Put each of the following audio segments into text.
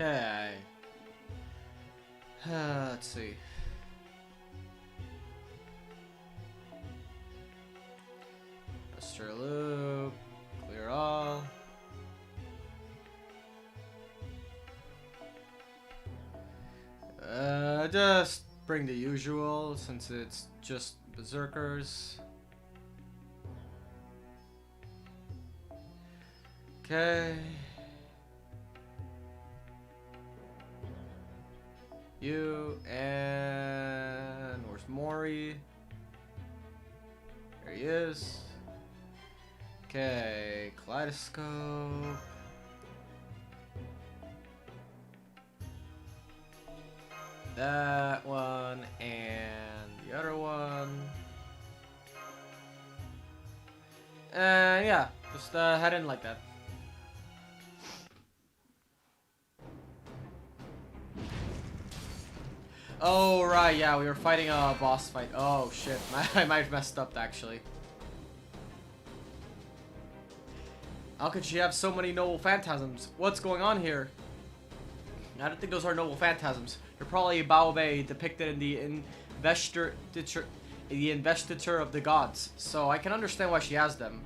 Okay. Let's see. Mr. Loop. Clear all. Just bring the usual since it's just berserkers. Okay. You and where's Mori? There he is. Okay, kaleidoscope. That one and the other one. And yeah, just head in like that. Oh right, yeah, we were fighting a boss fight. Oh shit, I might have messed up actually. How could she have so many noble phantasms? What's going on here? I don't think those are noble phantasms. They're probably Baobei depicted in the investiture of the gods. So I can understand why she has them.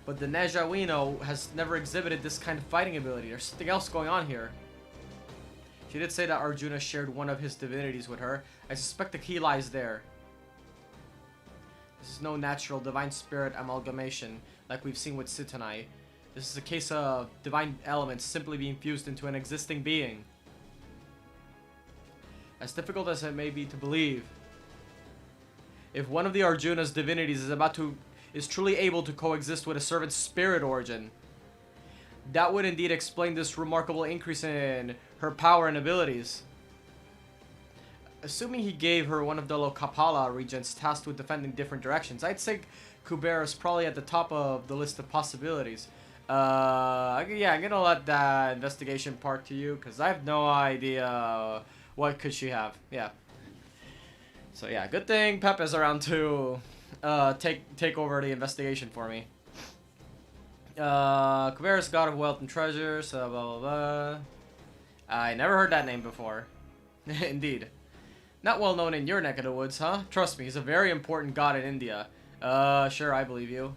But the Neja we know has never exhibited this kind of fighting ability. There's something else going on here. She did say that Arjuna shared one of his divinities with her. I suspect the key lies there. This is no natural divine spirit amalgamation like we've seen with Sitanai. This is a case of divine elements simply being fused into an existing being. As difficult as it may be to believe, if one of the Arjuna's divinities is truly able to coexist with a servant's spirit origin, that would indeed explain this remarkable increase in her power and abilities. Assuming he gave her one of the Lokapala regents tasked with defending different directions, I'd say Kubera is probably at the top of the list of possibilities. Yeah, I'm gonna let that investigation part to you, because I have no idea what could she have. Yeah. So yeah, good thing Pep is around to take over the investigation for me. Kubera's god of wealth and treasures, blah blah blah. I never heard that name before. Indeed. Not well known in your neck of the woods, huh? Trust me, he's a very important god in India. Sure, I believe you.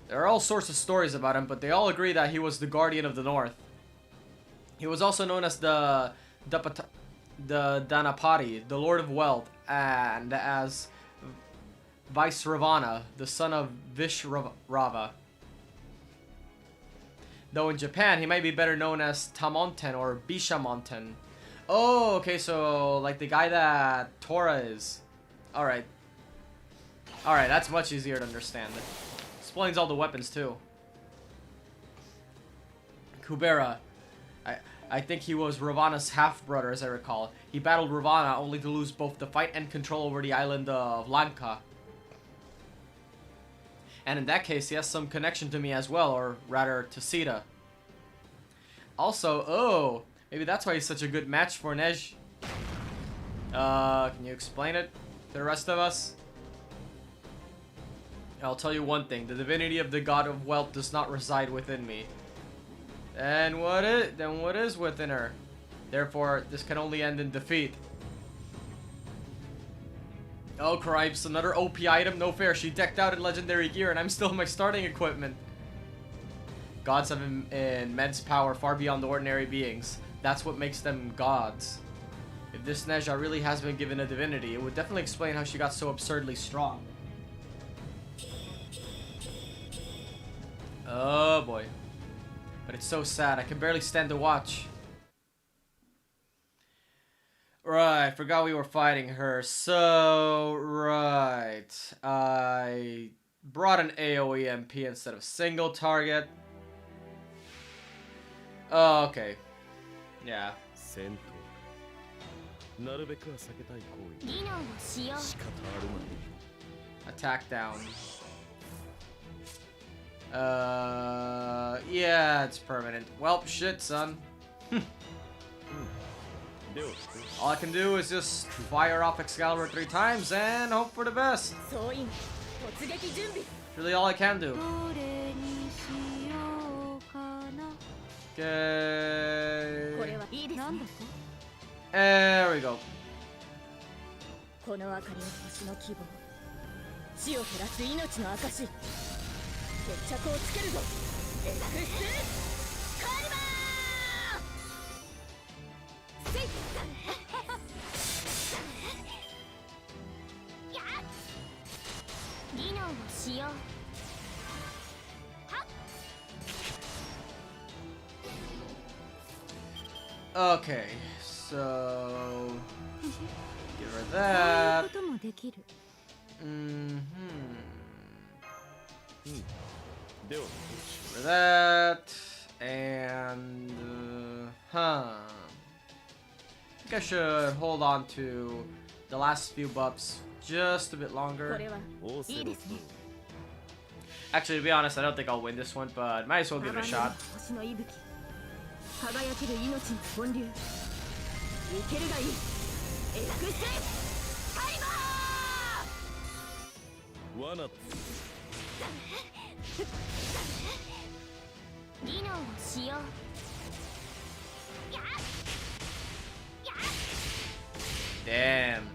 There are all sorts of stories about him, but they all agree that he was the guardian of the north. He was also known as the Dhanapati, the lord of wealth, and as Vaisravana, the son of Vishrava. Though in Japan, he might be better known as Tamonten or Bishamonten. Oh, okay, so like the guy that Tora is. Alright. Alright, that's much easier to understand. Explains all the weapons too. Kubera. I think he was Ravana's half-brother, as I recall. He battled Ravana only to lose both the fight and control over the island of Lanka. And in that case, he has some connection to me as well, or rather, to Sita. Also, oh, maybe that's why he's such a good match for Nej. Can you explain it to the rest of us? I'll tell you one thing, the divinity of the god of wealth does not reside within me. And what is within her? Therefore, this can only end in defeat. Oh, cripes, another OP item? No fair, she decked out in legendary gear and I'm still in my starting equipment. Gods have immense power far beyond ordinary beings. That's what makes them gods. If this Neja really has been given a divinity, it would definitely explain how she got so absurdly strong. Oh boy. But it's so sad, I can barely stand to watch. Right, forgot we were fighting her. So, right. I brought an AoE MP instead of single target. Oh, okay. Yeah. Attack down. Yeah, it's permanent. Well, shit, son. All I can do is just fire off Excalibur 3 times and hope for the best. Really all I can do. Okay. There we go. この明かりは星の希望。死を減らす命の証。決着をつけるぞ。エクスカリバー。せい。やっ。技能を使用。はっ。Okay, so get rid of that. Get rid of that. And I think I should hold on to the last few buffs just a bit longer. Actually, to be honest, I don't think I'll win this one, but might as well give it a shot. 輝ける命の本流。いけるがいい。エクスカリバー。罠。技能を使用。Damn.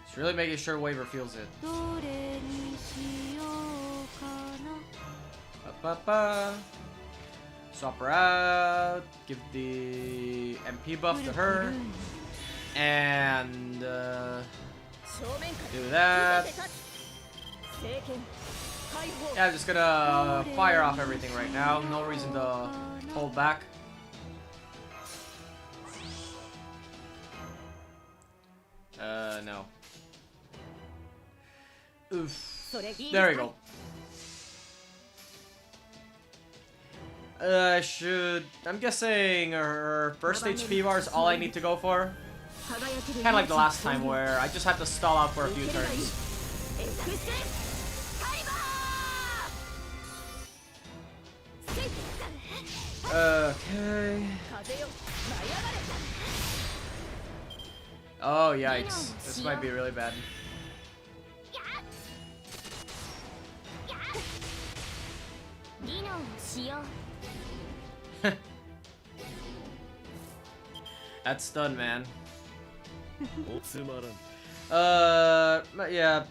It's really making sure Waver feels it. Ba-ba-ba. Swap her out, give the MP buff to her, and do that. Yeah, I'm just gonna fire off everything right now. No reason to hold back. No. Oof. There we go. I'm guessing her first HP bar is all I need to go for. Kind of like the last time where I just had to stall out for a few turns. Okay. Oh, yikes. This might be really bad. That's done, man. Yeah.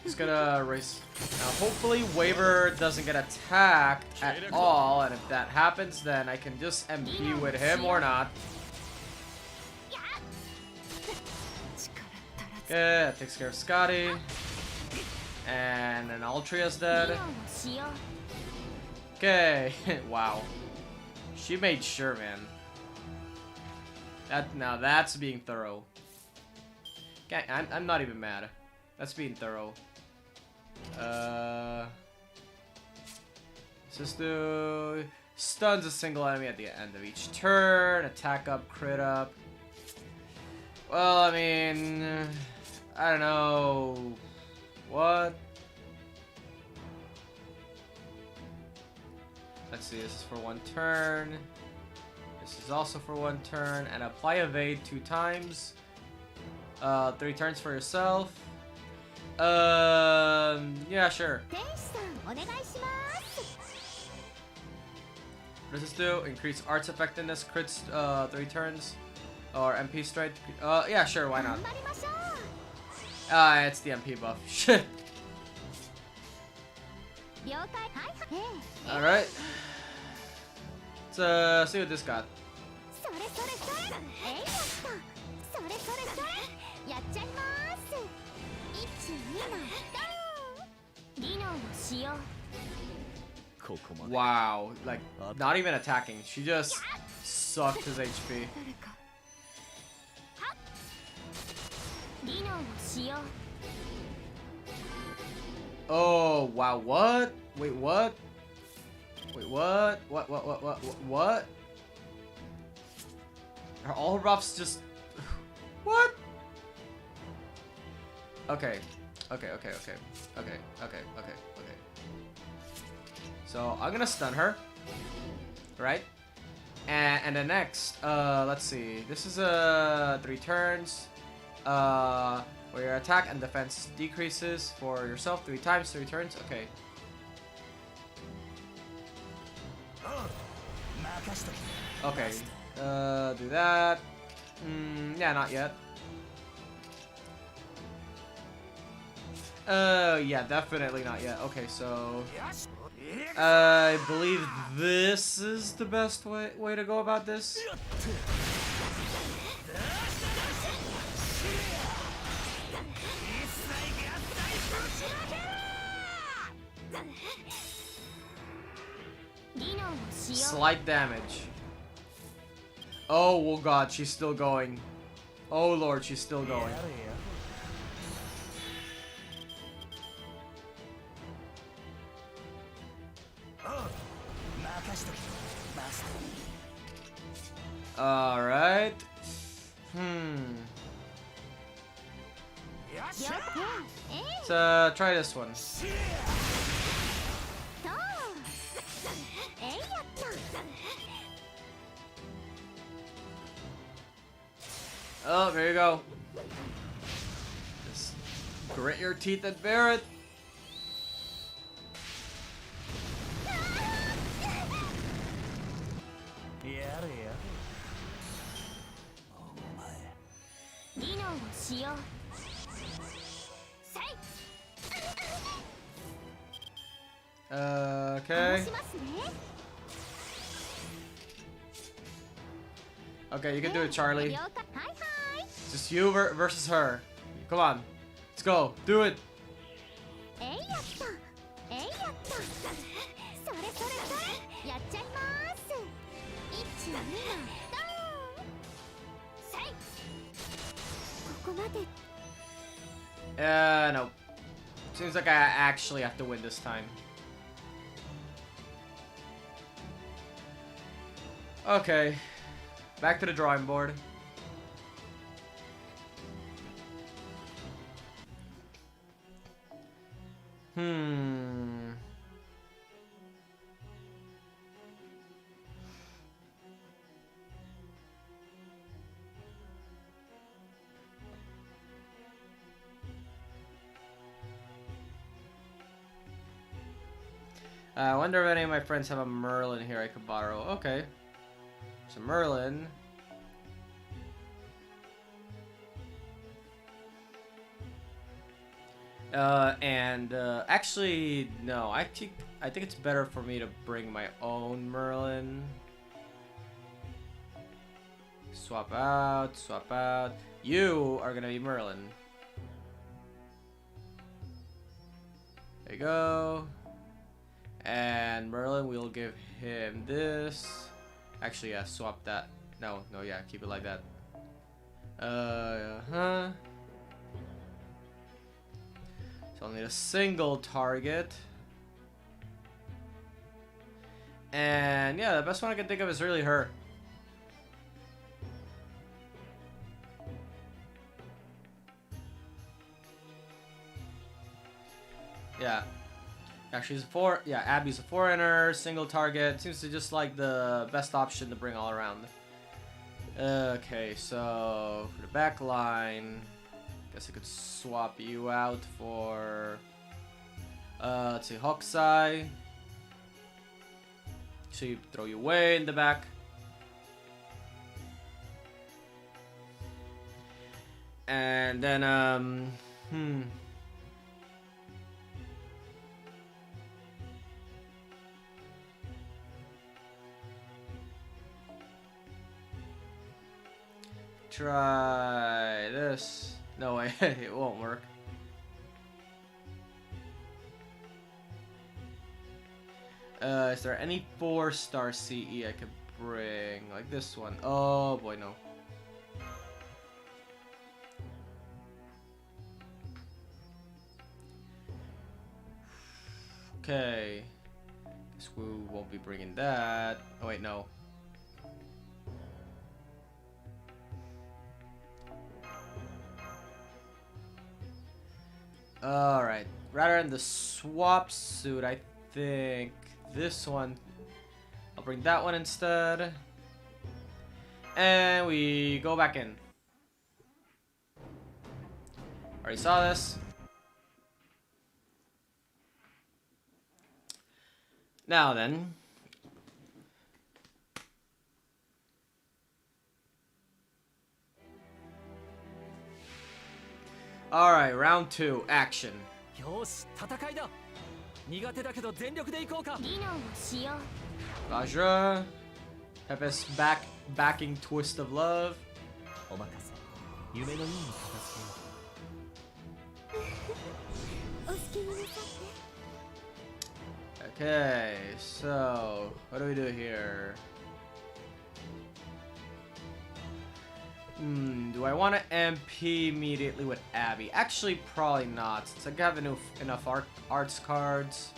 Just gonna race. Now, hopefully, Waver doesn't get attacked at all, and if that happens, then I can just MP with him or not. Okay, that takes care of Scotty. And an Altria's dead. Okay, wow. She made sure, man. Now that's being thorough. Okay, I'm not even mad. That's being thorough. Let's just do stuns a single enemy at the end of each turn. Attack up, crit up. Well, I mean, I don't know. What? Let's see, this is for one turn. This is also for one turn. And apply evade 2 times. 3 turns for yourself. Yeah, sure. What does this do? Increase arts effectiveness, crits 3 turns. Or MP strength. Yeah, sure, why not? It's the MP buff. Shit. Alright. Let's see what this got. Wow, like, not even attacking. She just sucked his HP. Oh, wow, what? Wait, what? Wait, what? What? Are all her buffs just... What? Okay. Okay. So, I'm gonna stun her. Right? And then next, let's see. This is 3 turns. Where your attack and defense decreases for yourself 3 times, 3 turns. Okay. Okay. Do that. Yeah, not yet. Yeah, definitely not yet. Okay, so I believe this is the best way to go about this. Slight damage. Oh god, she's still going. Oh lord, she's still going. Alright. Let's try this one. Oh, there you go. Just grit your teeth and bear it. Okay. Okay, you can do it, Charlie. Just you versus her. Come on. Let's go. Do it. No. Seems like I actually have to win this time. Okay. Back to the drawing board. I wonder if any of my friends have a Merlin here I could borrow. Okay. So Merlin. Actually, no. I think it's better for me to bring my own Merlin. Swap out, swap out. You are gonna be Merlin. There you go. And Merlin, we'll give him this. Actually, yeah, swap that. No, yeah, keep it like that. So I'll need a single target. And yeah, the best one I can think of is really her. Yeah. She's Abby's a foreigner, single target. Seems to just like the best option to bring all around. Okay, so for the back line, guess I could swap you out for let's see, Hokusai. So you throw you way in the back. And then try this. No way, it won't work. Is there any 4-star CE I could bring? Like this one? Oh boy, no. Okay. Guess we won't be bringing that. Oh wait, no. Alright, rather than the swap suit, I think this one, I'll bring that one instead. And we go back in. Already saw this. Now then. Alright, round 2, action. よし戦いだ苦手だけど全力でいこうか技能を使用 Vajra. Pepe's backing twist of love. お任せ夢のように片付けよお好きになさって Okay, so what do we do here? Do I want to MP immediately with Abby? Actually, probably not, since I have enough arts cards.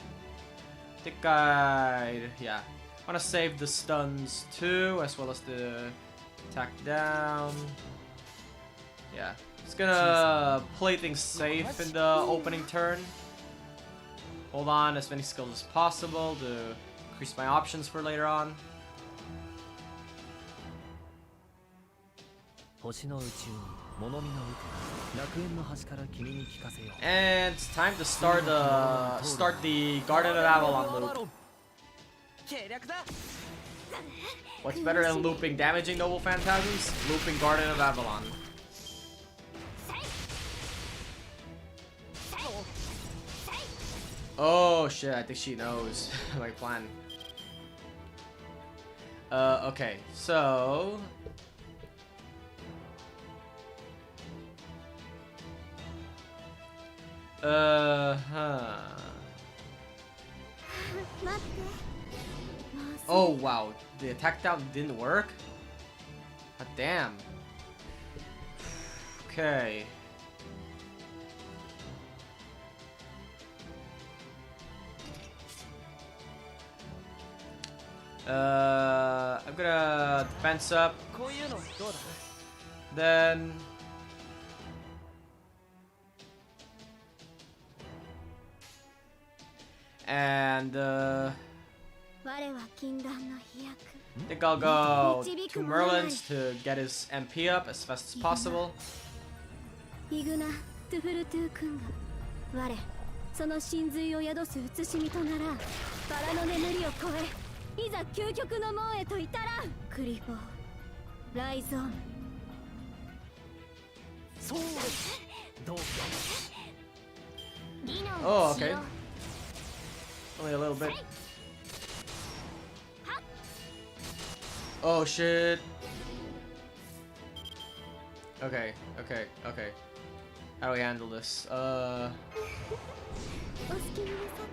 I think yeah. I want to save the stuns too, as well as the attack down. Yeah, just gonna play things safe in the opening turn. Hold on as many skills as possible to increase my options for later on. 星の宇宙に物見の歌楽園の端から君に聞かせよう And it's time to start the Garden of Avalon loop. 計略だ What's better than looping damaging noble phantasms? Looping Garden of Avalon. Oh shit, I think she knows my plan. Okay, so Oh wow, the attack down didn't work? God damn. Okay. I'm gonna defense up. こういうのどうだ Then and我は禁断の飛躍 I think I'll go to Merlin's to get his MP up as fast as possible. イグナ・トゥフルトゥ君が我その真髄を宿す慈しみとならバラの眠りを超えいざ究極の門へと至らんクリフォーライゾンそうどうか Oh, okay. Only a little bit. Oh shit. Okay, okay, okay. How do we handle this? お好きになさっ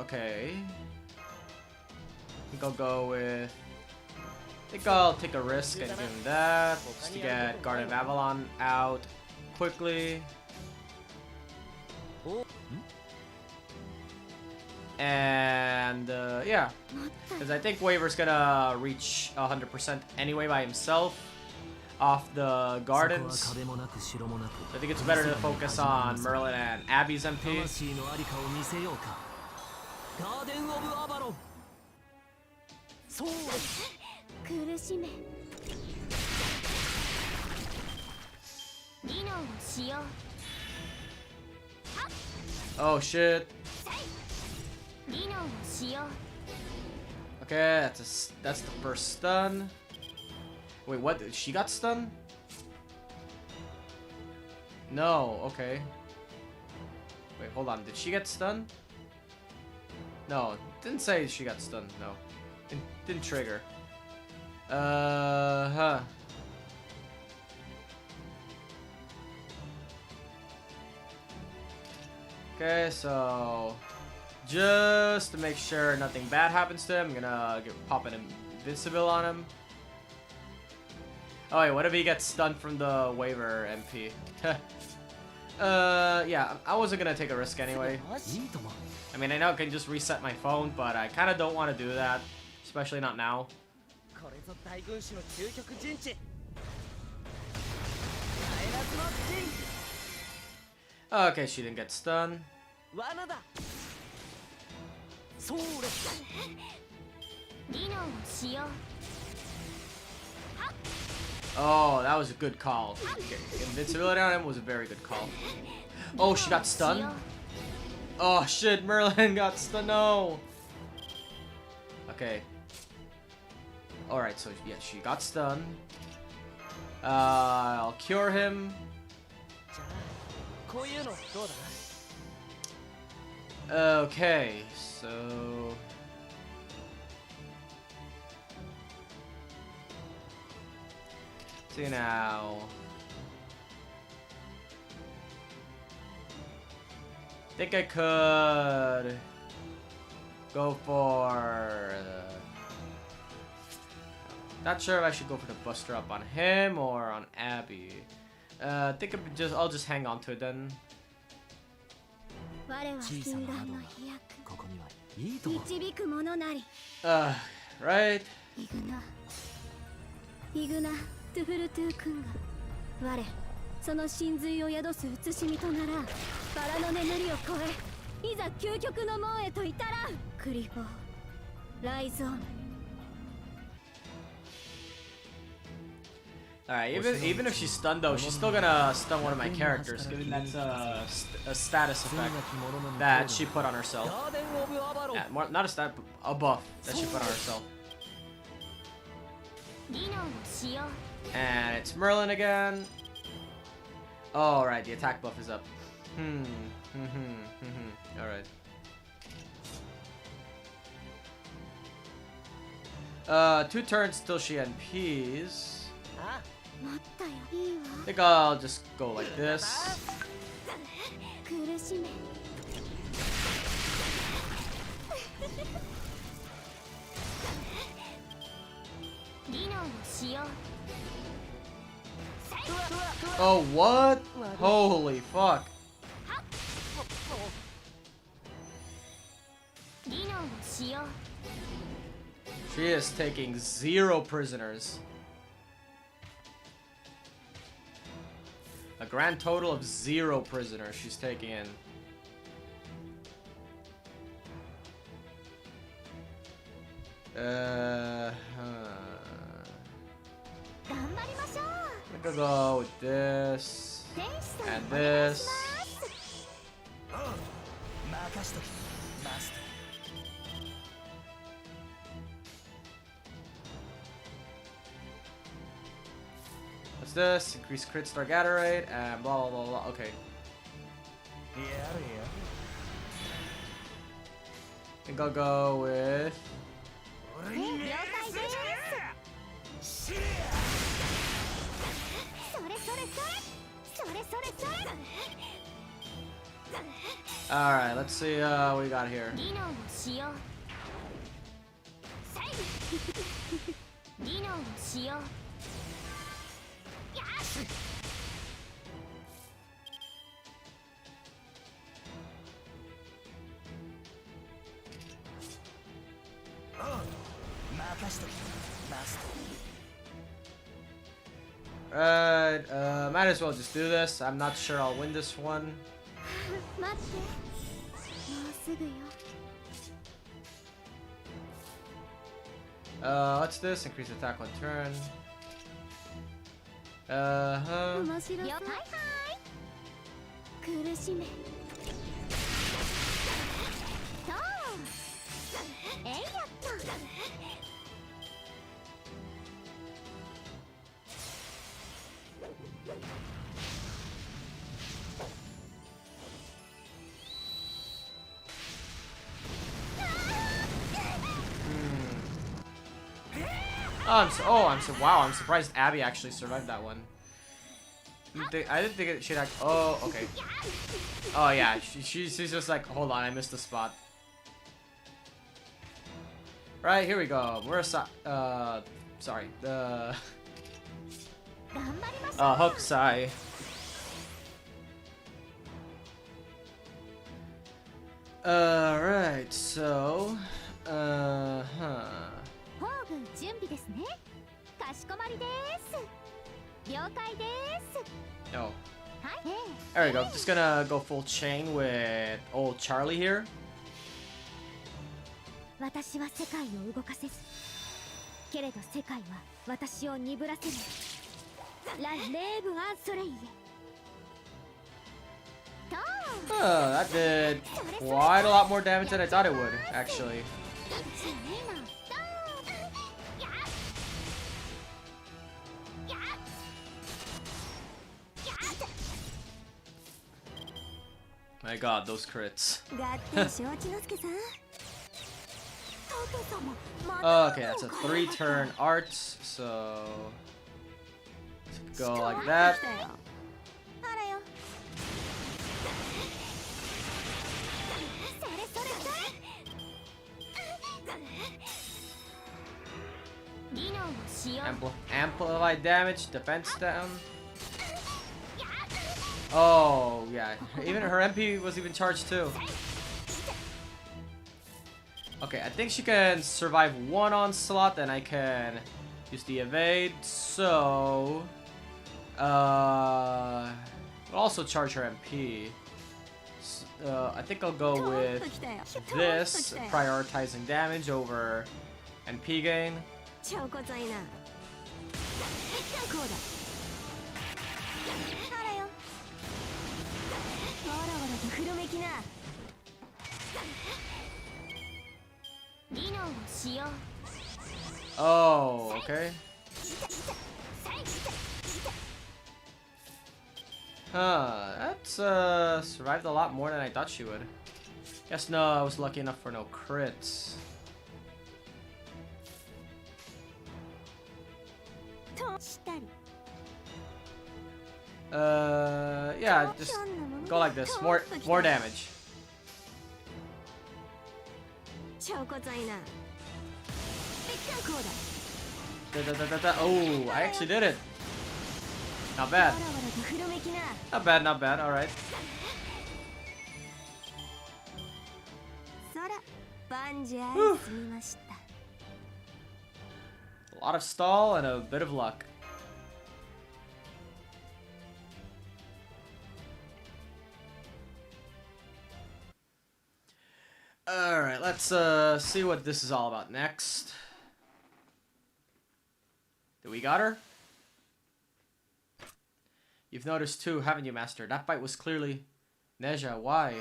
て Okay. I think I'll go with. I think I'll take a risk and give him that, just to get Garden of Avalon out quickly. お And yeah, because I think Waver's gonna reach 100% anyway by himself off the gardens. そこは壁もなく城もなく So I think it's better to focus on Merlin and Abby's MP. 魂のありかを見せようかガーデン・オブ・アバロンそう苦しめ技能を使用 Oh shit. 技能を使用 Okay, that's the first stun. Wait, what? She got stunned? No, okay. Wait, hold on. Did she get stunned? No, didn't say she got stunned. No, didn't trigger. Huh. Okay, so just to make sure nothing bad happens to him, I'm gonna pop an invincible on him. Oh wait, what if he gets stunned from the waiver MP? Yeah, I wasn't gonna take a risk anyway. いいとも I mean, I know I can just reset my phone, but I kind of don't want to do that, especially not now. これぞ大軍師の究極陣地マイナスの陣 Okay, she didn't get stunned. 罠だそうです技能を使用 Oh, that was a good call. Okay, invincibility on him was a very good call. Oh, she got stunned? Oh shit, Merlin got stunned. No. Okay. Alright, so yeah, she got stunned. I'll cure him. こういうのどうだ Okay, so see now. Think I could go for not sure if I should go for the buster up on him or on Abby. I think I'll just hang on to it then. 我は小さな禁断の窓が飛躍ここにはいいと思う 導く者なり Right? イグナトゥフルトゥ君が我その真髄を宿す慈しみとならバラの眠りを超えいざ究極の門へと至らんクリフォーライゾーン Alright, even if she's stunned though, she's still gonna stun one of my characters, given that's a status effect that she put on herself. ガーデン・オブ・アバロン Yeah, not a stat, but a buff that she put on herself. リノをしよう And it's Merlin again. Oh, right, the attack buff is up. Alright. 2 turns till she NPs. あ 待ったよいいわ I think I'll just go like this. 苦しめ リノをしよう Oh, what? Holy fuck. リノをしよう She is taking 0 prisoners. A grand total of 0 prisoners she's taking in. Huh. 頑張りましょう I'm gonna go with this 天使さん and お願い this. します任しとけマスター What's this? Increase crit star gather rate and blah blah blah blah. Okay. やれや I think I'll go with 了解ですそれそれそれそれそれそれ Alright, let's see what we got here. リノをしようリノをしようよし 任しとけマスター Alright, might as well just do this. I'm not sure I'll win this one. 待ってもうすぐよ What's this? Increase attack on turn. Huh. 面白そうはいはい苦しめそうえいやった Wow, I'm surprised Abby actually survived that one. I didn't think she'd act. Oh, okay. Oh yeah, she's just like, hold on, I missed the spot. Right, here we go. Sorry, the 頑張りましょう Hokusai. Right, so, 砲軍準備ですねかしこまりです了解です oh, はい there we go. Just gonna go full chain with old Charlie here. 私は世界を動かせずけれど世界は私を鈍らせないラ・レーブ・アンソレイエ That did quite a lot more damage than I thought it would, actually. My god, those crits. 合点承知の助さん。Okay, that's a 3-turn art, so let's go like that. あらよ。それそれそれ。技能を使用。Amplify damage, defense down. Oh, yeah. Even her MP was even charged too. Okay, I think she can survive one onslaught, then I can use the evade. So, we'll also charge her MP. I think I'll go with this, prioritizing damage over NP gain. 超骨いな。こうだ。あらよ。わらわらとふろめきな。技能を使用。Oh, okay. That's survived a lot more than I thought she would. Guess no, I was lucky enough for no crits. Yeah, just go like this. More damage. Oh, I actually did it. Not bad. Not bad, not bad. All right. Whew. A lot of stall and a bit of luck. Alright, let's see what this is all about next. We got her? You've noticed too, haven't you, Master? That fight was clearly... Neja, why?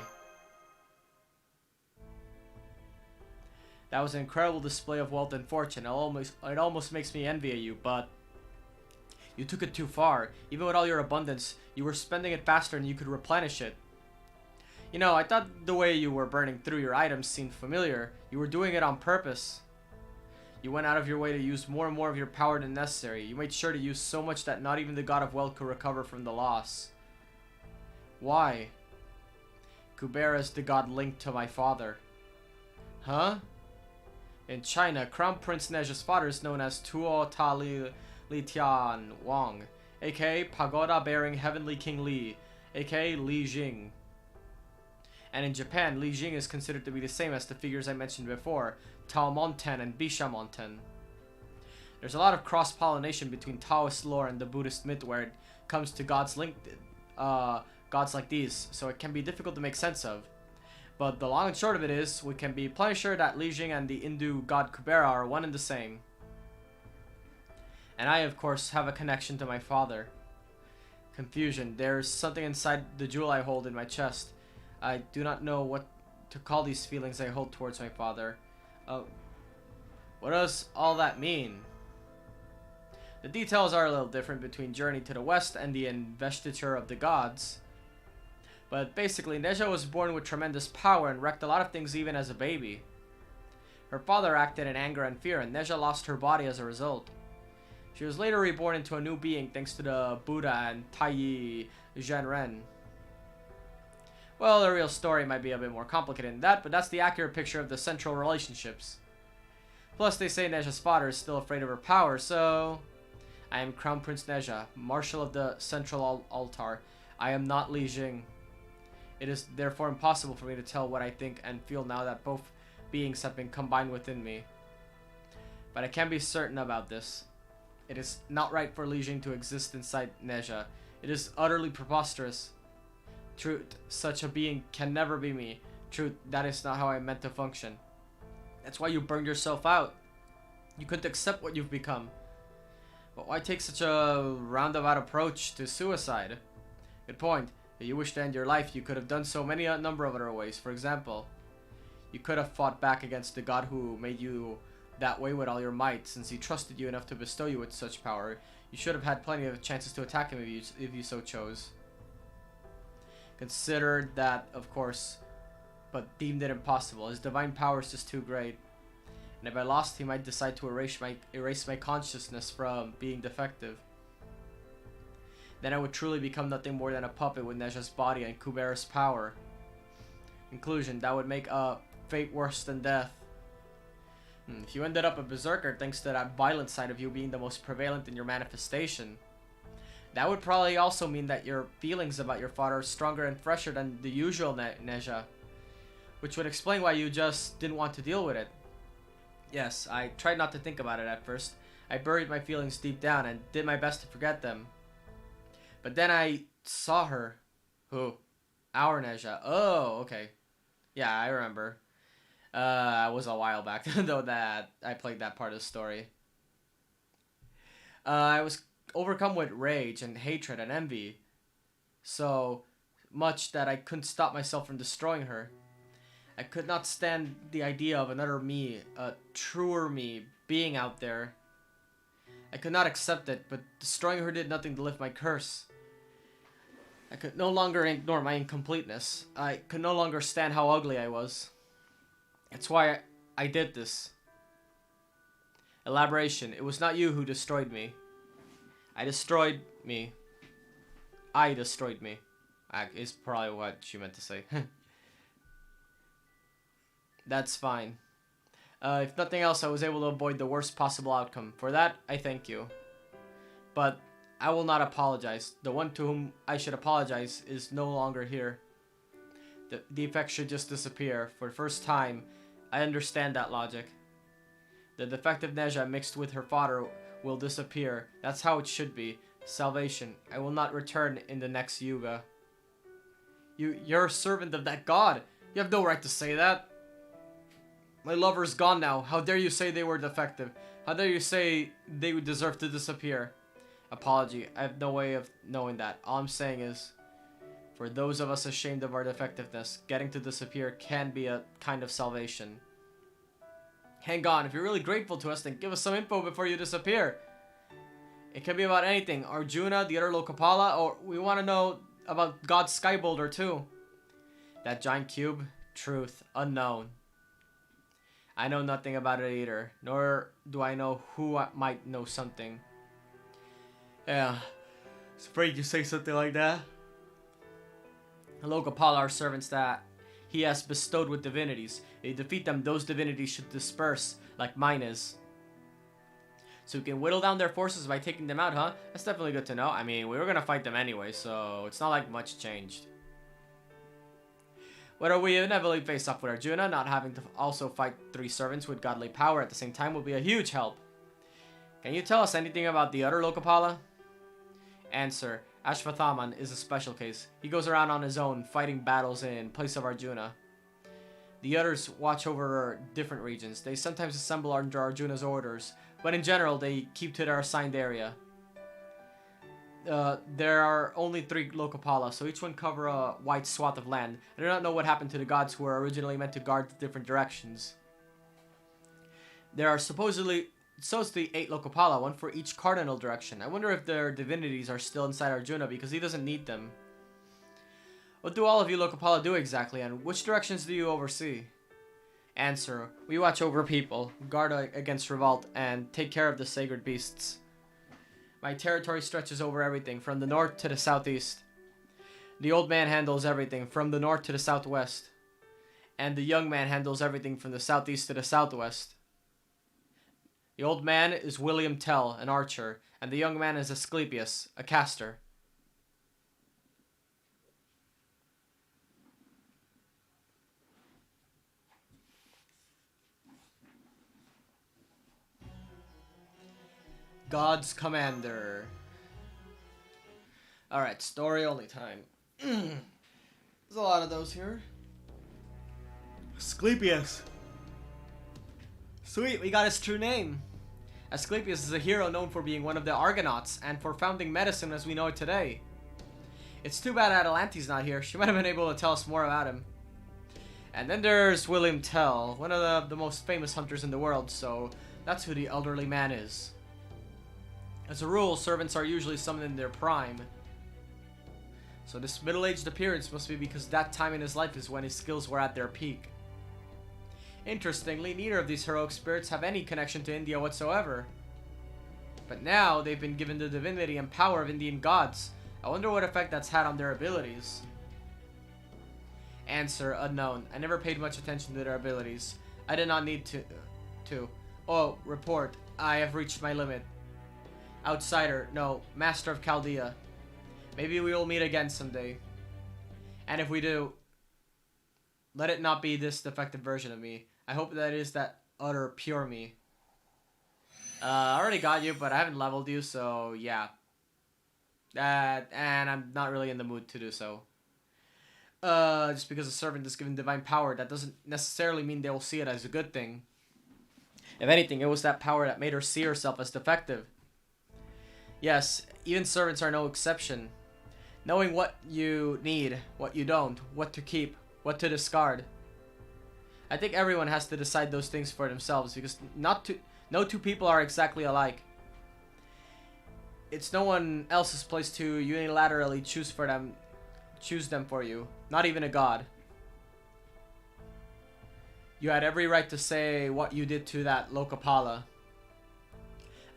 That was an incredible display of wealth and fortune. It almost makes me envy you, but... You took it too far. Even with all your abundance, you were spending it faster than you could replenish it. You know, I thought the way you were burning through your items seemed familiar. You were doing it on purpose. You went out of your way to use more and more of your power than necessary. You made sure to use so much that not even the god of wealth could recover from the loss. Why? Kubera is the god linked to my father. Huh? In China, Crown Prince Neja's father is known as Tuo Ta Li Tian Wang, aka Pagoda-bearing Heavenly King Li, aka Li Jing. And in Japan, Li Jing is considered to be the same as the figures I mentioned before, Tao Monten and Bisha Monten. There's a lot of cross-pollination between Taoist lore and the Buddhist myth where it comes to gods like these, so it can be difficult to make sense of. But the long and short of it is, we can be plenty sure that Li Jing and the Hindu god Kubera are one and the same. And I, of course, have a connection to my father. Confusion. There's something inside the jewel I hold in my chest. I do not know what to call these feelings I hold towards my father. What does all that mean? The details are a little different between Journey to the West and the Investiture of the Gods. But basically, Neja was born with tremendous power and wrecked a lot of things even as a baby. Her father acted in anger and fear, and Neja lost her body as a result. She was later reborn into a new being thanks to the Buddha and Taiyi Zhenren. Well, the real story might be a bit more complicated than that, but that's the accurate picture of the central relationships. Plus, they say Neja's father is still afraid of her power, so... I am Crown Prince Neja, Marshal of the Central Altar. I am not Li Jing. It is therefore impossible for me to tell what I think and feel now that both beings have been combined within me. But I can be certain about this. It is not right for Li Jing to exist inside Neja. It is utterly preposterous. Truth, such a being can never be me. Truth, that is not how I meant to function. That's why you burned yourself out. You couldn't accept what you've become. But why take such a roundabout approach to suicide? Good point. If you wish to end your life, you could have done so many a number of other ways. For example, you could have fought back against the god who made you that way with all your might. Since he trusted you enough to bestow you with such power, you should have had plenty of chances to attack him if you so chose. considered that, of course, but deemed it impossible. His divine power is just too great. And if I lost, he might decide to erase my consciousness from being defective. Then I would truly become nothing more than a puppet with Neja's body and Kubera's power. Conclusion, that would make a fate worse than death. If you ended up a berserker thanks to that violent side of you being the most prevalent in your manifestation, that would probably also mean that your feelings about your father are stronger and fresher than the usual Neja, which would explain why you just didn't want to deal with it. Yes, I tried not to think about it at first. I buried my feelings deep down and did my best to forget them. But then I saw her. Who? Our Neja. Oh, okay. Yeah, I remember. It was a while back though that I played that part of the story. I was overcome with rage and hatred and envy. So much that I couldn't stop myself from destroying her. I could not stand the idea of another me, a truer me, being out there. I could not accept it, but destroying her did nothing to lift my curse. I could no longer ignore my incompleteness. I could no longer stand how ugly I was. That's why I did this. Elaboration. It was not you who destroyed me. I destroyed me. Is probably what she meant to say. That's fine. If nothing else, I was able to avoid the worst possible outcome. For that, I thank you. But I will not apologize. The one to whom I should apologize is no longer here. The effect should just disappear. For the first time, I understand that logic. The defective Neja mixed with her father will disappear. That's how it should be. Salvation. I will not return in the next Yuga. You're a servant of that god. You have no right to say that. My lover's gone now. How dare you say they were defective? How dare you say they would deserve to disappear? Apology. I have no way of knowing that. All I'm saying is, for those of us ashamed of our defectiveness, getting to disappear can be a kind of salvation. Hang on. If you're really grateful to us, then give us some info before you disappear. It can be about anything. Arjuna, the other Lokapala, or we want to know about God Skyboulder too. That giant cube? Truth. Unknown. I know nothing about it either, nor do I know who might know something. Yeah, I was afraid you say something like that. Lokapala are servants that he has bestowed with divinities. If you defeat them, those divinities should disperse, like mine is. So we can whittle down their forces by taking them out, huh? That's definitely good to know. I mean, we were gonna fight them anyway, so it's not like much changed. Whether we inevitably face off with Arjuna, not having to also fight 3 servants with godly power at the same time will be a huge help. Can you tell us anything about the other Lokapala? Answer. Ashvathaman is a special case. He goes around on his own, fighting battles in place of Arjuna. The others watch over different regions. They sometimes assemble under Arjuna's orders, but in general, they keep to their assigned area. There are only 3 Lokapala, so each one cover a wide swath of land. I do not know what happened to the gods who were originally meant to guard the different directions. There are supposedly 8 Lokapala, one for each cardinal direction. I wonder if their divinities are still inside Arjuna because he doesn't need them. What do all of you Lokapala do exactly, and which directions do you oversee? Answer. We watch over people, guard against revolt, and take care of the sacred beasts. My territory stretches over everything, from the north to the southeast. The old man handles everything, from the north to the southwest. And the young man handles everything from the southeast to the southwest. The old man is William Tell, an archer, and the young man is Asclepius, a caster. God's Commander. Alright, story only time. There's a lot of those here. Asclepius. Sweet, we got his true name. Asclepius is a hero known for being one of the Argonauts and for founding medicine as we know it today. It's too bad Atalante's not here. She might have been able to tell us more about him. And then there's William Tell, one of the most famous hunters in the world, so that's who the elderly man is. As a rule, servants are usually summoned in their prime. So this middle-aged appearance must be because that time in his life is when his skills were at their peak. Interestingly, neither of these heroic spirits have any connection to India whatsoever. But now, they've been given the divinity and power of Indian gods. I wonder what effect that's had on their abilities. Answer, unknown. I never paid much attention to their abilities. I did not need to. Oh, report. I have reached my limit. Outsider, no. Master of Chaldea. Maybe we will meet again someday. And if we do, let it not be this defective version of me. I hope that is that utter pure me. I already got you, but I haven't leveled you, so yeah. And I'm not really in the mood to do so. Just because a servant is given divine power, that doesn't necessarily mean they will see it as a good thing. If anything, it was that power that made her see herself as defective. Yes, even servants are no exception. Knowing what you need, what you don't, what to keep, what to discard. I think everyone has to decide those things for themselves because no two people are exactly alike. It's no one else's place to unilaterally choose them for you, not even a god. You had every right to say what you did to that Lokapala.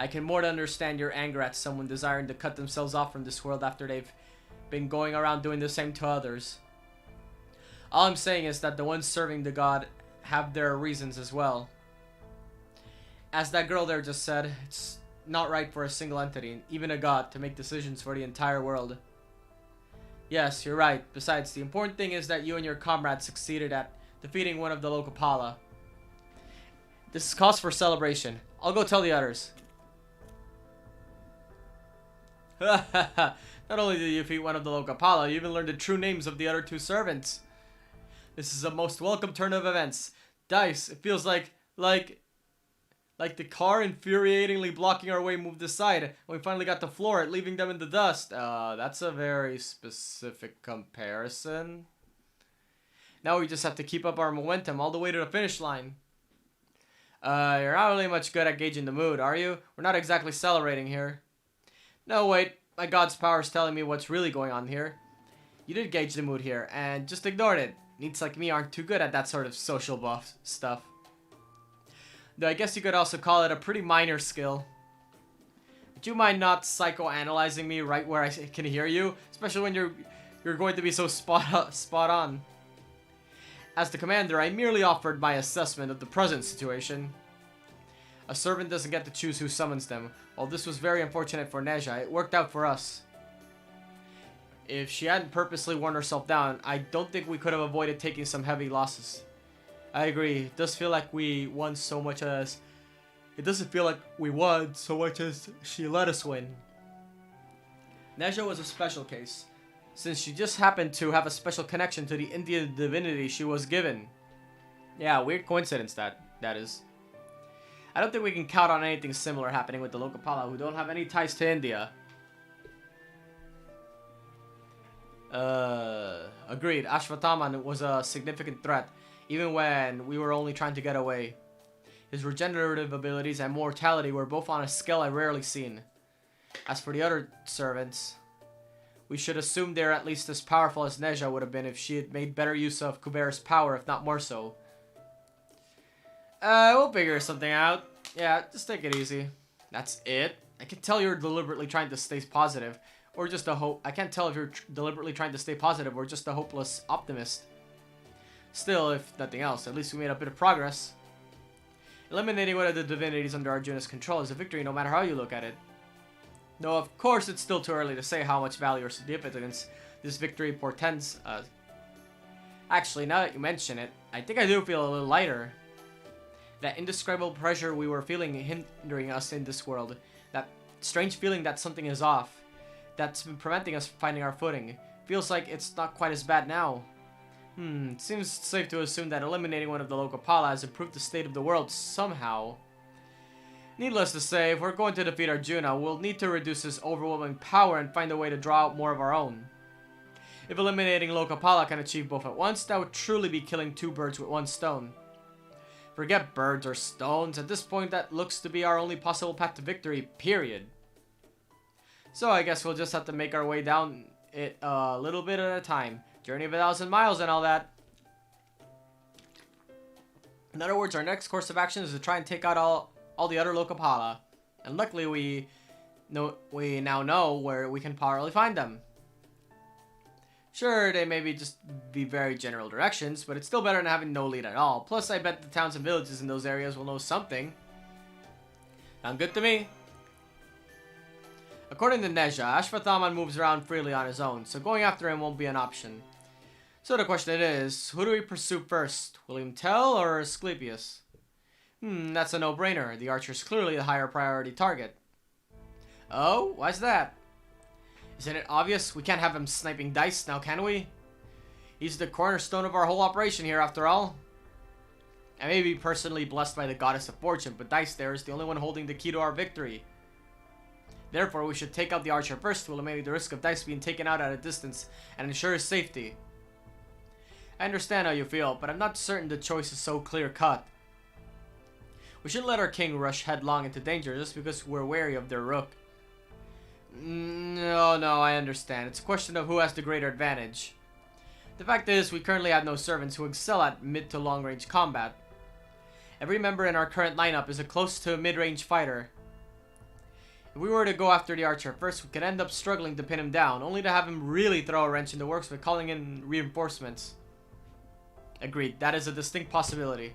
I can more than understand your anger at someone desiring to cut themselves off from this world after they've been going around doing the same to others. All I'm saying is that the ones serving the god have their reasons as well. As that girl there just said, it's not right for a single entity, even a god, to make decisions for the entire world. Yes, you're right. Besides, the important thing is that you and your comrades succeeded at defeating one of the Lokapala. This is cause for celebration. I'll go tell the others. Not only did you defeat one of the Lokapala, you even learned the true names of the other two servants. This is a most welcome turn of events. Dice, it feels like the car infuriatingly blocking our way moved aside, and we finally got to floor it, leaving them in the dust. That's a very specific comparison. Now we just have to keep up our momentum all the way to the finish line. You're not really much good at gauging the mood, are you? We're not exactly celebrating here. No, wait. My god's power is telling me what's really going on here. You did gauge the mood here, and just ignored it. Neats like me aren't too good at that sort of social buff stuff. Though I guess you could also call it a pretty minor skill. Would you mind not psychoanalyzing me right where I can hear you? Especially when you're going to be so spot on. As the commander, I merely offered my assessment of the present situation. A servant doesn't get to choose who summons them. While this was very unfortunate for Neja, it worked out for us. If she hadn't purposely worn herself down, I don't think we could have avoided taking some heavy losses. I agree. It does feel like we won so much as... It doesn't feel like we won so much as she let us win. Neja was a special case, since she just happened to have a special connection to the Indian divinity she was given. Yeah, weird coincidence that is. I don't think we can count on anything similar happening with the Lokapala who don't have any ties to India. Agreed. Ashwatthama was a significant threat, even when we were only trying to get away. His regenerative abilities and mortality were both on a scale I rarely seen. As for the other servants, we should assume they're at least as powerful as Neja would have been if she had made better use of Kubera's power, if not more so. We'll figure something out. Yeah, just take it easy. That's it. I can tell you're deliberately trying to stay positive, or just a hope. I can't tell if you're deliberately trying to stay positive or just a hopeless optimist. Still, if nothing else, at least we made a bit of progress. Eliminating one of the divinities under Arjuna's control is a victory no matter how you look at it. Though of course it's still too early to say how much value or significance this victory portends. Actually, now that you mention it, I think I do feel a little lighter. That indescribable pressure we were feeling hindering us in this world. That strange feeling that something is off. That's been preventing us from finding our footing. Feels like it's not quite as bad now. It seems safe to assume that eliminating one of the Lokapala has improved the state of the world somehow. Needless to say, if we're going to defeat Arjuna, we'll need to reduce his overwhelming power and find a way to draw out more of our own. If eliminating Lokapala can achieve both at once, that would truly be killing two birds with one stone. Forget birds or stones, at this point that looks to be our only possible path to victory, period. So I guess we'll just have to make our way down it a little bit at a time. Journey of 1,000 miles and all that. In other words, our next course of action is to try and take out all the other Lokapala. And luckily we now know where we can probably find them. Sure, they may just be very general directions, but it's still better than having no lead at all. Plus, I bet the towns and villages in those areas will know something. Sound good to me? According to Neja, Ashvathaman moves around freely on his own, so going after him won't be an option. So the question is, who do we pursue first? William Tell or Asclepius? That's a no-brainer. The archer's clearly the higher priority target. Oh, why's that? Isn't it obvious? We can't have him sniping dice now, can we? He's the cornerstone of our whole operation here, after all. I may be personally blessed by the goddess of fortune, but Dice there is the only one holding the key to our victory. Therefore, we should take out the archer first to eliminate the risk of Dice being taken out at a distance and ensure his safety. I understand how you feel, but I'm not certain the choice is so clear-cut. We shouldn't let our king rush headlong into danger just because we're wary of their rook. No, I understand. It's a question of who has the greater advantage. The fact is, we currently have no servants who excel at mid to long range combat. Every member in our current lineup is a close to mid-range fighter. If we were to go after the archer first, we could end up struggling to pin him down, only to have him really throw a wrench in the works by calling in reinforcements. Agreed, that is a distinct possibility.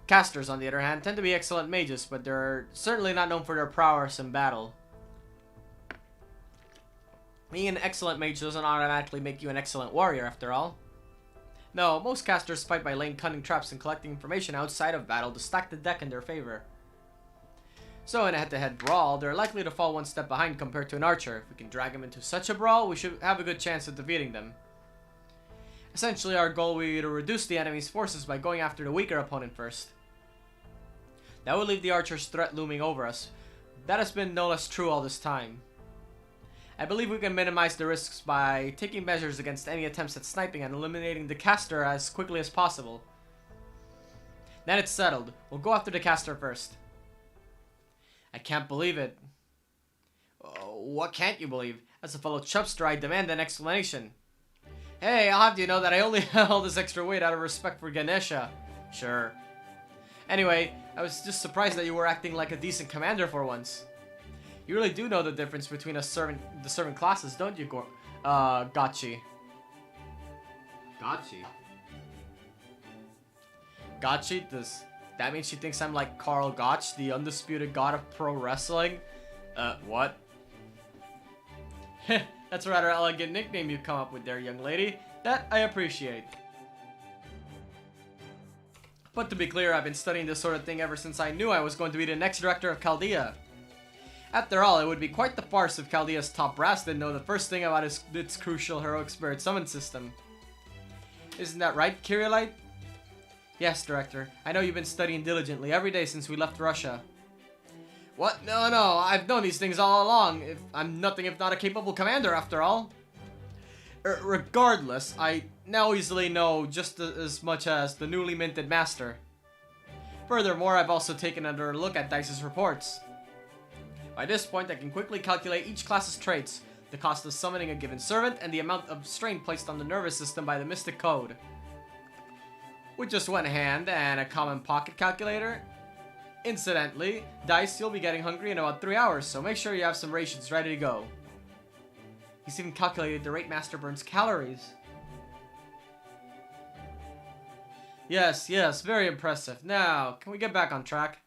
Casters, on the other hand, tend to be excellent mages, but they're certainly not known for their prowess in battle. Being an excellent mage doesn't automatically make you an excellent warrior, after all. No, most casters fight by laying cunning traps and collecting information outside of battle to stack the deck in their favor. So in a head-to-head brawl, they're likely to fall one step behind compared to an archer. If we can drag them into such a brawl, we should have a good chance of defeating them. Essentially, our goal will be to reduce the enemy's forces by going after the weaker opponent first. That would leave the archer's threat looming over us. That has been no less true all this time. I believe we can minimize the risks by taking measures against any attempts at sniping and eliminating the caster as quickly as possible. Then it's settled. We'll go after the caster first. I can't believe it. What can't you believe? As a fellow chubster, I demand an explanation. Hey, I'll have you know that I only held all this extra weight out of respect for Ganesha. Sure. Anyway, I was just surprised that you were acting like a decent commander for once. You really do know the difference between the servant classes, don't you, Gotchi? Gotchi? Gotchi? Does that mean she thinks I'm like Karl Gotch, the undisputed god of pro wrestling? What? That's a rather elegant nickname you come up with there, young lady. That I appreciate. But to be clear, I've been studying this sort of thing ever since I knew I was going to be the next director of Chaldea. After all, it would be quite the farce if Chaldea's top brass didn't know the first thing about its crucial heroic spirit summon system. Isn't that right, Kyrielite? Yes, Director. I know you've been studying diligently every day since we left Russia. What? No, I've known these things all along. I'm nothing if not a capable commander, after all. Regardless, I now easily know just as much as the newly minted master. Furthermore, I've also taken another look at Dice's reports. By this point, I can quickly calculate each class's traits, the cost of summoning a given servant, and the amount of strain placed on the nervous system by the Mystic Code. With just one hand and a common pocket calculator. Incidentally, Dice, you'll be getting hungry in about 3 hours, so make sure you have some rations ready to go. He's even calculated the rate Master burns calories. Yes, very impressive. Now, can we get back on track?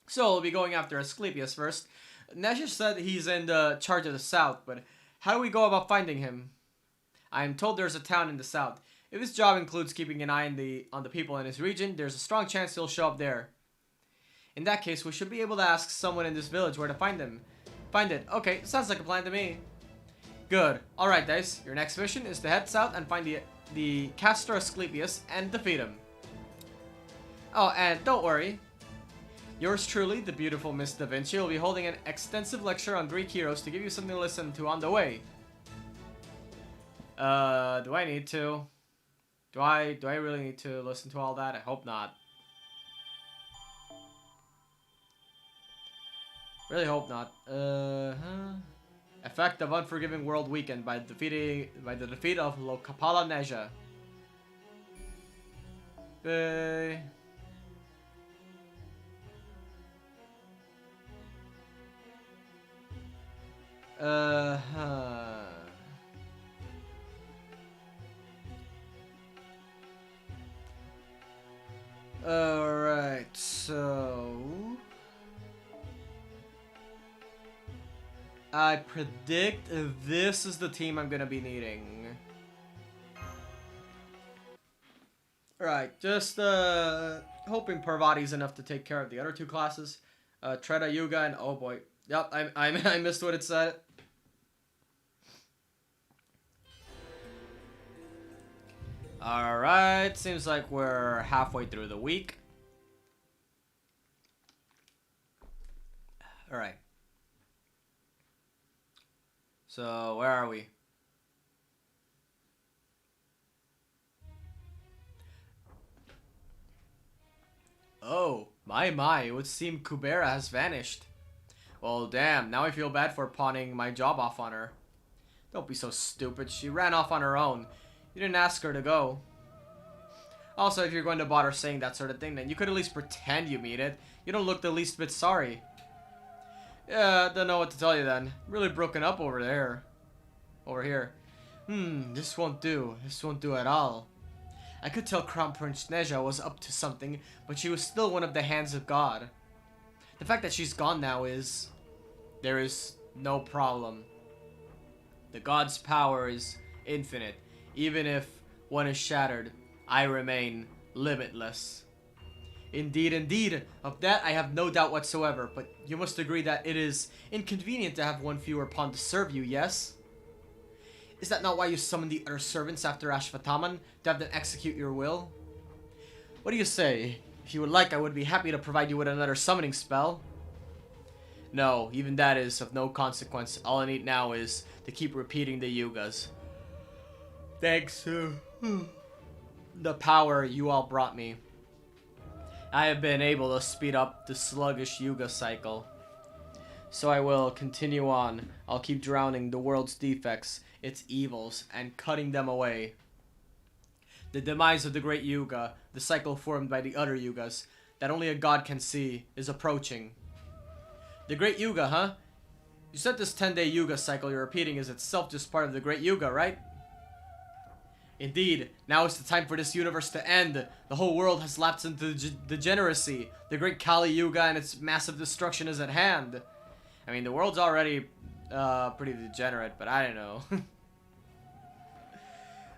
So, we'll be going after Asclepius first. Neja said he's in the charge of the south, but how do we go about finding him? I am told there's a town in the south. If his job includes keeping an eye on the people in his region, there's a strong chance he'll show up there. In that case, we should be able to ask someone in this village where to find him. Find it. Okay, sounds like a plan to me. Good. Alright, Dice. Your next mission is to head south and find the caster Asclepius and defeat him. Oh, and don't worry. Yours truly, the beautiful Miss Da Vinci, will be holding an extensive lecture on Greek heroes to give you something to listen to on the way. Do I need to? Do I really need to listen to all that? I hope not. Really hope not. Effect of Unforgiving World weakened by the defeat of Lokapala Neja. Alright, so I predict this is the team I'm gonna be needing. Alright, just hoping Parvati's enough to take care of the other two classes. Treta Yuga and oh boy. Yep, I missed what it said. Alright, seems like we're halfway through the week. Alright. So, where are we? Oh, my, it would seem Kubera has vanished. Well, damn, now I feel bad for pawning my job off on her. Don't be so stupid, she ran off on her own. You didn't ask her to go. Also, if you're going to bother saying that sort of thing, then you could at least pretend you mean it. You don't look the least bit sorry. Yeah, don't know what to tell you then. Really broken up over there. Over here. This won't do. This won't do at all. I could tell Crown Prince Neja was up to something, but she was still one of the hands of God. The fact that she's gone now is... there is no problem. The God's power is infinite. Even if one is shattered, I remain limitless. Indeed, indeed, of that I have no doubt whatsoever, but you must agree that it is inconvenient to have one fewer pawn to serve you, yes? Is that not why you summoned the other servants after Ashvataman, to have them execute your will? What do you say? If you would like, I would be happy to provide you with another summoning spell. No, even that is of no consequence. All I need now is to keep repeating the yugas. Thanks to the power you all brought me, I have been able to speed up the sluggish Yuga cycle. So I will continue on. I'll keep drowning the world's defects, its evils, and cutting them away. The demise of the great Yuga, the cycle formed by the other Yugas, that only a god can see, is approaching. The great Yuga, huh? You said this 10-day Yuga cycle you're repeating is itself just part of the great Yuga, right? Indeed, now is the time for this universe to end. The whole world has lapsed into degeneracy. The great Kali Yuga and its massive destruction is at hand. I mean, the world's already pretty degenerate, but I don't know.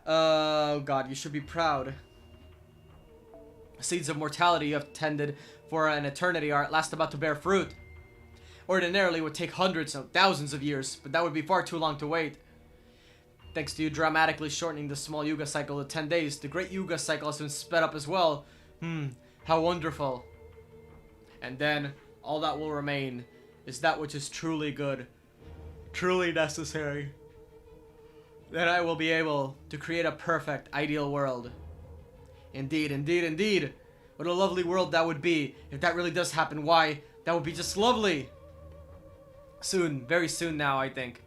Oh god, you should be proud. Seeds of mortality you have tended for an eternity are at last about to bear fruit. Ordinarily it would take hundreds of thousands of years, but that would be far too long to wait. Thanks to you dramatically shortening the small Yuga cycle to 10 days, the great Yuga cycle has been sped up as well. How wonderful. And then, all that will remain is that which is truly good, truly necessary. Then I will be able to create a perfect, ideal world. Indeed, indeed, indeed. What a lovely world that would be. If that really does happen, why, that would be just lovely. Soon, very soon now, I think.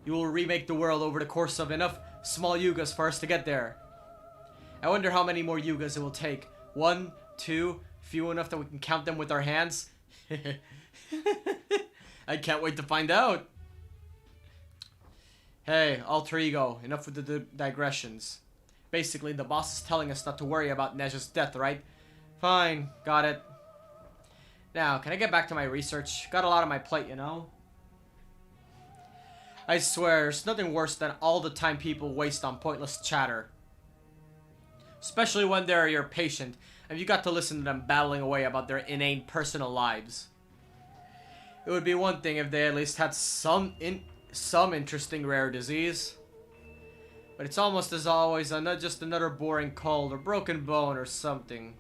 You will remake the world over the course of enough small yugas for us to get there. I wonder how many more yugas it will take. 1, 2, few enough that we can count them with our hands. I can't wait to find out. Hey, alter ego, enough with the digressions. Basically, the boss is telling us not to worry about Neja's death, right? Fine, got it. Now, can I get back to my research? Got a lot on my plate, you know? I swear, there's nothing worse than all the time people waste on pointless chatter. Especially when they're your patient, and you got to listen to them battling away about their inane personal lives. It would be one thing if they at least had some interesting rare disease. But it's almost as always just another boring cold or broken bone or something.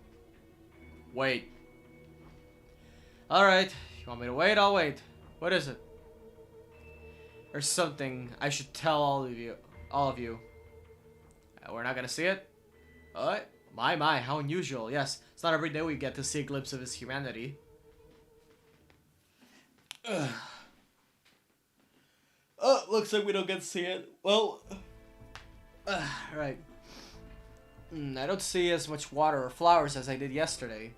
Wait. Alright, you want me to wait? I'll wait. What is it? There's something I should tell all of you. We're not gonna see it? Alright. My, how unusual. Yes, it's not every day we get to see a glimpse of his humanity. Ugh. Oh, looks like we don't get to see it. Well, right. I don't see as much water or flowers as I did yesterday.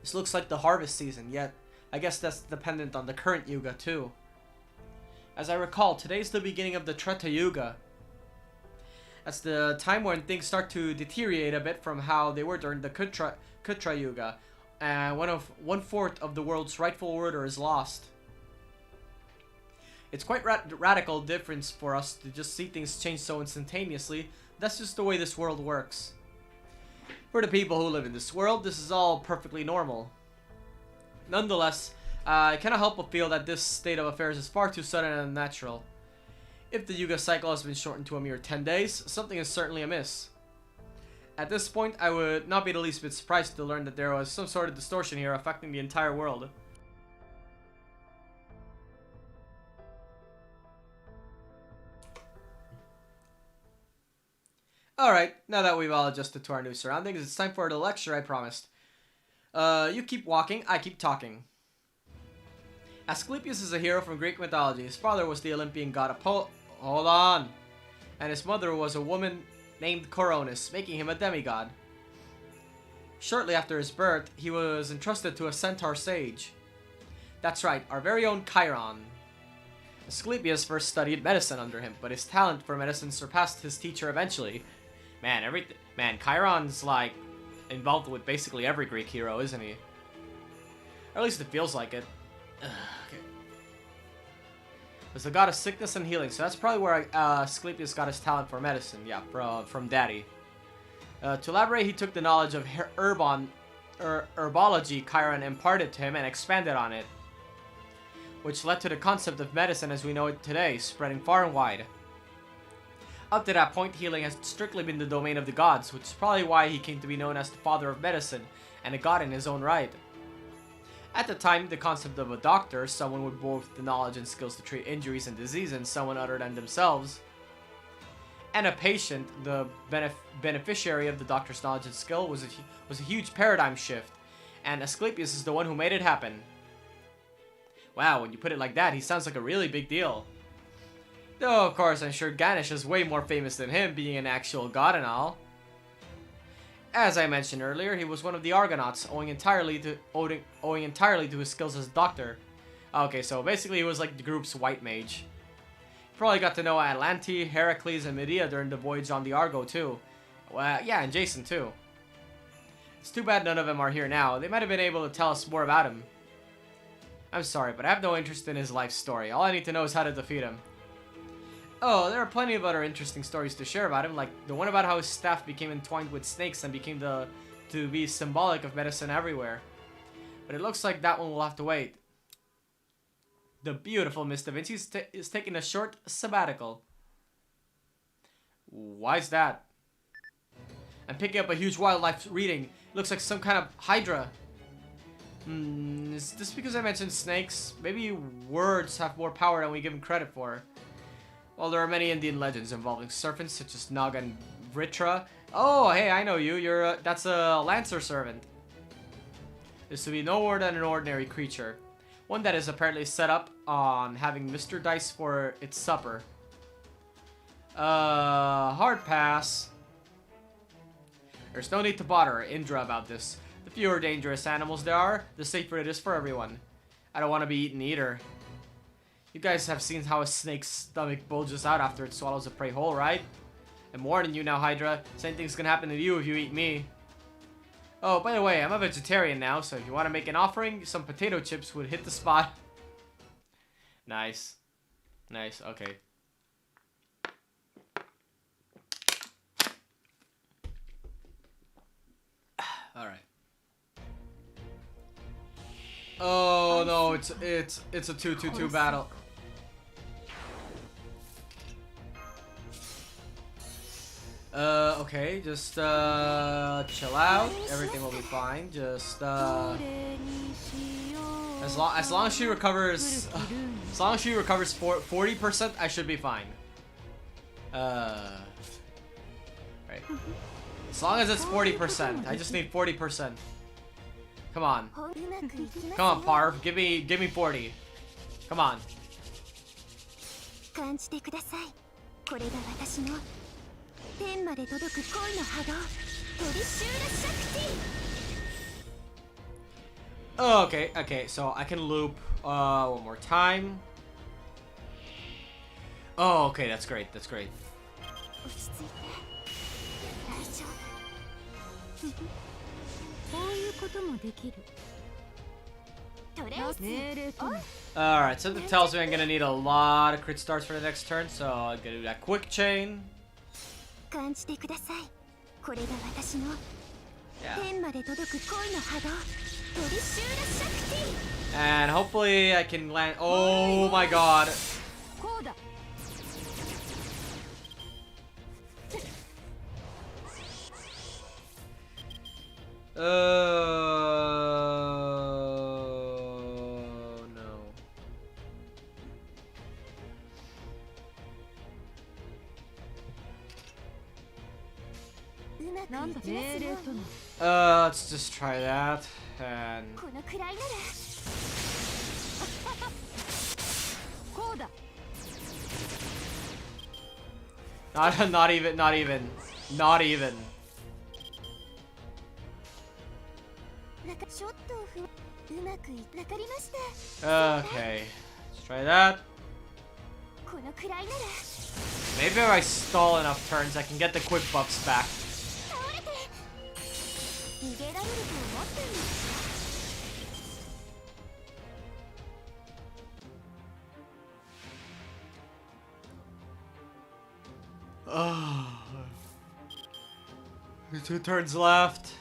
This looks like the harvest season, yet I guess that's dependent on the current Yuga too. As I recall, today's the beginning of the Treta Yuga. That's the time when things start to deteriorate a bit from how they were during the Kutra Yuga, and 1/4 of the world's rightful order is lost. It's quite radical difference for us to just see things change so instantaneously. That's just the way this world works. For the people who live in this world, this is all perfectly normal. Nonetheless, I cannot help but feel that this state of affairs is far too sudden and unnatural. If the Yuga cycle has been shortened to a mere 10 days, something is certainly amiss. At this point, I would not be the least bit surprised to learn that there was some sort of distortion here affecting the entire world. Alright, now that we've all adjusted to our new surroundings, it's time for the lecture I promised. You keep walking, I keep talking. Asclepius is a hero from Greek mythology. His father was the Olympian god Apollo. Hold on! And his mother was a woman named Coronis, making him a demigod. Shortly after his birth, he was entrusted to a centaur sage. That's right, our very own Chiron. Asclepius first studied medicine under him, but his talent for medicine surpassed his teacher eventually. Man, Chiron's like involved with basically every Greek hero, isn't he? Or at least it feels like it. Okay. Was the god of sickness and healing, so that's probably where Asclepius got his talent for medicine. Yeah, from Daddy. To elaborate, he took the knowledge of herbology Chiron imparted to him and expanded on it, which led to the concept of medicine as we know it today, spreading far and wide. Up to that point, healing has strictly been the domain of the gods, which is probably why he came to be known as the father of medicine, and a god in his own right. At the time, the concept of a doctor, someone with both the knowledge and skills to treat injuries and disease in someone other than themselves, and a patient, the beneficiary of the doctor's knowledge and skill, was a huge paradigm shift, and Asclepius is the one who made it happen. Wow, when you put it like that, he sounds like a really big deal. Though, of course, I'm sure Ganesh is way more famous than him, being an actual god and all. As I mentioned earlier, he was one of the Argonauts, owing entirely to his skills as a doctor. Okay, so basically he was like the group's white mage. Probably got to know Atlante, Heracles, and Medea during the voyage on the Argo too. Well, yeah, and Jason too. It's too bad none of them are here now. They might have been able to tell us more about him. I'm sorry, but I have no interest in his life story. All I need to know is how to defeat him. Oh, there are plenty of other interesting stories to share about him, like the one about how his staff became entwined with snakes and became to be symbolic of medicine everywhere. But it looks like that one will have to wait. The beautiful Miss Da Vinci is taking a short sabbatical. Why's that? I'm picking up a huge wildlife reading. It looks like some kind of hydra. Is this because I mentioned snakes? Maybe words have more power than we give them credit for. Well, there are many Indian legends involving serpents such as Naga and Vritra. Oh, hey, I know you. That's a Lancer servant. This would be no more than an ordinary creature. One that is apparently set up on having Mr. Dice for its supper. Hard pass. There's no need to bother Indra about this. The fewer dangerous animals there are, the safer it is for everyone. I don't want to be eaten either. You guys have seen how a snake's stomach bulges out after it swallows a prey whole, right? I'm warning you now, Hydra. Same thing's gonna happen to you if you eat me. Oh, by the way, I'm a vegetarian now, so if you want to make an offering, some potato chips would hit the spot. Nice. Nice, okay. Alright. Oh no, it's a 2-2-2 battle. Okay, just chill out. Everything will be fine. Just as long as she recovers 40%, I should be fine. Right. As long as it's 40%, I just need 40%. Come on, Parv, give me 40. Come on. 感じてください。これが私の天まで届く恋の波動、トリシューラシャクティ。 Oh, okay, okay, so I can loop one more time. Oh, okay, that's great, that's great. 落ち着いて、大丈夫。こういうこともできる。トレース命令と。 Alright, something tells me I'm gonna need a lot of crit stars for the next turn, so I'm gonna do that quick chain. 感じてください。これが私の Yeah. 天まで届く恋の波動、トリシューラシャクティ。 And hopefully I can land. Oh my god. こうだ。No. Let's just try that. And このくらいなら。こうだ。 not even. なんかショットをうまくいわかりました。 Okay, let's try that. このくらいなら。 Maybe if I stall enough turns, I can get the quick buffs back. 倒れて。逃げられると思ってんの。 Two turns left.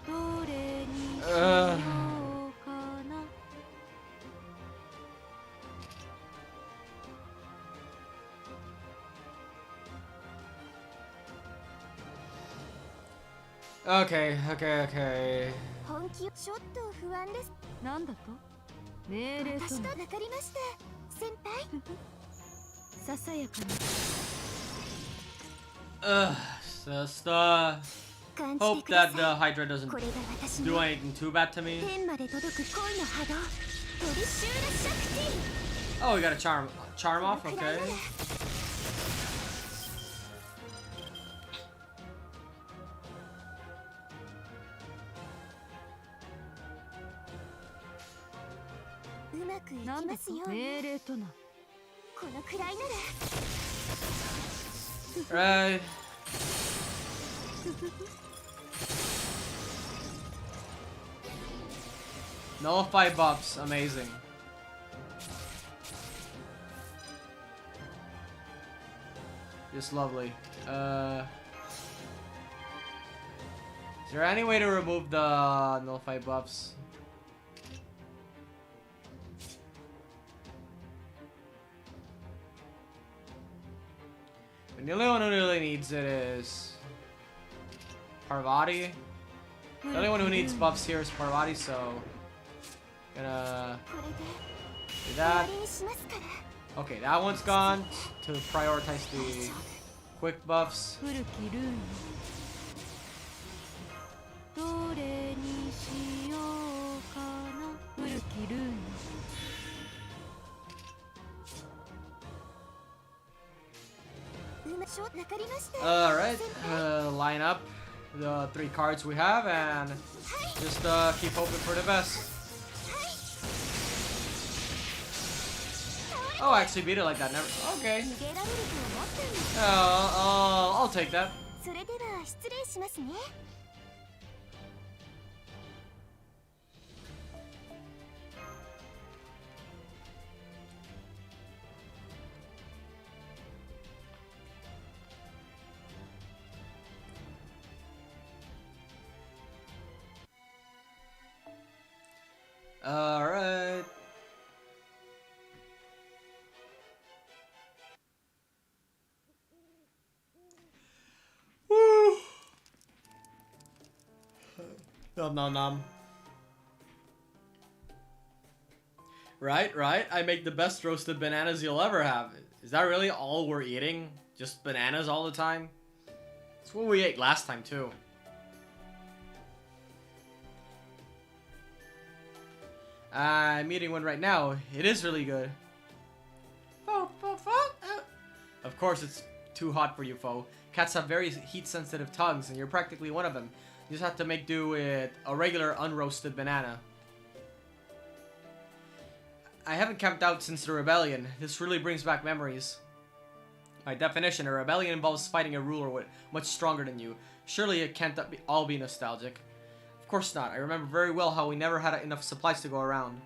どれにしようかな。 Okay. 本気ショット不安です。なんだと？命令と。私とわかりました。先輩。ささやかな。 Just hope that the Hydra doesn't do anything too bad to me. 天まで届く恋の波動、トリシューラシャクティ。 Oh, we got a charm off. Okay. うまくいきますよ。命令とな。このくらいなら。 Right. Nullify buffs, amazing. Just lovely. Is there any way to remove the nullify buffs? And the only one who really needs it is Parvati. The only one who needs buffs here is Parvati, so gonna do that. Okay, that one's gone to prioritize the quick buffs. Alright, line up the 3 cards we have and just keep hoping for the best. Oh, I actually beat it like that. Never. Okay. I'll take that. All right. Woo. Nom nom nom. Right. I make the best roasted bananas you'll ever have. Is that really all we're eating? Just bananas all the time? That's what we ate last time too. I'm eating one right now. It is really good. course it's too hot for you, foe. Cats have very heat-sensitive tongues, and you're practically one of them. You just have to make do with a regular unroasted banana. I haven't camped out since the rebellion. This really brings back memories. By definition, a rebellion involves fighting a ruler much stronger than you. Surely it can't all be nostalgic. Of course not. I remember very well how we never had enough supplies to go around.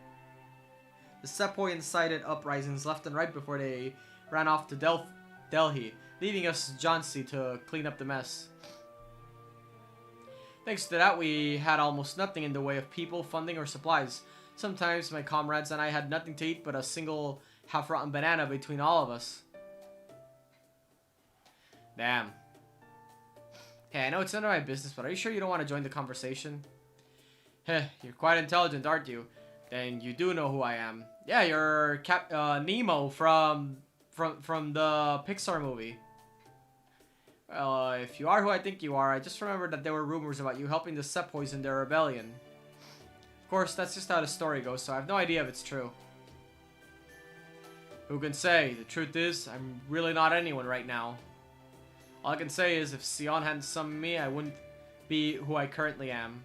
The sepoy incited uprisings left and right before they ran off to Delhi, leaving us Jhansi to clean up the mess. Thanks to that, we had almost nothing in the way of people, funding, or supplies. Sometimes my comrades and I had nothing to eat but a single half-rotten banana between all of us. Damn. Hey, I know it's none of my business, but are you sure you don't want to join the conversation? Heh, you're quite intelligent, aren't you? Then you do know who I am. Yeah, you're Nemo from the Pixar movie. Well, if you are who I think you are, I just remembered that there were rumors about you helping the Sepoys in their rebellion. Of course, that's just how the story goes, so I have no idea if it's true. Who can say? The truth is, I'm really not anyone right now. All I can say is, if Sion hadn't summoned me, I wouldn't be who I currently am.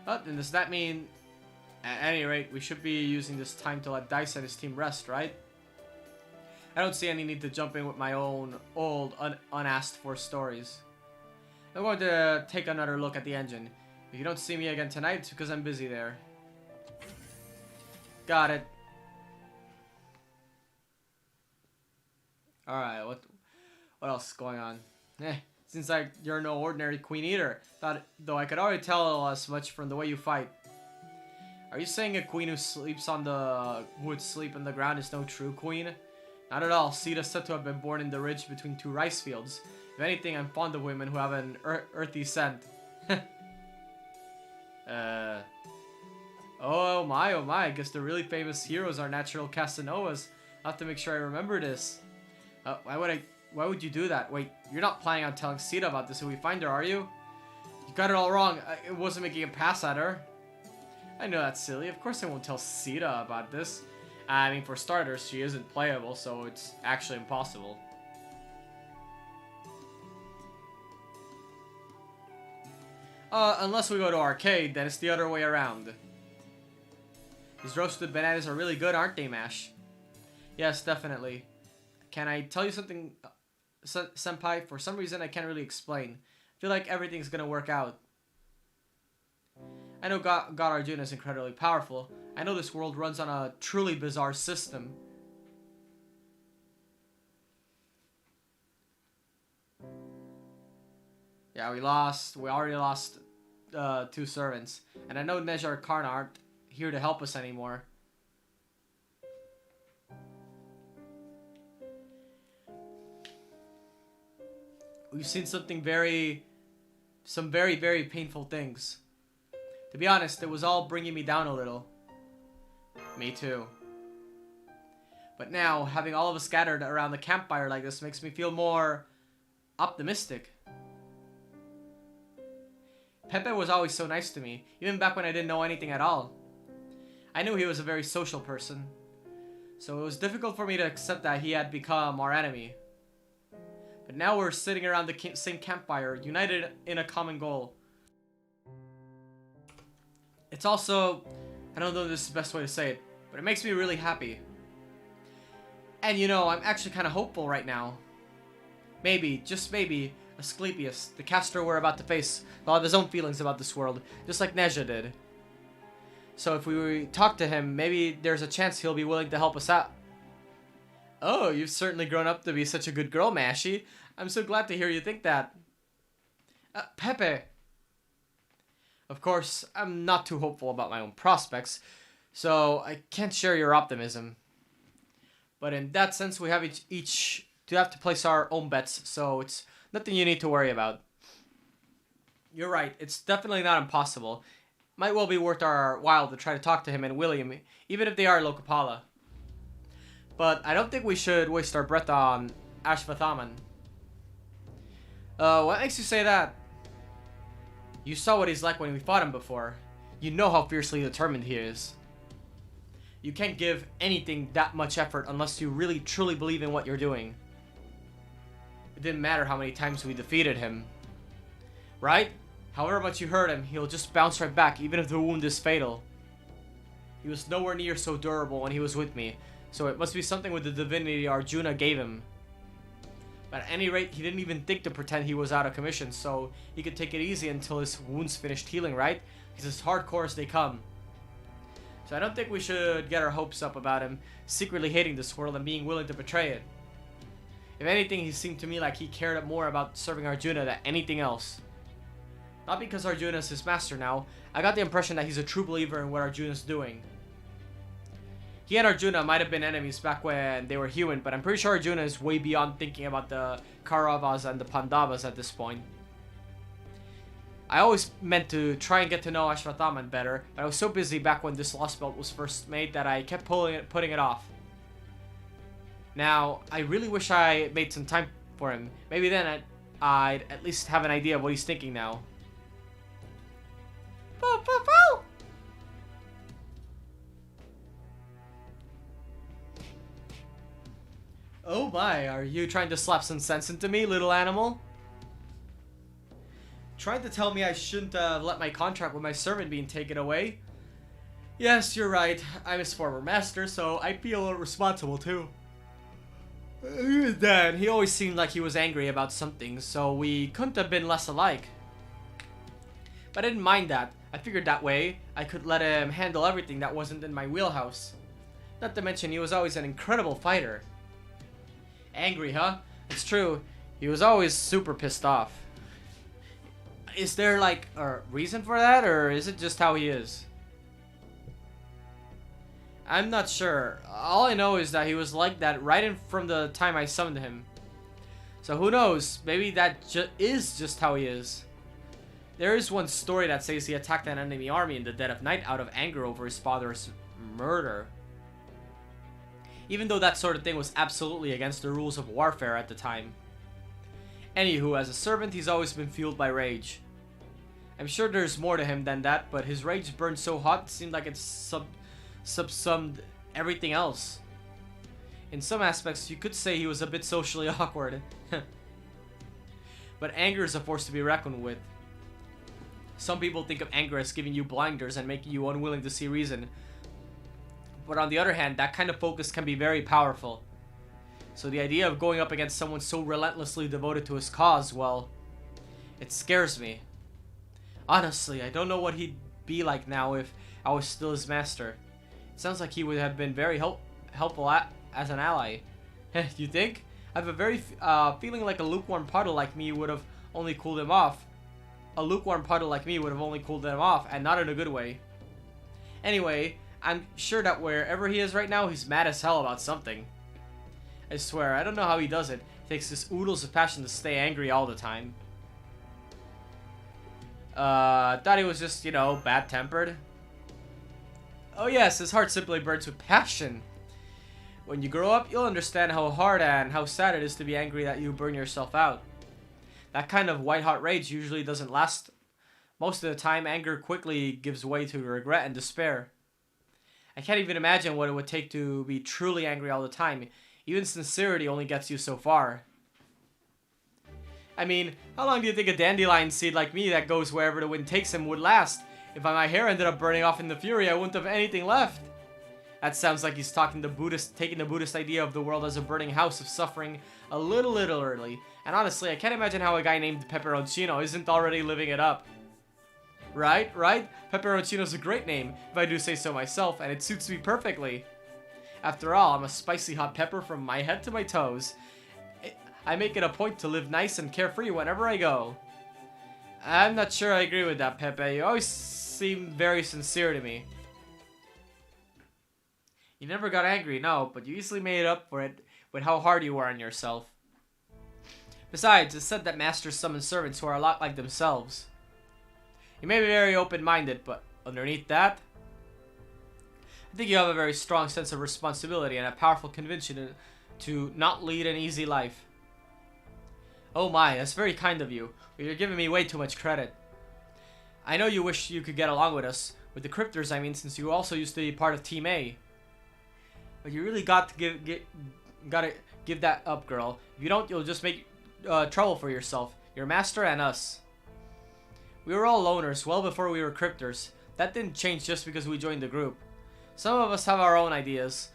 But then does that mean... At any rate, we should be using this time to let Dice and his team rest, right? I don't see any need to jump in with my own old, unasked for stories. I'm going to take another look at the engine. If you don't see me again tonight, it's because I'm busy there. Got it. Alright, what else is going on? Seems like you're no ordinary queen either. Though I could already tell as much from the way you fight. Are you saying a queen who would sleep on the ground is no true queen? Not at all. Sita's said to have been born in the ridge between two rice fields. If anything, I'm fond of women who have an earthy scent. Oh my, I guess the really famous heroes are natural Casanovas. I'll have to make sure I remember this. Why would you do that? Wait, you're not planning on telling Sita about this if we find her, are you? You got it all wrong. It wasn't making a pass at her. I know that's silly. Of course I won't tell Sita about this. I mean, for starters, she isn't playable, so it's actually impossible. Unless we go to arcade, then it's the other way around. These roasted bananas are really good, aren't they, Mash? Yes, definitely. Can I tell you something, Senpai? For some reason, I can't really explain. I feel like everything's gonna work out. I know God Arjuna is incredibly powerful. I know this world runs on a truly bizarre system. Yeah, we already lost 2 servants. And I know Neja or Karna aren't here to help us anymore. We've seen some very, very painful things. To be honest, it was all bringing me down a little. Me too. But now, having all of us scattered around the campfire like this makes me feel more optimistic. Pepe was always so nice to me, even back when I didn't know anything at all. I knew he was a very social person, so it was difficult for me to accept that he had become our enemy. But now we're sitting around the same campfire, united in a common goal. It's also, I don't know if this is the best way to say it, but it makes me really happy. And you know, I'm actually kind of hopeful right now. Maybe, just maybe, Asclepius, the caster we're about to face, will have his own feelings about this world, just like Neja did. So if we talk to him, maybe there's a chance he'll be willing to help us out. Oh, you've certainly grown up to be such a good girl, Mashi. I'm so glad to hear you think that. Pepe. Of course, I'm not too hopeful about my own prospects, so I can't share your optimism. But in that sense, we have each to place our own bets, so it's nothing you need to worry about. You're right, it's definitely not impossible. Might well be worth our while to try to talk to him and William, even if they are Lokapala. But I don't think we should waste our breath on Ashvathaman. What makes you say that? You saw what he's like when we fought him before. You know how fiercely determined he is. You can't give anything that much effort unless you really truly believe in what you're doing. It didn't matter how many times we defeated him. Right? However much you hurt him, he'll just bounce right back, even if the wound is fatal. He was nowhere near so durable when he was with me, so it must be something with the divinity Arjuna gave him. But at any rate, he didn't even think to pretend he was out of commission, so he could take it easy until his wounds finished healing, right? He's as hardcore as they come. So I don't think we should get our hopes up about him secretly hating this world and being willing to betray it. If anything, he seemed to me like he cared more about serving Arjuna than anything else. Not because Arjuna is his master now. I got the impression that he's a true believer in what Arjuna's doing. He and Arjuna might have been enemies back when they were human, but I'm pretty sure Arjuna is way beyond thinking about the Kauravas and the Pandavas at this point. I always meant to try and get to know Ashwatthama better, but I was so busy back when this Lost Belt was first made that I kept putting it off. Now, I really wish I made some time for him. Maybe then I'd at least have an idea of what he's thinking now. Oh my, are you trying to slap some sense into me, little animal? Trying to tell me I shouldn't let my contract with my servant being taken away? Yes, you're right. I'm his former master, so I feel responsible too. Dad, he always seemed like he was angry about something, so we couldn't have been less alike. But I didn't mind that. I figured that way I could let him handle everything that wasn't in my wheelhouse. Not to mention he was always an incredible fighter. Angry, huh? It's true. He was always super pissed off. Is there like a reason for that, or is it just how he is? I'm not sure. All I know is that he was like that right from the time I summoned him. So who knows? Maybe that is just how he is. There is one story that says he attacked an enemy army in the dead of night out of anger over his father's murder. Even though that sort of thing was absolutely against the rules of warfare at the time. Anywho, as a servant, he's always been fueled by rage. I'm sure there's more to him than that, but his rage burned so hot it seemed like it subsumed everything else. In some aspects, you could say he was a bit socially awkward. But anger is a force to be reckoned with. Some people think of anger as giving you blinders and making you unwilling to see reason. But on the other hand, that kind of focus can be very powerful. So the idea of going up against someone so relentlessly devoted to his cause, well, it scares me. Honestly, I don't know what he'd be like now if I was still his master. It sounds like he would have been very helpful as an ally. You think? I have a very feeling like a lukewarm puddle like me would have only cooled him off. A lukewarm puddle like me would have only cooled him off, and not in a good way. Anyway, I'm sure that wherever he is right now, he's mad as hell about something. I swear, I don't know how he does it. It takes this oodles of passion to stay angry all the time. Thought he was just, you know, bad-tempered. Oh yes, his heart simply burns with passion. When you grow up, you'll understand how hard and how sad it is to be angry that you burn yourself out. That kind of white-hot rage usually doesn't last. Most of the time, anger quickly gives way to regret and despair. I can't even imagine what it would take to be truly angry all the time. Even sincerity only gets you so far. I mean, how long do you think a dandelion seed like me that goes wherever the wind takes him would last? If my hair ended up burning off in the fury, I wouldn't have anything left. That sounds like he's taking the Buddhist idea of the world as a burning house of suffering a little early. And honestly, I can't imagine how a guy named Pepperoncino isn't already living it up. Right? Pepperoncino's a great name, if I do say so myself, and it suits me perfectly. After all, I'm a spicy hot pepper from my head to my toes. I make it a point to live nice and carefree whenever I go. I'm not sure I agree with that, Pepe. You always seem very sincere to me. You never got angry, no, but you easily made up for it with how hard you were on yourself. Besides, it's said that masters summon servants who are a lot like themselves. You may be very open-minded, but underneath that, I think you have a very strong sense of responsibility and a powerful conviction to not lead an easy life. Oh my, that's very kind of you, but you're giving me way too much credit. I know you wish you could get along with us, with the Cryptors I mean, since you also used to be part of Team A. But you really gotta give that up, girl. If you don't, you'll just make trouble for yourself, your master, and us. We were all loners well before we were cryptors. That didn't change just because we joined the group. Some of us have our own ideas.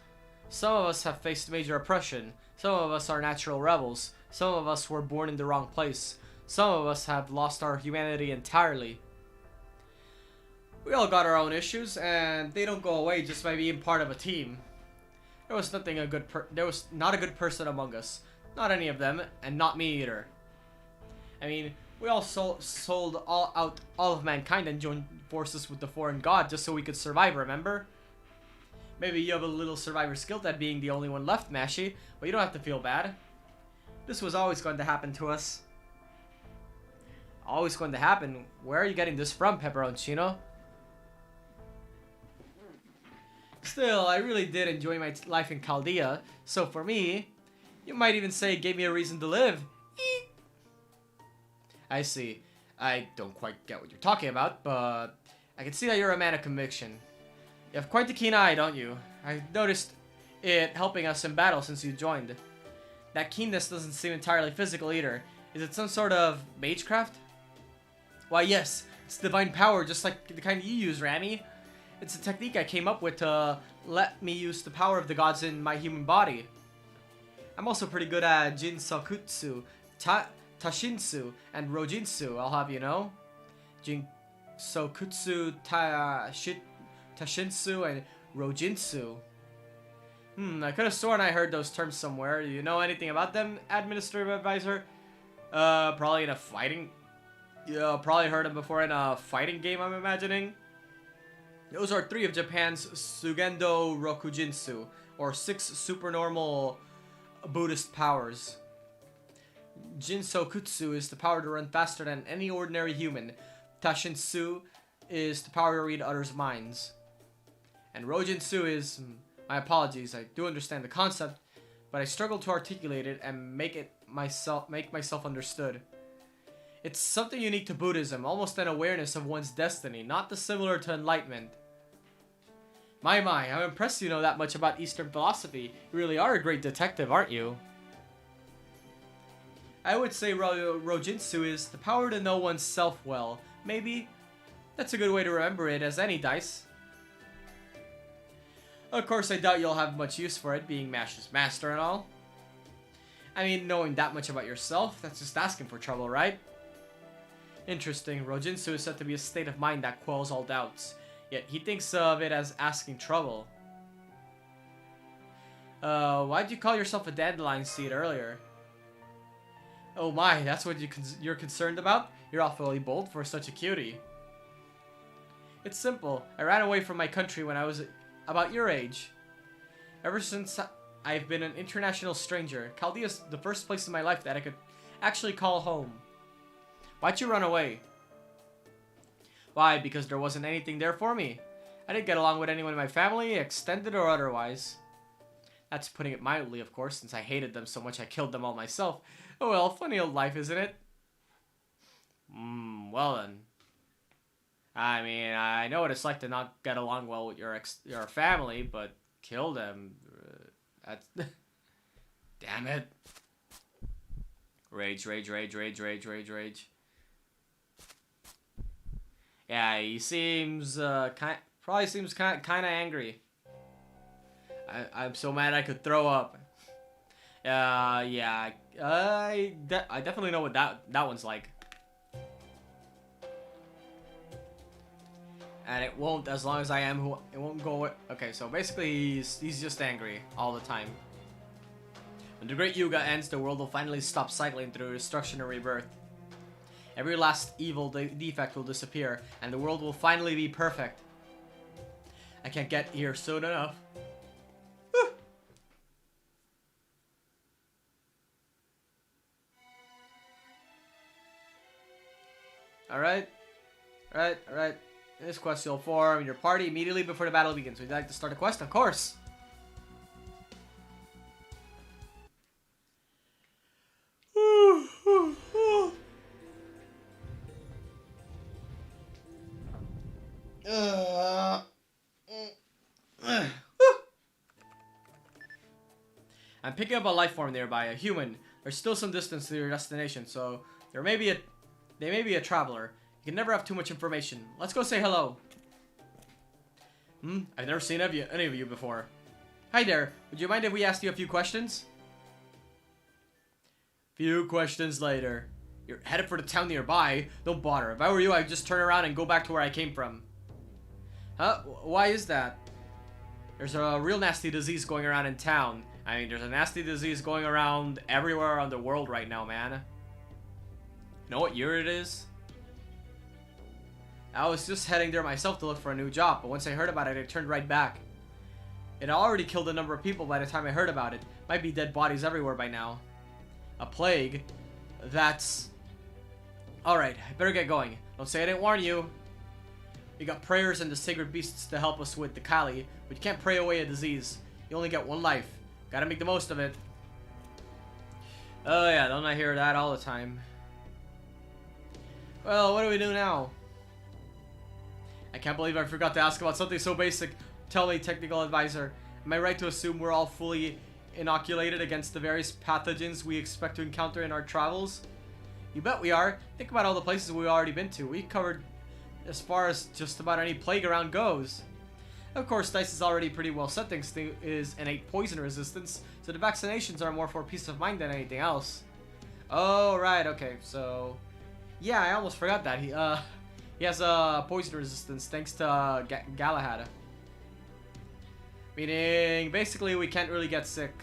Some of us have faced major oppression. Some of us are natural rebels. Some of us were born in the wrong place. Some of us have lost our humanity entirely. We all got our own issues, and they don't go away just by being part of a team. There was not a good person among us. Not any of them, and not me either. I mean, we all sold all of mankind and joined forces with the foreign god just so we could survive, remember? Maybe you have a little survivor's guilt at being the only one left, Mashi, but you don't have to feel bad. This was always going to happen to us. Always going to happen? Where are you getting this from, Pepperoncino? Still, I really did enjoy my life in Chaldea, so for me, you might even say it gave me a reason to live. Eek. I see. I don't quite get what you're talking about, but I can see that you're a man of conviction. You have quite a keen eye, don't you? I've noticed it helping us in battle since you joined. That keenness doesn't seem entirely physical either. Is it some sort of magecraft? Why yes, it's divine power just like the kind you use, Rami. It's a technique I came up with to let me use the power of the gods in my human body. I'm also pretty good at Jinsokutsu, Tashinsu, and Rojinsu, I'll have you know. Jinsokutsu, Tashinsu, and Rojinsu. I could have sworn I heard those terms somewhere. Do you know anything about them, Administrative Advisor? Probably in a fighting... Yeah, probably heard them before in a fighting game, I'm imagining. Those are 3 of Japan's Sugendo Rokujinsu, or 6 supernormal Buddhist powers. Jinsokutsu is the power to run faster than any ordinary human. Tashinsu is the power to read others' minds. And Rojinsu is... My apologies, I do understand the concept, but I struggle to articulate it and make myself understood. It's something unique to Buddhism, almost an awareness of one's destiny, not dissimilar to enlightenment. My, I'm impressed you know that much about Eastern philosophy. You really are a great detective, aren't you? I would say Rojinsu is the power to know oneself well. Maybe that's a good way to remember it as any dice. Of course, I doubt you'll have much use for it, being Mash's master and all. I mean, knowing that much about yourself, that's just asking for trouble, right? Interesting, Rojinsu is said to be a state of mind that quells all doubts. Yet he thinks of it as asking trouble. Why'd you call yourself a dandelion seed earlier? Oh my, that's what you're concerned about? You're awfully bold for such a cutie. It's simple. I ran away from my country when I was about your age. Ever since I've been an international stranger, Chaldea's the first place in my life that I could actually call home. Why'd you run away? Why? Because there wasn't anything there for me. I didn't get along with anyone in my family, extended or otherwise. That's putting it mildly, of course, since I hated them so much I killed them all myself. Oh well, funny old life, isn't it? Well then. I mean, I know what it's like to not get along well with your family, but kill them. That's... Damn it. Rage. Yeah, he seems probably seems kind of angry. I'm so mad I could throw up. Yeah, I definitely know what that one's like. And it won't, as long as I am who, it won't go away. Okay, so basically he's just angry all the time. When the Great Yuga ends, the world will finally stop cycling through destruction and rebirth. Every last evil defect will disappear, and the world will finally be perfect. I can't get here soon enough. Alright. In this quest, you'll form your party immediately before the battle begins. Would you like to start a quest? Of course! I'm picking up a life form nearby, a human. There's still some distance to your destination, so they may be a traveler. You can never have too much information. Let's go say hello. I've never seen any of you before. Hi there. Would you mind if we asked you a few questions? Few questions later. You're headed for the town nearby. Don't bother. If I were you, I'd just turn around and go back to where I came from. Huh? Why is that? There's a real nasty disease going around in town. I mean, there's a nasty disease going around everywhere around the world right now, man. You know what year it is? I was just heading there myself to look for a new job, but once I heard about it, I turned right back. It had already killed a number of people by the time I heard about it. Might be dead bodies everywhere by now. A plague? That's... Alright, I better get going. Don't say I didn't warn you. We got prayers and the sacred beasts to help us with the Kali, but you can't pray away a disease. You only get one life. Gotta make the most of it. Oh yeah, don't I hear that all the time. Well, what do we do now? I can't believe I forgot to ask about something so basic. Tell me, technical advisor, am I right to assume we're all fully inoculated against the various pathogens we expect to encounter in our travels? You bet we are. Think about all the places we've already been to. We covered as far as just about any plague around goes. Of course, Dice is already pretty well set thanks to his innate poison resistance, so the vaccinations are more for peace of mind than anything else. Oh, right, okay, so... Yeah, I almost forgot that. He has a poison resistance thanks to Galahad. Meaning, basically, we can't really get sick.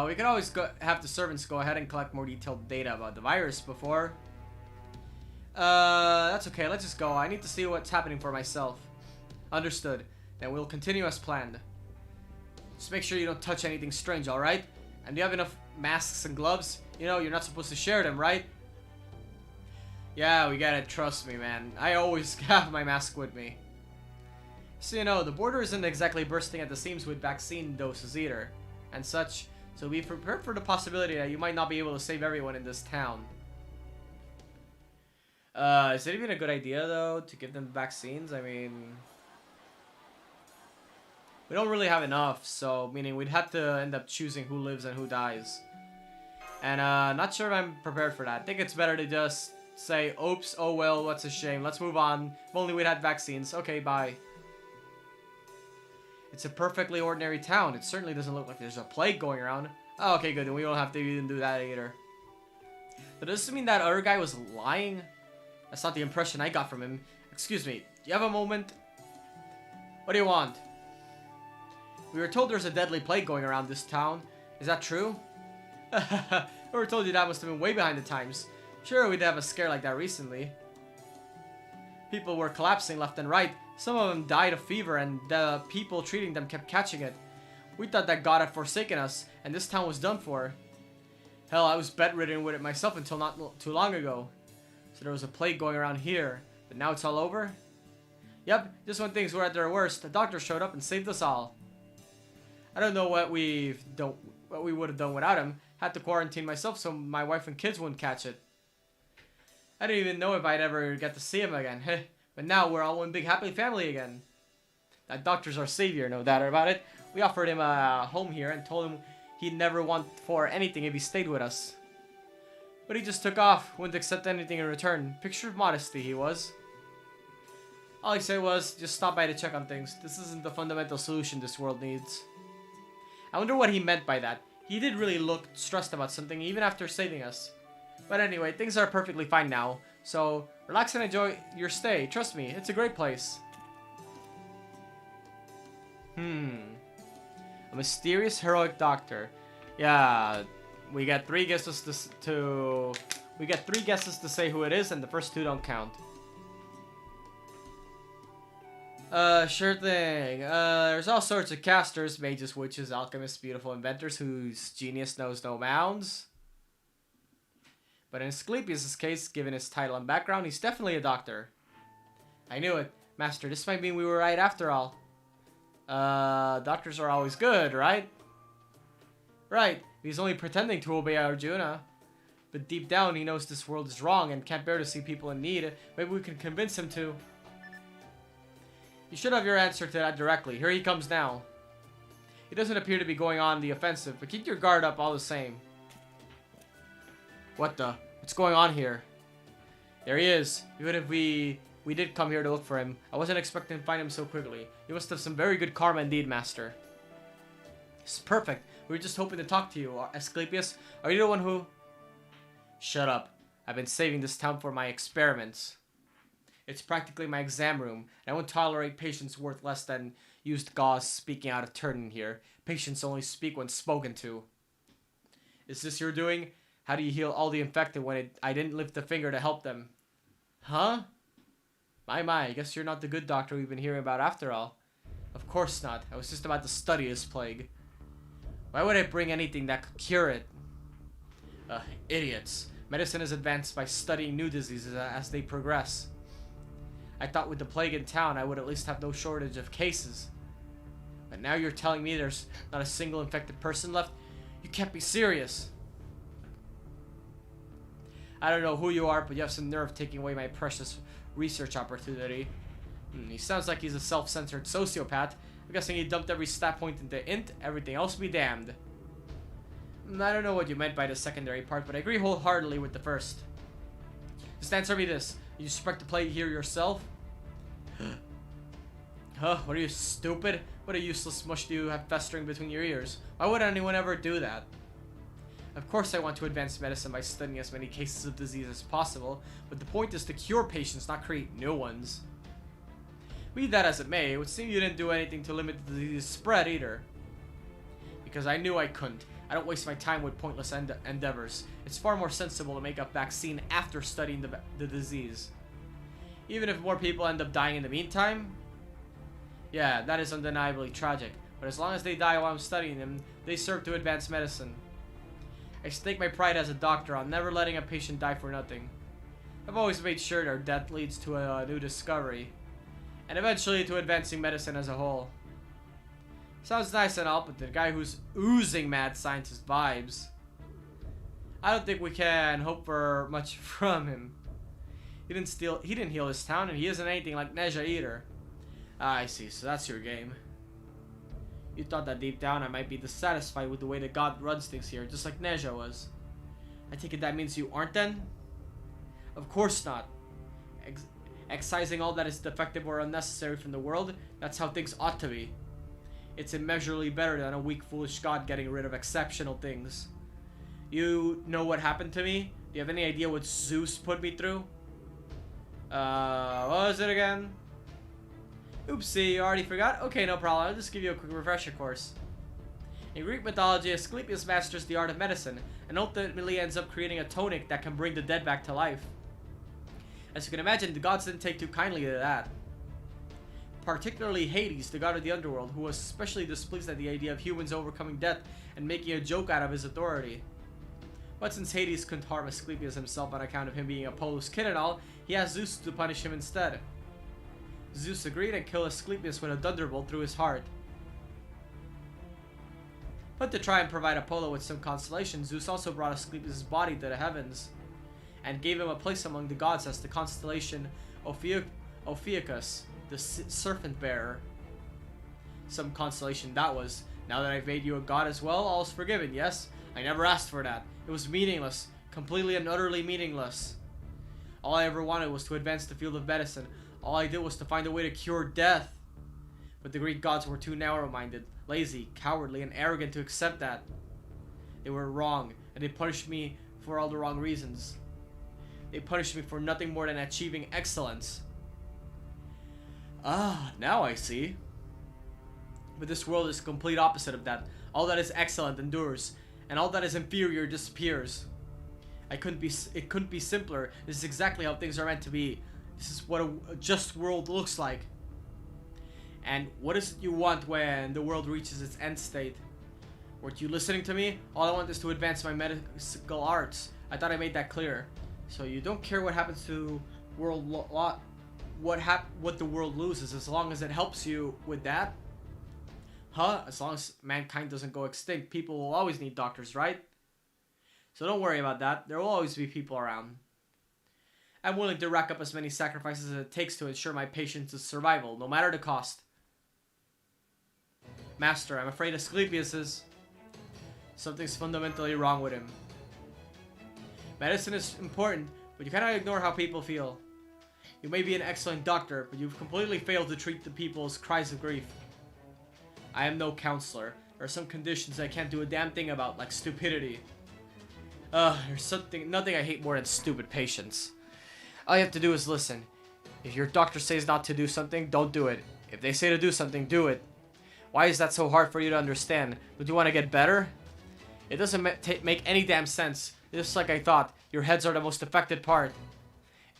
We could always have the servants go ahead and collect more detailed data about the virus before. That's okay, let's just go. I need to see what's happening for myself. Understood. Then we'll continue as planned. Just make sure you don't touch anything strange, alright? And do you have enough masks and gloves? You know, you're not supposed to share them, right? Yeah, we get it. Trust me, man. I always have my mask with me. So, you know, the border isn't exactly bursting at the seams with vaccine doses either. And such. So be prepared for the possibility that you might not be able to save everyone in this town. Is it even a good idea, though, to give them vaccines? I mean... We don't really have enough, so meaning we'd have to end up choosing who lives and who dies. And not sure if I'm prepared for that. I think it's better to just say, oops, oh well, what's a shame. Let's move on. If only we'd had vaccines. Okay, bye. It's a perfectly ordinary town. It certainly doesn't look like there's a plague going around. Oh, okay, good. Then we don't have to even do that either. But does this mean that other guy was lying? That's not the impression I got from him. Excuse me, do you have a moment? What do you want? We were told there's a deadly plague going around this town. Is that true? Whoever told you that must have been way behind the times. Sure, we'd have a scare like that recently. People were collapsing left and right. Some of them died of fever, and the people treating them kept catching it. We thought that God had forsaken us, and this town was done for. Hell, I was bedridden with it myself until not too long ago. So there was a plague going around here, but now it's all over? Yep, just when things were at their worst, the doctor showed up and saved us all. I don't know what we would have done without him. Had to quarantine myself so my wife and kids wouldn't catch it. I didn't even know if I'd ever get to see him again. But now we're all one big happy family again. That doctor's our savior, no doubt about it. We offered him a home here and told him he'd never want for anything if he stayed with us. But he just took off, wouldn't accept anything in return. Picture of modesty he was. All he said was, just stop by to check on things. This isn't the fundamental solution this world needs. I wonder what he meant by that. He did really look stressed about something even after saving us. But anyway, things are perfectly fine now. So, relax and enjoy your stay. Trust me, it's a great place. A mysterious heroic doctor. Yeah, we get three guesses to say who it is, and the first two don't count. Sure thing. There's all sorts of casters, mages, witches, alchemists, beautiful inventors whose genius knows no bounds. But in Asclepius' case, given his title and background, he's definitely a doctor. I knew it. Master, this might mean we were right after all. Doctors are always good, right? Right. He's only pretending to obey Arjuna. But deep down, he knows this world is wrong and can't bear to see people in need. Maybe we can convince him to. You should have your answer to that directly. Here he comes now. He doesn't appear to be going on the offensive, but keep your guard up all the same. What the? What's going on here? There he is. Even if we did come here to look for him, I wasn't expecting to find him so quickly. You must have some very good karma indeed, Master. It's perfect. We were just hoping to talk to you. Asclepius, are you the one who... Shut up. I've been saving this town for my experiments. It's practically my exam room, and I won't tolerate patients worth less than used gauze speaking out of turn in here. Patients only speak when spoken to. Is this your doing? How do you heal all the infected when I didn't lift a finger to help them? Huh? My, I guess you're not the good doctor we've been hearing about after all. Of course not. I was just about to study this plague. Why would I bring anything that could cure it? Idiots. Medicine is advanced by studying new diseases as they progress. I thought with the plague in town, I would at least have no shortage of cases. But now you're telling me there's not a single infected person left? You can't be serious. I don't know who you are, but you have some nerve taking away my precious research opportunity. He sounds like he's a self-centered sociopath. I'm guessing he dumped every stat point into int, everything else be damned. I don't know what you meant by the secondary part, but I agree wholeheartedly with the first. Just answer me this. You suspect the plague here yourself? Huh? What are you, stupid? What a useless mush do you have festering between your ears? Why would anyone ever do that? Of course I want to advance medicine by studying as many cases of disease as possible, but the point is to cure patients, not create new ones. Be that as it may, it would seem you didn't do anything to limit the disease spread either. Because I knew I couldn't. I don't waste my time with pointless endeavors. It's far more sensible to make a vaccine after studying the disease. Even if more people end up dying in the meantime? Yeah, that is undeniably tragic. But as long as they die while I'm studying them, they serve to advance medicine. I stake my pride as a doctor on never letting a patient die for nothing. I've always made sure their death leads to a new discovery. And eventually to advancing medicine as a whole. Sounds nice and all, but the guy who's oozing mad scientist vibes. I don't think we can hope for much from him. He didn't heal his town, and he isn't anything like Neja either. Ah, I see, so that's your game. You thought that deep down I might be dissatisfied with the way that God runs things here, just like Neja was. I take it that means you aren't then? Of course not. Excising all that is defective or unnecessary from the world, that's how things ought to be. It's immeasurably better than a weak, foolish god getting rid of exceptional things. You know what happened to me? Do you have any idea what Zeus put me through? What was it again? Oopsie, you already forgot? Okay, no problem. I'll just give you a quick refresher course. In Greek mythology, Asclepius masters the art of medicine, and ultimately ends up creating a tonic that can bring the dead back to life. As you can imagine, the gods didn't take too kindly to that. Particularly Hades, the god of the underworld, who was especially displeased at the idea of humans overcoming death and making a joke out of his authority. But since Hades couldn't harm Asclepius himself on account of him being Apollo's kid and all, he asked Zeus to punish him instead. Zeus agreed and killed Asclepius with a thunderbolt through his heart. But to try and provide Apollo with some consolation, Zeus also brought Asclepius' body to the heavens, and gave him a place among the gods as the constellation Ophiuchus, the serpent bearer. Some consolation that was. Now that I've made you a god as well, all is forgiven, yes? I never asked for that. It was meaningless. Completely and utterly meaningless. All I ever wanted was to advance the field of medicine. All I did was to find a way to cure death. But the Greek gods were too narrow-minded, lazy, cowardly, and arrogant to accept that. They were wrong, and they punished me for all the wrong reasons. They punished me for nothing more than achieving excellence. Ah, now I see. But this world is the complete opposite of that. All that is excellent endures, and all that is inferior disappears. It couldn't be simpler. This is exactly how things are meant to be. This is what a just world looks like. And what is it you want when the world reaches its end state? Weren't you listening to me? All I want is to advance my medical arts. I thought I made that clear. So you don't care what happens to what the world loses, as long as it helps you with that? Huh? As long as mankind doesn't go extinct, people will always need doctors, right? So don't worry about that. There will always be people around. I'm willing to rack up as many sacrifices as it takes to ensure my patients' survival, no matter the cost. Master, I'm afraid Asclepius is... Something's fundamentally wrong with him. Medicine is important, but you cannot ignore how people feel. You may be an excellent doctor, but you've completely failed to treat the people's cries of grief. I am no counselor. There are some conditions I can't do a damn thing about, like stupidity. There's nothing I hate more than stupid patients. All you have to do is listen. If your doctor says not to do something, don't do it. If they say to do something, do it. Why is that so hard for you to understand? Don't you want to get better? It doesn't make any damn sense. Just like I thought, your heads are the most affected part.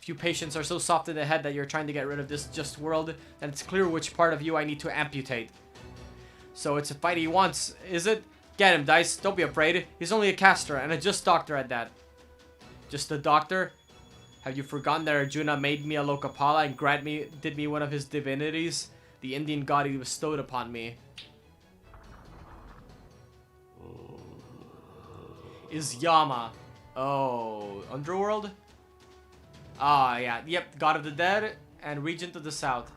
If you patients are so soft in the head that you're trying to get rid of this just world, then it's clear which part of you I need to amputate. So it's a fight he wants, is it? Get him, Dice. Don't be afraid. He's only a caster, and a just doctor at that. Just a doctor? Have you forgotten that Arjuna made me a Lokapala and did me one of his divinities? The Indian god he bestowed upon me. Is Yama. Oh, Underworld? Ah, yeah. Yep, god of the dead and regent of the south.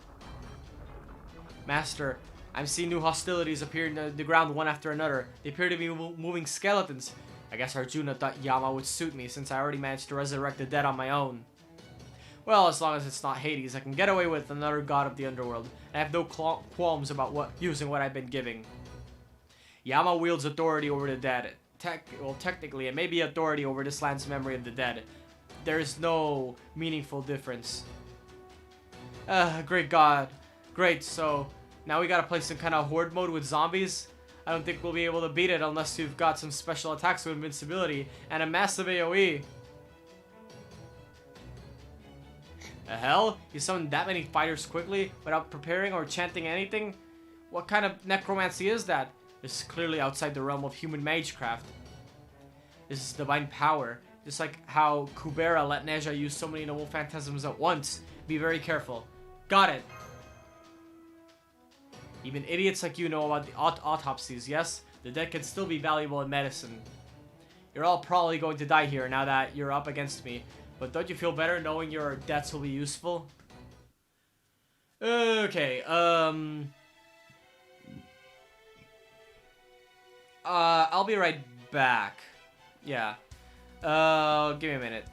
Master, I'm seeing new hostilities appear in the ground one after another. They appear to be moving skeletons. I guess Arjuna thought Yama would suit me since I already managed to resurrect the dead on my own. Well, as long as it's not Hades, I can get away with another god of the underworld. I have no qualms about using what I've been giving. Yama wields authority over the dead. Technically, it may be authority over this land's memory of the dead. There is no meaningful difference. Great god. Great, so now we gotta play some kind of horde mode with zombies? I don't think we'll be able to beat it unless you've got some special attacks with invincibility and a massive AoE. The hell? You summoned that many fighters quickly without preparing or chanting anything? What kind of necromancy is that? This is clearly outside the realm of human magecraft. This is divine power. Just like how Kubera let Neja use so many noble phantasms at once. Be very careful. Got it. Even idiots like you know about the autopsies, yes? The dead can still be valuable in medicine. You're all probably going to die here now that you're up against me. But don't you feel better knowing your deaths will be useful? Okay, I'll be right back. Yeah. Give me a minute.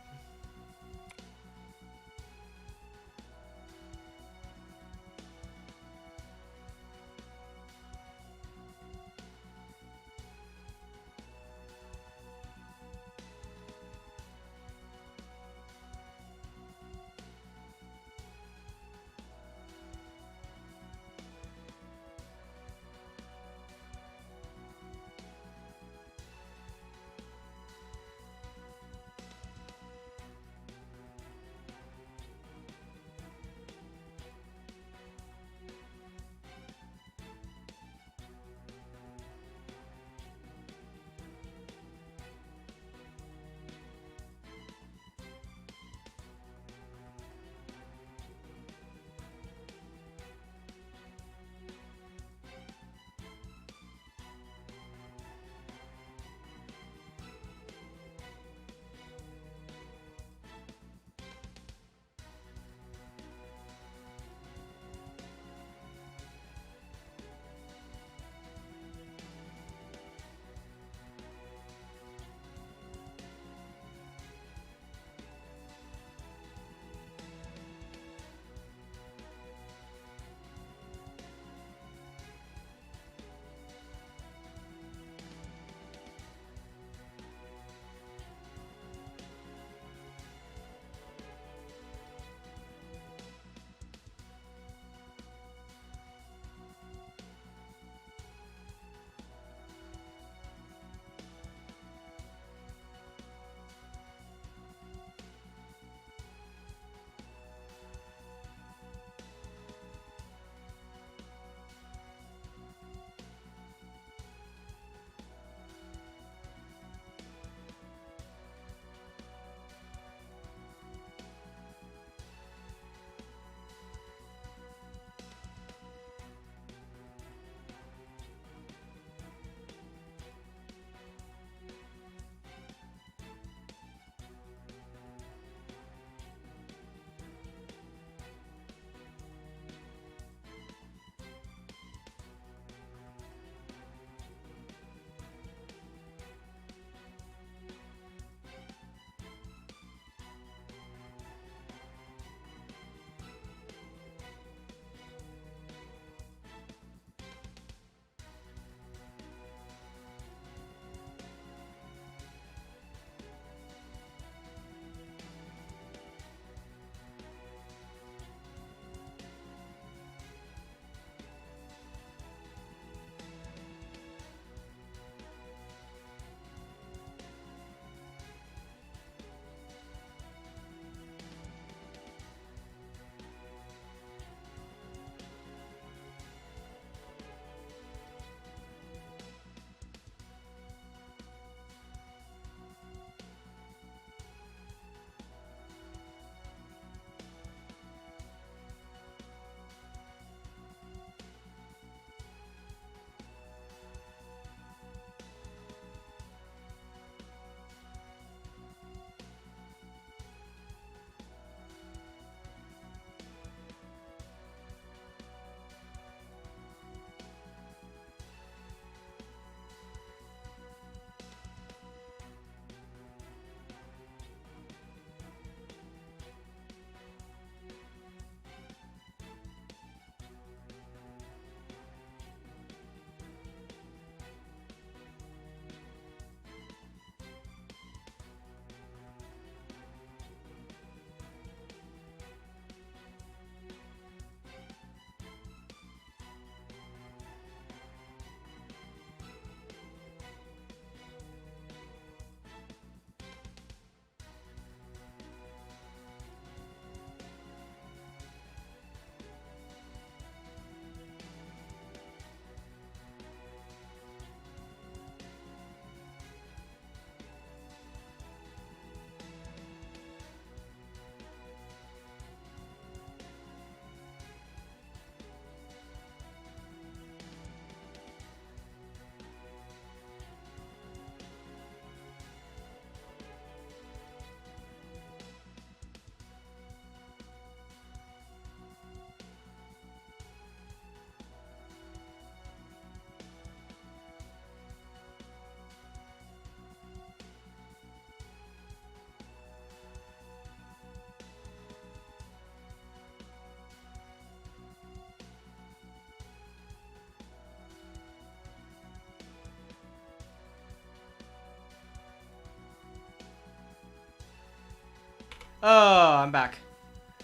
Oh, I'm back.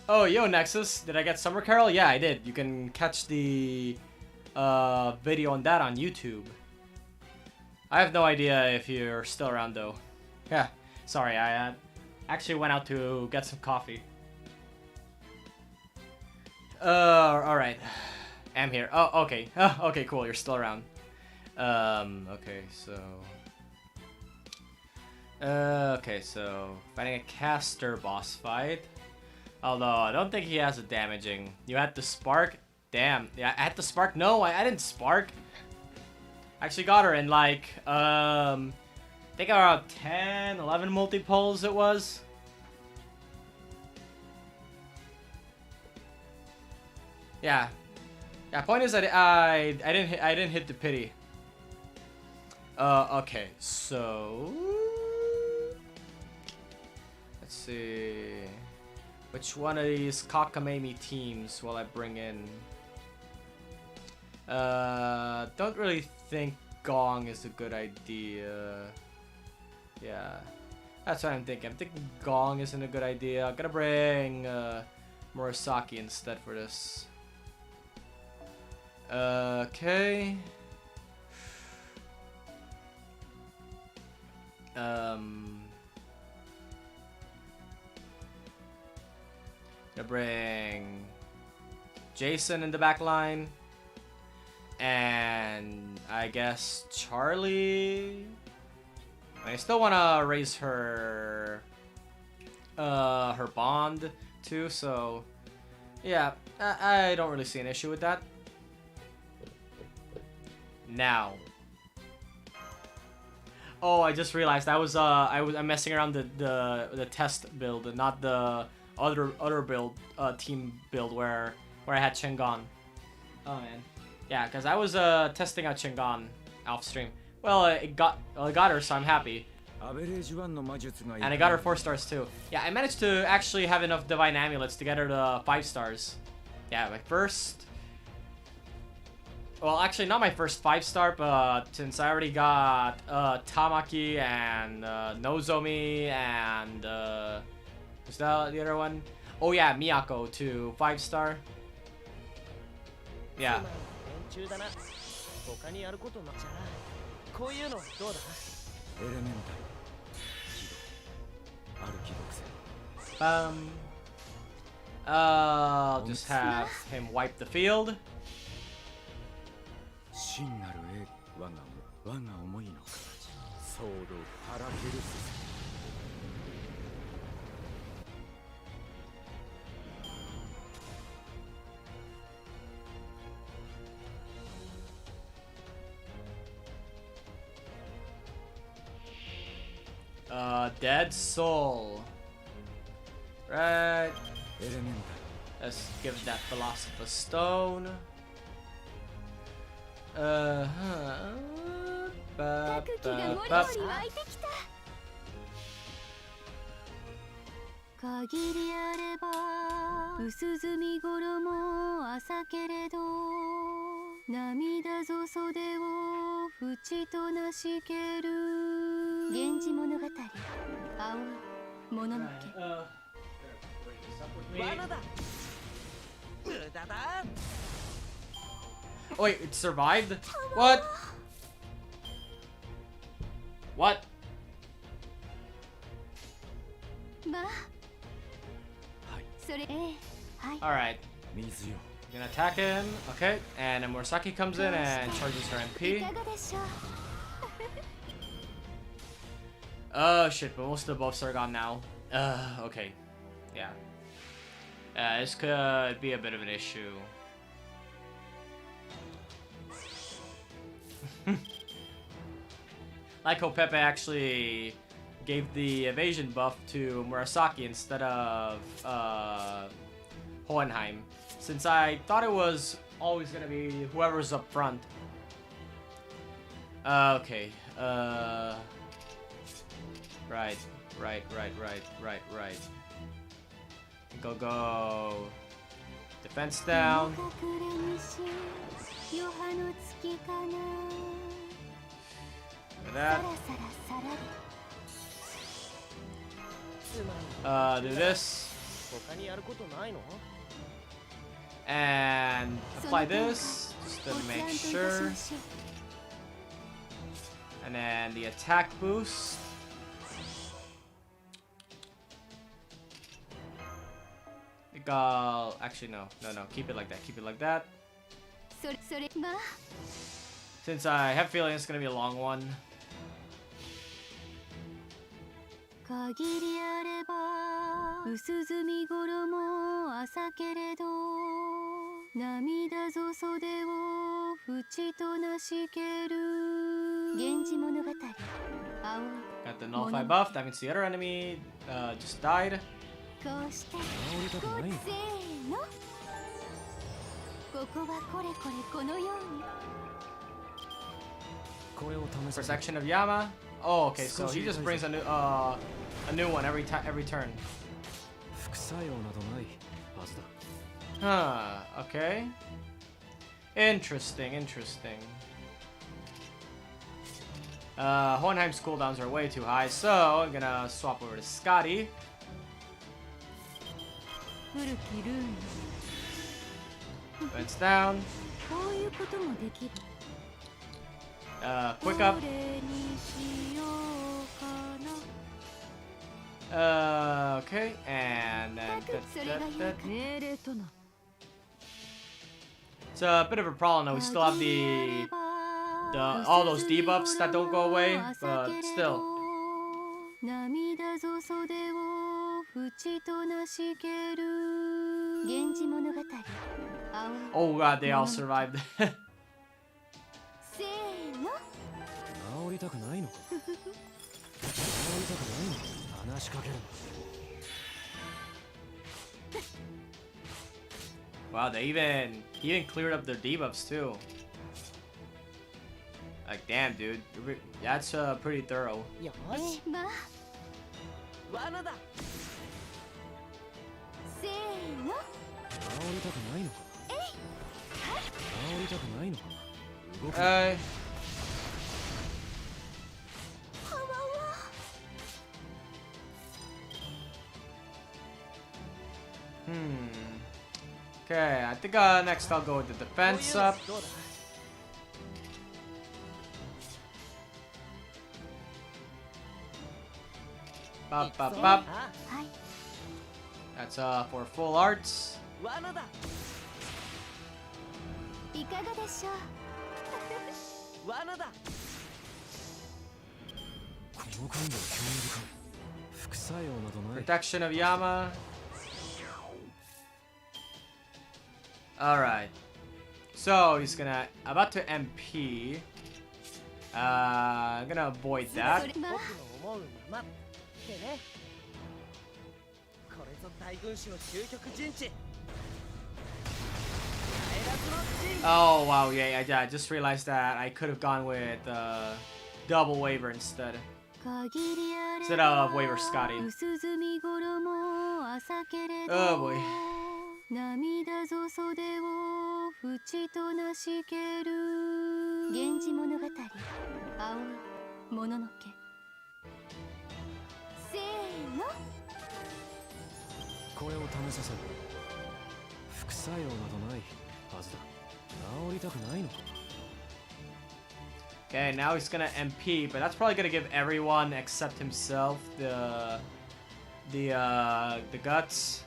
Oh, yo, Nexus. Did I get Summer Carol? Yeah, I did. You can catch the video on that on YouTube. I have no idea if you're still around, though. Yeah, sorry, I actually went out to get some coffee. Alright. I'm here. Oh, okay. Oh, okay, cool. You're still around. Okay, so... okay, so... Fighting a caster boss fight. Although, I don't think he has a damaging. You had to spark? Damn. Yeah, I had to spark? No, I didn't spark. I actually got her in, like, I think around 10, 11 multi-pulls it was. Yeah. Yeah, point is that I didn't hit the pity. Okay, so let's see. Which one of these cockamamie teams will I bring in? Don't really think Gong is a good idea. Yeah. That's what I'm thinking. I'm thinking Gong isn't a good idea. I'm gonna bring Murasaki instead for this. Okay. Gonna bring Jason in the back line. And I guess Charlie. I still wanna raise her her bond too, so yeah, I don't really see an issue with that. Now. Oh, I just realized I'm messing around the test build, not the other build, team build where I had Chingon. Oh man. Yeah, because I was testing out Chingon off stream. Well, I got her, so I'm happy. And I got her 4 stars too. Yeah, I managed to actually have enough Divine Amulets to get her to 5 stars. Yeah, my first... Well, actually, not my first 5-star, but since I already got Tamaki and Nozomi and... was that the other one? Oh yeah, Miyako to 5-star. Yeah. I'll just have him wipe the field. Dead Soul. Right. Let's give that Philosopher's Stone. Oh wait, it survived? What? What? Alright. Gonna attack him. Okay, and then Murasaki comes in and charges her MP. Oh shit, but most of the buffs are gone now. Okay. Yeah. This could be a bit of an issue. Like how Pepe actually gave the evasion buff to Murasaki instead of Hohenheim, since I thought it was always gonna be whoever's up front. Okay. Right. Go. Defense down. That. Do this. And apply this, just to make sure. And then the attack boost. Actually, no. Keep it like that. Keep it like that. Since I have a feeling it's gonna be a long one. 限りあれば薄墨衣朝けれど涙ぞ袖を淵となしける源氏物語 Got the nullify buff. That means the other enemy just died. こうしてこせーのここはこれこれこのように First action of Yama. Oh, okay. So he just brings a new one every turn. Huh. Okay. Interesting. Hohenheim's cooldowns are way too high, so I'm gonna swap over to Scotty. It's down. Quick up. Okay, and then it's a bit of a problem though. We still have the all those debuffs that don't go away, but still. Oh god, they all survived. Wow, he even cleared up their debuffs too. Like, damn, dude, that's pretty thorough. Okay, I think next I'll go with the defense up. Bop, bop, bop. That's for full arts. Protection of Yama. Alright. So he's about to MP. I'm gonna avoid that. Oh wow, yeah, I just realized that I could have gone with double waiver instead of waiver Scotty. Oh boy. 涙ぞ袖を淵となしける源氏物語青いもののけせーのこれを試させる副作用などないはずだ治りたくないのか Okay, now he's gonna MP, but that's probably gonna give everyone except himself the guts.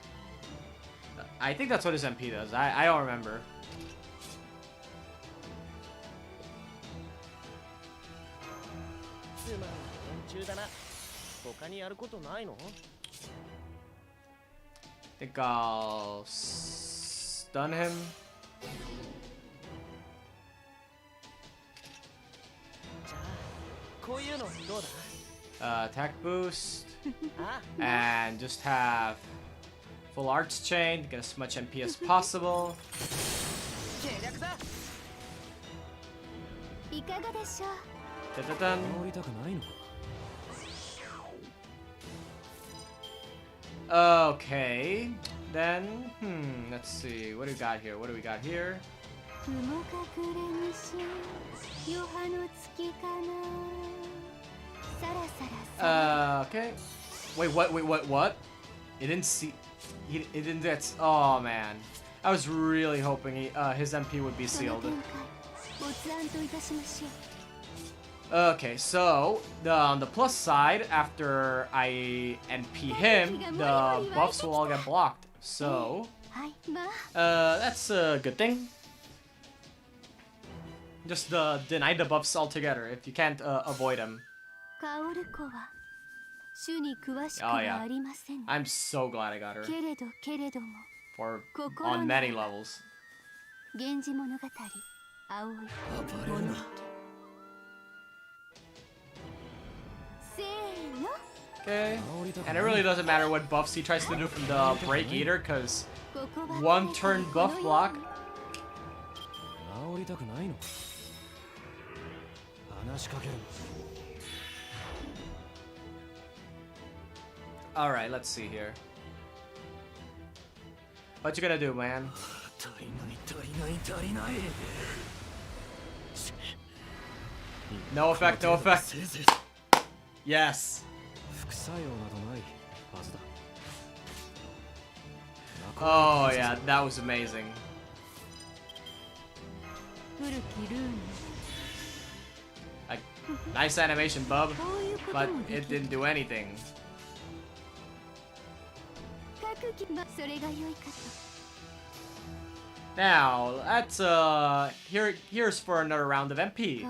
I think that's what his MP does. I don't remember. I think I'll stun him. Attack boost. And just have full arts chain, get as much MP as possible. Dun-dun-dun. Okay, then, let's see, what do we got here? Okay. Wait, what? Wait, what? It didn't see. It didn't get. Oh man, I was really hoping his MP would be sealed. Okay, so on the plus side, after I NP him, the buffs will all get blocked. So that's a good thing. Just deny the buffs altogether if you can't avoid them. Oh yeah, I'm so glad I got her. For on many levels. Okay, and it really doesn't matter what buffs he tries to do from the break either, because one turn buff block. Alright, let's see here. What you gonna do, man? No effect, no effect. Yes. Oh yeah, that was amazing. Like, nice animation, bub, but it didn't do anything. Now, let's here's for another round of MP.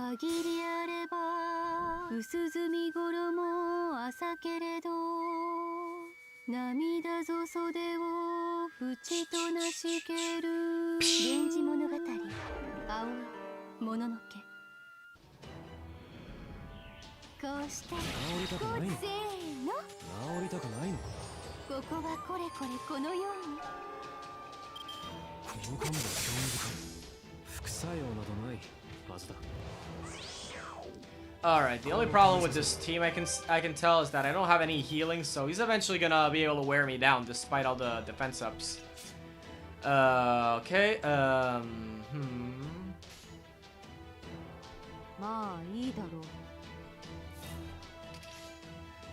Alright, the only problem with this team I can tell is that I don't have any healing, so he's eventually gonna be able to wear me down despite all the defense ups. Okay,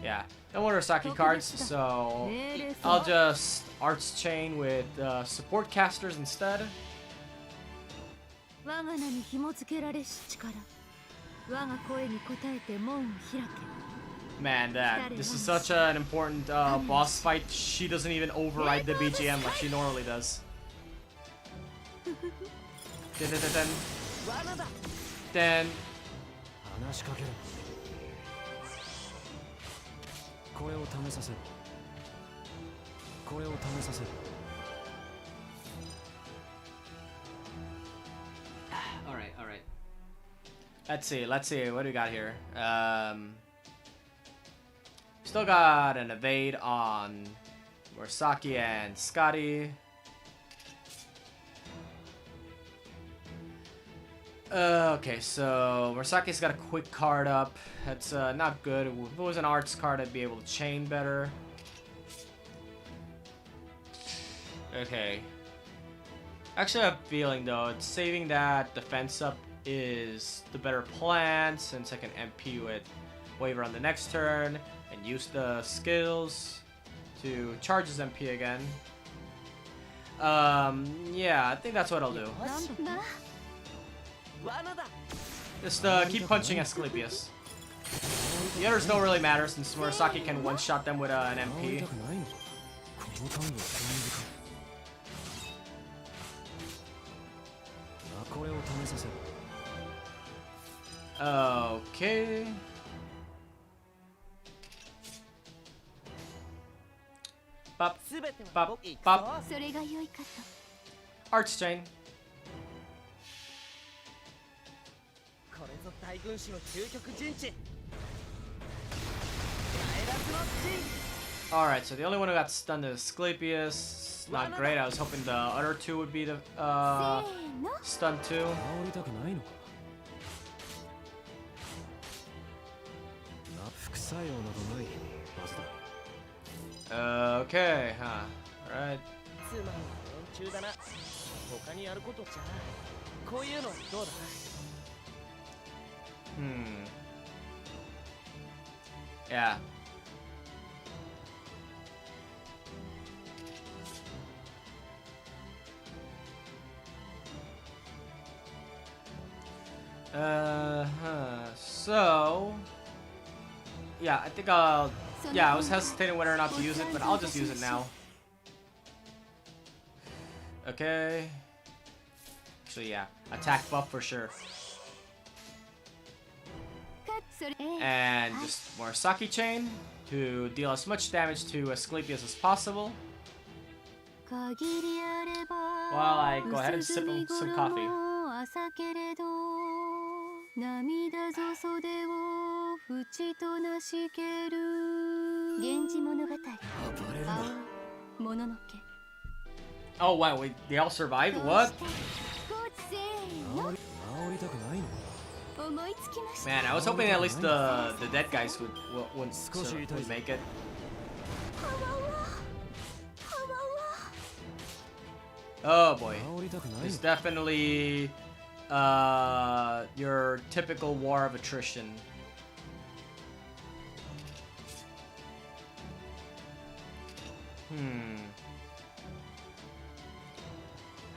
Yeah, no more Saki cards, so I'll just Arts Chain with support casters instead. Man, this is such an important boss fight. She doesn't even override the BGM like she normally does. Then. Alright. Let's see, what do we got here? Still got an evade on Murasaki and Scotty. Okay, so Murasaki's got a quick card up. That's not good. If it was an arts card, I'd be able to chain better. Okay. Actually, I have a feeling though, saving that defense up is the better plan, since I can MP with Waver on the next turn and use the skills to charge his MP again. Yeah, I think that's what I'll do. Just keep punching Asclepius. The others don't really matter since Murasaki can one-shot them with an MP. Okay. Pop, pop, pop. Arts Chain. Alright, so the only one who got stunned is Asclepius. Not great. I was hoping the other two would be the stun too. Okay, huh. Alright. Yeah. So, yeah, I think I'll. Yeah, I was hesitating whether or not to use it, but I'll just use it now. Okay. Actually, yeah, attack buff for sure. And just more Saki Chain to deal as much damage to Asclepius as possible. While I go ahead and sip some coffee. Oh wow, wait, they all survived? What? Man, I was hoping at least the dead guys would make it. Oh boy, it's definitely your typical war of attrition.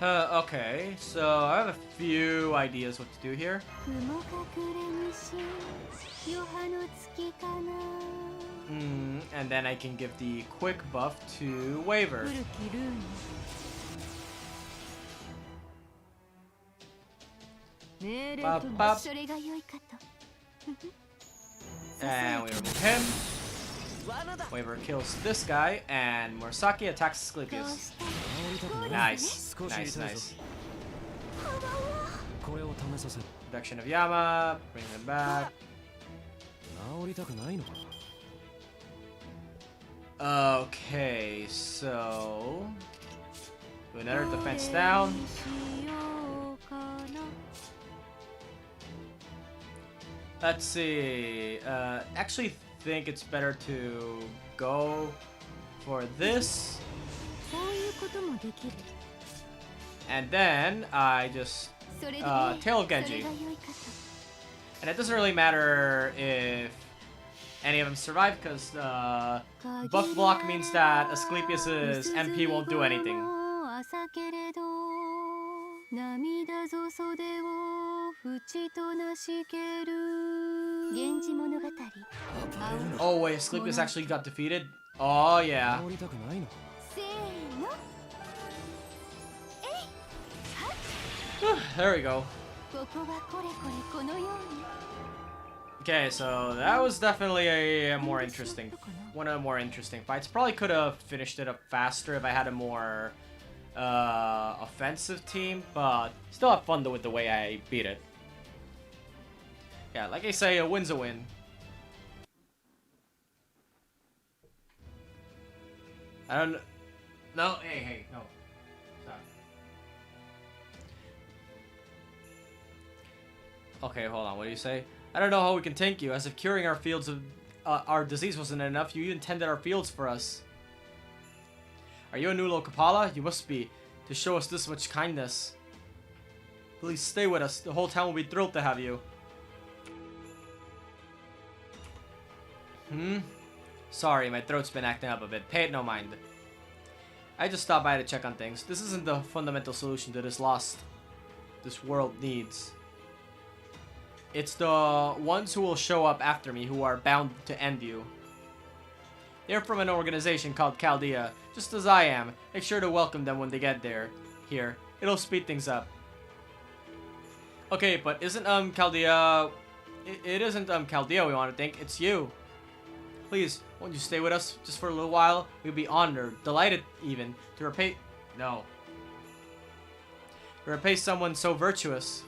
Okay, so I have a few ideas what to do here. And then I can give the quick buff to Waver. Bop, bop. And we remove him. Waver kills this guy, and Murasaki attacks Asclepius. Nice, nice, nice. Reduction of Yama, bring him back. Okay, so do another defense down. Let's see. Actually think it's better to go for this. And then I just tail Genji. And it doesn't really matter if any of them survive, because buff block means that Asclepius's MP won't do anything. Oh wait, Asclepius actually got defeated? Oh yeah. There we go. Okay, so that was definitely a more interesting, one of the more interesting fights. Probably could have finished it up faster if I had a more offensive team, but still have fun with the way I beat it. Yeah, like I say, a win's a win. I don't. No, hey, no. Stop. Okay, hold on. What do you say? I don't know how we can thank you. As if curing our fields of our disease wasn't enough, you even tended our fields for us. Are you a new Lokapala? You must be, to show us this much kindness. Please stay with us. The whole town will be thrilled to have you. Sorry, my throat's been acting up a bit. Pay it no mind. I just stopped by to check on things. This isn't the fundamental solution to this loss this world needs. It's the ones who will show up after me who are bound to end you. They're from an organization called Chaldea, just as I am. Make sure to welcome them when they get there. Here, it'll speed things up. Okay, but isn't Chaldea... It isn't Chaldea we want to thank, it's you. Please, won't you stay with us just for a little while? We'd be honored, delighted even, to repay... No. To repay someone so virtuous.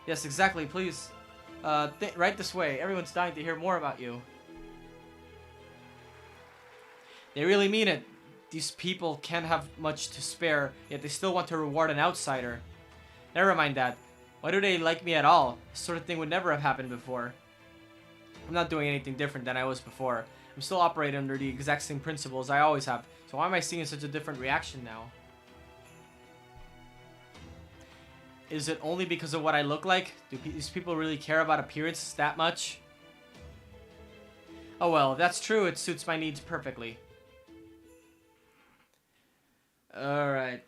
Yes, exactly, please. Right this way. Everyone's dying to hear more about you. They really mean it. These people can't have much to spare, yet they still want to reward an outsider. Never mind that. Why do they like me at all? This sort of thing would never have happened before. I'm not doing anything different than I was before. I'm still operating under the exact same principles I always have. So why am I seeing such a different reaction now? Is it only because of what I look like? Do these people really care about appearances that much? Oh well, if that's true, it suits my needs perfectly. Alright.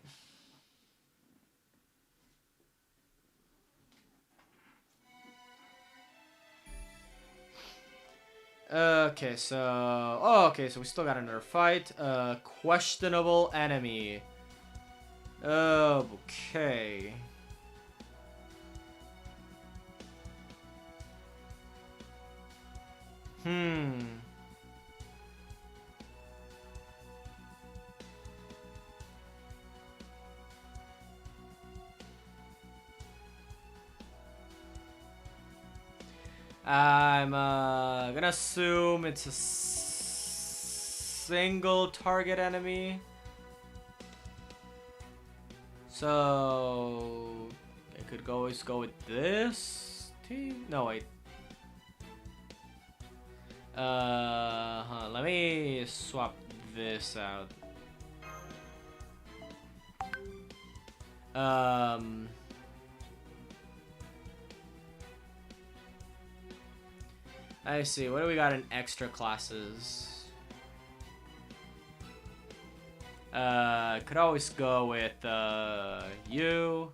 Okay, so... Oh, okay, so we still got another fight. Questionable enemy. Oh, okay. I'm gonna assume it's a single target enemy. So I could always go with this team. No, wait. Let me swap this out. I see. What do we got in extra classes? Could always go with you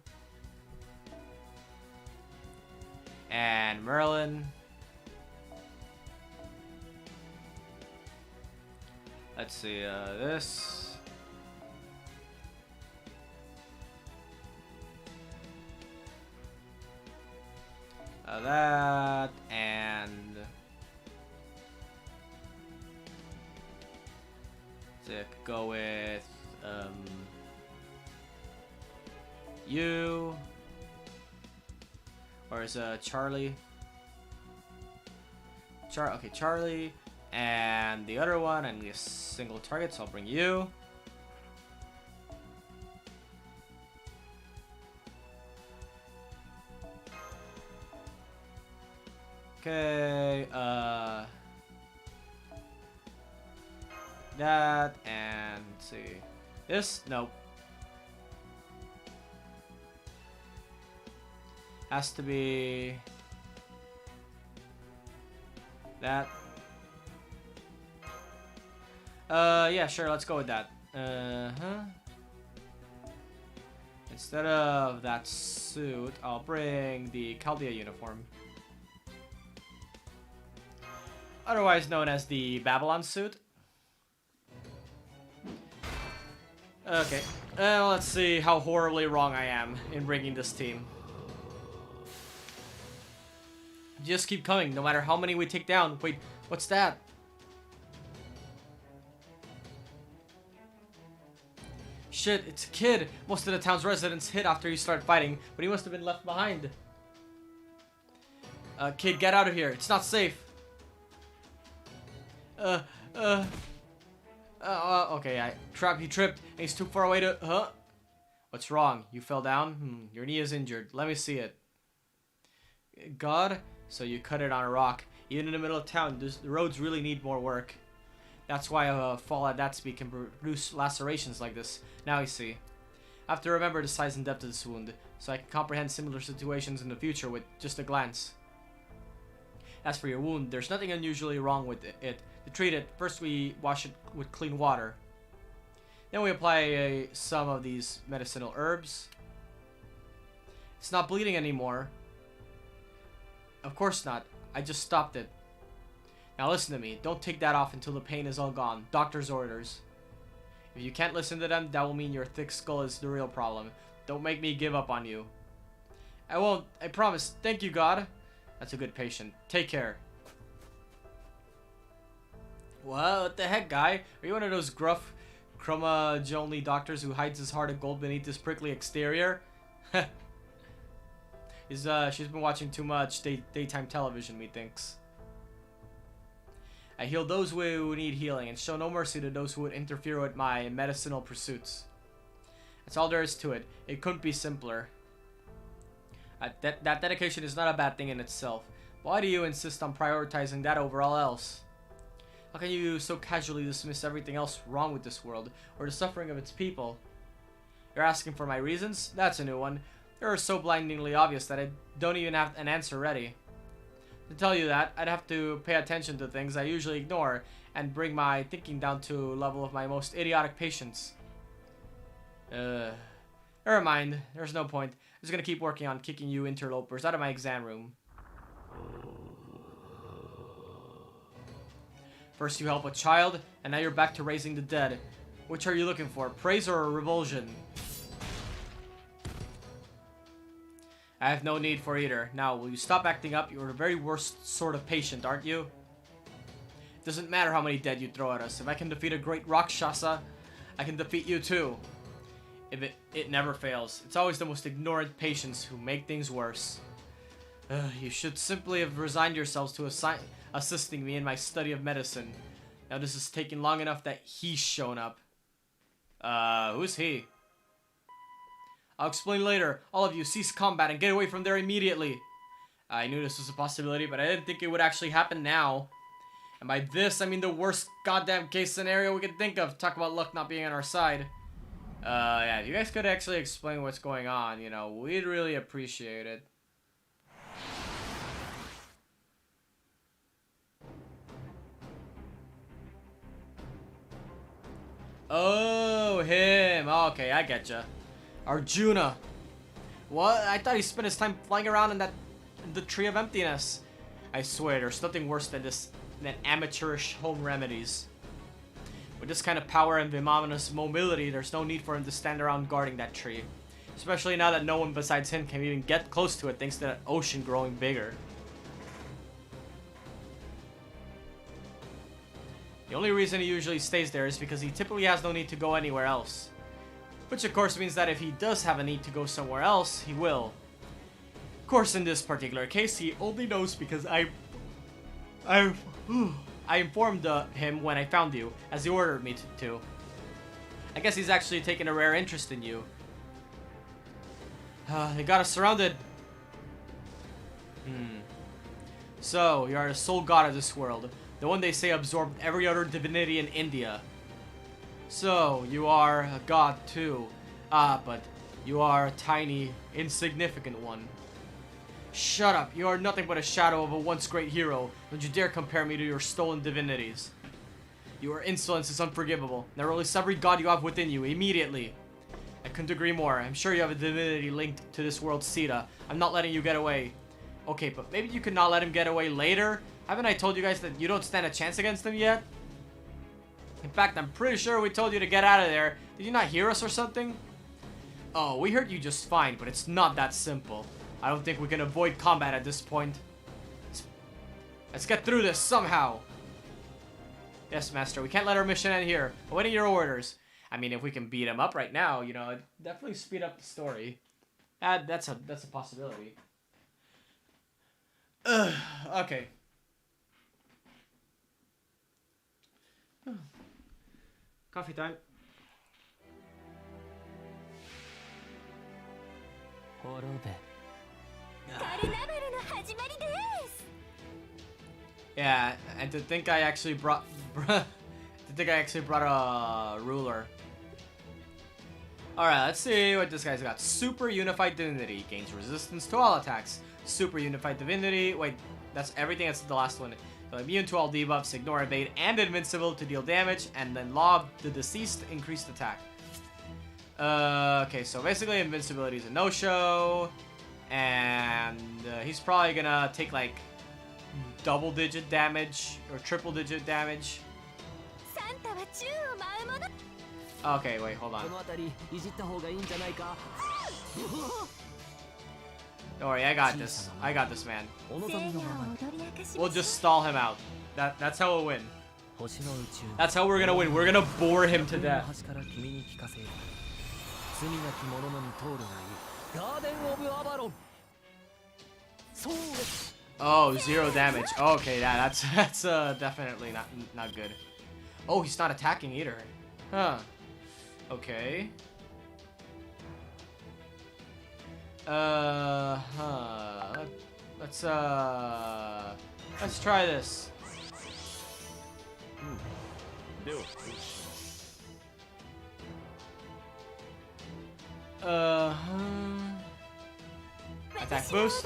and Merlin. Let's see. This. That and so I could go with you, or is Charlie? Okay, Charlie, and the other one. I need a single target, so I'll bring you. Okay, that, and let's see. This? Nope. Has to be that. Yeah, sure, let's go with that. Instead of that suit, I'll bring the Chaldea uniform. Otherwise known as the Babylon suit. Okay, let's see how horribly wrong I am in bringing this team. Just keep coming, no matter how many we take down. Wait, what's that? Shit, it's a kid. Most of the town's residents hid after you start fighting, but he must have been left behind. Kid, get out of here. It's not safe. Okay, he tripped, and he's too far away to, What's wrong? You fell down? Your knee is injured. Let me see it. God? So you cut it on a rock. Even in the middle of town, the roads really need more work. That's why a fall at that speed can produce lacerations like this. Now I see. I have to remember the size and depth of this wound, so I can comprehend similar situations in the future with just a glance. As for your wound, there's nothing unusually wrong with it. To treat it, first we wash it with clean water. Then we apply some of these medicinal herbs. It's not bleeding anymore. Of course not. I just stopped it. Now listen to me. Don't take that off until the pain is all gone. Doctor's orders. If you can't listen to them, that will mean your thick skull is the real problem. Don't make me give up on you. I won't. I promise. Thank you, God. That's a good patient. Take care. What the heck, guy? Are you one of those gruff, crumma-jonely doctors who hides his heart of gold beneath his prickly exterior? She's been watching too much daytime television, methinks. I heal those who need healing and show no mercy to those who would interfere with my medicinal pursuits. That's all there is to it. It couldn't be simpler. That dedication is not a bad thing in itself. Why do you insist on prioritizing that over all else? How can you so casually dismiss everything else wrong with this world, or the suffering of its people? You're asking for my reasons? That's a new one. They're so blindingly obvious that I don't even have an answer ready. To tell you that, I'd have to pay attention to things I usually ignore, and bring my thinking down to a level of my most idiotic patients. Never mind. There's no point. I'm just gonna keep working on kicking you interlopers out of my exam room. First you help a child, and now you're back to raising the dead. Which are you looking for, praise or revulsion? I have no need for either. Now, will you stop acting up? You're the very worst sort of patient, aren't you? It doesn't matter how many dead you throw at us. If I can defeat a great Rakshasa, I can defeat you too. If it never fails. It's always the most ignorant patients who make things worse. You should simply have resigned yourselves to assisting me in my study of medicine. Now this is taking long enough that he's shown up. Who's he? I'll explain later. All of you, cease combat and get away from there immediately. I knew this was a possibility, but I didn't think it would actually happen now. And by this, I mean the worst goddamn case scenario we could think of. Talk about luck not being on our side. Yeah, if you guys could actually explain what's going on, you know, we'd really appreciate it. Oh, him. Okay, I getcha. Arjuna. What? I thought he spent his time flying around in the Tree of Emptiness. I swear, there's nothing worse than amateurish home remedies. With this kind of power and Vimana's mobility, there's no need for him to stand around guarding that tree. Especially now that no one besides him can even get close to it thanks to that ocean growing bigger. The only reason he usually stays there is because he typically has no need to go anywhere else. Which of course means that if he does have a need to go somewhere else, he will. Of course, in this particular case, he only knows because I informed him when I found you, as he ordered me to. I guess he's actually taken a rare interest in you. They got us surrounded. So, you are the sole god of this world. The one they say absorbed every other divinity in India. So, you are a god too. But you are a tiny, insignificant one. Shut up, you are nothing but a shadow of a once great hero. Don't you dare compare me to your stolen divinities. Your insolence is unforgivable. Now release every god you have within you, immediately. I couldn't agree more. I'm sure you have a divinity linked to this world's Sita. I'm not letting you get away. Okay, but maybe you could not let him get away later? Haven't I told you guys that you don't stand a chance against him yet? In fact, I'm pretty sure we told you to get out of there. Did you not hear us or something? Oh, we heard you just fine, but it's not that simple. I don't think we can avoid combat at this point. Let's get through this somehow. Yes, Master, we can't let our mission end here. Awaiting your orders. I mean, if we can beat him up right now, you know, it'd definitely speed up the story. That's a possibility. Okay. Coffee time. Yeah, and to think I actually brought a ruler. Alright, let's see what this guy's got. Super Unified Divinity. Gains resistance to all attacks. Super Unified Divinity. Wait, that's everything. That's the last one. So immune to all debuffs, ignore evade, and invincible to deal damage, and then Law of the Deceased, increased attack. Okay, so basically invincibility is a no-show, and he's probably gonna take like double-digit damage or triple-digit damage. Okay, wait, hold on. Don't worry, I got this. I got this, man. We'll just stall him out. That's how we'll win. That's how we're gonna win. We're gonna bore him to death. Oh, 0 damage. Okay, that's definitely not good. Oh, he's not attacking either. Huh. Okay. Let's try this. Attack boost.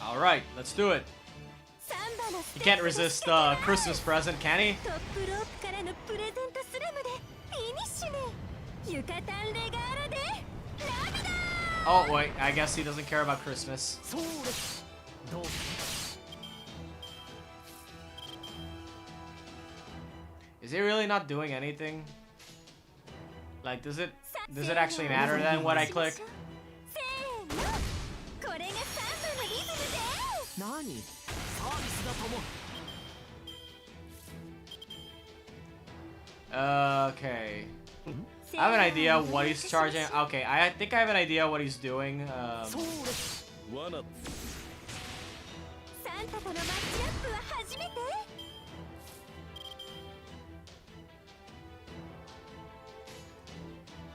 All right, let's do it. He can't resist Christmas present, can he? Oh, wait. I guess he doesn't care about Christmas. そうですどう Is he really not doing anything? Like, does it actually matter then what I click? せーのこれがサンバのリズムで何サービスだと思う Okay. I have an idea what he's charging. Okay, I think I have an idea what he's doing. そうです罠 サンタとのマッチアップは初めて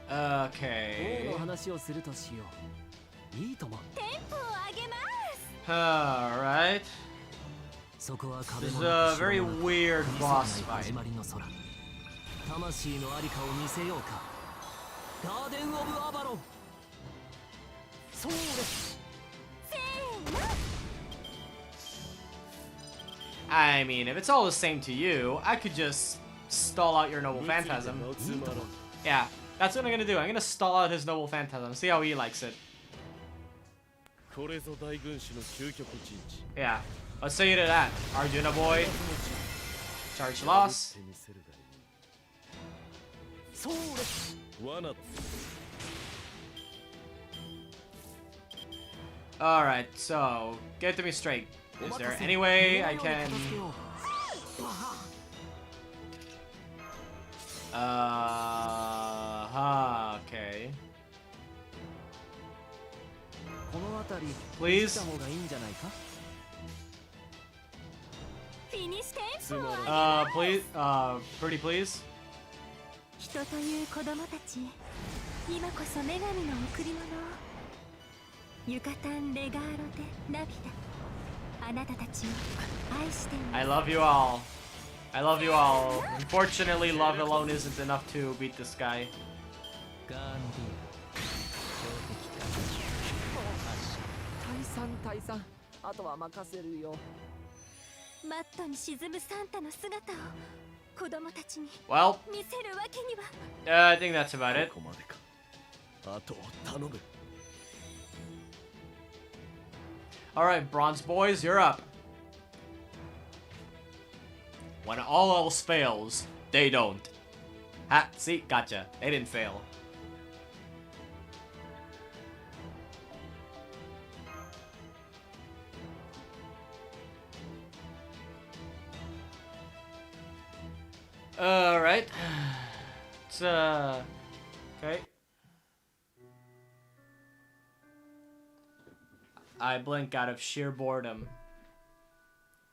Okay. 王の話をするとしよういいともテンポを上げます Alright. そこは壁 This も is な a く very 城もなく weird 見せ boss ない始 fight. まりの空魂のありかを見せようかガーデン・オブ・アバロンそうです せーの I mean, if it's all the same to you, I could just stall out your Noble Phantasm. いいとも Yeah, that's what I'm gonna do. I'm gonna stall out his Noble Phantasm, see how he likes it. これぞ大軍師の究極陣地 Yeah, let's say to that. Arjuna boy, charge loss. 手にせるがいそうですい罠だ Alright, so, get to me straight. Is there any way I can... Okay. この辺り Please? 見た方がいいんじゃないかフィニッシュテンポを上げ Please, pretty please? 人という子供たち今こそ女神の贈り物ユカタン・レガーロ・デ・ナビダあなたたちを愛しています I love you all. I love you all. Unfortunately, love alone isn't enough to beat this guy. ガンディア退散あとは任せるよマットに沈むサンタの姿を子供たちに Well, 見せるわけには I think that's about it. ここまでかあとを頼む Alright, Bronze Boys, you're up. When all else fails, they don't. Ha, see, gotcha. They didn't fail. Alright. It's, okay. I blink out of sheer boredom.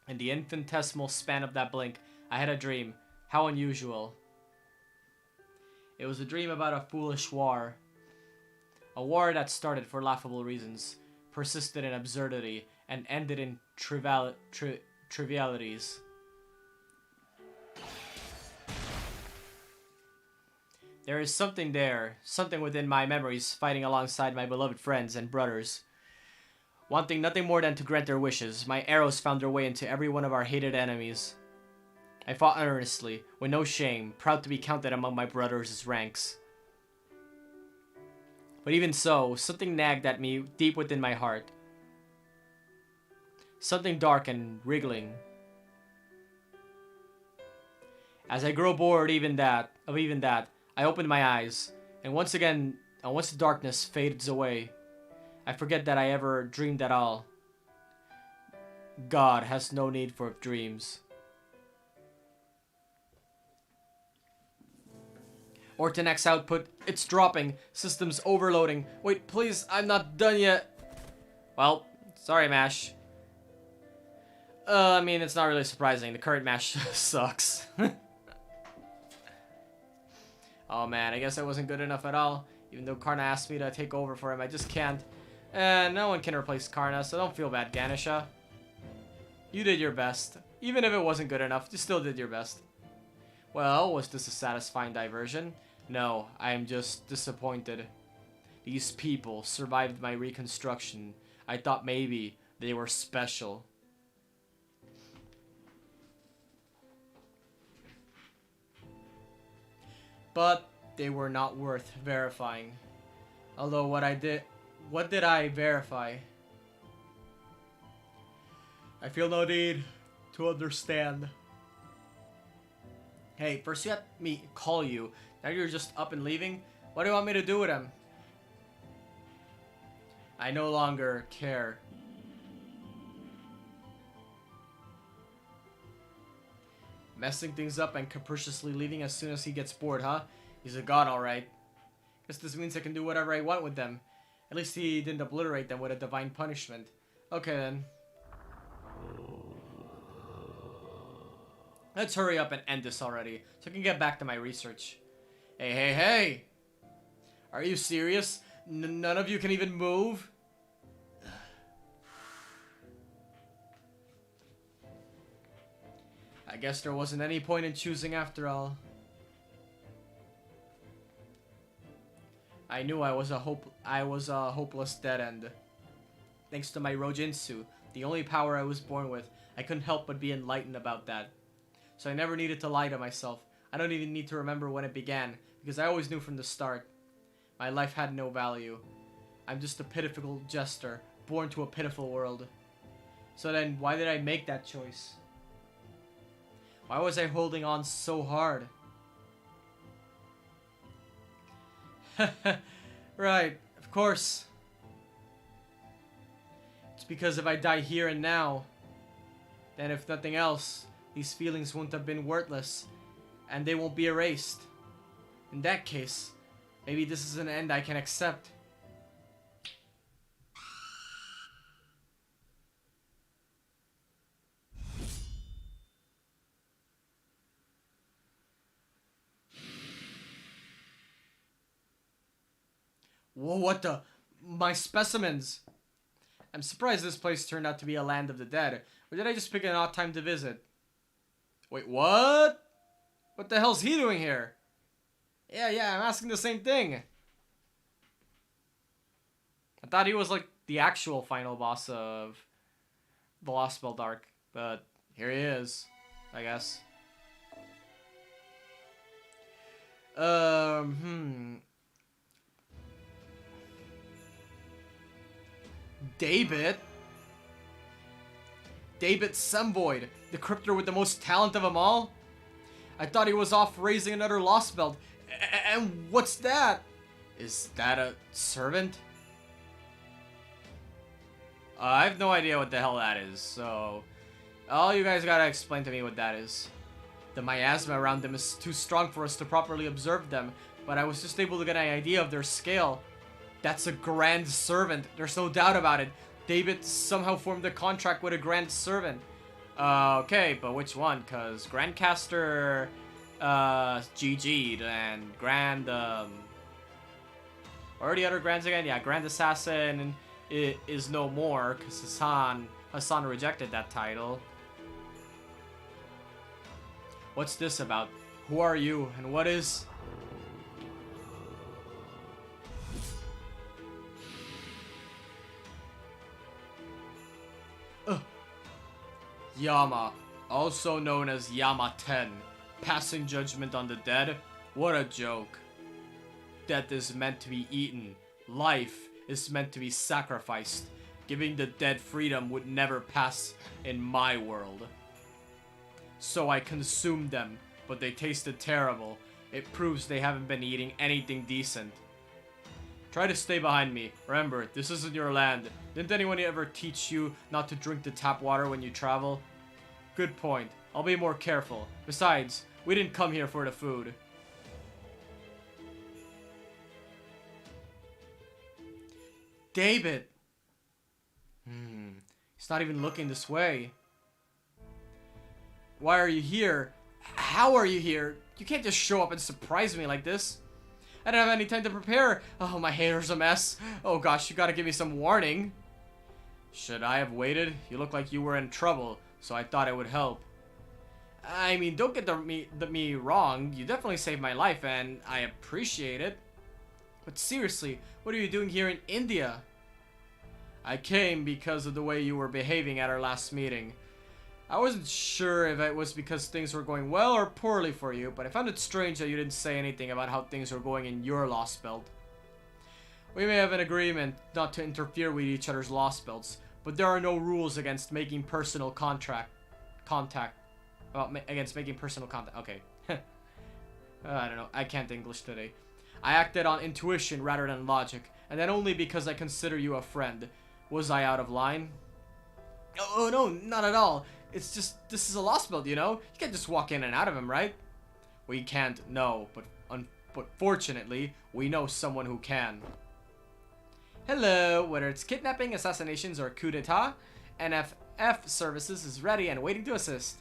In the infinitesimal span of that blink, I had a dream. How unusual. It was a dream about a foolish war. A war that started for laughable reasons, persisted in absurdity, and ended in trivialities. There is something there, something within my memories fighting alongside my beloved friends and brothers. Wanting nothing more than to grant their wishes, my arrows found their way into every one of our hated enemies. I fought earnestly, with no shame, proud to be counted among my brothers' ranks. But even so, something nagged at me deep within my heart. Something dark and wriggling. As I grow bored of even that, I opened my eyes, and once the darkness fades away, I forget that I ever dreamed at all. God has no need for dreams. Orton-X output, it's dropping. Systems overloading. Wait, please, I'm not done yet. Well, sorry, MASH. I mean, it's not really surprising. The current MASH sucks. Oh man, I guess I wasn't good enough at all. Even though Karna asked me to take over for him, I just can't. And no one can replace Karna, so don't feel bad, Ganesha. You did your best. Even if it wasn't good enough, you still did your best. Well, was this a satisfying diversion? No, I am just disappointed. These people survived my reconstruction. I thought maybe they were special. But they were not worth verifying. Although what I did What did I verify? I feel no need to understand. Hey, first you had me call you. Now you're just up and leaving? What do you want me to do with him? I no longer care. Messing things up and capriciously leaving as soon as he gets bored, huh? He's a god, alright. Guess this means I can do whatever I want with them. At least he didn't obliterate them with a divine punishment. Okay then. Let's hurry up and end this already, so I can get back to my research. Hey, hey, hey! Are you serious? None of you can even move? I guess there wasn't any point in choosing after all. I knew I was a hopeless dead end. Thanks to my Rojinsu, the only power I was born with, I couldn't help but be enlightened about that. So I never needed to lie to myself. I don't even need to remember when it began, because I always knew from the start. My life had no value. I'm just a pitiful jester, born to a pitiful world. So then, why did I make that choice? Why was I holding on so hard? Right, of course. It's because if I die here and now, then if nothing else, these feelings won't have been worthless, and they won't be erased. In that case, maybe this is an end I can accept. Whoa, what the? My specimens! I'm surprised this place turned out to be a land of the dead. Or did I just pick an odd time to visit? Wait, what? What the hell's he doing here? Yeah, I'm asking the same thing. I thought he was like the actual final boss of the Lost Spell Dark, but here he is, I guess. David Semvoid, the cryptor with the most talent of them all? I thought he was off raising another Lost Belt. And what's that? Is that a servant? I have no idea what the hell that is, so all you guys gotta explain to me what that is. The miasma around them is too strong for us to properly observe them, but I was just able to get an idea of their scale. That's a Grand Servant, there's no doubt about it. David somehow formed a contract with a Grand Servant. Okay, but which one? Cause Grandcaster GG'd and Grand what are the other Grands again? Yeah, Grand Assassin is no more because Hassan rejected that title. What's this about? Who are you and what is... Yama, also known as Yama 10, passing judgment on the dead? What a joke. Death is meant to be eaten. Life is meant to be sacrificed. Giving the dead freedom would never pass in my world. So I consumed them, but they tasted terrible. It proves they haven't been eating anything decent. Try to stay behind me. Remember, this isn't your land. Didn't anyone ever teach you not to drink the tap water when you travel? Good point. I'll be more careful. Besides, we didn't come here for the food. David! He's not even looking this way. Why are you here? How are you here? You can't just show up and surprise me like this. I didn't have any time to prepare. Oh, my hair's a mess. Oh gosh, you gotta give me some warning. Should I have waited? You look like you were in trouble, so I thought it would help. I mean, don't get me wrong. You definitely saved my life, and I appreciate it. But seriously, what are you doing here in India? I came because of the way you were behaving at our last meeting. I wasn't sure if it was because things were going well or poorly for you, but I found it strange that you didn't say anything about how things were going in your Lost Belt. We may have an agreement not to interfere with each other's lost belts, but there are no rules against making personal contact. Against making personal contact. Okay. I don't know. I can't English today. I acted on intuition rather than logic, and then only because I consider you a friend. Was I out of line? Oh no, not at all. It's just, this is a lost belt, you know? You can't just walk in and out of him, right? We can't, no, but fortunately, we know someone who can. Hello, whether it's kidnapping, assassinations, or coup d'etat, NFF Services is ready and waiting to assist.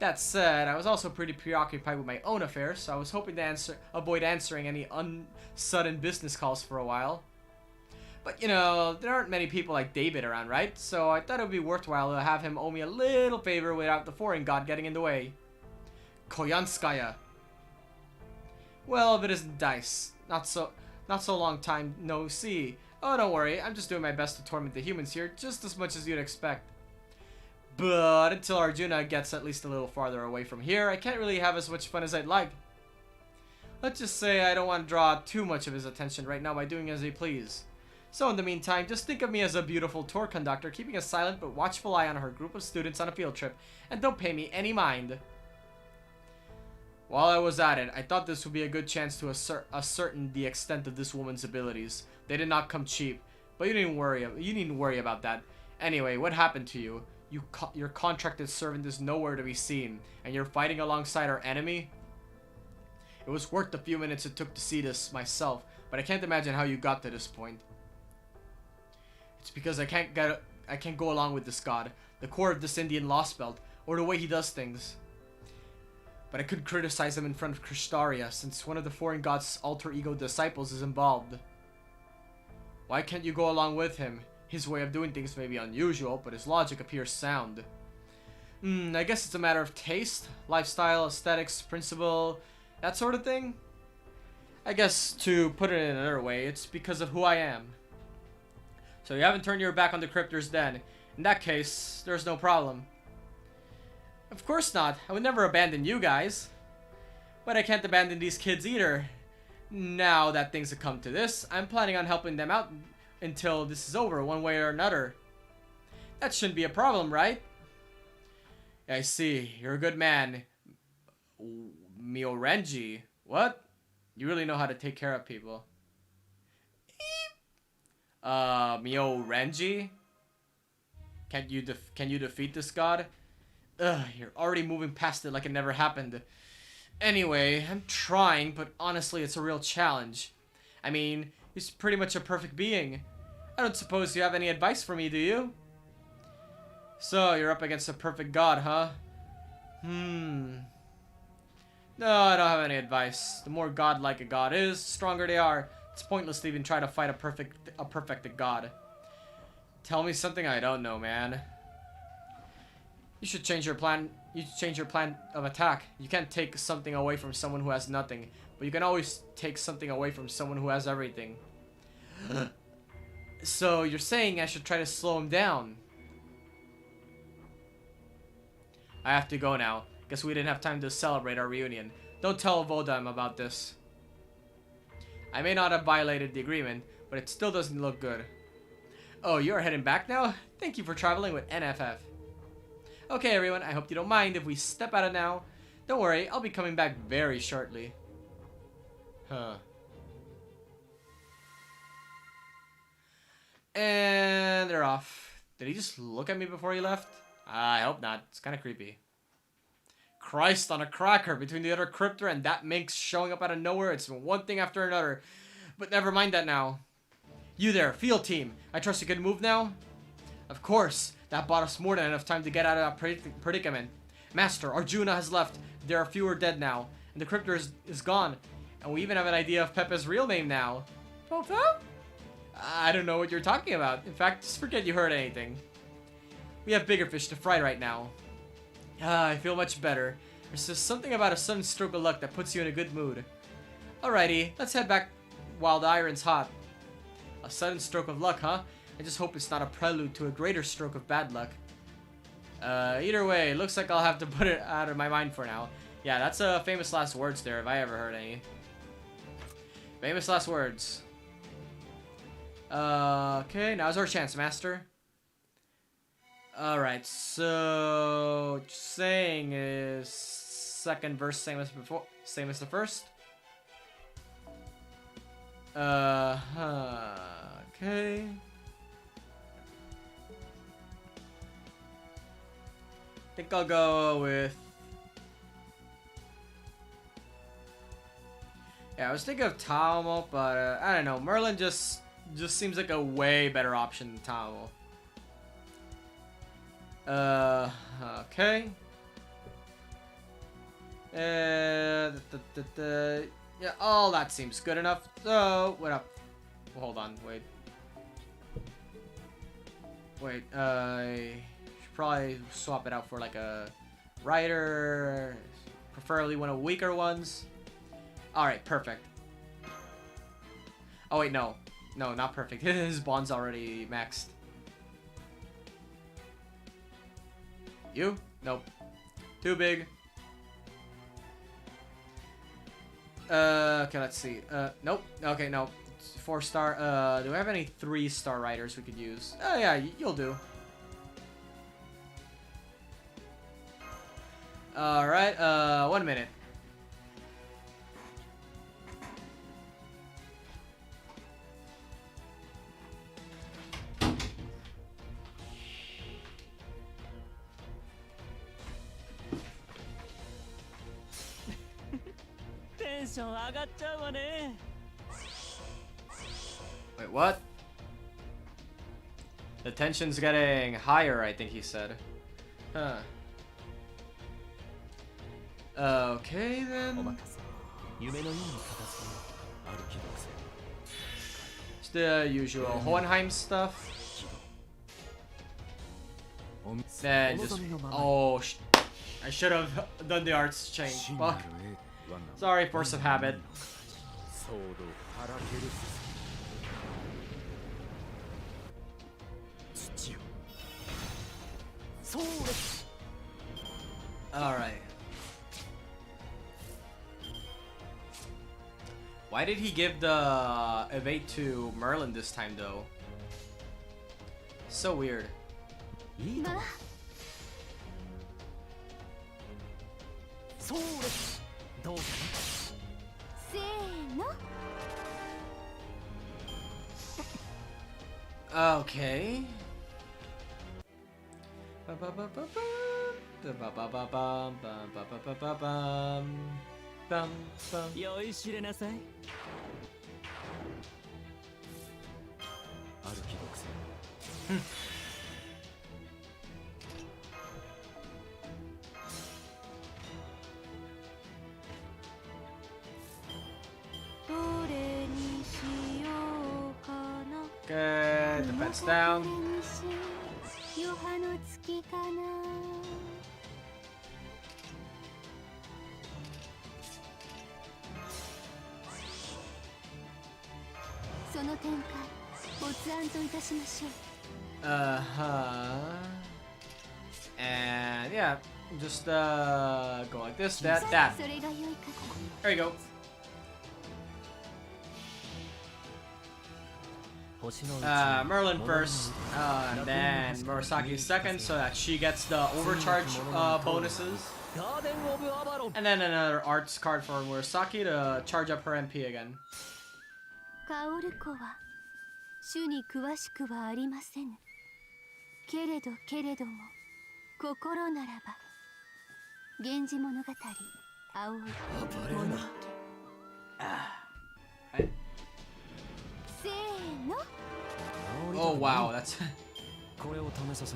That said, I was also pretty preoccupied with my own affairs, so I was hoping to avoid answering any sudden business calls for a while. But, you know, there aren't many people like David around, right? So I thought it would be worthwhile to have him owe me a little favor without the foreign god getting in the way. Koyanskaya. Well, if it isn't Dice. Not so long time no see. Oh, don't worry, I'm just doing my best to torment the humans here, just as much as you'd expect. But until Arjuna gets at least a little farther away from here, I can't really have as much fun as I'd like. Let's just say I don't want to draw too much of his attention right now by doing as he please. So in the meantime, just think of me as a beautiful tour conductor keeping a silent but watchful eye on her group of students on a field trip, and don't pay me any mind. While I was at it, I thought this would be a good chance to ascertain the extent of this woman's abilities. They did not come cheap, but you needn't worry about that. Anyway, what happened to you? Your contracted servant is nowhere to be seen, and you're fighting alongside our enemy? It was worth the few minutes it took to see this myself, but I can't imagine how you got to this point. It's because I can't go along with this god, the core of this Indian lost belt, or the way he does things. But I couldn't criticize him in front of Krishtaria, since one of the foreign god's alter ego disciples is involved. Why can't you go along with him? His way of doing things may be unusual, but his logic appears sound. I guess it's a matter of taste, lifestyle, aesthetics, principle, that sort of thing. I guess, to put it in another way, it's because of who I am. So you haven't turned your back on the cryptors then. In that case, there's no problem. Of course not. I would never abandon you guys. But I can't abandon these kids either. Now that things have come to this, I'm planning on helping them out until this is over, one way or another. That shouldn't be a problem, right? I see. You're a good man. Miorenji. What? You really know how to take care of people. Miorenji? Can you defeat this god? Ugh, you're already moving past it like it never happened. Anyway, I'm trying, but honestly, it's a real challenge. I mean, he's pretty much a perfect being. I don't suppose you have any advice for me, do you? So, you're up against a perfect god, huh? No, I don't have any advice. The more godlike a god is, the stronger they are. It's pointless to even try to fight a perfected god. Tell me something I don't know, man. You should change your plan. You should change your plan of attack. You can't take something away from someone who has nothing, but you can always take something away from someone who has everything. So you're saying I should try to slow him down? I have to go now. Guess we didn't have time to celebrate our reunion. Don't tell Vodam about this. I may not have violated the agreement, but it still doesn't look good. Oh, you're heading back now? Thank you for traveling with NFF. Okay, everyone, I hope you don't mind if we step out of now. Don't worry, I'll be coming back very shortly. Huh. And they're off. Did he just look at me before he left? I hope not. It's kind of creepy. Christ on a cracker, between the other cryptor and that minx showing up out of nowhere, it's one thing after another. But never mind that now. You there, field team. I trust you can move now? Of course. That bought us more than enough time to get out of that predicament. Master, Arjuna has left. There are fewer dead now. And the cryptor is gone. And we even have an idea of Pepe's real name now. Pepe? I don't know what you're talking about. In fact, just forget you heard anything. We have bigger fish to fry right now. I feel much better. There's just something about a sudden stroke of luck that puts you in a good mood. Alrighty, let's head back while the iron's hot. A sudden stroke of luck, huh? I just hope it's not a prelude to a greater stroke of bad luck. Either way, looks like I'll have to put it out of my mind for now. Yeah, that's famous last words there, if I ever heard any. Famous last words. Okay, now's our chance, Master. Alright, so saying is second verse same as before, same as the first. Okay. Think I'll go with. Yeah, I was thinking of Talmo, but I don't know. Merlin just seems like a way better option than Talmo. Okay. Yeah, all that seems good enough. So, what up? Hold on, wait. I should probably swap it out for like a rider, preferably one of the weaker ones. Alright, perfect. Oh wait, no. No, not perfect. His bond's already maxed. You? Nope. Too big. Okay, let's see. Nope. Okay, no. 4-star. Do we have any 3-star riders we could use? Oh yeah, you'll do. Alright, 1 minute. Wait, what? The tension's getting higher, I think he said. Huh. Okay, then. It's the usual Hohenheim stuff. Then just... Oh, I should have done the arts change. Fuck. Sorry, force of habit. Alright. Why did he give the evade to Merlin this time, though? So weird. Okay. Okay, defense down. And yeah, just go like this, that. There you go. Merlin first, and then Murasaki second, so that she gets the overcharge bonuses. And then another arts card for Murasaki to charge up her MP again. Oh wow, that's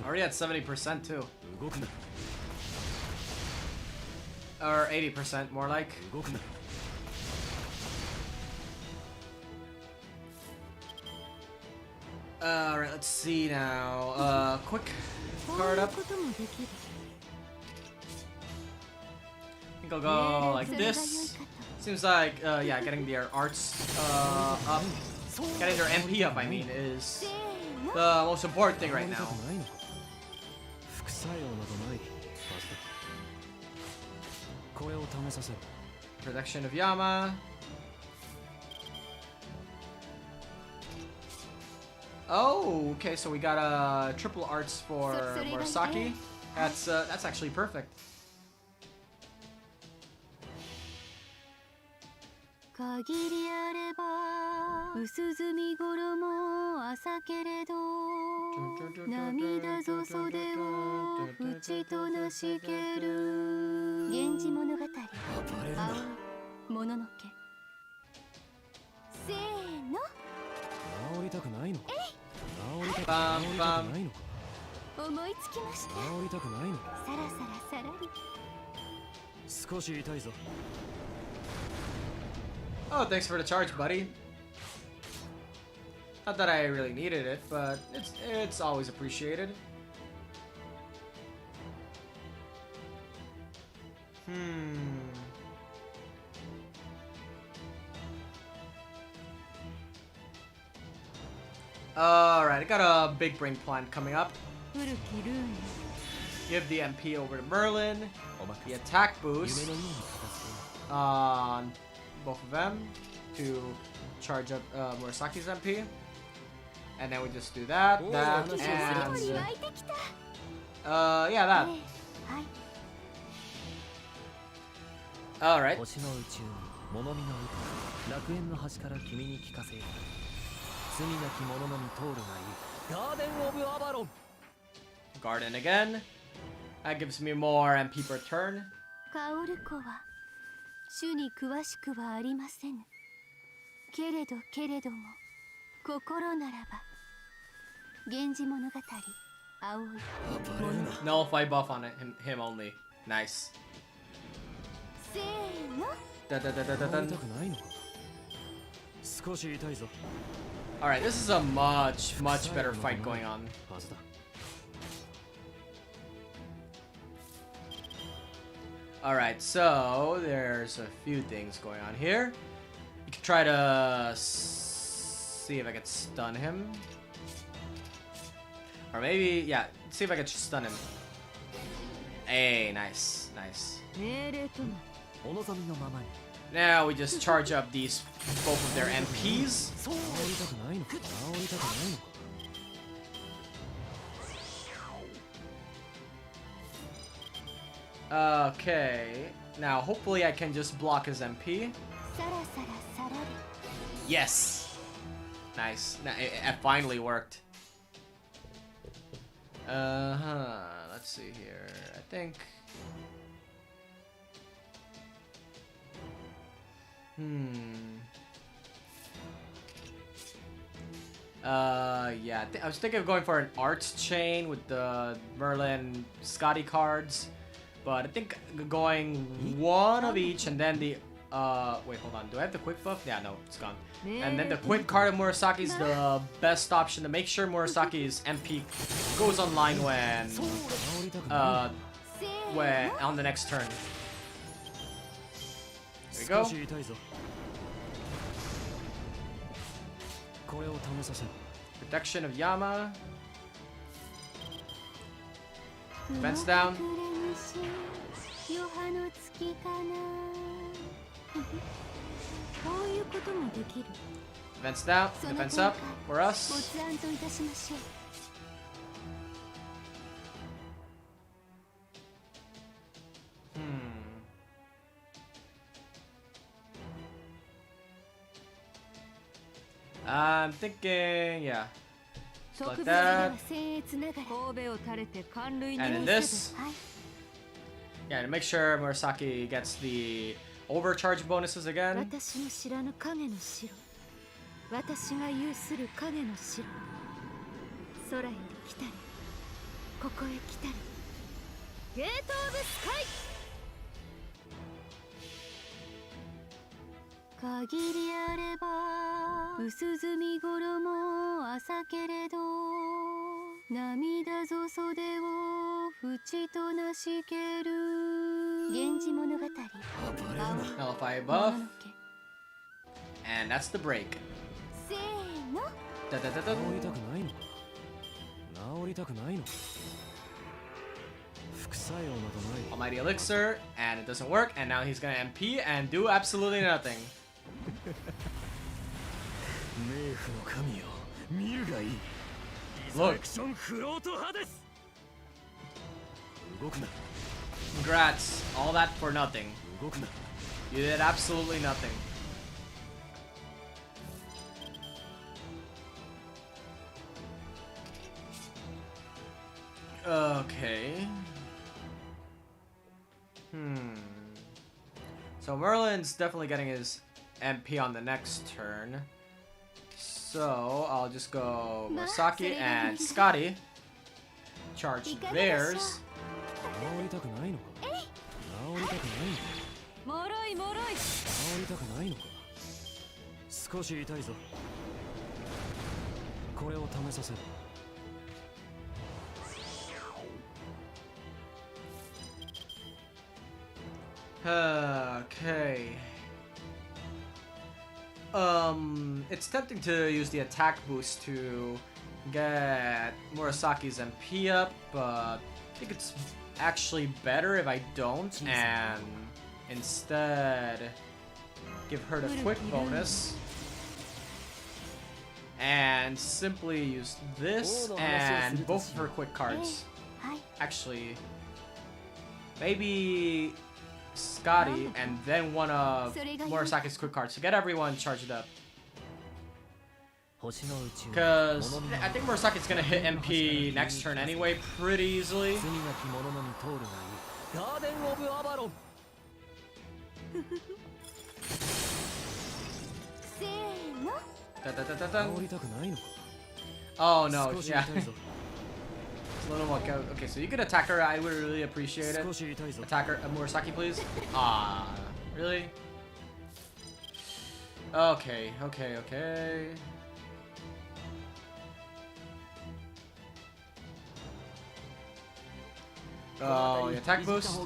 already at 70% too. Or 80% more like. Alright, let's see now. Quick card up. I think I'll go like this. Seems like, yeah, getting their arts up, getting their MP up, I mean, is the most important thing right now. Protection of Yama. Oh, okay, so we got triple arts for Murasaki. That's actually perfect. 限りあれば薄墨衣朝けれど涙ぞ袖を縁となしける源氏物語青いもののけせーの治りたくないのか治りたくないのか思いつきました治りたくないのかさらさらさらり少し痛いぞ Oh, thanks for the charge, buddy. Not that I really needed it, but it's always appreciated. Alright, I got a big brain plan coming up. Give the MP over to Merlin. The attack boost on both of them to charge up Murasaki's MP. And then we just do that, that, and yeah, that. Alright. 星の宇宙に物見の歌楽園の端から君に聞かせよう罪なき者のみ通るがいいガーデン・オブ・アバロン Garden again. That gives me more MP per turn. カオルコは主に詳しくはありませんけれども心ならば源氏物語青い Nullify buff on him only. Nice. せーの Dun. 痛くないのか少し痛いぞ Alright, this is a much better fight going on. はずだ Alright, so there's a few things going on here. You can try to see if I can stun him. Or maybe, yeah, see if I can stun him. Hey, nice. 命令とも お望みのままに Now we just charge up both of their MPs. 治りたくないのか治りたくないのか Okay, now hopefully I can just block his MP. さらさらさらり Yes! Nice. It finally worked. Let's see here. I think... Yeah, I was thinking of going for an arts chain with the Merlin Scotty cards. But I think going one of each and then the wait, hold on. Do I have the quick buff? Yeah, no, it's gone. And then the quick card of Murasaki is the best option to make sure Murasaki's MP goes online when on the next turn. There we go. 少し痛いぞこれを試させろ Protection of Yama. Defense down. 余波の月かなこういうこともできる Defense down. Defense up for ご us. つ案といたしましょう I'm thinking, yeah. Just 特 like 別では that. 僭越ながら神戸を垂れて寒類に And then 見 this. はい Yeah, to make sure Murasaki gets the overcharge bonuses again. 私の知らぬ影の城私が有する影の城空より来たりここへ来たりゲートオブスカイ限りあれば薄墨衣朝けれど涙ぞ袖を縁となしける源氏物語青 Nullify もの buff. のけ And that's the break. せーの Da, da, da, 治 da. りたくないのか治りたくないのか副作用などない Almighty Elixir, and it doesn't work, and now he's gonna MP and do absolutely nothing. 冥府の神よ見るがいい Look. クションフロート派です。動くな。 Congrats. All that for nothing. 動くな。 You did absolutely nothing. Okay. So Merlin's definitely getting his MP on the next turn. So I'll just go Murasaki and Scotty. Charge theirs. 治りたくないのか。治りたくないのか。もろいもろい。治りたくないのか。少し痛いぞ。これを試させる。 Okay. It's tempting to use the attack boost to get Murasaki's MP up, but I think it's actually better if I don't and instead give her the quick bonus and simply use this and both of her quick cards. Actually, maybe Scotty and then one of Murasaki's quick cards to get everyone charged up. Because I think Murasaki's gonna hit MP next turn anyway pretty easily. Oh no, yeah. It's a little more. Okay, so you could attack her, I would really appreciate it. Attack her, Murasaki, please. Ah, really? Okay. Oh, the attack boost.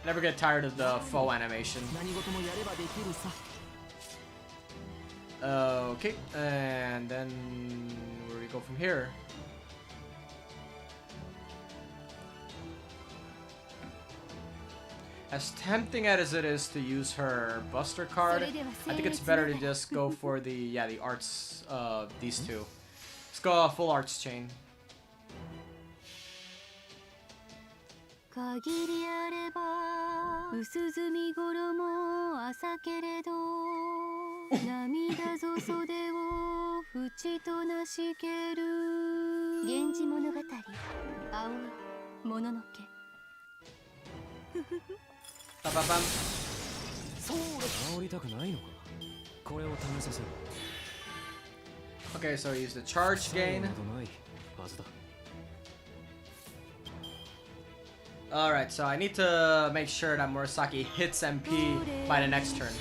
Never get tired of the foe animation. Okay, and then where do we go from here? As tempting as it is to use her Buster card, I think it's better to just go for the arts of these two. Let's go full arts chain. 限りあれば薄墨衣朝けれど涙ぞ袖を縁となしける源氏物語青いもののけ Okay, so use the charge gain. Alright, so I need to make sure that Murasaki hits MP by the next turn.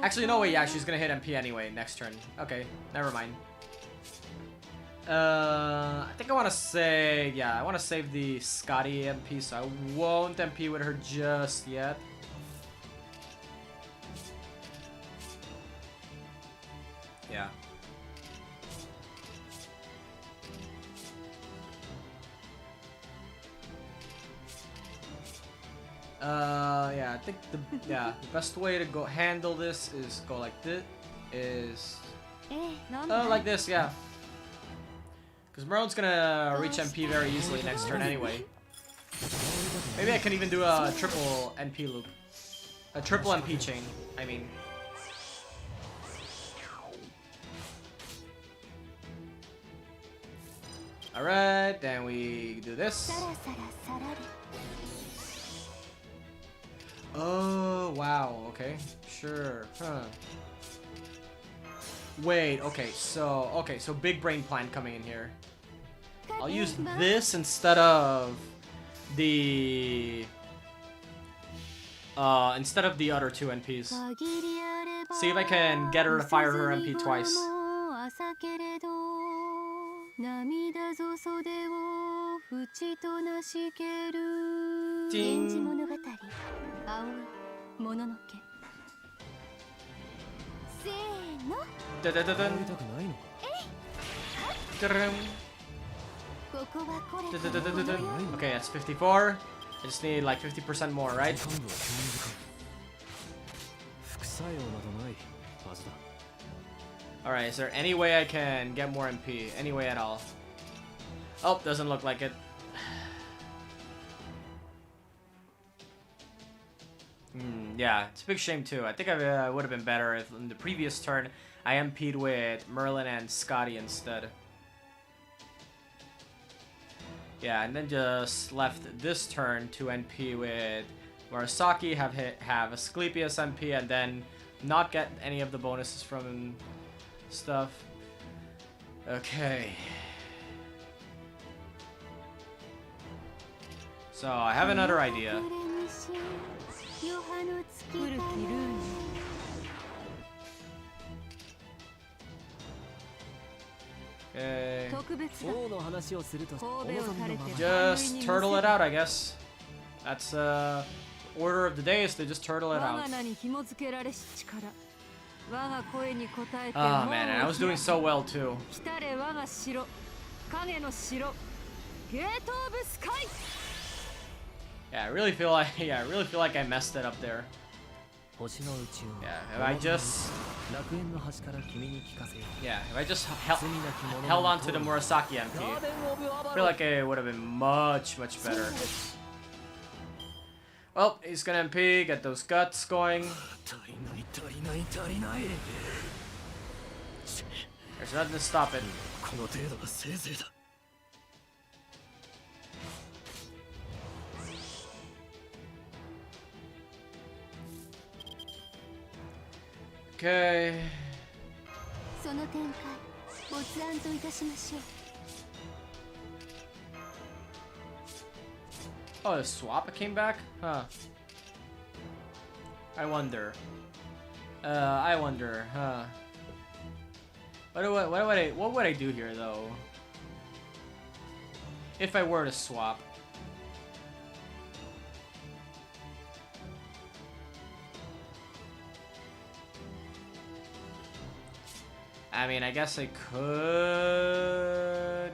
Actually, no way, yeah, she's gonna hit MP anyway next turn. Okay, never mind. I think I want to say, yeah, I want to save the Scotty MP, so I won't MP with her just yet. Yeah. Yeah, I think the best way to go handle this is go like this, like this, yeah. Because Merlin's gonna reach MP very easily next turn anyway. Maybe I can even do a triple NP loop, a triple MP chain. I mean. All right, then we do this. Oh, wow, okay, sure, huh. Wait, okay, so big brain plan coming in here. I'll use this instead of the other two NPs. See if I can get her to fire her MP twice. Ding. Okay, that's 54. I just need like 50% more, right? Alright, is there any way I can get more MP? Any way at all? Oh, doesn't look like it. Yeah, it's a big shame too. I think I would have been better if in the previous turn I MP'd with Merlin and Scotty instead. Yeah, and then just left this turn to NP with Murasaki, have Asclepius MP, and then not get any of the bonuses from stuff. Okay. So I have another idea. Okay. Just turtle it out, I guess. That's order of the day is to just turtle it out. Oh man, and I was doing so well too. Yeah, I really feel like I messed it up there. Yeah, if I just held on to the Murasaki MP, I feel like it would have been much better. Well, he's gonna MP, get those guts going. There's nothing to stop it. Okay. Oh, the swap came back? Huh. I wonder, huh? What would I do here though? If I were to swap. I mean, I guess I could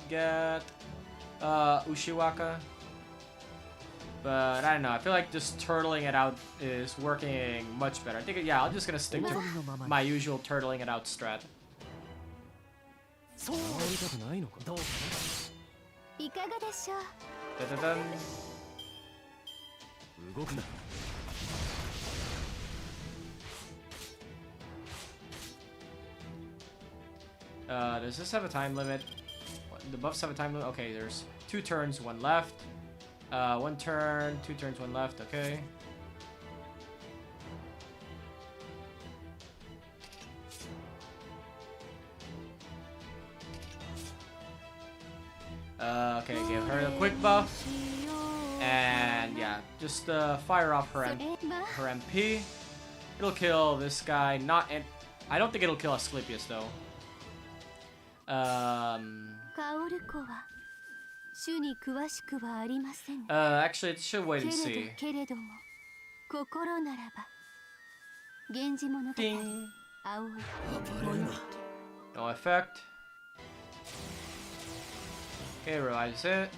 get Ushiwaka. But I don't know, I feel like just turtling it out is working much better. I think, yeah, I'm just gonna stick to my usual turtling it out strat. Does this have a time limit? The buffs have a time limit? Okay, there's 2 turns, 1 left. 1 turn, 2 turns, 1 left, okay. Okay, give her a quick buff. And yeah, just fire off her MP. It'll kill this guy, I don't think it'll kill Asclepius though. Actually, it should wait and see. Ding. No effect. Okay, revives them.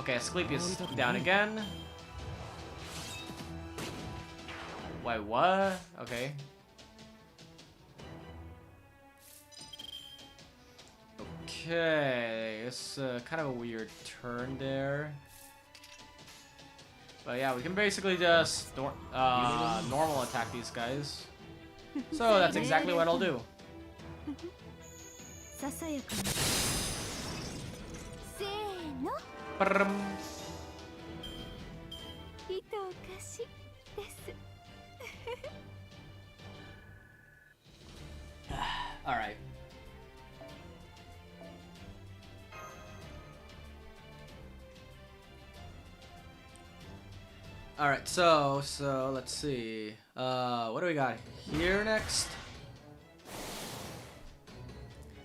Okay, Asclepius down again. Wait, what? Okay. Okay, it's kind of a weird turn there. But yeah, we can basically just normal attack these guys. So that's exactly what I'll do. Alright. Alright, so let's see. What do we got here next?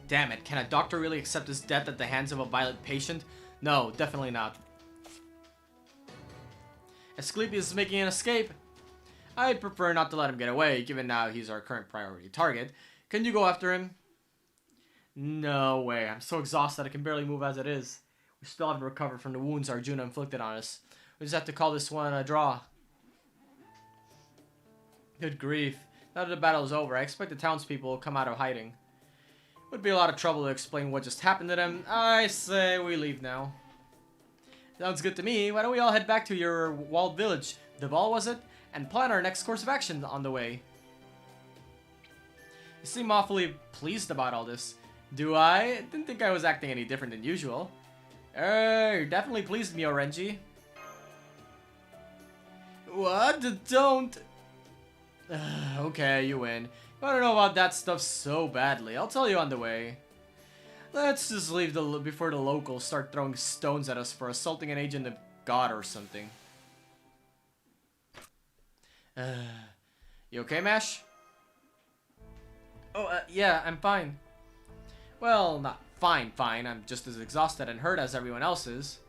Damn it, can a doctor really accept his death at the hands of a violent patient? No, definitely not. Asclepius is making an escape. I'd prefer not to let him get away, given now he's our current priority target. Can you go after him? No way, I'm so exhausted I can barely move as it is. We still haven't recovered from the wounds Arjuna inflicted on us. We just have to call this one a draw. Good grief. Now that the battle is over, I expect the townspeople will come out of hiding. Would be a lot of trouble to explain what just happened to them. I say we leave now. Sounds good to me. Why don't we all head back to your walled village, Deval was it? And plan our next course of action on the way. You seem awfully pleased about all this. Do I? Didn't think I was acting any different than usual. You're definitely pleased, Miorenji. What? Don't... Okay, you win. I don't know about that stuff so badly. I'll tell you on the way. Let's just leave before the locals start throwing stones at us for assaulting an agent of God or something. You okay, Mash? Oh, yeah, I'm fine. Well, not fine. I'm just as exhausted and hurt as everyone else is.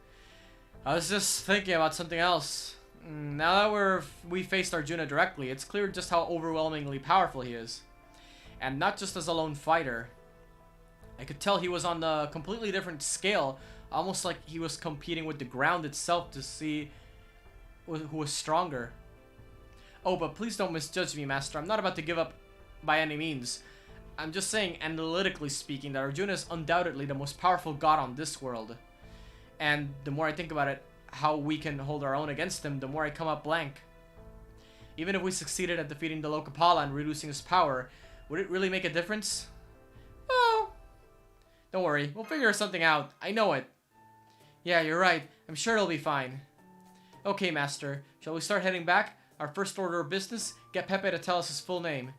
I was just thinking about something else. Now that we faced Arjuna directly, it's clear just how overwhelmingly powerful he is. And not just as a lone fighter. I could tell he was on a completely different scale, almost like he was competing with the ground itself to see who was stronger. Oh, but please don't misjudge me, Master. I'm not about to give up by any means. I'm just saying, analytically speaking, that Arjuna is undoubtedly the most powerful god on this world. And the more I think about it, how we can hold our own against him, the more I come up blank. Even if we succeeded at defeating the Lokapala and reducing his power, would it really make a difference? Well, don't worry, we'll figure something out. I know it. Yeah, you're right. I'm sure it'll be fine. Okay, Master. Shall we start heading back? Our first order of business? Get Pepe to tell us his full name.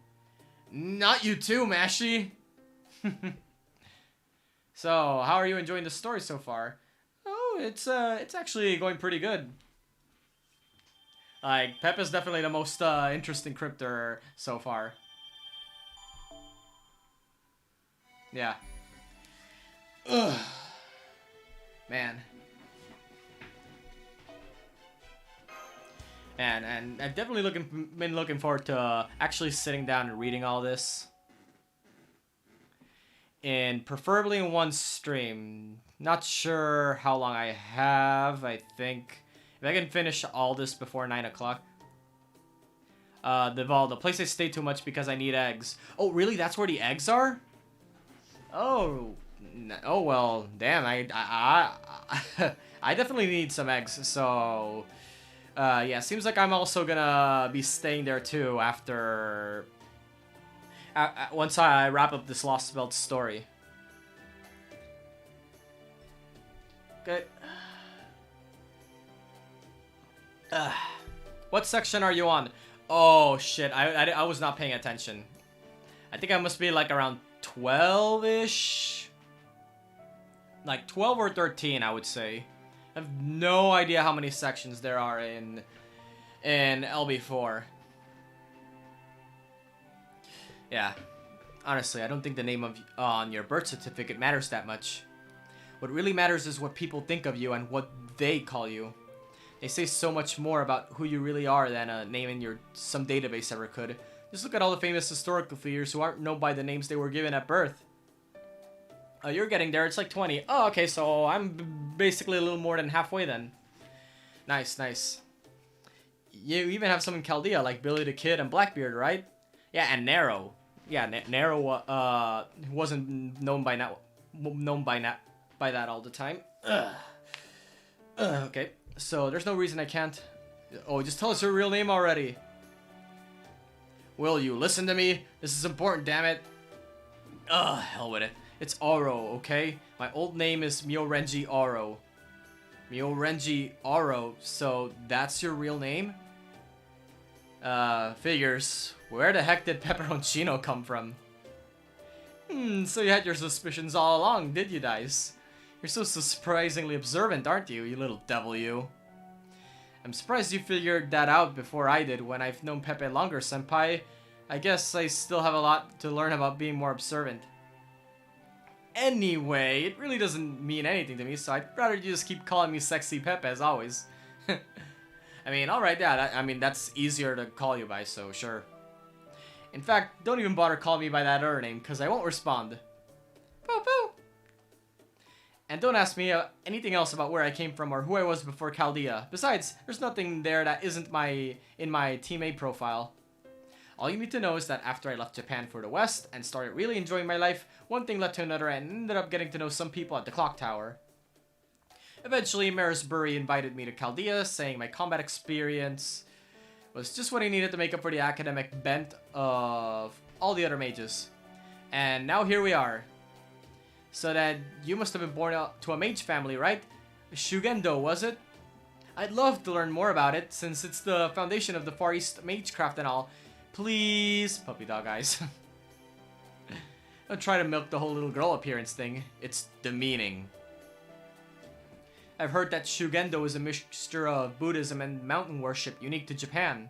Not you too, Mashi! So, how are you enjoying the story so far? Oh, it's actually going pretty good. Like, Pepe's definitely the most interesting crypter so far. Yeah. Ugh. Man. And I've definitely been looking forward to actually sitting down and reading all this. And preferably in one stream. Not sure how long I have. I think if I can finish all this before 9 o'clock. The place I stay too much because I need eggs. Oh, really? That's where the eggs are? Oh, well, damn. I definitely need some eggs. So, yeah, seems like I'm also gonna be staying there too after once I wrap up this Lost Belt story. Okay. What section are you on? Oh shit, I was not paying attention. I think I must be like around 12-ish. Like 12 or 13, I would say. I have no idea how many sections there are in LB4. Yeah. Honestly, I don't think the name on your birth certificate matters that much. What really matters is what people think of you and what they call you. They say so much more about who you really are than a name in some database ever could. Just look at all the famous historical figures who aren't known by the names they were given at birth. You're getting there. It's like 20. Oh, okay, so I'm basically a little more than halfway then. Nice, nice. You even have some in Chaldea, like Billy the Kid and Blackbeard, right? Yeah, and Nero. Yeah, Nero wasn't known by that all the time. Okay, so there's no reason I can't... Oh, just tell us your real name already. Will you listen to me? This is important, damn it. Hell with it. It's Oro, okay? My old name is Miorenji Oro. Miorenji Oro, so that's your real name? Figures. Where the heck did Pepperoncino come from? So you had your suspicions all along, did you, Dice? You're so surprisingly observant, aren't you, you little devil, you? I'm surprised you figured that out before I did when I've known Pepe longer, senpai. I guess I still have a lot to learn about being more observant. Anyway, it really doesn't mean anything to me, so I'd rather you just keep calling me Sexy Pepe as always. I mean, alright, yeah, I mean, that's easier to call you by, so sure. In fact, don't even bother calling me by that other name, because I won't respond. Poo poo! And don't ask me anything else about where I came from or who I was before Chaldea. Besides, there's nothing there that isn't in my Team A profile. All you need to know is that after I left Japan for the West and started really enjoying my life, one thing led to another and ended up getting to know some people at the clock tower. Eventually, Marisbury invited me to Chaldea, saying my combat experience was just what I needed to make up for the academic bent of all the other mages. And now here we are. So that you must have been born to a mage family, right? Shugendo, was it? I'd love to learn more about it, since it's the foundation of the Far East magecraft and all. Please, puppy dog eyes. Don't try to milk the whole little girl appearance thing. It's demeaning. I've heard that Shugendo is a mixture of Buddhism and mountain worship unique to Japan.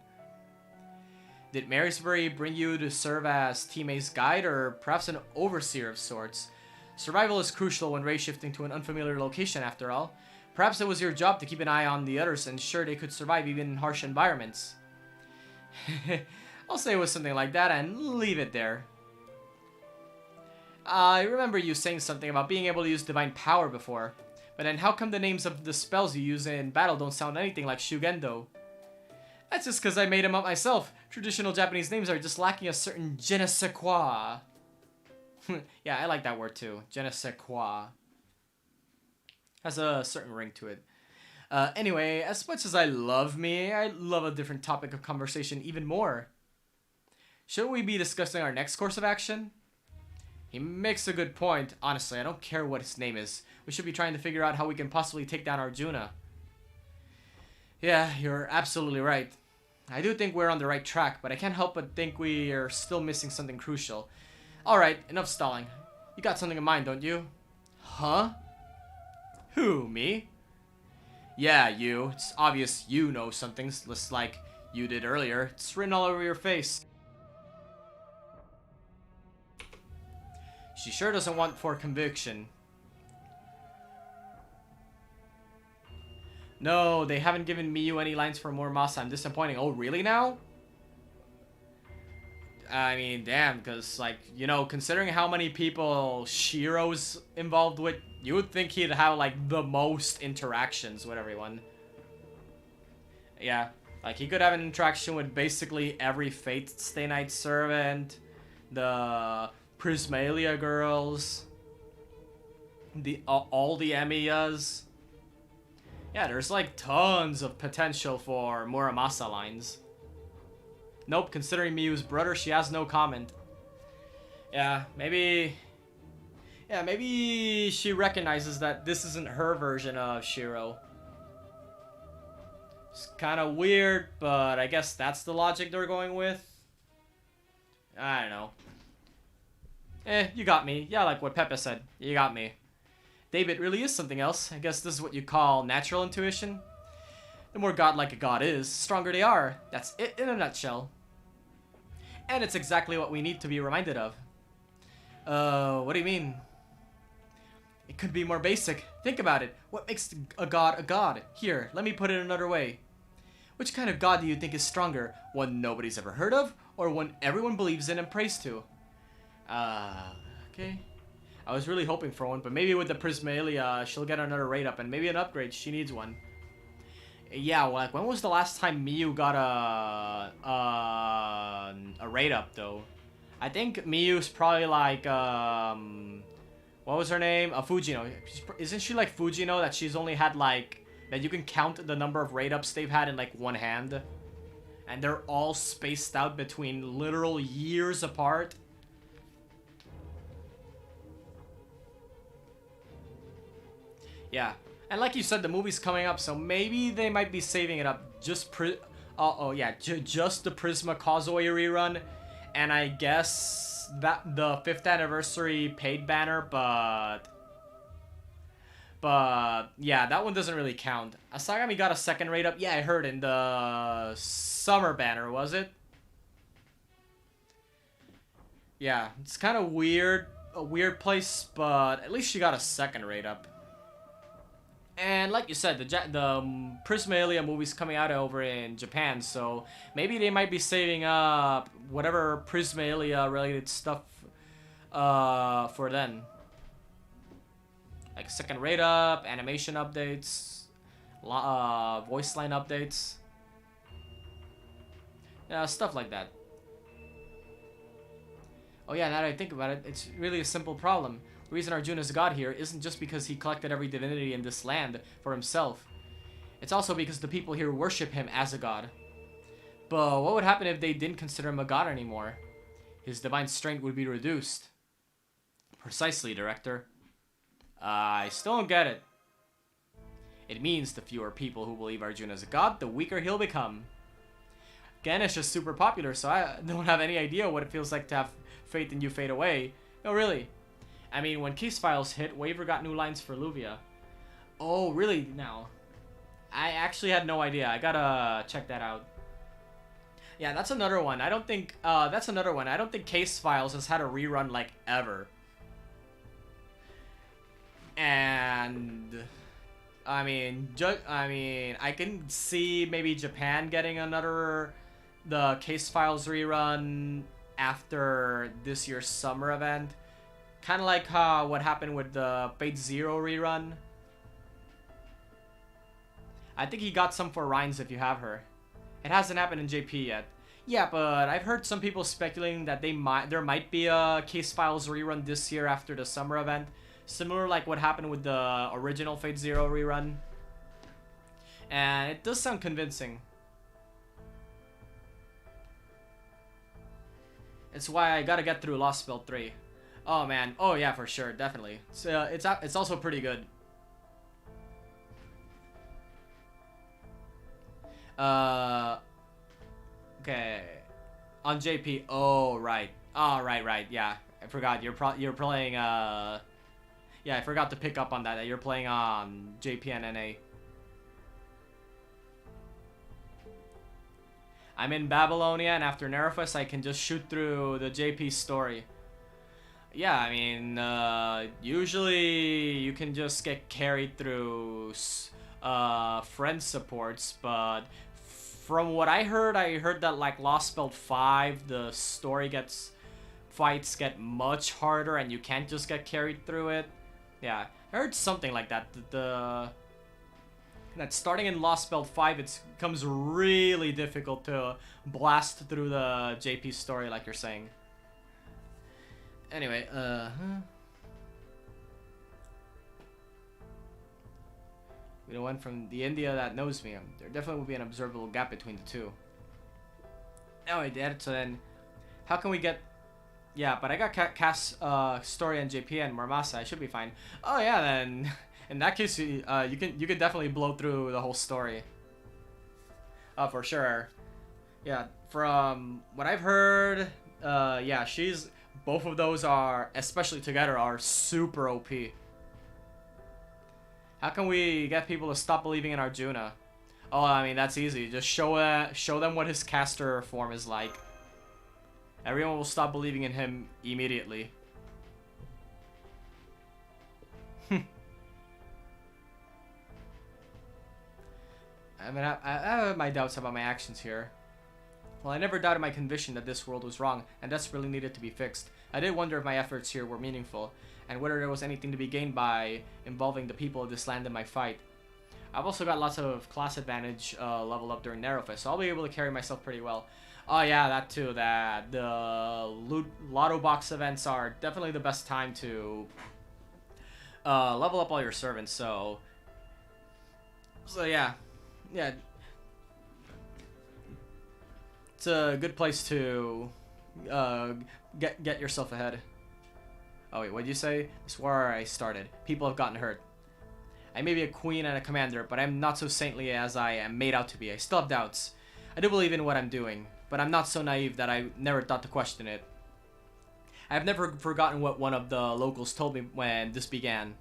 Did Marisbury bring you to serve as Team A's guide, or perhaps an overseer of sorts? Survival is crucial when race shifting to an unfamiliar location, after all. Perhaps it was your job to keep an eye on the others and ensure they could survive even in harsh environments. I'll say it was something like that and leave it there. I remember you saying something about being able to use divine power before. But then how come the names of the spells you use in battle don't sound anything like Shugendo? That's just because I made them up myself. Traditional Japanese names are just lacking a certain je ne sais quoi. Yeah, I like that word too. Je ne sais quoi. Has a certain ring to it. Anyway, as much as I love me, I love a different topic of conversation even more. Shouldn't we be discussing our next course of action? He makes a good point. Honestly, I don't care what his name is. We should be trying to figure out how we can possibly take down Arjuna. Yeah, you're absolutely right. I do think we're on the right track, but I can't help but think we are still missing something crucial. Alright, enough stalling. You got something in mind, don't you? Huh? Who, me? Yeah, you. It's obvious you know something, just like you did earlier. It's written all over your face. She sure doesn't want for conviction. No, they haven't given Miyu any lines for Muramasa. I'm disappointing. Oh, really now? I mean, damn, because, like, you know, considering how many people Shiro's involved with, you would think he'd have, like, the most interactions with everyone. Yeah, like, he could have an interaction with basically every Fate Stay Night servant, the Prismalia girls, all the Emiyas. Yeah, there's, like, tons of potential for Muramasa lines. Nope, considering Miyu's brother, she has no comment. Yeah, maybe she recognizes that this isn't her version of Shiro. It's kind of weird, but I guess that's the logic they're going with. I don't know. You got me. Yeah, like what Pepe said. You got me. David really is something else. I guess this is what you call natural intuition. The more godlike a god is, the stronger they are. That's it in a nutshell. And it's exactly what we need to be reminded of. What do you mean? It could be more basic. Think about it. What makes a god a god? Here, let me put it another way. Which kind of god do you think is stronger? One nobody's ever heard of? Or one everyone believes in and prays to? Okay. I was really hoping for one, but maybe with the Prismalia, she'll get another rate up and maybe an upgrade. She needs one. Yeah, like, when was the last time Miyu got a rate up, though? I think Miyu's probably like, what was her name? Fujino. Isn't she like Fujino, that she's only had like, that you can count the number of rate ups they've had in like one hand? And they're all spaced out between literal years apart? Yeah. And like you said, the movie's coming up, so maybe they might be saving it up just just the Prisma Causeway rerun, and I guess that the 5th anniversary paid banner, but yeah, that one doesn't really count. Asagami got a second rate up. Yeah, I heard in the summer banner, was it? Yeah, it's kind of weird, a weird place, but at least she got a second rate up. And like you said, the Prismalia movie's coming out over in Japan, so maybe they might be saving up whatever Prismalia related stuff for then. Like second rate up, animation updates, voice line updates. Yeah, stuff like that. Oh yeah, now that I think about it, it's really a simple problem. The reason Arjuna's god here isn't just because he collected every divinity in this land for himself. It's also because the people here worship him as a god. But what would happen if they didn't consider him a god anymore? His divine strength would be reduced. Precisely, Director. I still don't get it. It means the fewer people who believe Arjuna is a god, the weaker he'll become. Ganesh is super popular, so I don't have any idea what it feels like to have faith in you fade away. No, really. I mean, when Case Files hit, Waver got new lines for Luvia. Oh, really now? I actually had no idea. I gotta check that out. Yeah, that's another one. I don't think, that's another one. I don't think Case Files has had a rerun, like, ever. And... I mean, I can see maybe Japan getting the Case Files rerun after this year's summer event. Kind of like what happened with the Fate Zero rerun. I think he got some for Rhines if you have her. It hasn't happened in JP yet. Yeah, but I've heard some people speculating that there might be a Case Files rerun this year after the summer event. Similar like what happened with the original Fate Zero rerun. And it does sound convincing. It's why I gotta get through Lost Spell 3. Oh man, oh yeah, for sure, definitely. So it's also pretty good. Okay. On JP, oh right. Oh right, yeah. I forgot you're playing yeah, I forgot to pick up on that you're playing on JP and NA. I'm in Babylonia, and after Nerifus, I can just shoot through the JP story. Yeah, I mean, usually you can just get carried through friend supports, but from what I heard that like Lost Spell 5, the story fights get much harder, and you can't just get carried through it. Yeah, I heard something like that. That starting in Lost Spell 5, it becomes really difficult to blast through the JP story, like you're saying. Anyway, we don't went from the India that knows me. There definitely will be an observable gap between the two. Anyway, Dad, so then, how can we get... Yeah, but I got cast story on JP and Marmasa. I should be fine. Oh yeah, then in that case, you can definitely blow through the whole story. For sure. Yeah, from what I've heard, yeah, both of those are, especially together, are super OP. How can we get people to stop believing in Arjuna? Oh, I mean, that's easy. Just show them what his caster form is like. Everyone will stop believing in him immediately. I mean, I have my doubts about my actions here. Well, I never doubted my conviction that this world was wrong and desperately needed to be fixed. I did wonder if my efforts here were meaningful, and whether there was anything to be gained by involving the people of this land in my fight. I've also got lots of class advantage level up during Nerofest, so I'll be able to carry myself pretty well. Oh yeah, that too, that the Lotto Box events are definitely the best time to level up all your servants, so yeah. It's a good place to get yourself ahead. Oh wait, what'd you say? That's where I started. People have gotten hurt. I may be a queen and a commander, but I'm not so saintly as I am made out to be. I still have doubts. I do believe in what I'm doing, but I'm not so naive that I never thought to question it. I've never forgotten what one of the locals told me when this began.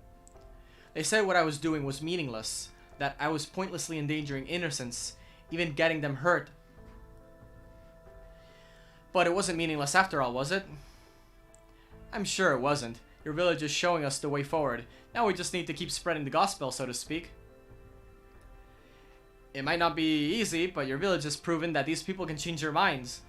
They said what I was doing was meaningless, that I was pointlessly endangering innocents, even getting them hurt. But it wasn't meaningless after all, was it? I'm sure it wasn't. Your village is showing us the way forward. Now we just need to keep spreading the gospel, so to speak. It might not be easy, but your village has proven that these people can change their minds.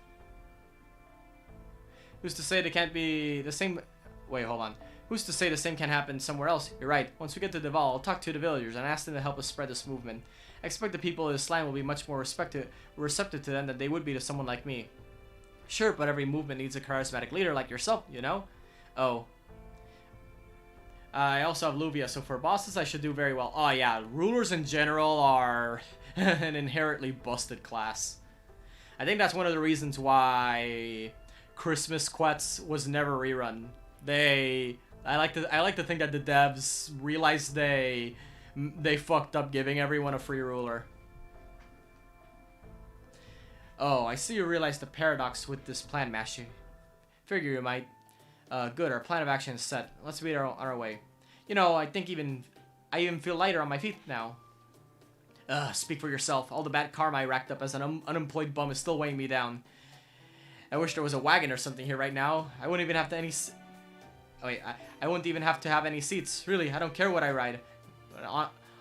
Who's to say they can't be the same... Wait, hold on. Who's to say the same can happen somewhere else? You're right. Once we get to Deval, I'll talk to the villagers and ask them to help us spread this movement. I expect the people of this land will be much more receptive to them than they would be to someone like me. Sure, but every movement needs a charismatic leader like yourself, you know? Oh. I also have Luvia, so for bosses I should do very well. Oh yeah, rulers in general are an inherently busted class. I think that's one of the reasons why Christmas Quets was never rerun. I like to think that the devs realized they fucked up giving everyone a free ruler. Oh, I see you realize the paradox with this plan, Mashi. Figure you might. Good, our plan of action is set. Let's be on our way. You know, I even feel lighter on my feet now. Speak for yourself. All the bad karma I racked up as an unemployed bum is still weighing me down. I wish there was a wagon or something here right now. I wouldn't even have to I wouldn't even have to have any seats. Really, I don't care what I ride.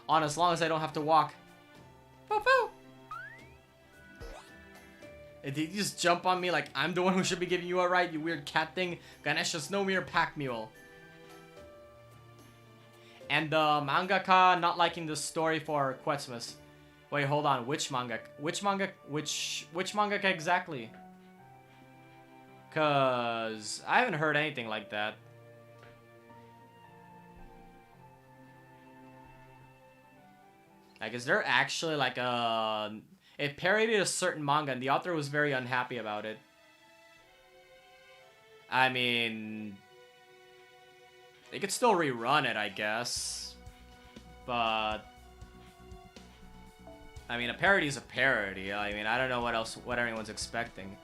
On as long as I don't have to walk. Poo-poo! Did you just jump on me like I'm the one who should be giving you a ride, you weird cat thing? Ganesha's no mere pack mule. And the mangaka not liking the story for Quetsmas. Wait, hold on. Which mangaka exactly? Cause I haven't heard anything like that. Like, is there actually like a... It parodied a certain manga and the author was very unhappy about it. I mean... They could still rerun it, I guess. But... I mean, a parody is a parody. I mean, I don't know what anyone's expecting.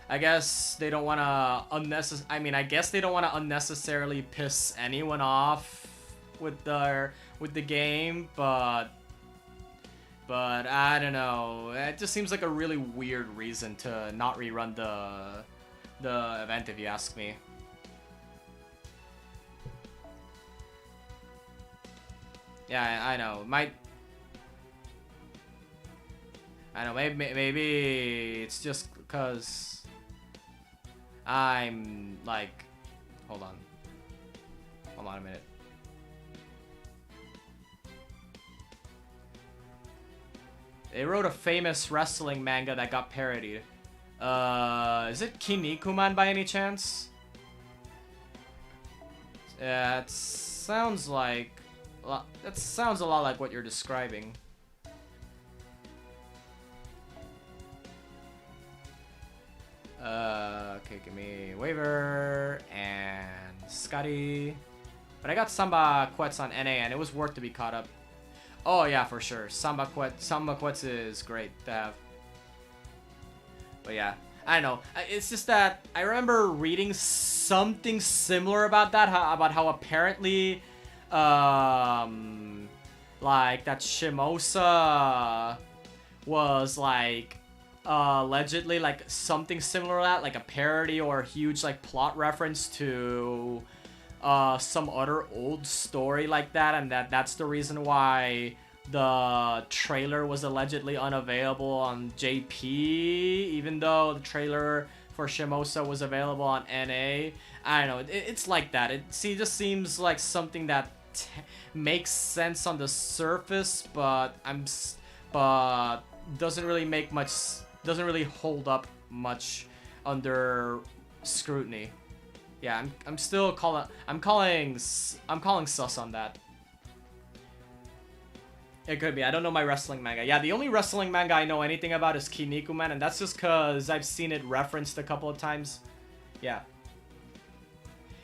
I guess they don't want to I guess they don't want to unnecessarily piss anyone off with the game, but I don't know. It just seems like a really weird reason to not rerun the event, if you ask me. Yeah, I know. I know. Maybe it's just because I'm like, hold on a minute. They wrote a famous wrestling manga that got parodied. Is it Kinnikuman by any chance? Yeah, it sounds like... That sounds a lot like what you're describing. Okay, give me Waver and Scotty. But I got Samba Quets on NA and it was worth to be caught up. Oh yeah, for sure. Samba Quets is great to have. But yeah, I don't know. It's just that I remember reading something similar about that, about how apparently, like that Shimosa was like allegedly like something similar to that, like a parody or a huge like plot reference to some other old story like that, and that's the reason why the trailer was allegedly unavailable on JP, even though the trailer for Shimosa was available on NA. I don't know, it's like that. It just seems like something that makes sense on the surface, but doesn't really hold up much under scrutiny. Yeah, I'm calling sus on that. It could be. I don't know my wrestling manga. Yeah, the only wrestling manga I know anything about is Kinnikuman, and that's just because I've seen it referenced a couple of times. Yeah.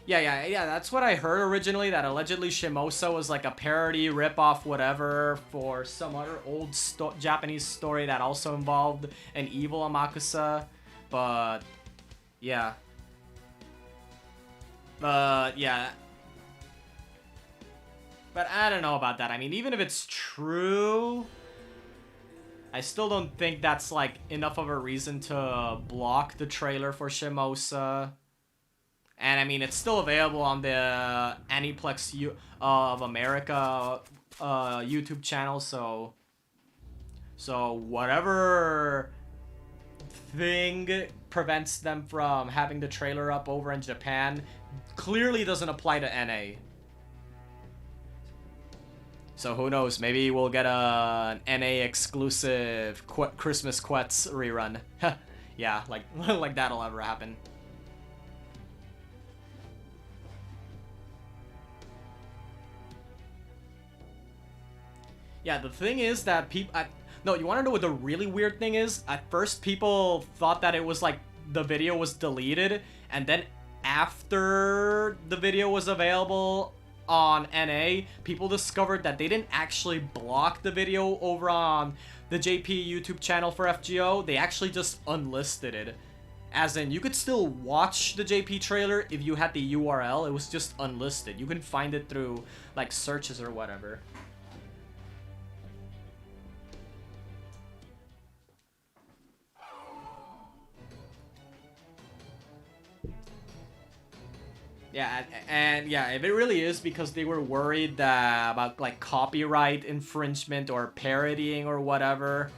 Yeah, that's what I heard originally, that allegedly Shimosa was like a parody, rip-off, whatever, for some other old Japanese story that also involved an evil Amakusa, but yeah. Yeah. But I don't know about that. I mean, even if it's true, I still don't think that's like enough of a reason to block the trailer for Shimosa. And I mean, it's still available on the Aniplex of America YouTube channel, so whatever thing prevents them from having the trailer up over in Japan clearly doesn't apply to NA. So who knows, maybe we'll get an NA exclusive Christmas Quets rerun. yeah, like like that'll ever happen. Yeah, the thing is that people... No, you want to know what the really weird thing is? At first, people thought that it was like the video was deleted, and then after the video was available on NA, people discovered that they didn't actually block the video over on the JP YouTube channel for FGO. They actually just unlisted it. As in, you could still watch the JP trailer if you had the URL. It was just unlisted. You can find it through, like, searches or whatever. Yeah, and yeah, if it really is because they were worried that about like copyright infringement or parodying or whatever,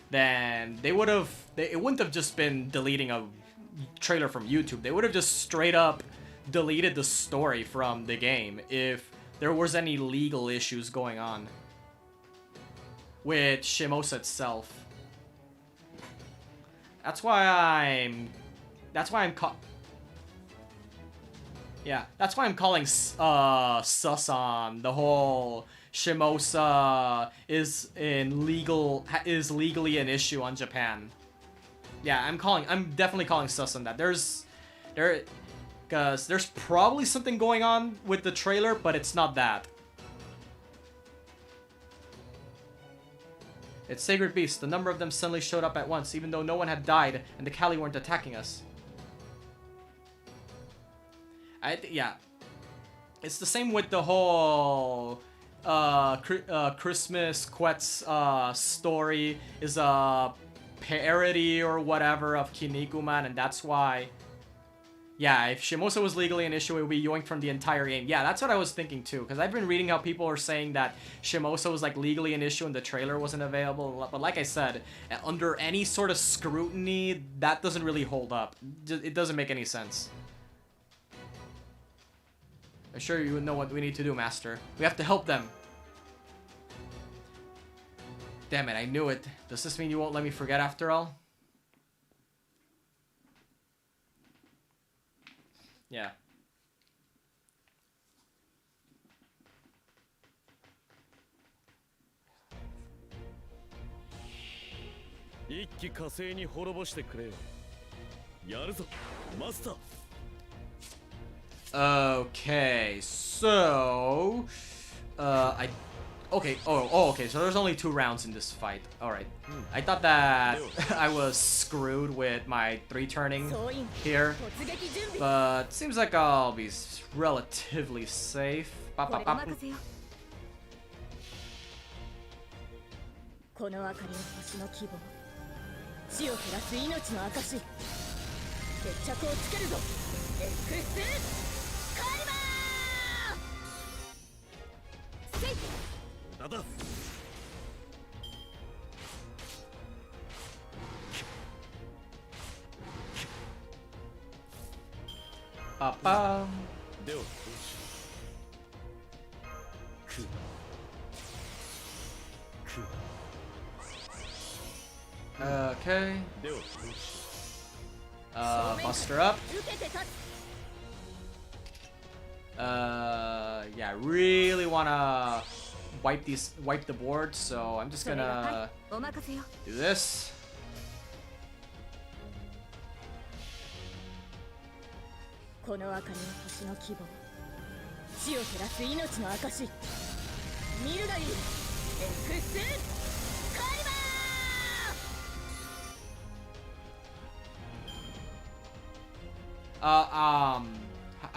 then they would have, it wouldn't have just been deleting a trailer from YouTube. They would have just straight up deleted the story from the game if there was any legal issues going on with Shimosa itself. That's why I'm Yeah, that's why I'm calling sus on the whole Shimosa is legally an issue on Japan. Yeah, I'm definitely calling sus on that. Because there's probably something going on with the trailer, but it's not that. It's Sacred Beasts. The number of them suddenly showed up at once, even though no one had died and the Kali weren't attacking us. Yeah, it's the same with the whole Christmas Quet's story is a parody or whatever of Kinnikuman, and that's why. Yeah, if Shimosa was legally an issue, it would be yoinked from the entire game. Yeah, that's what I was thinking too, because I've been reading how people are saying that Shimosa was like legally an issue and the trailer wasn't available. But like I said, under any sort of scrutiny, that doesn't really hold up. It doesn't make any sense. I'm sure you know what we need to do, Master. We have to help them. Damn it, I knew it. Does this mean you won't let me forget after all? Yeah. Okay, so okay, okay, so there's only 2 rounds in this fight. Alright. I thought that I was screwed with my 3 turning here, but seems like I'll be relatively safe. Bop, bop, bop. Ba-bam. Okay. Buster up. Yeah, I really wanna wipe the board, so I'm just gonna do this.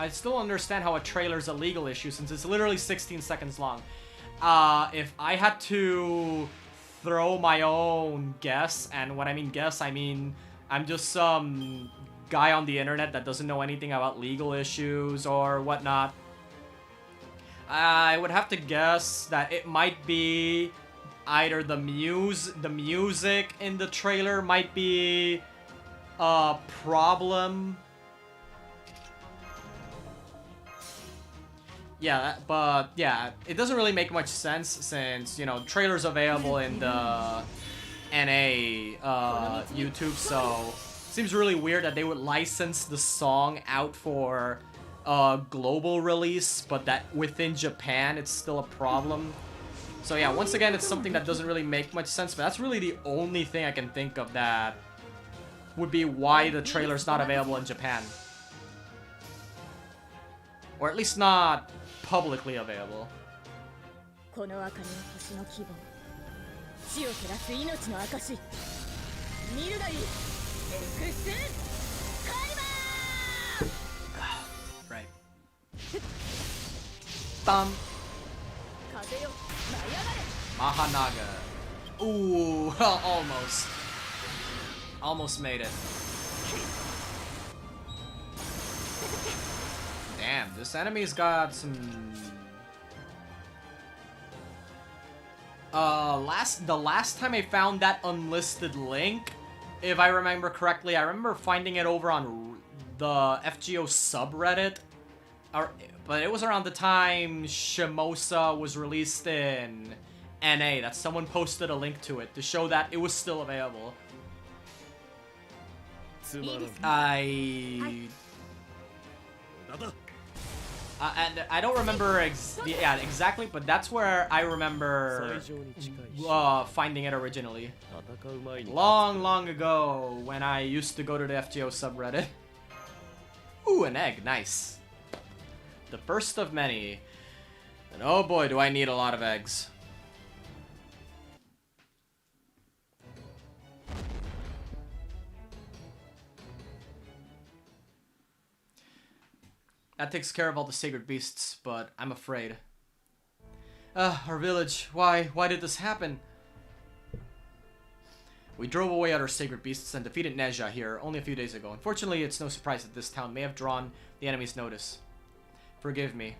I still understand how a trailer's a legal issue since it's literally 16 seconds long. If I had to throw my own guess, and when I mean guess, I mean I'm just some guy on the internet that doesn't know anything about legal issues or whatnot, I would have to guess that it might be either the music in the trailer might be a problem. Yeah, but yeah, it doesn't really make much sense since, you know, trailers available in the NA YouTube, so seems really weird that they would license the song out for global release, but that within Japan it's still a problem. So yeah, once again, it's something that doesn't really make much sense, but that's really the only thing I can think of that would be why the trailer's not available in Japan. Or at least not publicly available. この明かりの星の希望地を照らす命の証見るがいい X カイマー Right. Bum. 風よ舞い上がれ Mahanaga. Ooh, almost. Almost made it. Damn, this enemy's got some... the last time I found that unlisted link, if I remember correctly, I remember finding it over on the FGO subreddit. But it was around the time Shimosa was released in NA that someone posted a link to it to show that it was still available. And I don't remember exactly, but that's where I remember finding it originally. Long ago, when I used to go to the FGO subreddit. Ooh, an egg, nice. The first of many. And oh boy, do I need a lot of eggs. That takes care of all the sacred beasts, but I'm afraid. Our village. Why did this happen? We drove away our sacred beasts and defeated Neja here only a few days ago. Unfortunately, it's no surprise that this town may have drawn the enemy's notice. Forgive me.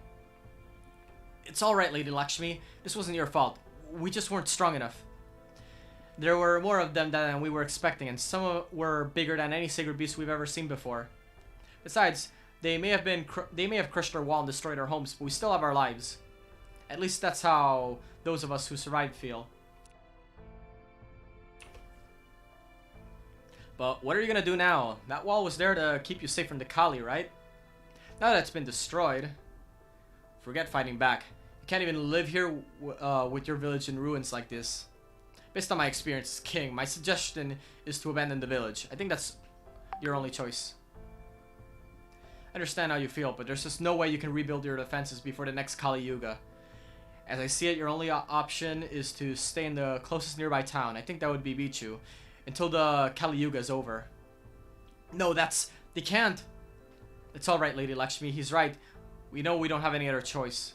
It's alright, Lady Lakshmi. This wasn't your fault. We just weren't strong enough. There were more of them than we were expecting, and some were bigger than any sacred beast we've ever seen before. Besides, they may have crushed our wall and destroyed our homes, but we still have our lives. At least that's how those of us who survived feel. But what are you gonna do now? That wall was there to keep you safe from the Kali, right? Now that it's been destroyed, forget fighting back. You can't even live here with your village in ruins like this. Based on my experience as king, my suggestion is to abandon the village. I think that's your only choice. I understand how you feel, but there's just no way you can rebuild your defenses before the next Kali Yuga. As I see it, your only option is to stay in the closest nearby town. I think that would be Bichu, until the Kali Yuga is over. No, they can't. It's alright, Lady Lakshmi, he's right. We know we don't have any other choice.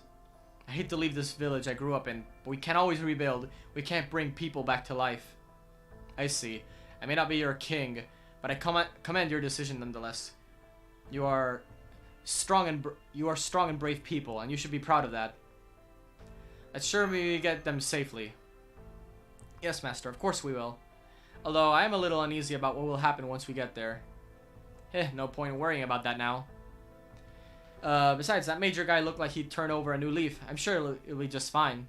I hate to leave this village I grew up in, but we can always rebuild. We can't bring people back to life. I see. I may not be your king, but I commend your decision nonetheless. You are strong and brave people, and you should be proud of that. Let's sure we get them safely. Yes, Master, of course we will. Although I am a little uneasy about what will happen once we get there. No point in worrying about that now. Besides, that major guy looked like he'd turn over a new leaf. I'm sure it'll be just fine.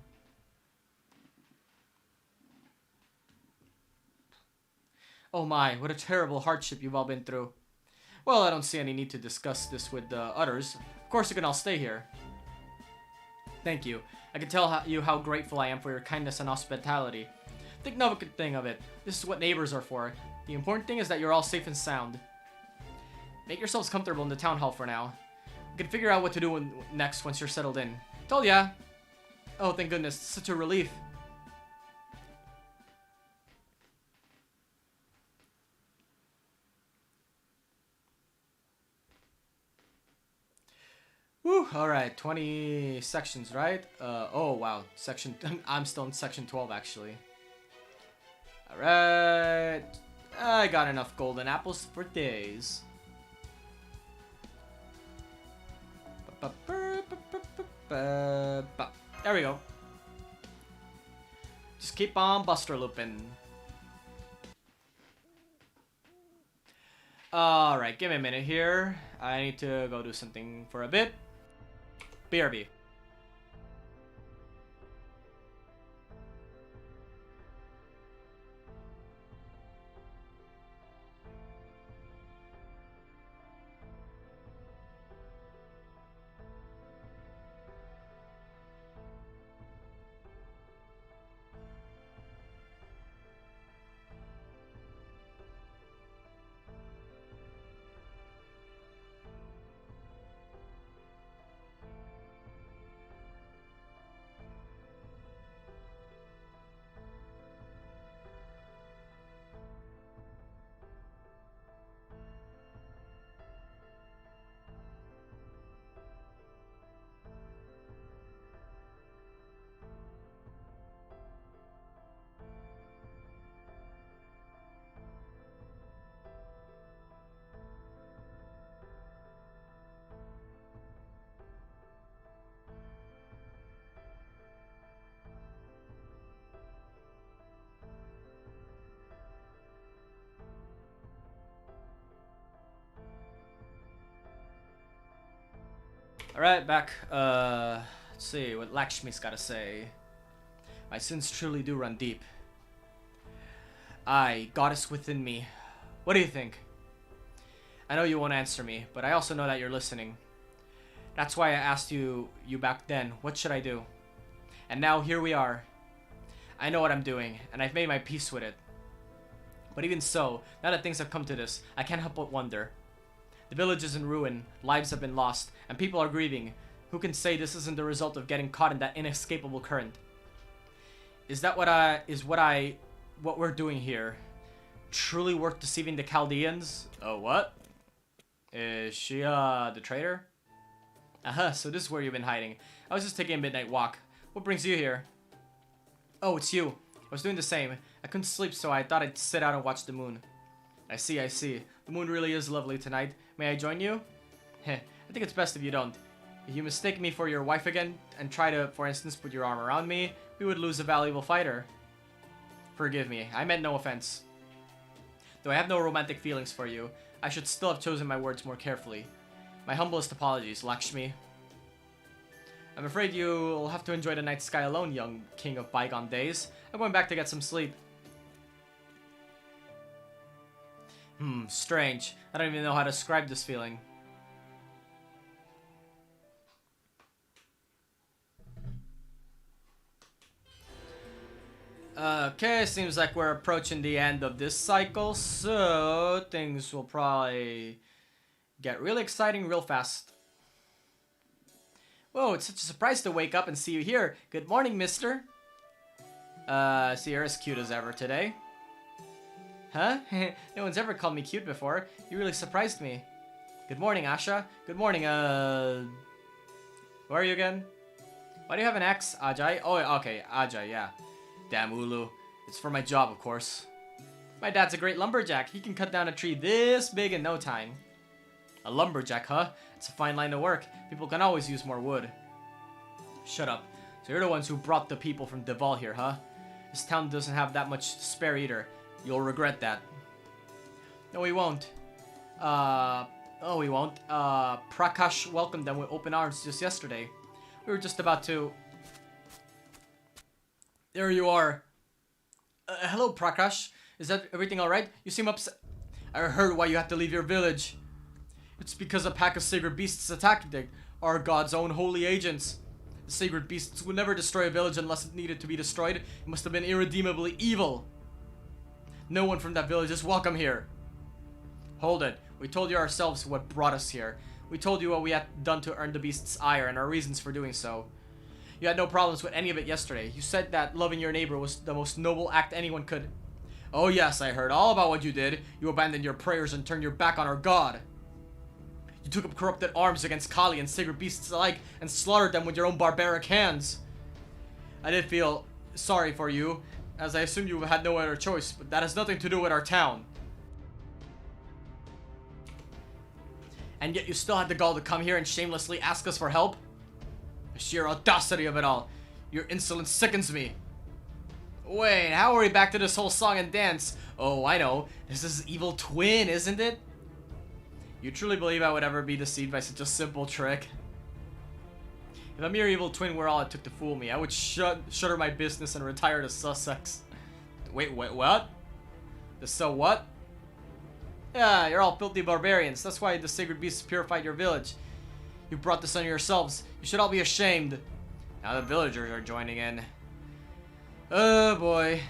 Oh my, what a terrible hardship you've all been through. Well, I don't see any need to discuss this with the others. Of course you can all stay here. Thank you. I can tell you how grateful I am for your kindness and hospitality. Think no good thing of it. This is what neighbors are for. The important thing is that you're all safe and sound. Make yourselves comfortable in the town hall for now. We can figure out what to do next once you're settled in. Told ya! Oh, thank goodness. Such a relief. Woo! Alright, 20 sections, right? Oh, wow. I'm still in section 12, actually. Alright. I got enough golden apples for days. There we go. Just keep on buster looping. Alright, give me a minute here. I need to go do something for a bit. BRB. Alright, back. Let's see what Lakshmi's gotta say. My sins truly do run deep. Aye, goddess within me. What do you think? I know you won't answer me, but I also know that you're listening. That's why I asked you back then, what should I do? And now here we are. I know what I'm doing, and I've made my peace with it. But even so, now that things have come to this, I can't help but wonder. The village is in ruin, lives have been lost, and people are grieving. Who can say this isn't the result of getting caught in that inescapable current? Is that what we're doing here truly worth deceiving the Chaldeans? Oh, what? Is she, the traitor? So this is where you've been hiding. I was just taking a midnight walk. What brings you here? Oh, it's you. I was doing the same. I couldn't sleep, so I thought I'd sit out and watch the moon. I see. The moon really is lovely tonight. May I join you? Heh, I think it's best if you don't. If you mistake me for your wife again, and try to, for instance, put your arm around me, we would lose a valuable fighter. Forgive me, I meant no offense. Though I have no romantic feelings for you, I should still have chosen my words more carefully. My humblest apologies, Lakshmi. I'm afraid you'll have to enjoy the night sky alone, young king of bygone days. I'm going back to get some sleep. Strange. I don't even know how to describe this feeling. Okay, seems like we're approaching the end of this cycle, so things will probably get really exciting real fast. Whoa, it's such a surprise to wake up and see you here. Good morning, mister. So you're as cute as ever today. Huh? No one's ever called me cute before. You really surprised me. Good morning, Asha. Good morning, who are you again? Why do you have an X, Ajay? Oh, okay, Ajay, yeah. Damn, Ulu. It's for my job, of course. My dad's a great lumberjack. He can cut down a tree this big in no time. A lumberjack, huh? It's a fine line to work. People can always use more wood. Shut up. So you're the ones who brought the people from Deval here, huh? This town doesn't have that much spare either. You'll regret that. No, we won't. Prakash welcomed them with open arms just yesterday. We were just about to... There you are. Hello, Prakash. Is that everything alright? You seem upset. I heard why you had to leave your village. It's because a pack of sacred beasts attacked our god's own holy agents. The sacred beasts would never destroy a village unless it needed to be destroyed. It must have been irredeemably evil. No one from that village is welcome here. Hold it. We told you ourselves what brought us here. We told you what we had done to earn the beast's ire and our reasons for doing so. You had no problems with any of it yesterday. You said that loving your neighbor was the most noble act anyone could. Oh yes, I heard all about what you did. You abandoned your prayers and turned your back on our god. You took up corrupted arms against Kali and sacred beasts alike and slaughtered them with your own barbaric hands. I did feel sorry for you, as I assume you had no other choice, but that has nothing to do with our town. And yet you still had the gall to come here and shamelessly ask us for help? The sheer audacity of it all. Your insolence sickens me. Wait, how are we back to this whole song and dance? Oh, I know. This is Evil Twin, isn't it? You truly believe I would ever be deceived by such a simple trick? If a mere evil twin were all it took to fool me, I would shutter my business and retire to Sussex. Wait, what? So what? Yeah, you're all filthy barbarians. That's why the sacred beasts purified your village. You brought this on yourselves. You should all be ashamed. Now the villagers are joining in. Oh boy.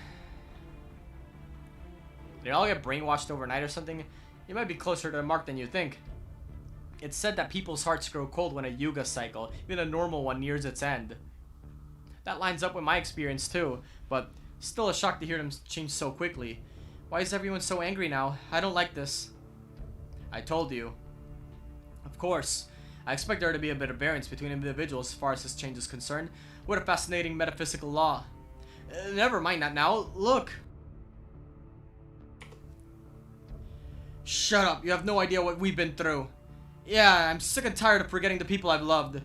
Did they all get brainwashed overnight or something? You might be closer to the mark than you think. It's said that people's hearts grow cold when a yuga cycle, even a normal one, nears its end. That lines up with my experience too, but still a shock to hear them change so quickly. Why is everyone so angry now? I don't like this. I told you. Of course. I expect there to be a bit of variance between individuals as far as this change is concerned. What a fascinating metaphysical law. Never mind that now. Look. Shut up. You have no idea what we've been through. Yeah, I'm sick and tired of forgetting the people I've loved.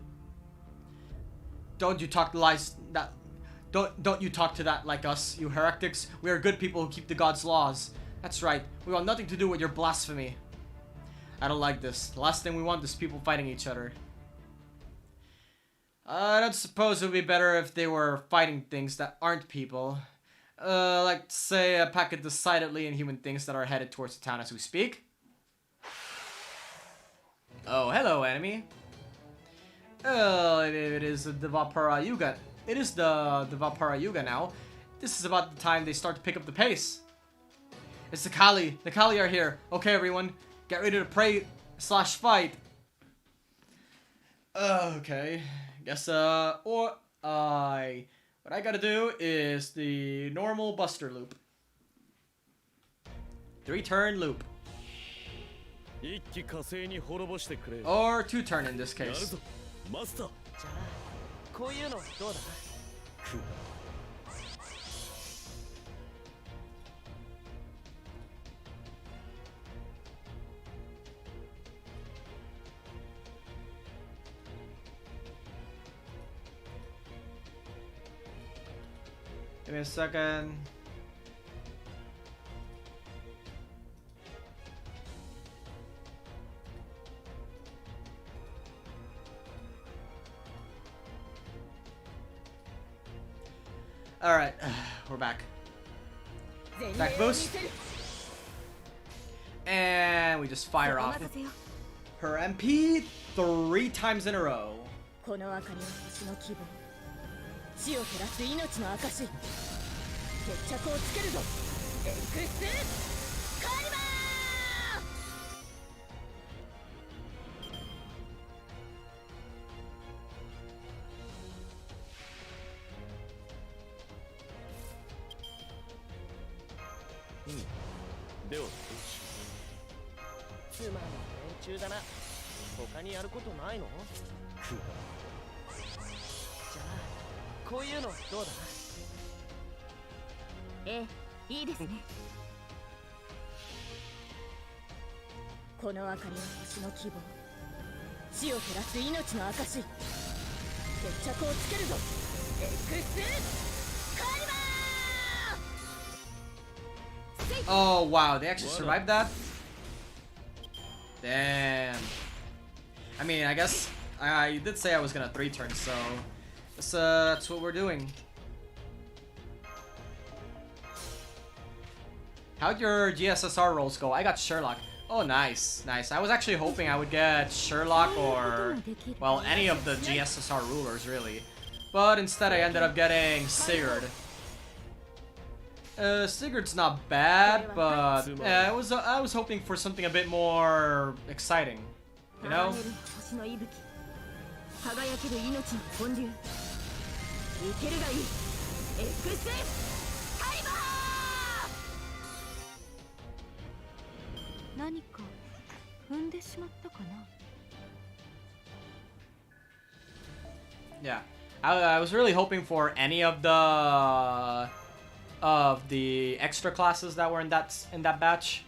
Don't you talk Don't you talk to that like us, you heretics. We are good people who keep the god's laws. That's right. We want nothing to do with your blasphemy. I don't like this. The last thing we want is people fighting each other. I don't suppose it would be better if they were fighting things that aren't people. Like, say, a pack of decidedly inhuman things that are headed towards the town as we speak. Oh, hello, enemy. It is the Valpara Yuga. It is the Valpara Yuga now. This is about the time they start to pick up the pace. It's the Kali. The Kali are here. Okay, everyone. Get ready to pray / fight. Okay. Guess, what I gotta do is the normal Buster loop. 3-turn loop. 一気火星に滅ぼしてくれ。 Or 2-turn in this やる case. ぞ、マスター。じゃあこういうのどうだ？く Give me a second. Alright, we're back. Back boost. And we just fire off her MP 3 times in a row. この明かりは星の希望。死を減らす命の証。決着をつけるぞ。エクスカリバではつまんない連中だな。他にやることないの？くじゃあこういうのどうだ？ええ、いいですね。この明かりは星の希望。死を減らす命の証。決着をつけるぞ。エクスカリバー。 Oh wow, they actually survived that? Damn. I mean, I guess I did say I was gonna 3-turn, so that's what we're doing. How'd your GSSR rolls go? I got Sherlock. Oh, nice, nice. I was actually hoping I would get Sherlock or, well, any of the GSSR rulers, really. But instead I ended up getting Sigurd. Sigurd's not bad, but yeah, I was hoping for something a bit more exciting, you know? 輝ける命の本流。生けるがいい。エクスカリバー。何か踏んでしまったかな。Yeah, I was really hoping for any of the extra classes that were in that batch.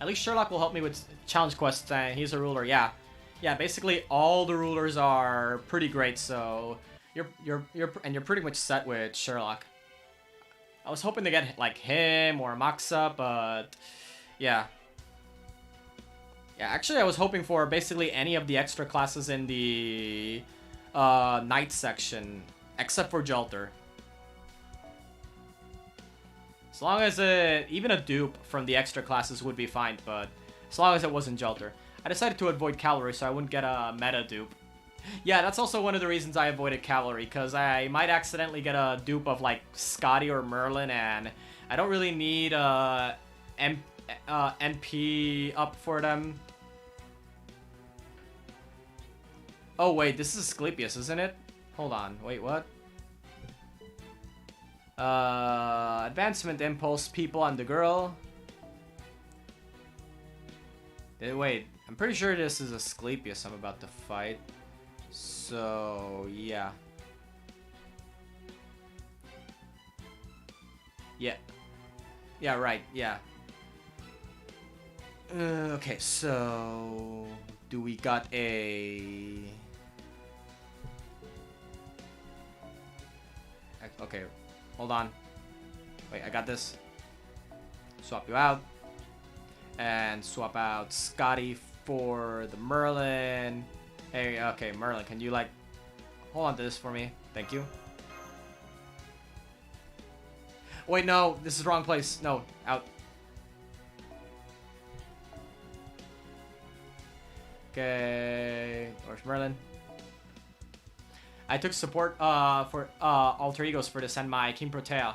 At least Sherlock will help me with challenge quests, and he's a ruler. Yeah, basically all the rulers are pretty great, so you're pretty much set with Sherlock. I was hoping to get like him or Maxa, but yeah. Actually I was hoping for basically any of the extra classes in the Knight section, except for Jelter. As long as even a dupe from the extra classes would be fine, but as long as it wasn't Jelter. I decided to avoid Cavalry so I wouldn't get a meta dupe. Yeah, that's also one of the reasons I avoided Cavalry, because I might accidentally get a dupe of like Scotty or Merlin, and I don't really need NP up for them. Oh wait, this is Asclepius, isn't it? Hold on, wait, what? Advancement impulse, people, and the girl. Wait, I'm pretty sure this is Asclepius I'm about to fight. So, yeah. Yeah, right, yeah. Okay, so... Do we got a... Okay, hold on. Wait, I got this. Swap you out. And swap out Scotty for the Merlin. Hey, okay, Merlin, can you like... hold on to this for me. Thank you. Wait, no, this is the wrong place. No, out. Okay, where's Merlin? I took support for alter egos for this and my King Protea.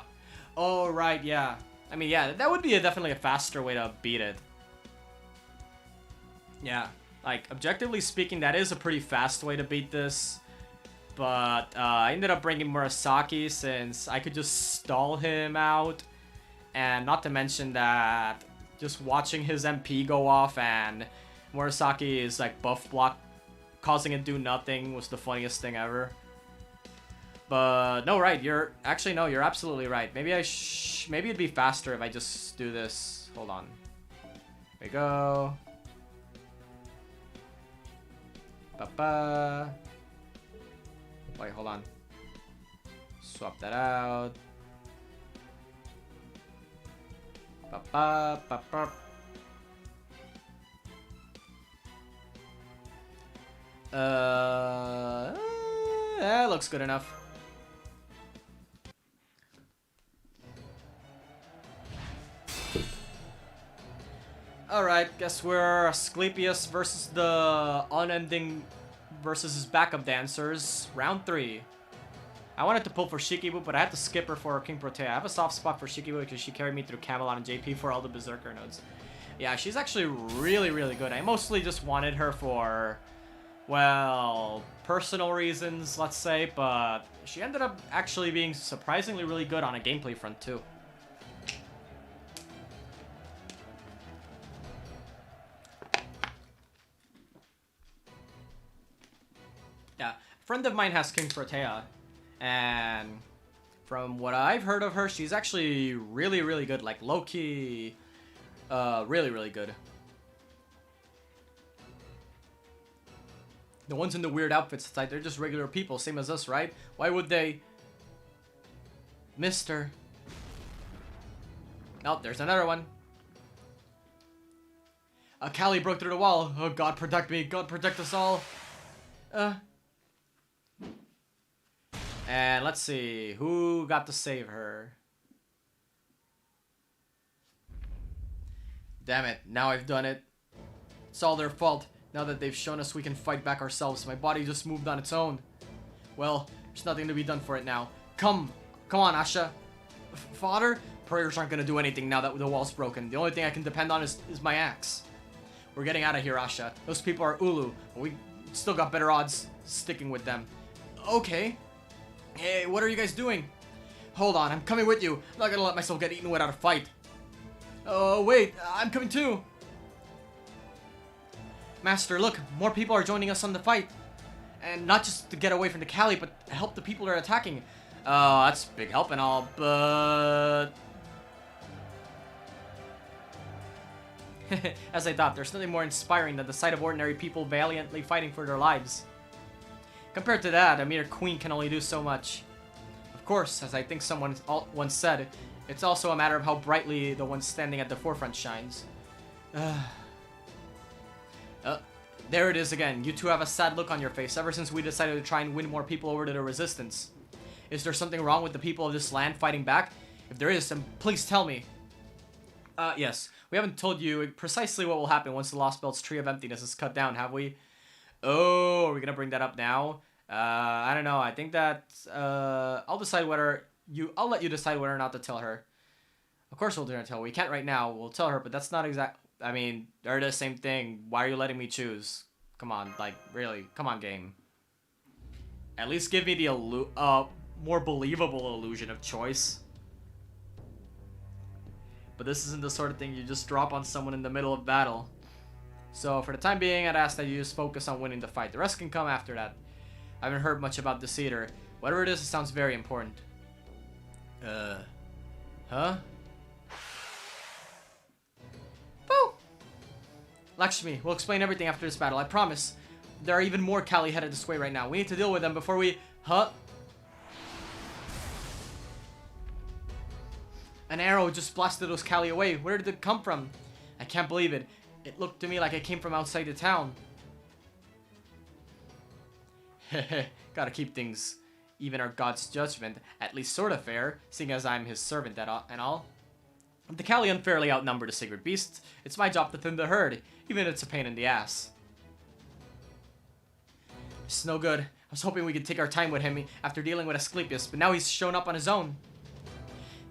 Oh right, yeah. I mean, yeah, that would be definitely a faster way to beat it. Yeah, like objectively speaking, that is a pretty fast way to beat this. But I ended up bringing Murasaki since I could just stall him out. And not to mention that just watching his MP go off and Murasaki is like buff block, causing it to do nothing was the funniest thing ever. But no, right, you're absolutely right. Maybe maybe it'd be faster if I just do this. Hold on. There we go. Ba-ba. Wait, hold on. Swap that out. Ba-ba, ba-ba. That looks good enough. Alright, guess we're Asclepius versus the Unending versus his backup dancers. Round 3. I wanted to pull for Shikibu, but I had to skip her for King Protea. I have a soft spot for Shikibu because she carried me through Camelot and JP for all the Berserker nodes. Yeah, she's actually really, really good. I mostly just wanted her for, well, personal reasons, let's say, but she ended up actually being surprisingly really good on a gameplay front, too. Yeah, a friend of mine has King Protea, and from what I've heard of her, she's actually really, really good. Like, low-key, really, really good. The ones in the weird outfits, it's like they're just regular people, same as us, right? Why would they... Mister... Oh, there's another one. Callie broke through the wall. Oh, God protect me. God protect us all. And let's see, who got to save her? Damn it, now I've done it. It's all their fault. Now that they've shown us we can fight back ourselves, my body just moved on its own. Well, there's nothing to be done for it now. Come on, Asha. Father? Prayers aren't gonna do anything now that the wall's broken. The only thing I can depend on is my axe. We're getting out of here, Asha. Those people are Ulu, but we still got better odds sticking with them. Okay. Hey, what are you guys doing? Hold on, I'm coming with you. I'm not gonna let myself get eaten without a fight. Oh, wait, I'm coming too. Master, look, more people are joining us on the fight. And not just to get away from the Callie, but help the people they're attacking. That's big help and all, but... As I thought, there's nothing more inspiring than the sight of ordinary people valiantly fighting for their lives. Compared to that, a mere queen can only do so much. Of course, as I think someone once said, it's also a matter of how brightly the one standing at the forefront shines. There it is again. You two have a sad look on your face ever since we decided to try and win more people over to the resistance. Is there something wrong with the people of this land fighting back? If there is, then please tell me. Yes. We haven't told you precisely what will happen once the Lost Belt's Tree of Emptiness is cut down, have we? Oh, are we gonna bring that up now? I don't know. I think that I'll decide whether I'll let you decide whether or not to tell her. Of course we'll tell her. We can't right now. We'll tell her, but that's not exact. I mean, they're the same thing. Why are you letting me choose? Come on, like really? Come on, game. At least give me the more believable illusion of choice. But this isn't the sort of thing you just drop on someone in the middle of battle. So for the time being, I'd ask that you just focus on winning the fight. The rest can come after that. I haven't heard much about this either. Whatever it is, it sounds very important. Huh? Boo! Lakshmi, we'll explain everything after this battle, I promise. There are even more Callie headed this way right now. We need to deal with them before we... Huh? An arrow just blasted those Callie away. Where did it come from? I can't believe it. It looked to me like it came from outside the town. Gotta keep things even our God's judgment at least sort of fair, seeing as I'm his servant and all. If the Kali unfairly outnumber the sacred beasts, it's my job to thin the herd, even if it's a pain in the ass. It's no good. I was hoping we could take our time with him after dealing with Asclepius, but now he's shown up on his own.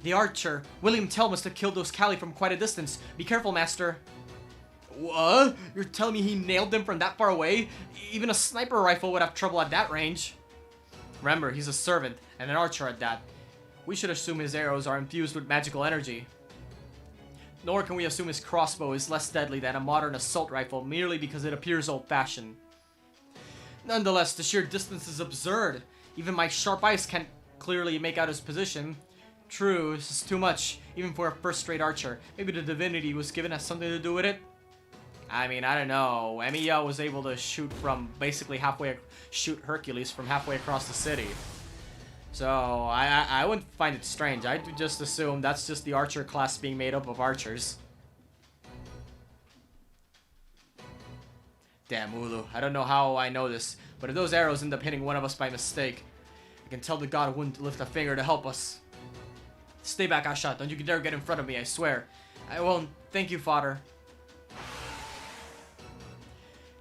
The archer, William Tell, must have killed those Kali from quite a distance. Be careful, master. What? You're telling me he nailed them from that far away? Even a sniper rifle would have trouble at that range. Remember, he's a servant, and an archer at that. We should assume his arrows are infused with magical energy. Nor can we assume his crossbow is less deadly than a modern assault rifle merely because it appears old-fashioned. Nonetheless, the sheer distance is absurd. Even my sharp eyes can't clearly make out his position. True, this is too much, even for a first-rate archer. Maybe the divinity was given has something to do with it? I mean, I don't know. Emiya was able to shoot Hercules from halfway across the city. So, I wouldn't find it strange. I'd just assume that's just the archer class being made up of archers. Damn, Ulu. I don't know how I know this, but if those arrows end up hitting one of us by mistake, I can tell the god wouldn't lift a finger to help us. Stay back, Asha. Don't you dare get in front of me, I swear. I won't. Thank you, father.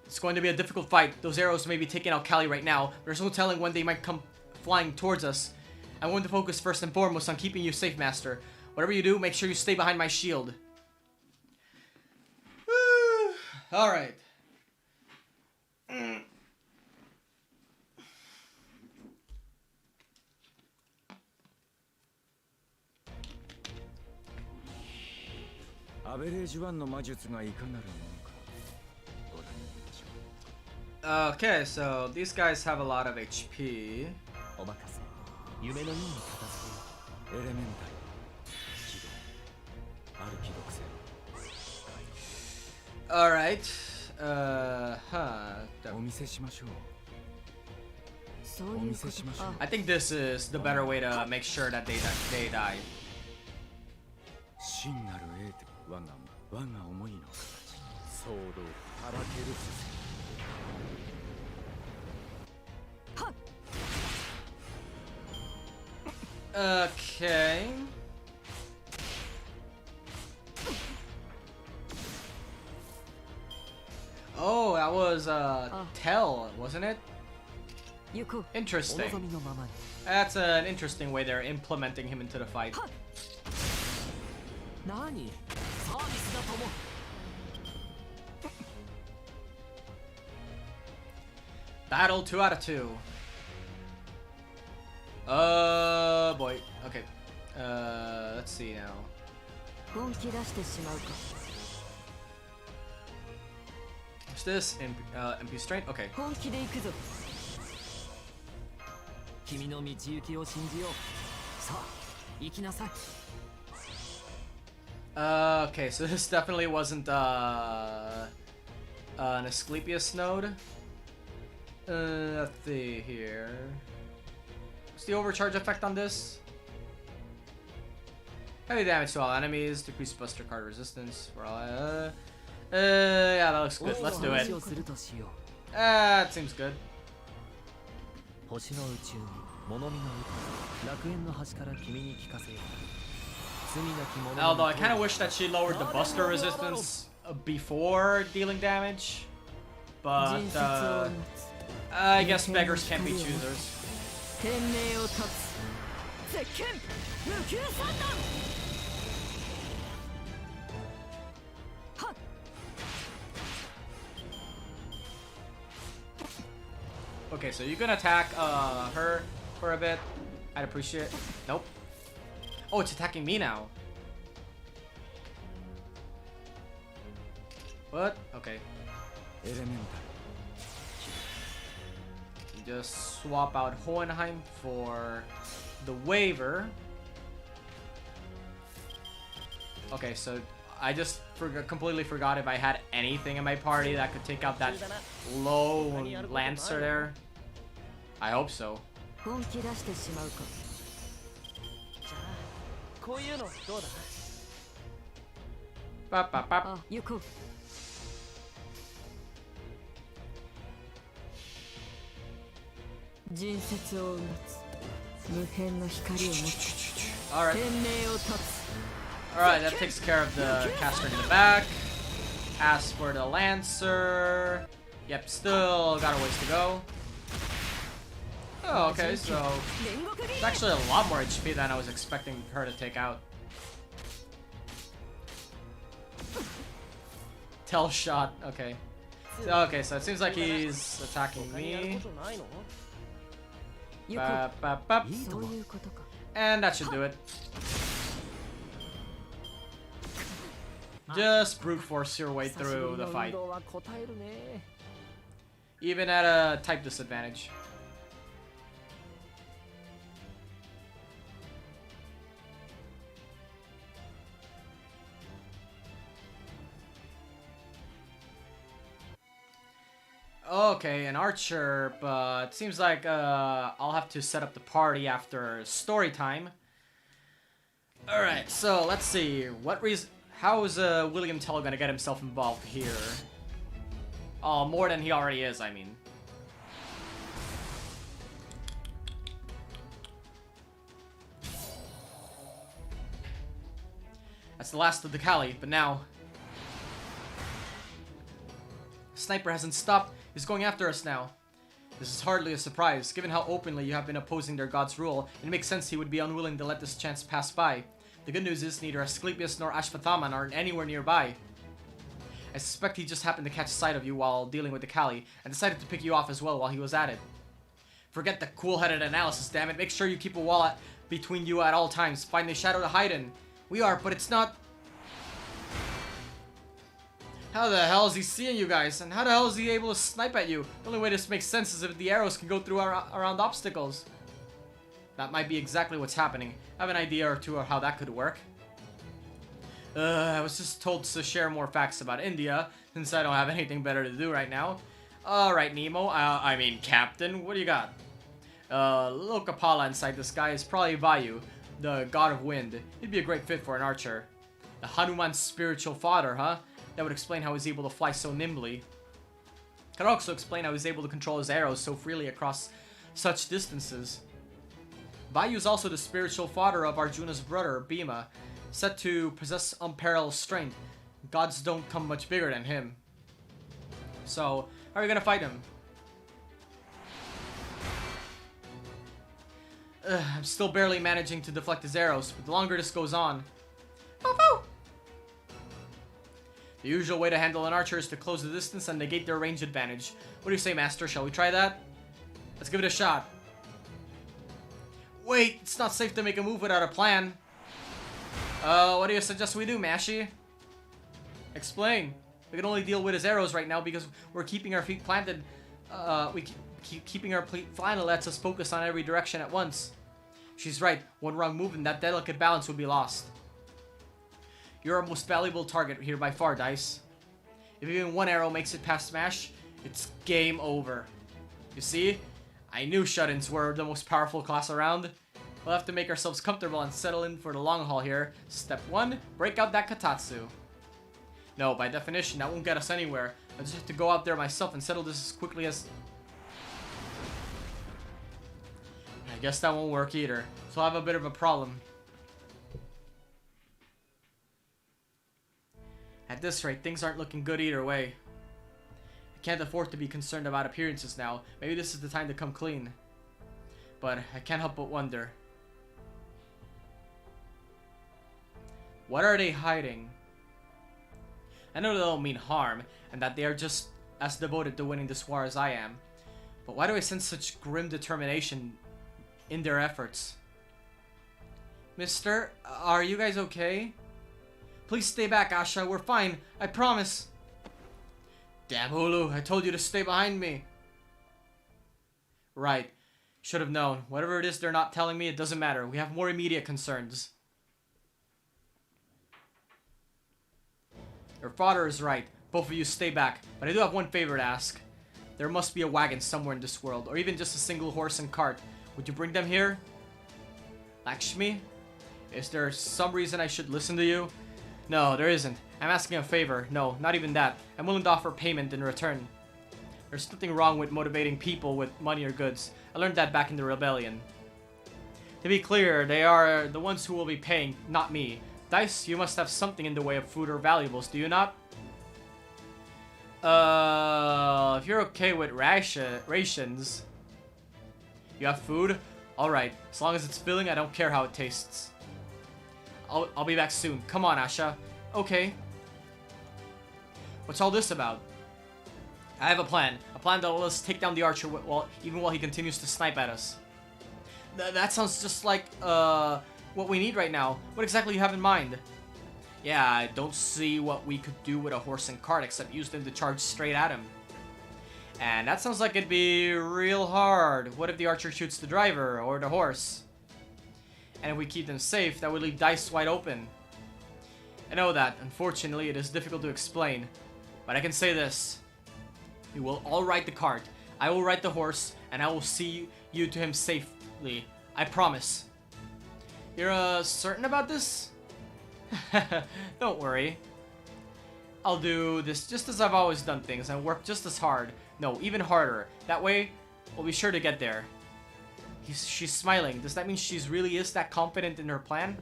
It's going to be a difficult fight. Those arrows may be taking out Kali right now. There's no telling when they might come flying towards us. I want to focus first and foremost on keeping you safe, master. Whatever you do, make sure you stay behind my shield. Alright. Okay, so these guys have a lot of HP. Alright. I think this is the better way to make sure that they die. Okay. Oh, that was Tell, wasn't it? Interesting. That's an interesting way they're implementing him into the fight. Battle 2 out of 2. Boy. Okay. Let's see now. What's this? MP strength? Okay. Okay, so this definitely wasn't an Asclepius node. Let's see here. What's the overcharge effect on this? Heavy damage to all enemies, decreased buster card resistance for all. Yeah, that looks good. Let's do it. That seems good. Although I kind of wish that she lowered the buster resistance before dealing damage, but I guess beggars can't be choosers. Okay, so you can attack her for a bit. I'd appreciate it. Nope. Oh, it's attacking me now. What? Okay. Just swap out Hohenheim for the waiver. Okay, so I just completely forgot if I had anything in my party that could take out that low lancer there. I hope so. Bop, bop, bop. 人説を持つ無辺の光を持つ Alright. 天命を立つ Alright, that takes care of the caster in the back. As for the Lancer... Yep, still got a ways to go. Oh, okay, so... It's actually a lot more HP than I was expecting her to take out. Tell shot, okay. Okay, so it seems like he's attacking me. Bap, bap, bap. そういうことか And that should do it. Just brute force your way through the fight. Even at a type disadvantage. Okay, an archer, but seems like I'll have to set up the party after story time. Alright, so let's see. What reason? How is William Tell gonna get himself involved here? Oh, more than he already is, I mean. That's the last of the Kali, but now... Sniper hasn't stopped. He's going after us now. This is hardly a surprise. Given how openly you have been opposing their god's rule, it makes sense he would be unwilling to let this chance pass by. The good news is neither Asclepius nor Ashvatthama are anywhere nearby. I suspect he just happened to catch sight of you while dealing with the Kali, and decided to pick you off as well while he was at it. Forget the cool-headed analysis, damn it. Make sure you keep a wall between you at all times. Find a shadow to hide in. We are, but it's not... How the hell is he seeing you guys? And how the hell is he able to snipe at you? The only way this makes sense is if the arrows can go through around obstacles. That might be exactly what's happening. I have an idea or two of how that could work. I was just told to share more facts about India, since I don't have anything better to do right now. Alright, Nemo. I mean, Captain. What do you got? Little Kapala inside this guy is probably Vayu, the god of wind. He'd be a great fit for an archer. The Hanuman's spiritual father, huh? That would explain how he's able to fly so nimbly. Could also explain how he's able to control his arrows so freely across such distances. Vayu is also the spiritual father of Arjuna's brother, Bhima, said to possess unparalleled strength. Gods don't come much bigger than him. So, how are you gonna fight him? I'm still barely managing to deflect his arrows, but the longer this goes on... The usual way to handle an archer is to close the distance and negate their range advantage. What do you say, Master? Shall we try that? Let's give it a shot. Wait, it's not safe to make a move without a plan. What do you suggest we do, Mashi? Explain. We can only deal with his arrows right now because we're keeping our feet planted. Keeping our feet planted lets us focus on every direction at once. She's right. One wrong move and that delicate balance would be lost. You're our most valuable target here by far, Dice. If even one arrow makes it past Smash, it's game over. You see? I knew shut-ins were the most powerful class around. We'll have to make ourselves comfortable and settle in for the long haul here. Step 1, break out that Katatsu. No, by definition, that won't get us anywhere. I just have to go out there myself and settle this as quickly as... I guess that won't work either. So I'll have a bit of a problem. At this rate, things aren't looking good either way. I can't afford to be concerned about appearances now. Maybe this is the time to come clean. But I can't help but wonder. What are they hiding? I know they don't mean harm, and that they are just as devoted to winning this war as I am. But why do I sense such grim determination in their efforts? Mister, are you guys okay? Please stay back, Asha. We're fine. I promise. Damn, Hulu. I told you to stay behind me. Right. Should have known. Whatever it is they're not telling me, it doesn't matter. We have more immediate concerns. Your father is right. Both of you stay back. But I do have one favor to ask. There must be a wagon somewhere in this world, or even just a single horse and cart. Would you bring them here? Lakshmi? Is there some reason I should listen to you? No, there isn't. I'm asking a favor. No, not even that. I'm willing to offer payment in return. There's nothing wrong with motivating people with money or goods. I learned that back in the rebellion. To be clear, they are the ones who will be paying, not me. Dice, you must have something in the way of food or valuables, do you not? If you're okay with rations... You have food? Alright, as long as it's filling, I don't care how it tastes. I'll be back soon. Come on, Asha. Okay. What's all this about? I have a plan. A plan that will let us take down the archer even while he continues to snipe at us. That sounds just like, what we need right now. What exactly do you have in mind? Yeah, I don't see what we could do with a horse and cart except use them to charge straight at him. And that sounds like it'd be real hard. What if the archer shoots the driver or the horse? And if we keep them safe, that would leave Dice wide open. I know that. Unfortunately, it is difficult to explain. But I can say this. You will all ride the cart. I will ride the horse, and I will see you to him safely. I promise. You're certain about this? Don't worry. I'll do this just as I've always done things and work just as hard. No, even harder. That way, we'll be sure to get there. She's smiling. Does that mean she's really is that confident in her plan?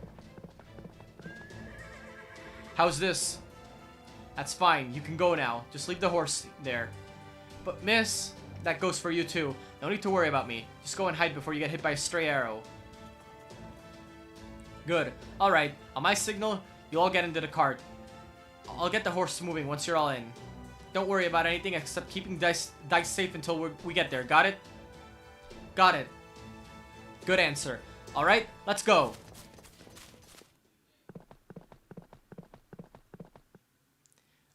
How's this? That's fine. You can go now. Just leave the horse there. But miss, that goes for you too. No need to worry about me. Just go and hide before you get hit by a stray arrow. Good. Alright. On my signal, you all get into the cart. I'll get the horse moving once you're all in. Don't worry about anything except keeping Dice safe until we get there. Got it? Got it. Good answer. Alright, let's go.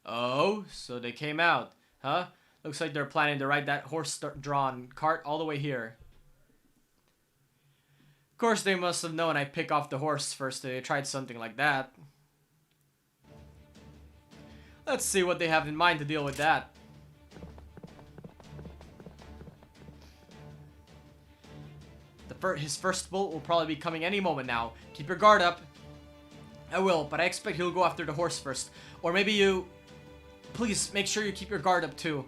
Oh, so they came out, huh? Looks like they're planning to ride that horse-drawn cart all the way here. Of course, they must have known I'd pick off the horse first if they tried something like that. Let's see what they have in mind to deal with that. His first bullet will probably be coming any moment now. Keep your guard up. I will, but I expect he'll go after the horse first. Or maybe you... Please, make sure you keep your guard up too.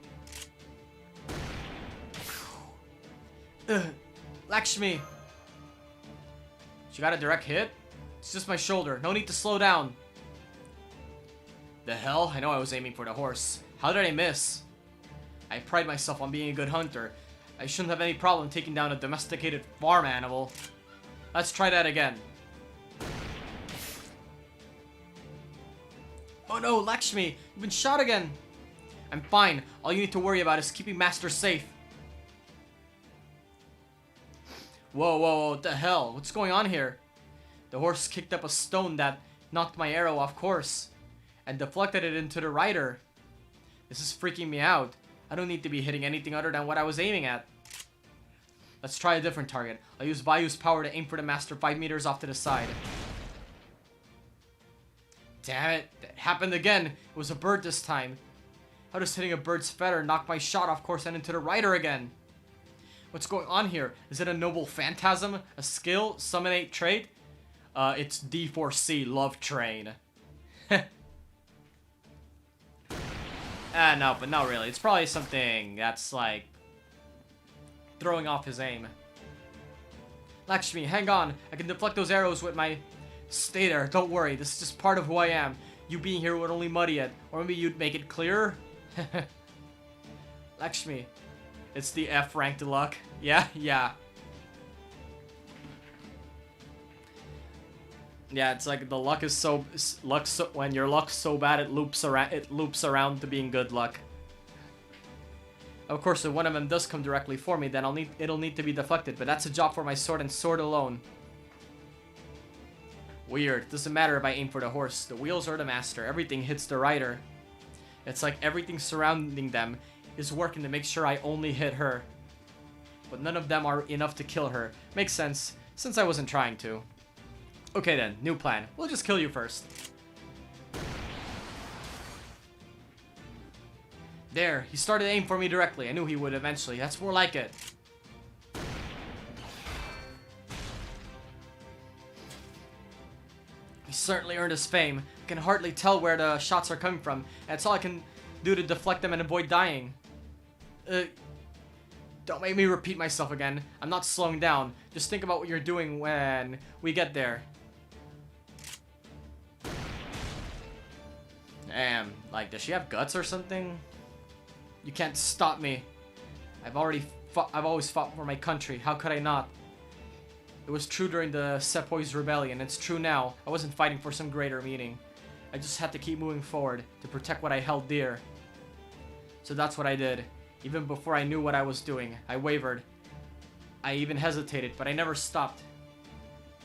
Lakshmi. She got a direct hit? It's just my shoulder. No need to slow down. The hell? I know I was aiming for the horse. How did I miss? I pride myself on being a good hunter. I shouldn't have any problem taking down a domesticated farm animal. Let's try that again. Oh no, Lakshmi! You've been shot again! I'm fine. All you need to worry about is keeping Master safe. Whoa, whoa, whoa, what the hell? What's going on here? The horse kicked up a stone that knocked my arrow off course and deflected it into the rider. This is freaking me out. I don't need to be hitting anything other than what I was aiming at. Let's try a different target. I'll use Bayu's power to aim for the master 5 meters off to the side. Damn it, that happened again. It was a bird this time. How does hitting a bird's feather knock my shot off course and into the rider again? What's going on here? Is it a noble phantasm? A skill? Summonate trait? It's D4C, Love Train. No, but not really. It's probably something that's like throwing off his aim. Lakshmi, hang on. I can deflect those arrows with my... Stay there. Don't worry. This is just part of who I am. You being here would only muddy it. Or maybe you'd make it clearer? Lakshmi. It's the F rank to luck. Yeah? Yeah. Yeah, it's like the luck is so when your luck's so bad it loops around to being good luck. Of course, if one of them does come directly for me, then it'll need to be deflected, but that's a job for my sword and sword alone. Weird. It doesn't matter if I aim for the horse. The wheels are the master. Everything hits the rider. It's like everything surrounding them is working to make sure I only hit her. But none of them are enough to kill her. Makes sense, since I wasn't trying to. Okay then, new plan. We'll just kill you first. There, he started to aim for me directly. I knew he would eventually. That's more like it. He certainly earned his fame. I can hardly tell where the shots are coming from. That's all I can do to deflect them and avoid dying. Don't make me repeat myself again. I'm not slowing down. Just think about what you're doing when we get there. Damn, like, does she have guts or something? You can't stop me. I've always fought for my country. How could I not? It was true during the Sepoy's rebellion. It's true now. I wasn't fighting for some greater meaning. I just had to keep moving forward to protect what I held dear. So that's what I did. Even before I knew what I was doing, I wavered. I even hesitated, but I never stopped.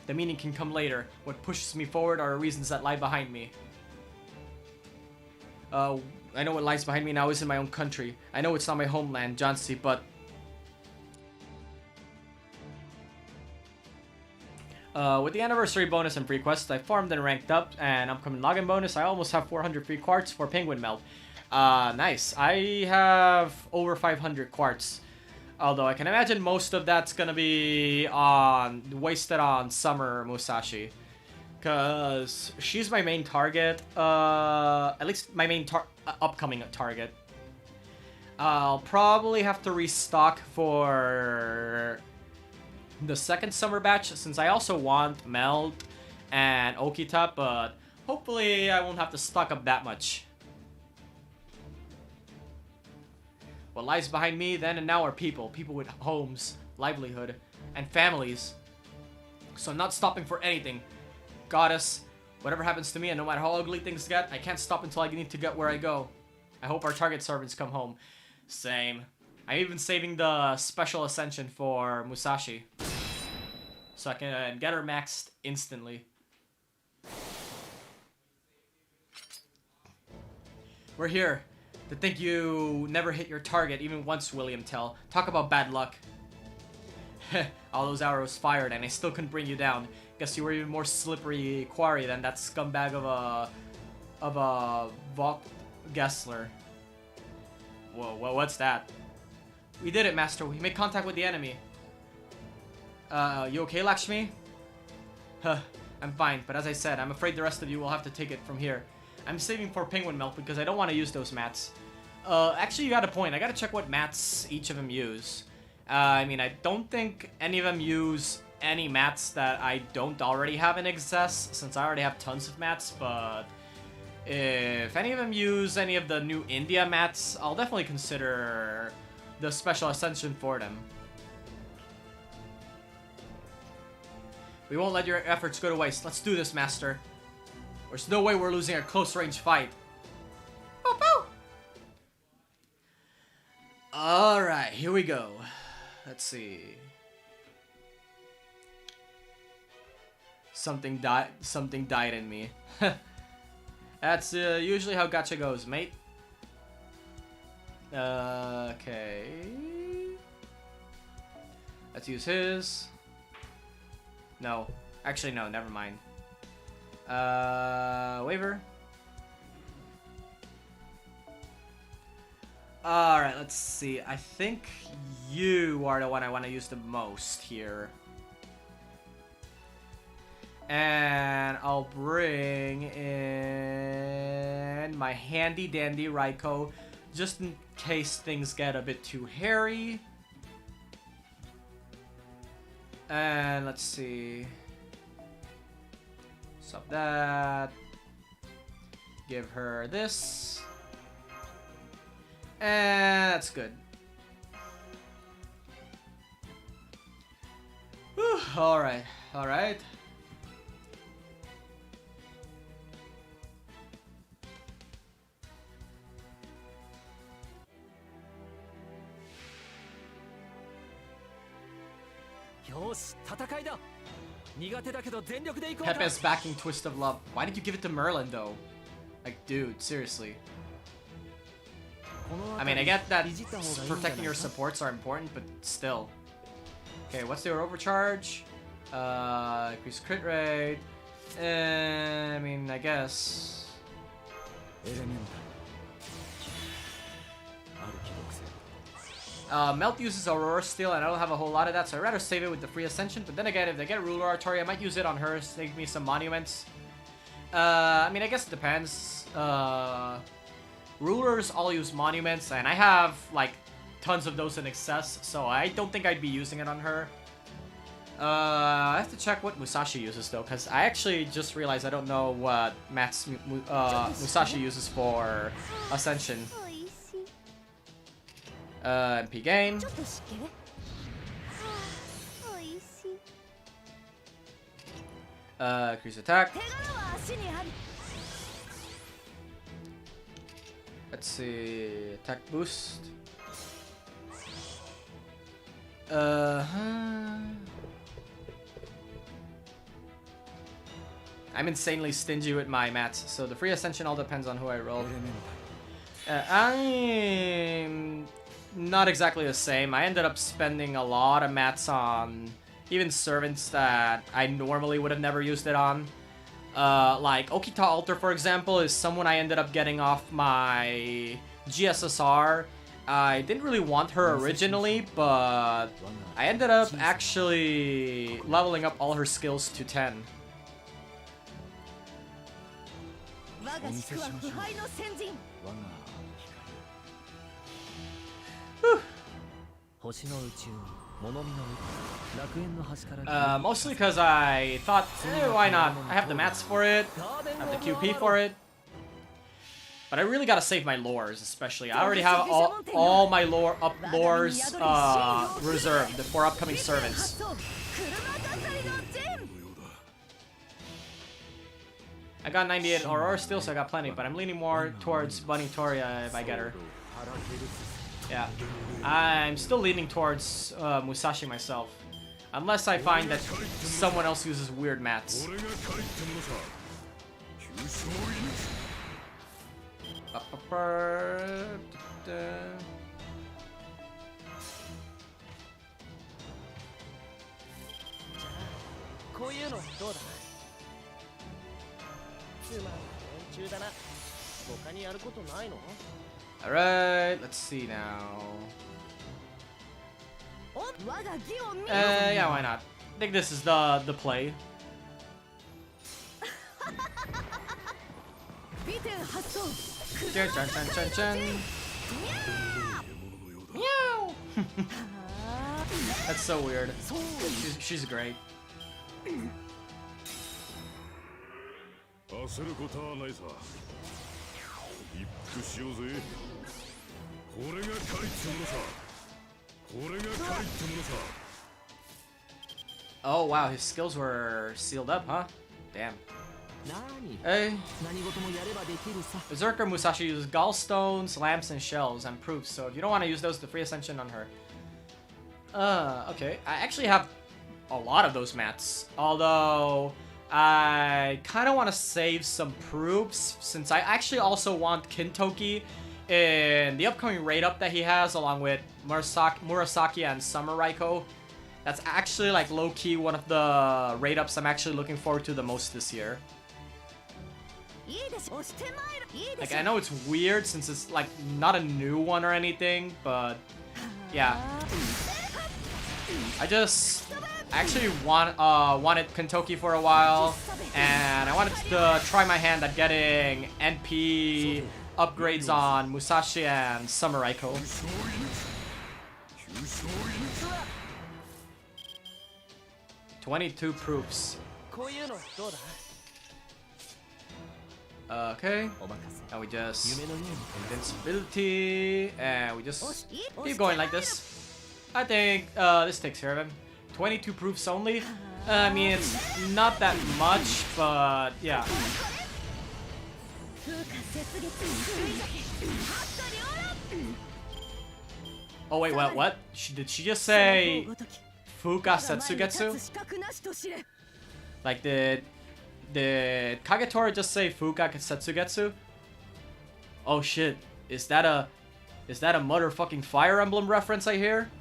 The meaning can come later. What pushes me forward are reasons that lie behind me. I know what lies behind me now is in my own country. I know it's not my homeland, Jansi, but... with the anniversary bonus and free quests, I farmed and ranked up, and upcoming login bonus, I almost have 400 free quartz for penguin melt. Nice. I have over 500 quartz. Although I can imagine most of that's gonna be wasted on Summer Musashi. Because she's my main target. At least my main upcoming target. I'll probably have to restock for the second summer batch, since I also want Melt and Okita, but hopefully I won't have to stock up that much. What lies behind me then and now are people. People with homes, livelihood, and families. So I'm not stopping for anything. Goddess, whatever happens to me, and no matter how ugly things get, I can't stop until I need to get where I go. I hope our target servants come home. Same. I'm even saving the special ascension for Musashi. So I can get her maxed instantly. We're here. To think you never hit your target even once, William Tell. Talk about bad luck. All those arrows fired and I still couldn't bring you down. Guess you were even more slippery quarry than that scumbag of a Vok Gessler. Whoa, what's that? We did it, Master. We made contact with the enemy. You okay, Lakshmi? Huh, I'm fine, but as I said, I'm afraid the rest of you will have to take it from here. I'm saving for penguin milk because I don't want to use those mats. Actually, you got a point. I gotta check what mats each of them use. I mean, I don't think any of them use any mats that I don't already have in excess, since I already have tons of mats, but if any of them use any of the new India mats, I'll definitely consider the special ascension for them. We won't let your efforts go to waste. Let's do this, Master. There's no way we're losing a close-range fight. Boop, boop. Alright, here we go. Let's see. Something died in me. That's usually how gacha goes, mate. Okay. Let's use his. No. Actually, no, never mind. Waiver. Alright, let's see. I think you are the one I want to use the most here. And I'll bring in my handy dandy Raiko, just in case things get a bit too hairy. And let's see. Stop that. Give her this. And that's good. Whew, alright, alright. Pepe's backing twist of love. Why did you give it to Merlin though? Like, dude, seriously. I mean, I get that protecting your supports are important, but still. Okay, what's their overcharge? Increase crit rate. I mean, I guess. Melt uses Aurora Steel, and I don't have a whole lot of that, so I'd rather save it with the free Ascension. But then again, if they get Ruler Artillery, I might use it on her, save me some monuments. I mean, I guess it depends. Rulers all use monuments, and I have, like, tons of those in excess, so I don't think I'd be using it on her. I have to check what Musashi uses though, because I actually just realized I don't know what Musashi uses for Ascension. MP gain. Increase attack. Let's see, attack boost. I'm insanely stingy with my mats, so the free ascension all depends on who I roll. I'm not exactly the same. I ended up spending a lot of mats on even servants that I normally would have never used it on. Like Okita Alter, for example, is someone I ended up getting off my GSSR. I didn't really want her originally, but I ended up actually leveling up all her skills to 10. Mostly because I thought, why not? I have the mats for it, I have the QP for it. But I really gotta save my lores, especially. I already have all my lores reserved for upcoming servants. I got 98 Aurora still, so I got plenty, but I'm leaning more towards Bunny Toria if I get her. Yeah. I'm still leaning towards Musashi myself. Unless I find that someone else uses weird mats. Alright, let's see now. Yeah, why not? I think this is the play. Chun, chun, chun, chun, chun. Meow. That's so weird. She's great. Oh wow, his skills were sealed up, huh? Damn. Hey. Berserker Musashi uses gallstones, lamps, and shells and proofs, so if you don't want to use those, the free ascension on her. Okay. I actually have a lot of those mats, although I kind of want to save some proofs, since I actually also want Kintoki in the upcoming raid up that he has, along with Murasaki and Summer Raiko. That's actually like low-key one of the raid ups I'm actually looking forward to the most this year. Like, I know it's weird since it's like not a new one or anything, but yeah. I actually wanted Kintoki for a while, and I wanted to try my hand at getting NP upgrades on Musashi and Summer Raiko. "22 proofs. Okay, and we just invincibility, and we just keep going like this. I think this takes care of him. 22 proofs only. I mean, it's not that much, but yeah. Oh wait, what? Did she just say Fuka Setsugetsu? Like, did Kagetora just say Fuka Setsugetsu? Oh shit, is that a motherfucking Fire Emblem reference I hear?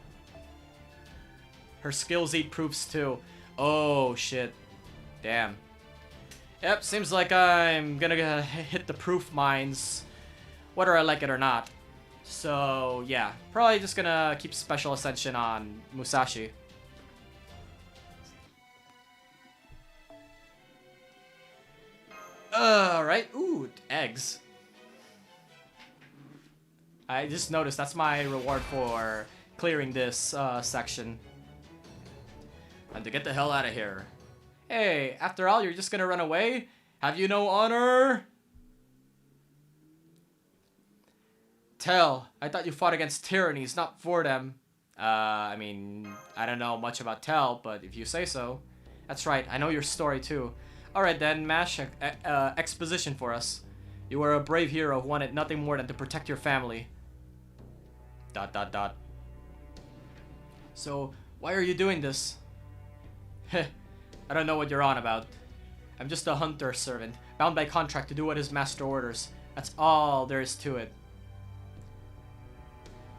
Her skills eat proofs too. Oh shit. Damn. Yep, seems like I'm gonna hit the proof mines, whether I like it or not. So yeah, probably just gonna keep Special Ascension on Musashi. Alright, ooh, eggs. I just noticed that's my reward for clearing this section. And to get the hell out of here. Hey, after all, you're just gonna run away? Have you no honor? Tell, I thought you fought against tyrannies, not for them. I mean, I don't know much about Tell, but if you say so. That's right, I know your story too. Alright then, Mash, exposition for us. You were a brave hero who wanted nothing more than to protect your family. ... So, why are you doing this? Heh, I don't know what you're on about. I'm just a hunter servant, bound by contract to do what his master orders. That's all there is to it.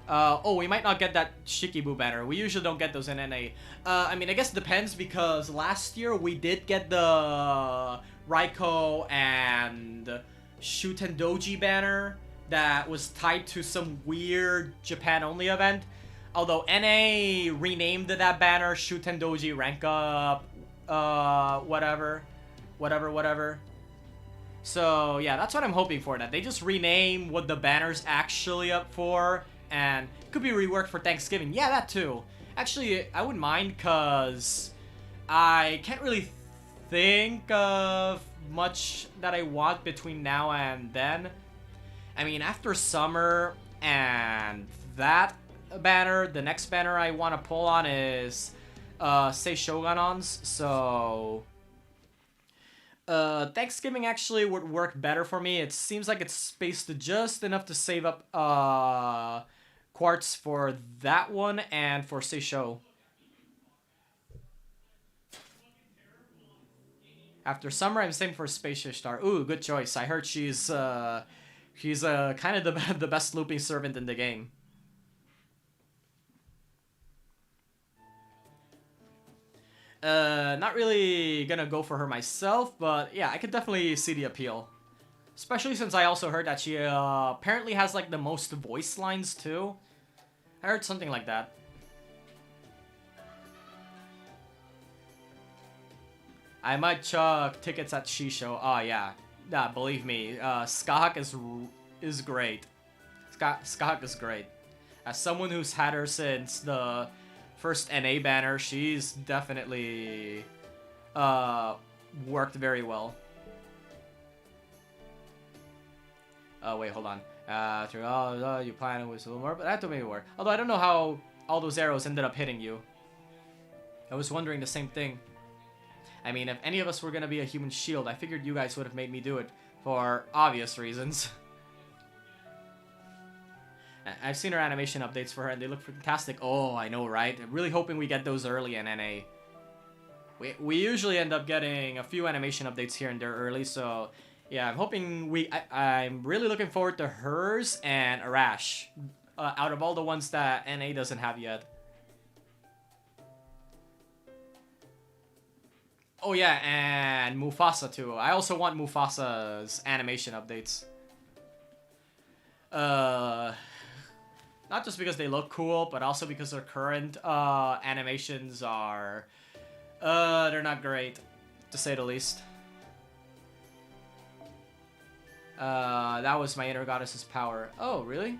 Oh, we might not get that Shikibu banner. We usually don't get those in NA. I mean, I guess it depends because last year we did get the Raiko and Shutendoji banner that was tied to some weird Japan-only event. Although NA renamed that banner Shutendoji Rank Up, whatever. So, yeah, that's what I'm hoping for, that they just rename what the banner's actually up for, and could be reworked for Thanksgiving. Yeah, that too. Actually, I wouldn't mind, because I can't really think of much that I want between now and then. I mean, after summer and that banner, the next banner I want to pull on is Sei Shogunons, so Thanksgiving actually would work better for me. It seems like it's spaced just enough to save up quartz for that one and for Seisho. After summer, I'm saving for Spacious Star. Ooh, good choice. I heard she's kind of the best looping servant in the game. Not really gonna go for her myself, but yeah, I could definitely see the appeal. Especially since I also heard that she apparently has like the most voice lines too. I heard something like that. I might chuck tickets at Shisho. Oh yeah, believe me, Skahak is great. Skahak is great. As someone who's had her since the first NA banner, she's definitely worked very well. Oh wait, hold on. Through all you plan with a little more, but that don't make it work. Although I don't know how all those arrows ended up hitting you. I was wondering the same thing. I mean, if any of us were gonna be a human shield, I figured you guys would have made me do it for obvious reasons. I've seen her animation updates for her, and they look fantastic. Oh, I know, right? I'm really hoping we get those early in NA. We usually end up getting a few animation updates here and there early, so yeah, I'm hoping I'm really looking forward to hers and Arash, out of all the ones that NA doesn't have yet. Oh yeah, and Mufasa too. I also want Mufasa's animation updates. Not just because they look cool, but also because their current animations are they're not great, to say the least. That was my inner goddess's power. Oh, really?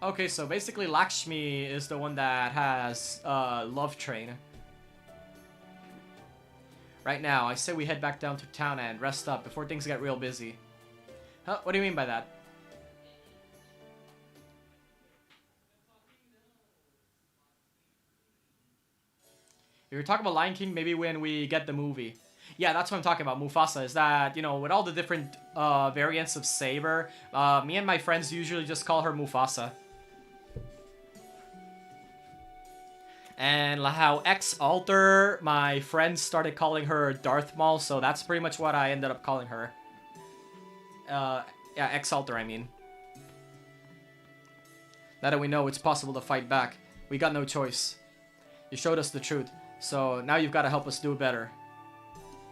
Okay, so basically Lakshmi is the one that has Love Train. Right now, I say we head back down to town and rest up before things get real busy. Huh? What do you mean by that? If you're talking about Lion King, maybe when we get the movie. Yeah, that's what I'm talking about, Mufasa, is that, you know, with all the different variants of Saber, me and my friends usually just call her Mufasa. And how X-Alter, my friends started calling her Darth Maul, so that's pretty much what I ended up calling her. Yeah, X-Alter, I mean. Now that we know it's possible to fight back, we got no choice. You showed us the truth, so now you've got to help us do better.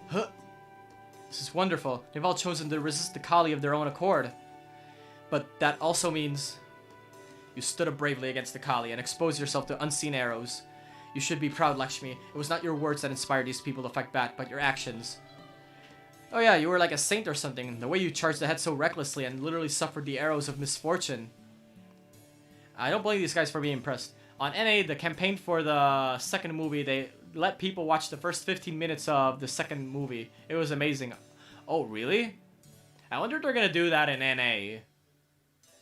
Huh. This is wonderful. They've all chosen to resist the Kali of their own accord. But that also means you stood up bravely against the Kali and exposed yourself to unseen arrows. You should be proud, Lakshmi. It was not your words that inspired these people to fight back, but your actions. Oh yeah, you were like a saint or something. The way you charged ahead so recklessly and literally suffered the arrows of misfortune. I don't blame these guys for being impressed. On NA, the campaign for the second movie, they let people watch the first 15 minutes of the second movie. It was amazing. Oh, really? I wonder if they're gonna do that in NA.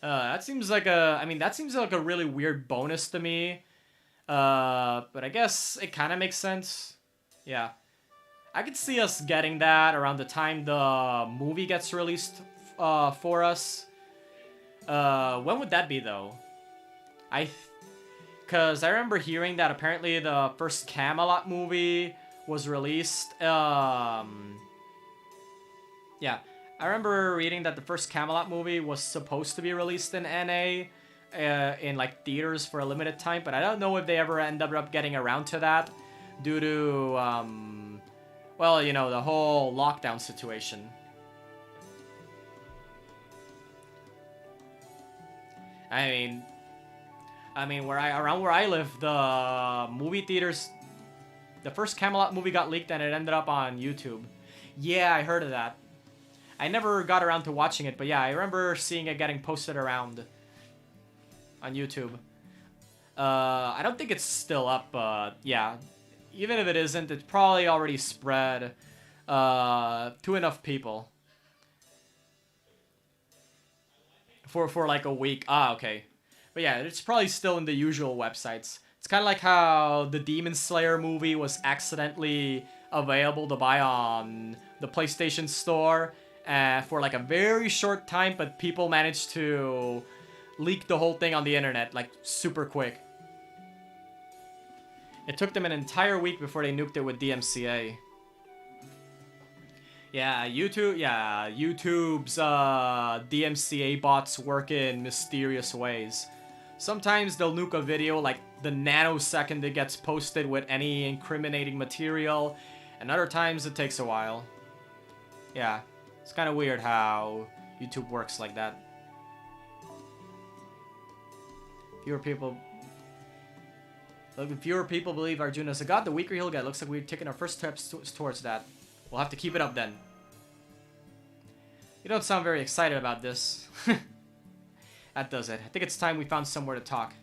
That seems like a... I mean, that seems like a really weird bonus to me. But I guess it kind of makes sense. Yeah. I could see us getting that around the time the movie gets released for us. When would that be, though? Because I remember hearing that apparently the first Camelot movie was released. Yeah. I remember reading that the first Camelot movie was supposed to be released in NA in like theaters for a limited time, but I don't know if they ever ended up getting around to that due to, well, you know, the whole lockdown situation. I mean, around where I live, the movie theaters, the first Camelot movie got leaked and it ended up on YouTube. Yeah, I heard of that. I never got around to watching it, but yeah, I remember seeing it getting posted around on YouTube. I don't think it's still up, but yeah. Even if it isn't, it's probably already spread to enough people. For like a week. Ah, okay. But yeah, it's probably still in the usual websites. It's kind of like how the Demon Slayer movie was accidentally available to buy on the PlayStation Store for like a very short time, but people managed to leak the whole thing on the internet like super quick. It took them an entire week before they nuked it with DMCA. Yeah, YouTube's DMCA bots work in mysterious ways. Sometimes they'll nuke a video like the nanosecond it gets posted with any incriminating material, and other times it takes a while. Yeah, it's kind of weird how YouTube works like that. Fewer people believe Arjuna's a god, the weaker he'll get. Looks like we've taken our first steps towards that. We'll have to keep it up then. You don't sound very excited about this. That does it. I think it's time we found somewhere to talk.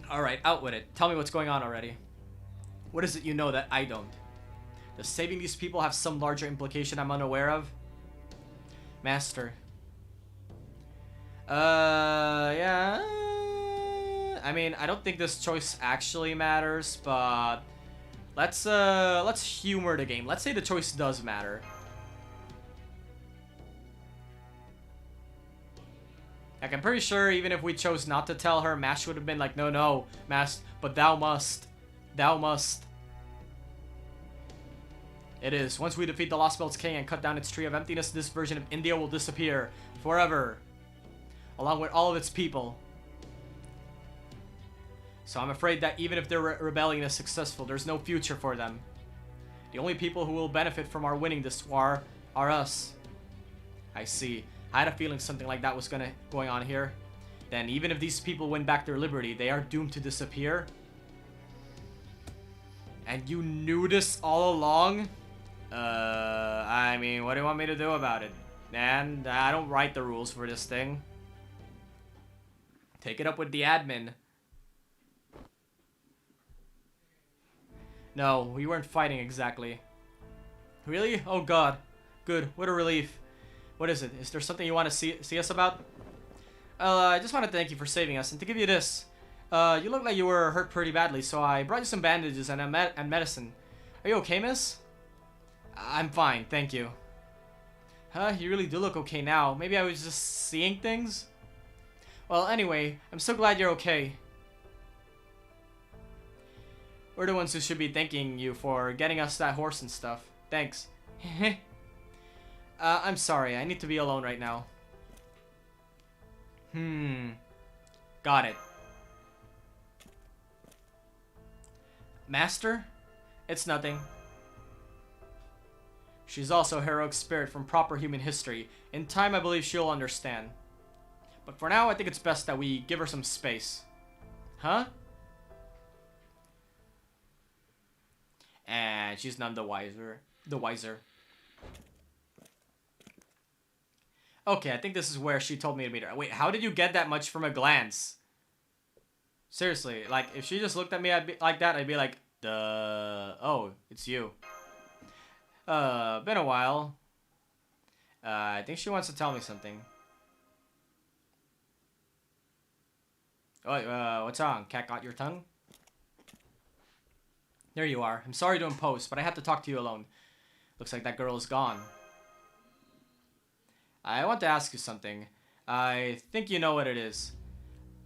Alright, out with it. Tell me what's going on already. What is it you know that I don't? Does saving these people have some larger implication I'm unaware of? Master. Yeah. I mean, I don't think this choice actually matters, but let's humor the game. Let's say the choice does matter. Like, I'm pretty sure even if we chose not to tell her, Mash would have been like, no, Mash, but thou must. Thou must. It is. Once we defeat the Lost Belt's king and cut down its tree of emptiness, this version of India will disappear forever, along with all of its people. So I'm afraid that even if their rebellion is successful, there's no future for them. The only people who will benefit from our winning this war are us. I see. I had a feeling something like that was going on here. Then even if these people win back their liberty, they are doomed to disappear. And you knew this all along? I mean, what do you want me to do about it? Man, I don't write the rules for this thing. Take it up with the admin. No, we weren't fighting exactly. Really? Oh god. Good. What a relief. What is it? Is there something you want to see us about? I just want to thank you for saving us and to give you this. You look like you were hurt pretty badly, so I brought you some bandages and medicine. Are you okay, miss? I'm fine, thank you. Huh? You really do look okay now. Maybe I was just seeing things? Well, anyway, I'm so glad you're okay. We're the ones who should be thanking you for getting us that horse and stuff. Thanks. I'm sorry, I need to be alone right now. Got it. Master? It's nothing. She's also a heroic spirit from proper human history. In time, I believe she'll understand. But for now, I think it's best that we give her some space. Huh? And she's none the wiser. Okay, I think this is where she told me to meet her. Wait, how did you get that much from a glance? Seriously, like, if she just looked at me like that, I'd be like, duh. Oh, it's you. Been a while. I think she wants to tell me something. Oh, what's wrong? Cat got your tongue? There you are. I'm sorry to impose, but I have to talk to you alone. Looks like that girl is gone. I want to ask you something. I think you know what it is.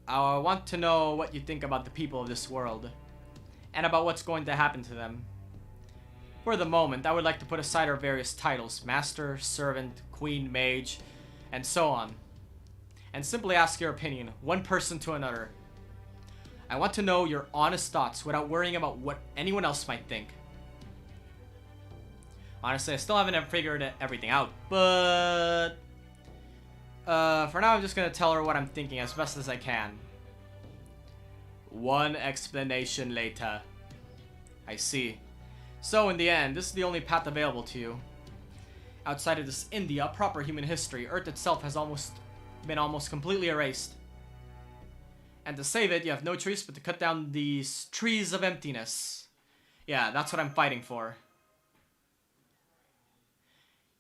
I want to know what you think about the people of this world. And about what's going to happen to them. For the moment, I would like to put aside our various titles. Master, Servant, Queen, Mage, and so on. And simply ask your opinion, one person to another. I want to know your honest thoughts without worrying about what anyone else might think. Honestly, I still haven't figured everything out, but... for now, I'm just gonna tell her what I'm thinking as best as I can. One explanation later. I see. So, in the end, this is the only path available to you. Outside of this India, proper human history, Earth itself has been almost completely erased. And to save it, you have no choice but to cut down these trees of emptiness. Yeah, that's what I'm fighting for.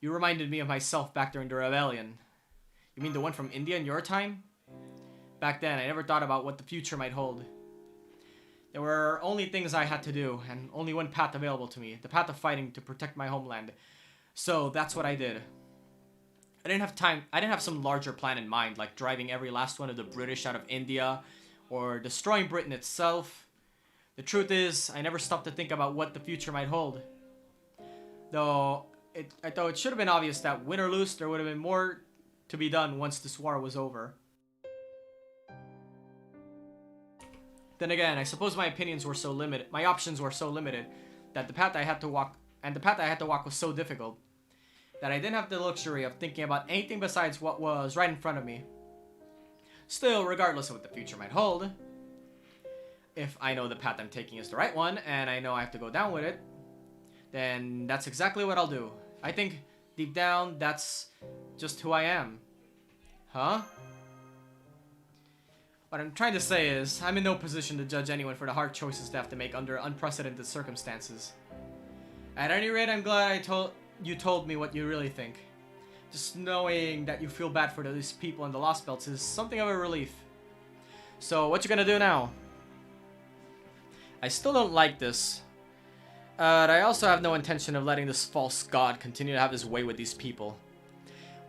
You reminded me of myself back during the rebellion. You mean the one from India in your time? Back then, I never thought about what the future might hold. There were only things I had to do, and only one path available to me, the path of fighting to protect my homeland. So, that's what I did. I didn't have some larger plan in mind, like driving every last one of the British out of India, or destroying Britain itself. The truth is, I never stopped to think about what the future might hold. Though it should have been obvious that win or lose, there would have been more to be done once this war was over. Then again, I suppose my options were so limited, that the path I had to walk was so difficult, that I didn't have the luxury of thinking about anything besides what was right in front of me. Still, regardless of what the future might hold, if I know the path I'm taking is the right one, and I know I have to go down with it, then that's exactly what I'll do. I think, deep down, that's just who I am. Huh? What I'm trying to say is, I'm in no position to judge anyone for the hard choices they have to make under unprecedented circumstances. At any rate, I'm glad you told me what you really think. Just knowing that you feel bad for these people in the Lost Belts is something of a relief. So, what you gonna do now? I still don't like this. But I also have no intention of letting this false god continue to have his way with these people.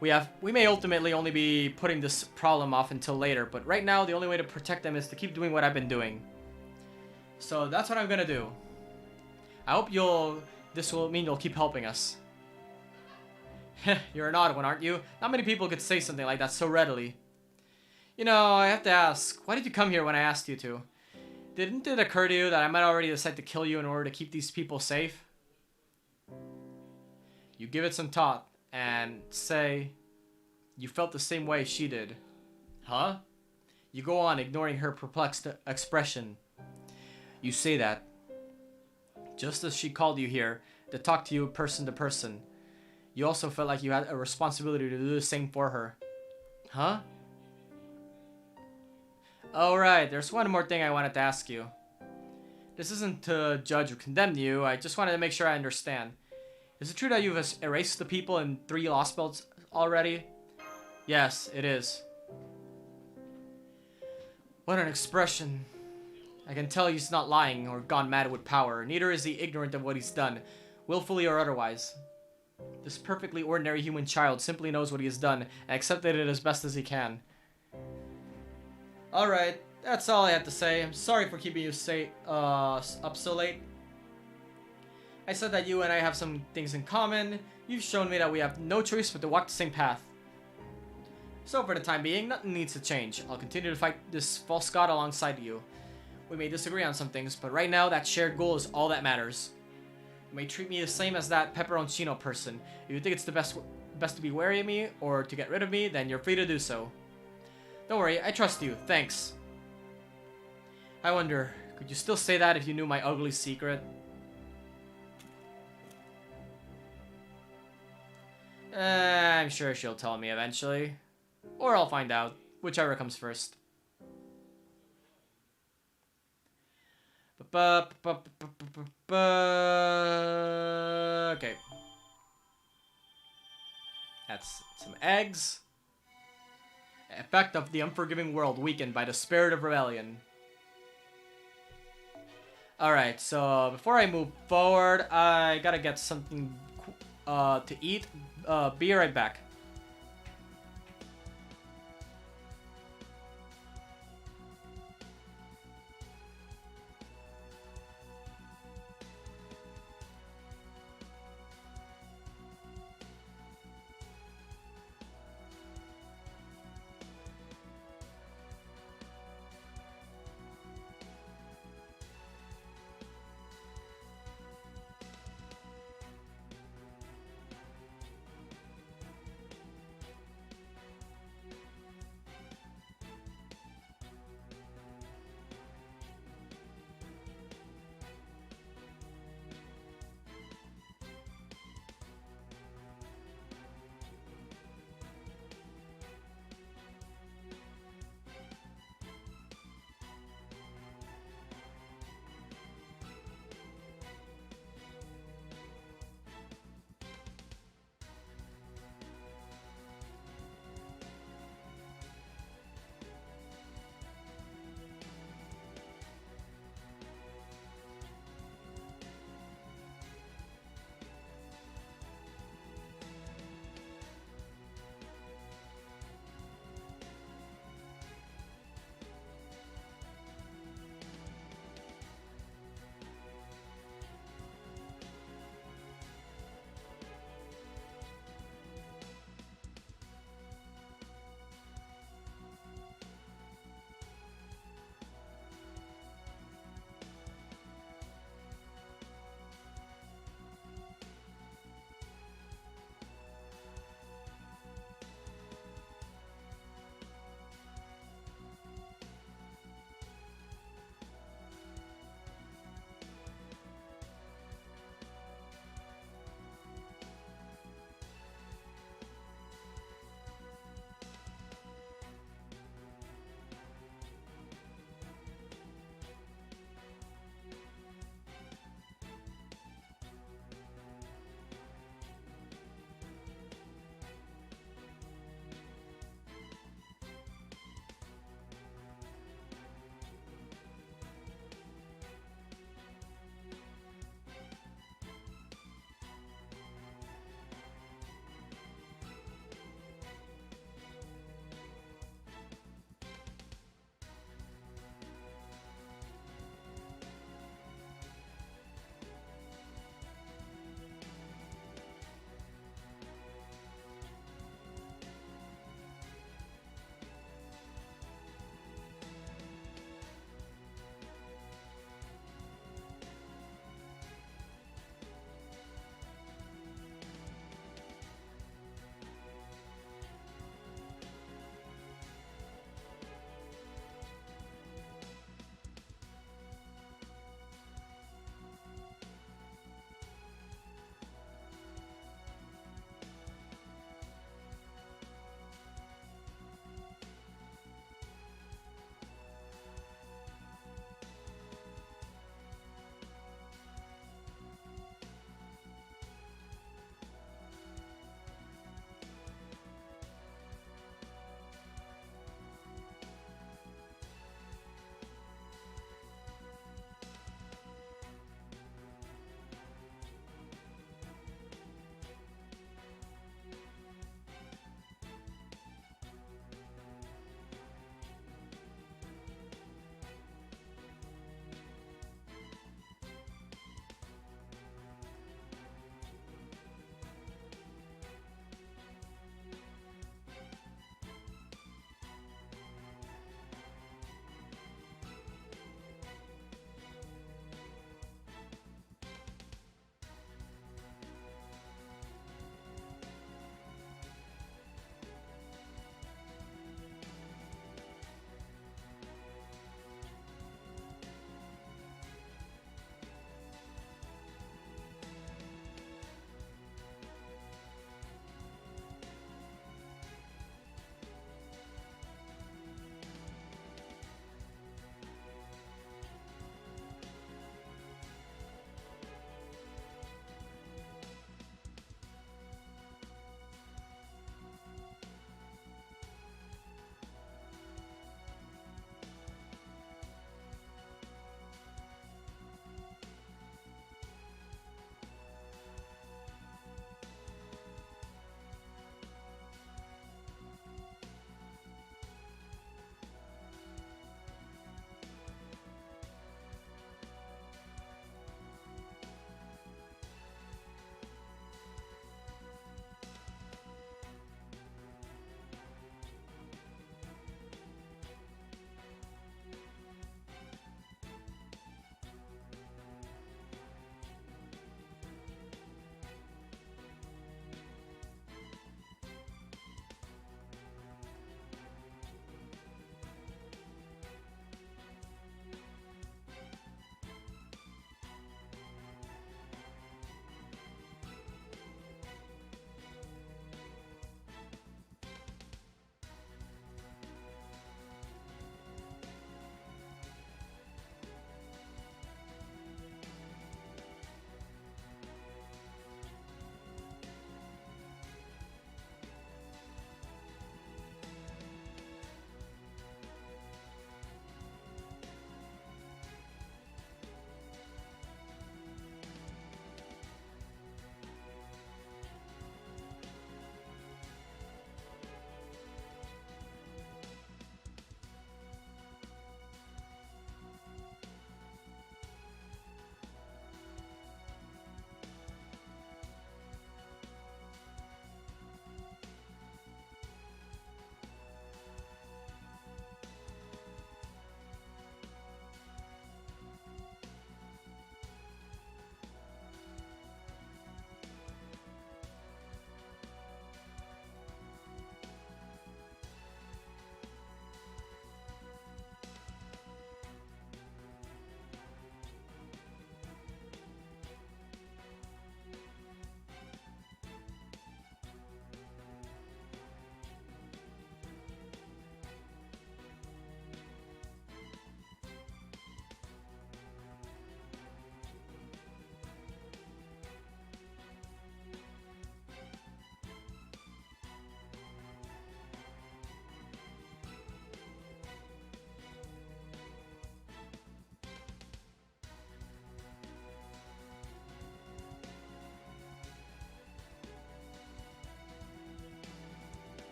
We may ultimately only be putting this problem off until later, but right now the only way to protect them is to keep doing what I've been doing. So that's what I'm gonna do. I hope this will mean you'll keep helping us. You're an odd one, aren't you? Not many people could say something like that so readily. You know, I have to ask, why did you come here when I asked you to? Didn't it occur to you that I might already decide to kill you in order to keep these people safe? You give it some thought, and say you felt the same way she did. Huh? You go on, ignoring her perplexed expression. You say that just as she called you here to talk to you person to person, you also felt like you had a responsibility to do the same for her. Huh? Alright, there's one more thing I wanted to ask you. This isn't to judge or condemn you, I just wanted to make sure I understand. Is it true that you've erased the people in 3 Lost Belts already? Yes, it is. What an expression. I can tell he's not lying or gone mad with power. Neither is he ignorant of what he's done, willfully or otherwise. This perfectly ordinary human child simply knows what he has done and accepted it as best as he can. Alright, that's all I had to say. I'm sorry for keeping you up so late. I said that you and I have some things in common. You've shown me that we have no choice but to walk the same path. So for the time being, nothing needs to change. I'll continue to fight this false god alongside you. We may disagree on some things, but right now that shared goal is all that matters. You may treat me the same as that pepperoncino person. If you think it's the best to be wary of me or to get rid of me, then you're free to do so. Don't worry, I trust you. Thanks. I wonder, could you still say that if you knew my ugly secret? I'm sure she'll tell me eventually. Or I'll find out. Whichever comes first. Okay. That's some eggs. Effect of the unforgiving world weakened by the spirit of rebellion. Alright, so before I move forward, I gotta get something to eat. Be right back.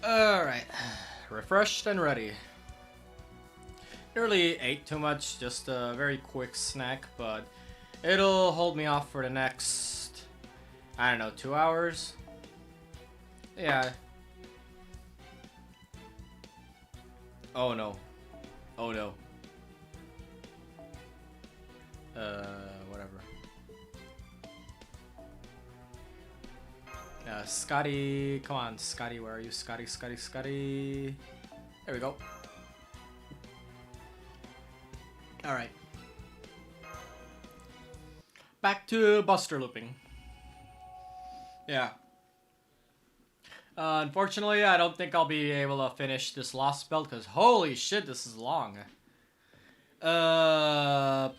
Alright. Refreshed and ready. Nearly ate too much, just a very quick snack, but it'll hold me off for the next, I don't know, 2 hours? Yeah. Oh no. Oh no. Whatever. Scotty, come on, Scotty, where are you? Scotty, Scotty, Scotty. There we go. Alright. Back to Buster looping. Yeah. Unfortunately, I don't think I'll be able to finish this Lost Belt, because holy shit, this is long. I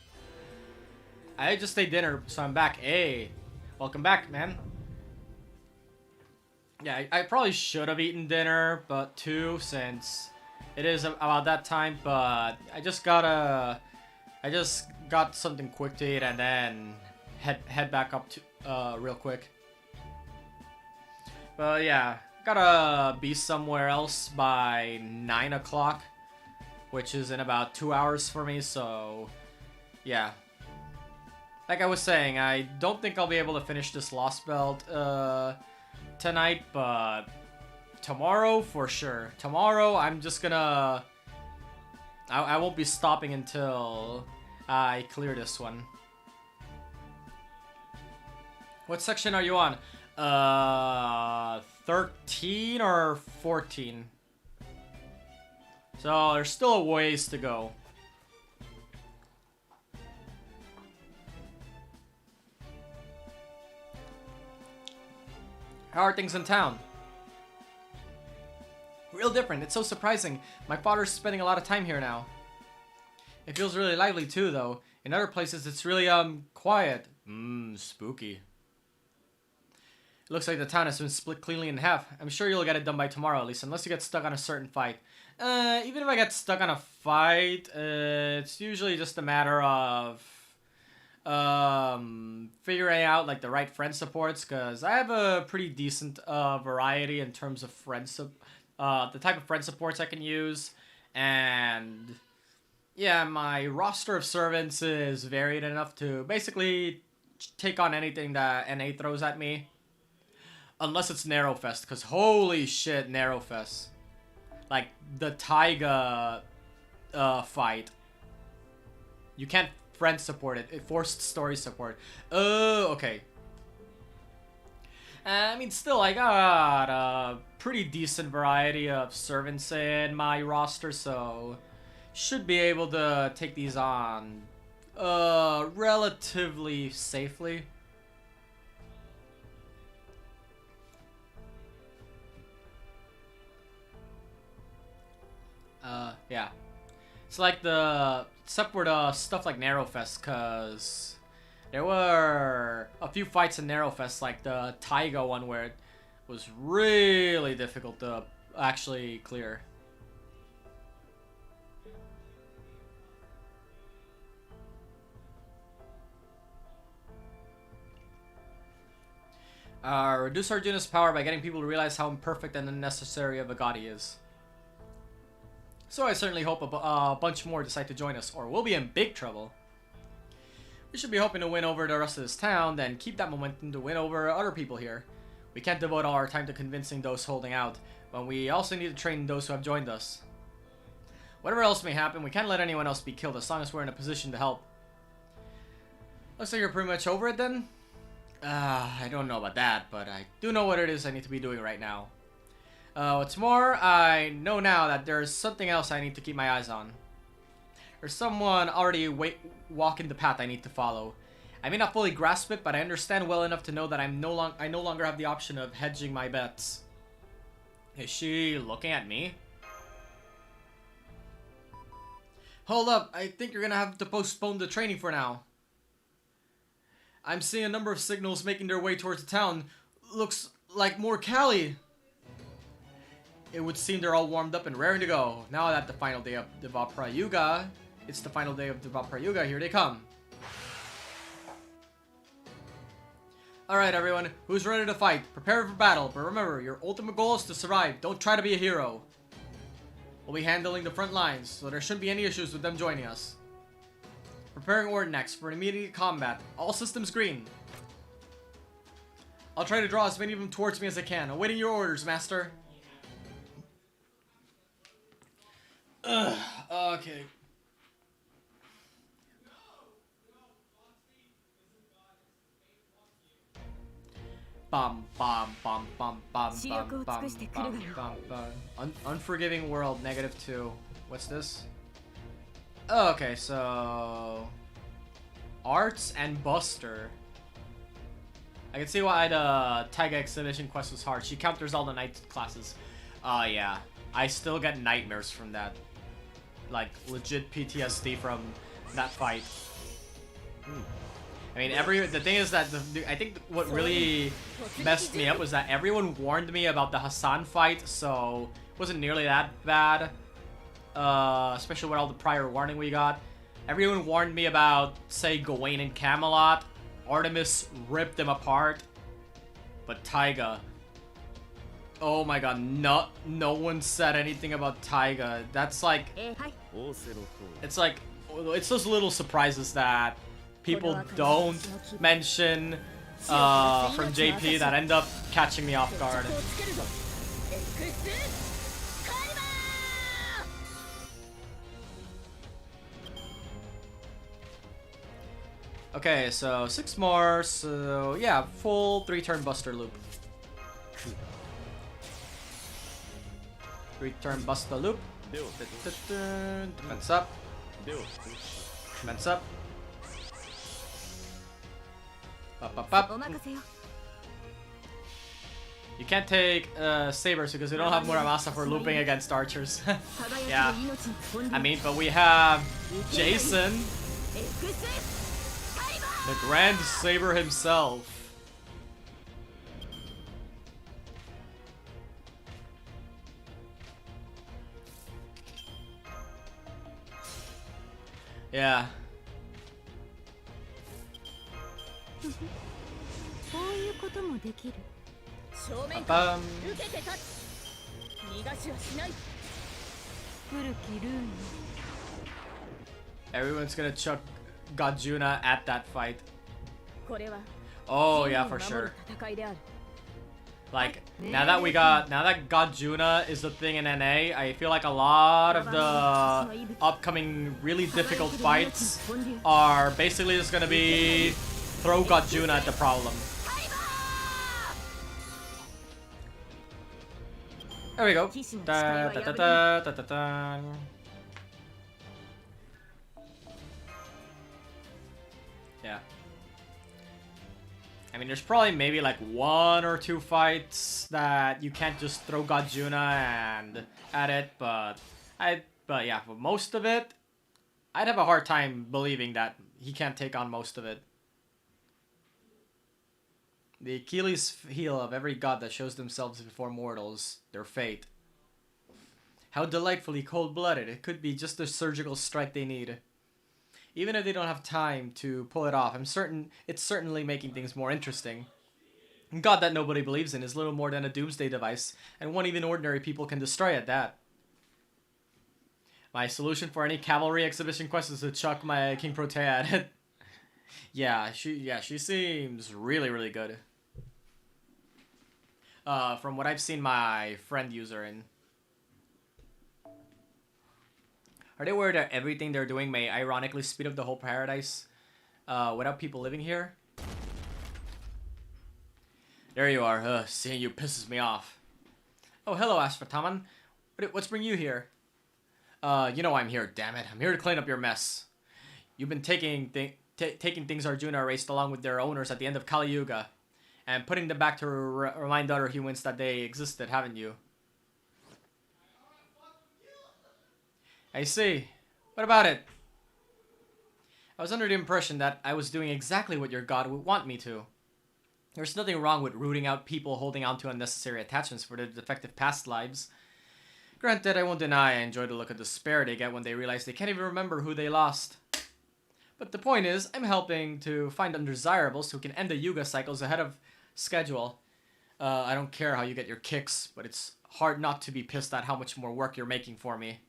just ate dinner, so I'm back. Hey, welcome back, man. Yeah, I probably should have eaten dinner, but too, since it is about that time, but I just got something quick to eat and then head back up to real quick. But yeah, gotta be somewhere else by 9 o'clock, which is in about 2 hours for me, so yeah. Like I was saying, I don't think I'll be able to finish this Lost Belt tonight, but tomorrow for sure. Tomorrow I'm just gonna... I won't be stopping until I clear this one. What section are you on? 13 or 14? So there's still a ways to go. How are things in town? Real different. It's so surprising. My father's spending a lot of time here now. It feels really lively too, though. In other places, it's really, quiet. Spooky. It looks like the town has been split cleanly in half. I'm sure you'll get it done by tomorrow, at least, unless you get stuck on a certain fight. Even if I get stuck on a fight, it's usually just a matter of figuring out like the right friend supports, because I have a pretty decent variety in terms of the type of friend supports I can use, and yeah, my roster of servants is varied enough to basically take on anything that NA throws at me, unless it's Narrowfest, because holy shit, Narrowfest, like the Taiga fight, you can't friend support it. It forced story support. Oh, okay. I mean, still, I got a pretty decent variety of servants in my roster, so should be able to take these on relatively safely. Yeah. It's like except for the stuff like Narrowfest, because there were a few fights in Narrowfest, like the Taiga one, where it was really difficult to actually clear. Reduce Arjuna's power by getting people to realize how imperfect and unnecessary of a god he is. So I certainly hope a bunch more decide to join us, or we'll be in big trouble. We should be hoping to win over the rest of this town, then keep that momentum to win over other people here. We can't devote all our time to convincing those holding out, but we also need to train those who have joined us. Whatever else may happen, we can't let anyone else be killed as long as we're in a position to help. Looks like you're pretty much over it then? I don't know about that, but I do know what it is I need to be doing right now. What's more, I know now that there's something else I need to keep my eyes on. There's someone already walking the path I need to follow. I may not fully grasp it, but I understand well enough to know that I no longer have the option of hedging my bets. Is she looking at me? Hold up, I think you're gonna have to postpone the training for now. I'm seeing a number of signals making their way towards the town. Looks like more Cali. It would seem they're all warmed up and raring to go. Now that the final day of Devaprayuga, it's the final day of Devaprayuga, here they come. Alright, everyone. Who's ready to fight? Prepare for battle, but remember, your ultimate goal is to survive. Don't try to be a hero. We'll be handling the front lines, so there shouldn't be any issues with them joining us. Preparing order next for immediate combat. All systems green. I'll try to draw as many of them towards me as I can. Awaiting your orders, Master. Ugh, okay. Bum bum bum bum bum bum bum bum bum. Unforgiving world -2. What's this? Oh, okay, so Arts and Buster. I can see why the Taiga Exhibition quest was hard. She counters all the night classes. Yeah. I still get nightmares from that. Like, legit PTSD from that fight. I mean, the thing is that I think what really messed me up was that everyone warned me about the Hassan fight, so it wasn't nearly that bad. Especially with all the prior warning we got. Everyone warned me about, say, Gawain and Camelot. Artemis ripped them apart. But Taiga... Oh my god, no one said anything about Taiga. That's like... It's like... It's those little surprises that people don't mention from JP that end up catching me off guard. Okay, so 6 more, so yeah, full 3-turn Buster loop. 3-turn Buster loop. Defense up. Defense up. Up. You can't take sabers because we don't have Muramasa for looping against archers. Yeah. I mean, but we have Jason. The Grand Saber himself. Yeah. Everyone's gonna chuck Gajuna at that fight. Oh yeah, for sure. Like, now that Gajuna is the thing in NA, I feel like a lot of the upcoming really difficult fights are basically just gonna be throw Gajuna at the problem. There we go. Da, da, da, da, da, da, da. Yeah. I mean, there's probably maybe like 1 or 2 fights that you can't just throw Gajuna and at it, but yeah, for most of it, I'd have a hard time believing that he can't take on most of it. The Achilles heel of every god that shows themselves before mortals, their fate. How delightfully cold-blooded. It could be just the surgical strike they need. Even if they don't have time to pull it off, I'm certain it's certainly making things more interesting. God that nobody believes in is little more than a doomsday device, and one even ordinary people can destroy at that. My solution for any cavalry exhibition quest is to chuck my King Protea at it. Yeah, she seems really, really good. From what I've seen my friend use her in. Are they worried that everything they're doing may ironically speed up the whole paradise without people living here? There you are. Seeing you pisses me off. Oh, hello, Ashvataman. What's bringing you here? You know I'm here, damn it. I'm here to clean up your mess. You've been taking things Arjuna erased along with their owners at the end of Kali Yuga and putting them back to remind other humans that they existed, haven't you? I see. What about it? I was under the impression that I was doing exactly what your god would want me to. There's nothing wrong with rooting out people holding on to unnecessary attachments for their defective past lives. Granted, I won't deny I enjoy the look of despair they get when they realize they can't even remember who they lost. But the point is, I'm helping to find undesirables who can end the Yuga cycles ahead of schedule. I don't care how you get your kicks, but it's hard not to be pissed at how much more work you're making for me.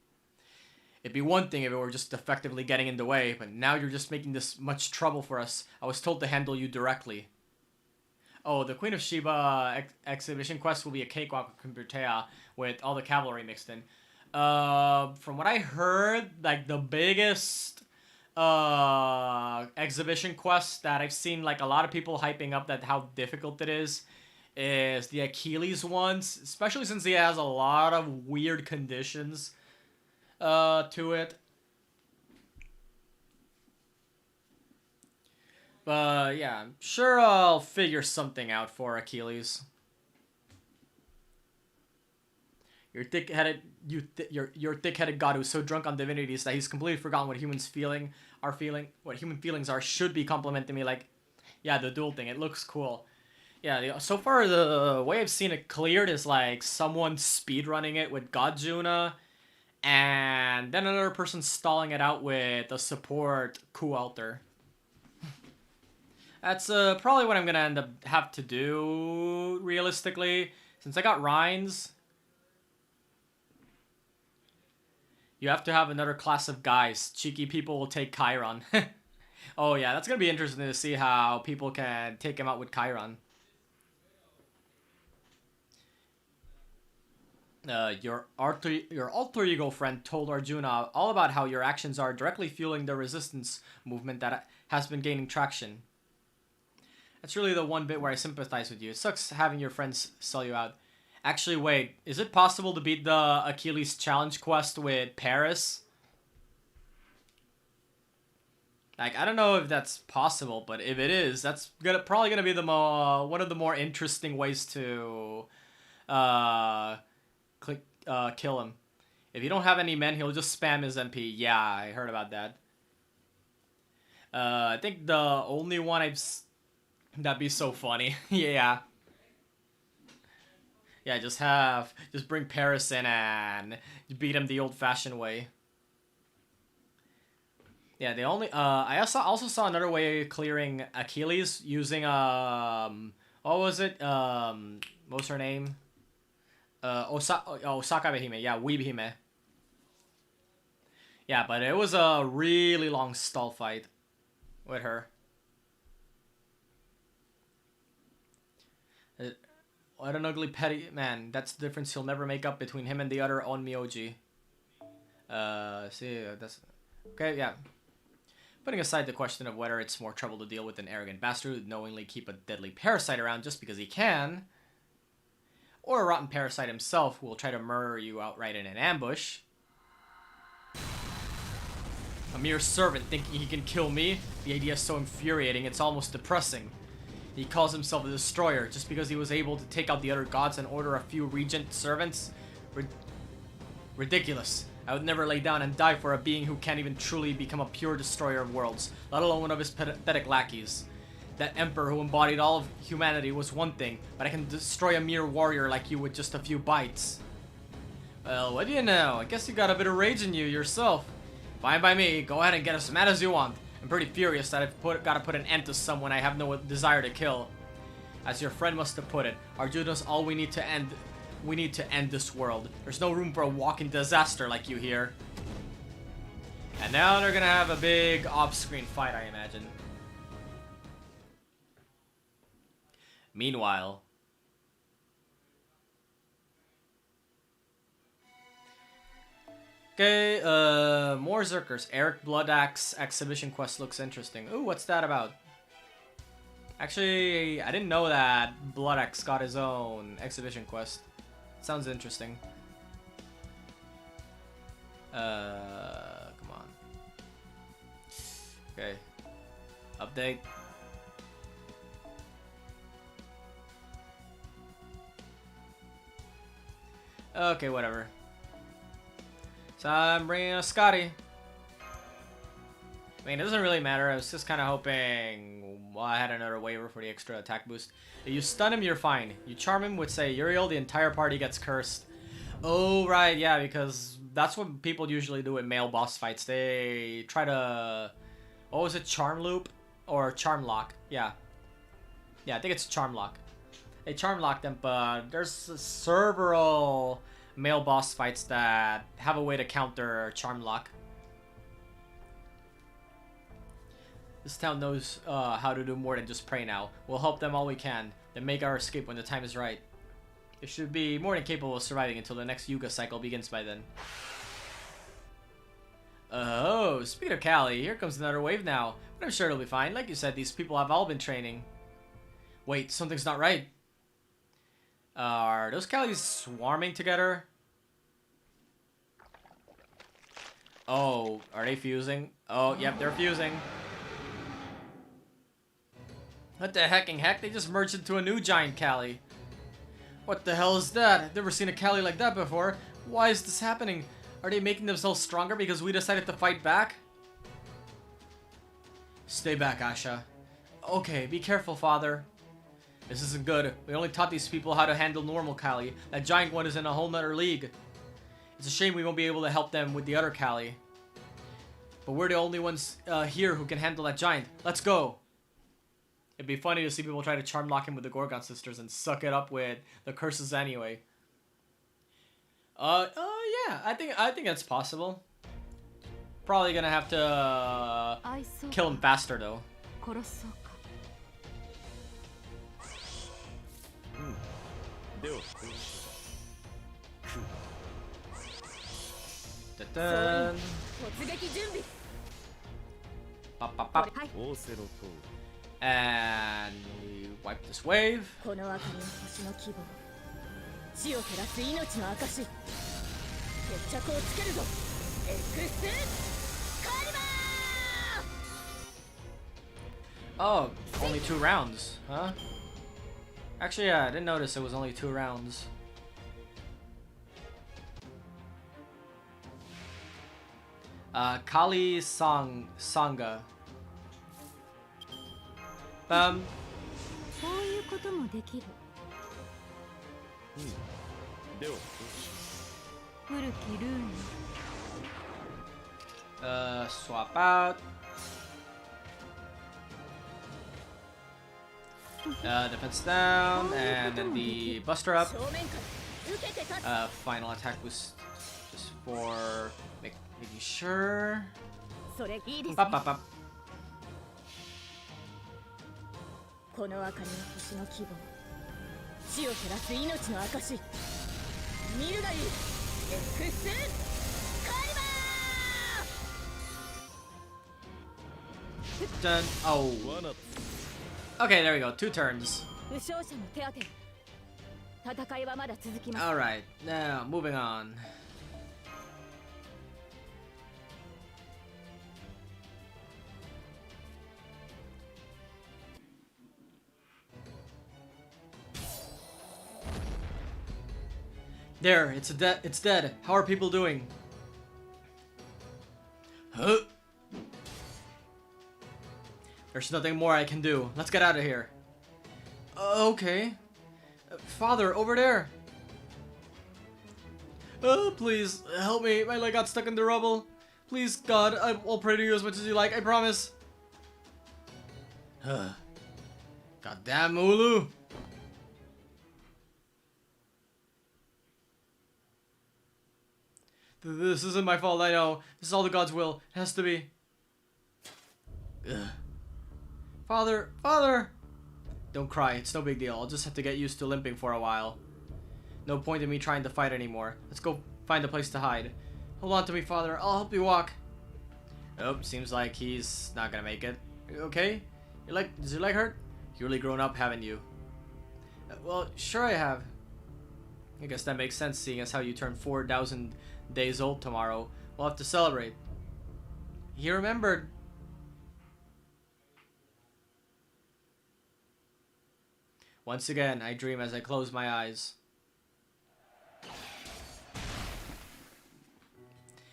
It'd be one thing if it were just effectively getting in the way, but now you're just making this much trouble for us. I was told to handle you directly. Oh, the Queen of Sheba exhibition quest will be a cakewalk of Kumbutea with all the cavalry mixed in. From what I heard, like the biggest exhibition quest that I've seen like a lot of people hyping up that how difficult it is the Achilles ones, especially since he has a lot of weird conditions to it. But yeah, I'm sure I'll figure something out for Achilles. Your thick-headed god who's so drunk on divinities that he's completely forgotten what human feelings are should be complimenting me like, yeah, the duel thing, it looks cool. Yeah, so far the way I've seen it cleared is like someone speedrunning it with Godzuna, and then another person stalling it out with a support Ku Alter. That's probably what I'm gonna have to do realistically, since I got Rhines. You have to have another class of guys. Cheeky people will take Chiron. Oh yeah, that's gonna be interesting to see how people can take him out with Chiron. Your alter ego friend told Arjuna all about how your actions are directly fueling the resistance movement that has been gaining traction. That's really the one bit where I sympathize with you. It sucks having your friends sell you out. Actually, wait, is it possible to beat the Achilles challenge quest with Paris? Like, I don't know if that's possible, but if it is, that's probably gonna be the one of the more interesting ways to kill him. If you don't have any men, he'll just spam his MP. Yeah, I heard about that. I think the only one that'd be so funny. Yeah. Yeah, just bring Paris in and beat him the old-fashioned way. Yeah, the only I also saw another way of clearing Achilles using what was it? What was her name? Osaka Behime. Yeah, Weeb Hime. Yeah, but it was a really long stall fight with her. What an ugly petty man. That's the difference he'll never make up between him and the other Onmyoji. See, that's... Okay, yeah. Putting aside the question of whether it's more trouble to deal with an arrogant bastard who knowingly keep a deadly parasite around just because he can, or a rotten parasite himself who will try to murder you outright in an ambush. A mere servant thinking he can kill me? The idea is so infuriating, it's almost depressing. He calls himself a destroyer just because he was able to take out the other gods and order a few regent servants? Ridiculous. I would never lay down and die for a being who can't even truly become a pure destroyer of worlds, let alone one of his pathetic lackeys. That emperor who embodied all of humanity was one thing, but I can destroy a mere warrior like you with just a few bites. Well, what do you know? I guess you got a bit of rage in you yourself. Fine by me, go ahead and get as mad as you want. I'm pretty furious that I've gotta put an end to someone I have no desire to kill. As your friend must have put it, Arjuna's all we need to end. We need to end this world. There's no room for a walking disaster like you here. And now they're gonna have a big off-screen fight, I imagine. Meanwhile, okay, more Zerkers. Eric Bloodaxe exhibition quest looks interesting. Ooh, what's that about? Actually, I didn't know that Bloodaxe got his own exhibition quest. Sounds interesting. Come on. Okay. Update. Okay, whatever. So I'm bringing a Scotty. I mean, it doesn't really matter. I was just kind of hoping I had another waiver for the extra attack boost. If you stun him, you're fine. You charm him with, say, Uriel, the entire party gets cursed. Oh, right, yeah, because that's what people usually do in male boss fights. They try to Oh, is it Charm Loop? Or Charm Lock? Yeah. Yeah, I think it's Charm Lock. They Charm Lock them, but there's several male boss fights that have a way to counter Charm Lock. This town knows how to do more than just pray now. We'll help them all we can, then make our escape when the time is right. They should be more than capable of surviving until the next Yuga cycle begins by then. Oh, speaking of Callie, here comes another wave now. But I'm sure it'll be fine. Like you said, these people have all been training. Wait, something's not right. Are those Callies swarming together? Oh, are they fusing? Oh, yep, they're fusing. What the hecking heck? They just merged into a new giant Callie. What the hell is that? I've never seen a Callie like that before. Why is this happening? Are they making themselves stronger because we decided to fight back? Stay back, Asha. Okay, be careful, father. This isn't good. We only taught these people how to handle normal Callie. That giant one is in a whole nother league. It's a shame we won't be able to help them with the other Callie. But we're the only ones here who can handle that giant. Let's go. It'd be funny to see people try to charm lock him with the Gorgon sisters and suck it up with the curses anyway. Yeah, I think that's possible. Probably gonna have to kill him faster though. Dun-dun. Pop, pop, pop. And we wipe this wave. Oh, only 2 rounds, huh? Actually, yeah, I didn't notice it was only 2 rounds. Kali Sangha. Swap out. Defense down, and then the Buster up. Final attack boost just for making sure. Pop, pop, pop. Done. Oh. Okay, there we go. 2 turns. Alright, now moving on. There, it's dead. How are people doing? Huh? There's nothing more I can do. Let's get out of here. Okay. Father, over there. Oh, please, help me. My leg got stuck in the rubble. Please, God, I'll pray to you as much as you like. I promise. Goddamn Ulu. This isn't my fault, I know. This is all the God's will. It has to be. Ugh. Father! Father! Don't cry, it's no big deal. I'll just have to get used to limping for a while. No point in me trying to fight anymore. Let's go find a place to hide. Hold on to me, Father. I'll help you walk. Oh, seems like he's not gonna make it. Okay? Does your leg hurt? You really grown up, haven't you? Well, sure I have. I guess that makes sense, seeing as how you turn 4,000 days old tomorrow. We'll have to celebrate. He remembered. Once again, I dream as I close my eyes.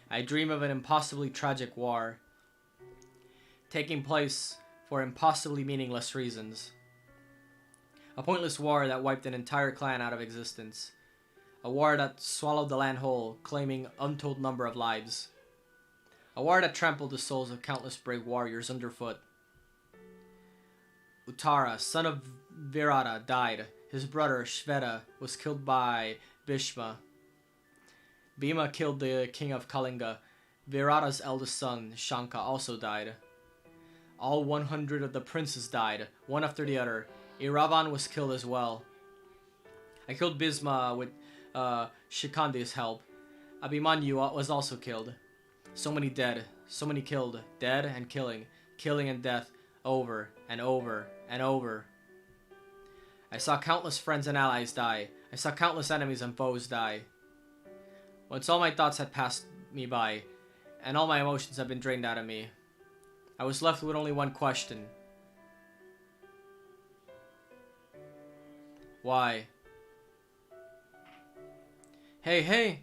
I dream of an impossibly tragic war, taking place for impossibly meaningless reasons. A pointless war that wiped an entire clan out of existence. A war that swallowed the land whole, claiming untold number of lives. A war that trampled the souls of countless brave warriors underfoot. Uttara, son of Virata, died. His brother, Shveta, was killed by Bhishma. Bhima killed the king of Kalinga. Virata's eldest son, Shanka, also died. All 100 of the princes died, one after the other. Iravan was killed as well. I killed Bhisma with Shikandi's help. Abhimanyu was also killed. So many dead, so many killed, dead and killing, killing and death, over and over and over. I saw countless friends and allies die. I saw countless enemies and foes die. Once all my thoughts had passed me by, and all my emotions had been drained out of me, I was left with only one question. Why? Hey, hey!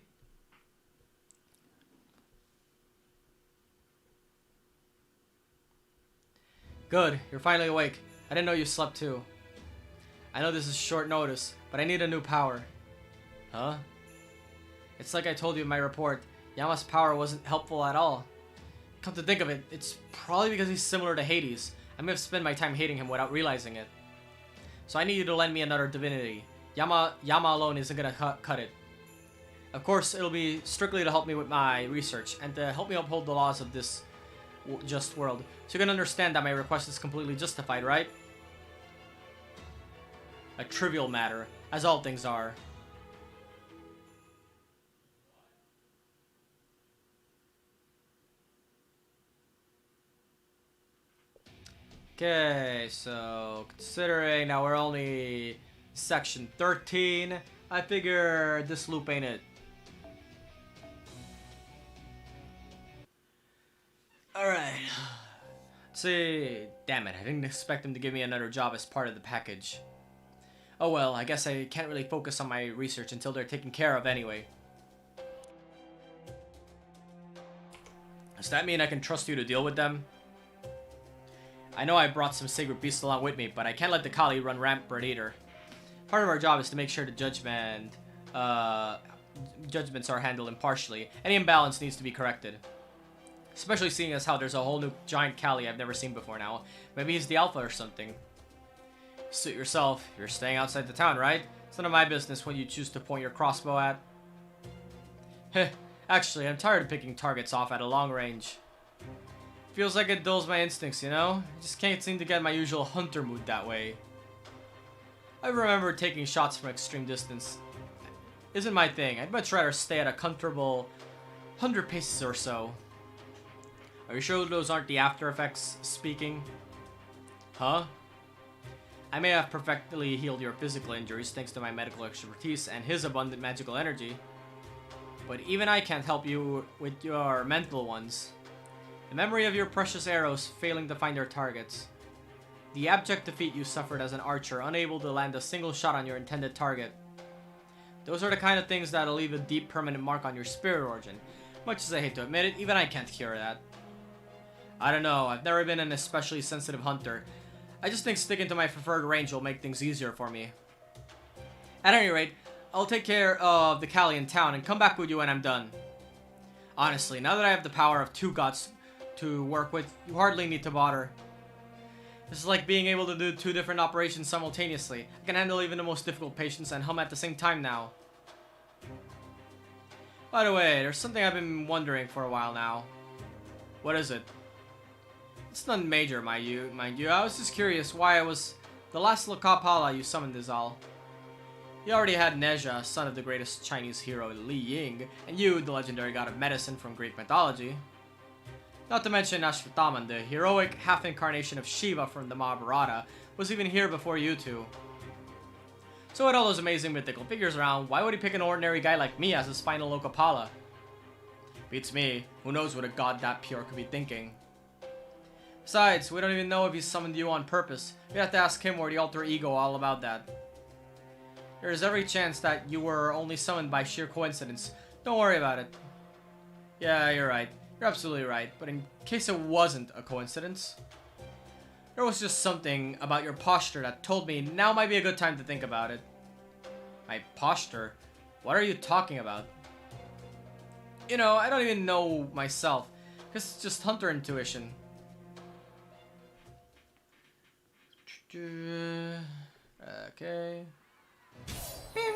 Good, you're finally awake. I didn't know you slept too. I know this is short notice, but I need a new power. Huh? It's like I told you in my report, Yama's power wasn't helpful at all. Come to think of it, it's probably because he's similar to Hades. I may have spent my time hating him without realizing it. So I need you to lend me another divinity. Yama alone isn't gonna cut it. Of course, it'll be strictly to help me with my research, and to help me uphold the laws of this just world. So you can understand that my request is completely justified, right? A trivial matter, as all things are. Okay, so considering now we're only section 13, I figure this loop ain't it. Alright. Let's see. Damn it, I didn't expect him to give me another job as part of the package. Oh well, I guess I can't really focus on my research until they're taken care of anyway. Does that mean I can trust you to deal with them? I know I brought some sacred beasts along with me, but I can't let the Kali run rampant either. Part of our job is to make sure the judgments are handled impartially. Any imbalance needs to be corrected. Especially seeing as how there's a whole new giant Kali I've never seen before now. Maybe he's the alpha or something. Suit yourself. You're staying outside the town, right? It's none of my business when you choose to point your crossbow at. Heh. Actually, I'm tired of picking targets off at a long range. Feels like it dulls my instincts, you know? I just can't seem to get my usual hunter mood that way. I remember taking shots from extreme distance. Isn't my thing. I'd much rather stay at a comfortable 100 paces or so. Are you sure those aren't the after effects speaking? Huh? I may have perfectly healed your physical injuries thanks to my medical expertise and his abundant magical energy. But even I can't help you with your mental ones. The memory of your precious arrows failing to find their targets. The abject defeat you suffered as an archer, unable to land a single shot on your intended target. Those are the kind of things that'll leave a deep permanent mark on your spirit origin. Much as I hate to admit it, even I can't cure that. I don't know, I've never been an especially sensitive hunter. I just think sticking to my preferred range will make things easier for me. At any rate, I'll take care of the Kali in town and come back with you when I'm done. Honestly, now that I have the power of 2 gods to work with, you hardly need to bother. This is like being able to do 2 different operations simultaneously. I can handle even the most difficult patients and hum at the same time now. By the way, there's something I've been wondering for a while now. What is it? It's nothing major, mind you. I was just curious why it was the last Lokapala you summoned is all. You already had Neja, son of the greatest Chinese hero Li Ying, and you, the legendary god of medicine from Greek mythology. Not to mention Ashwatthama, the heroic half-incarnation of Shiva from the Mahabharata, was even here before you two. So with all those amazing mythical figures around, why would he pick an ordinary guy like me as his final Lokapala? Beats me. Who knows what a god that pure could be thinking. Besides, we don't even know if he summoned you on purpose. We have to ask him or the alter ego all about that. There is every chance that you were only summoned by sheer coincidence. Don't worry about it. Yeah, you're right. You're absolutely right. But in case it wasn't a coincidence, there was just something about your posture that told me now might be a good time to think about it. My posture? What are you talking about? You know, I don't even know myself. Guess it's just hunter intuition. Okay. Bing.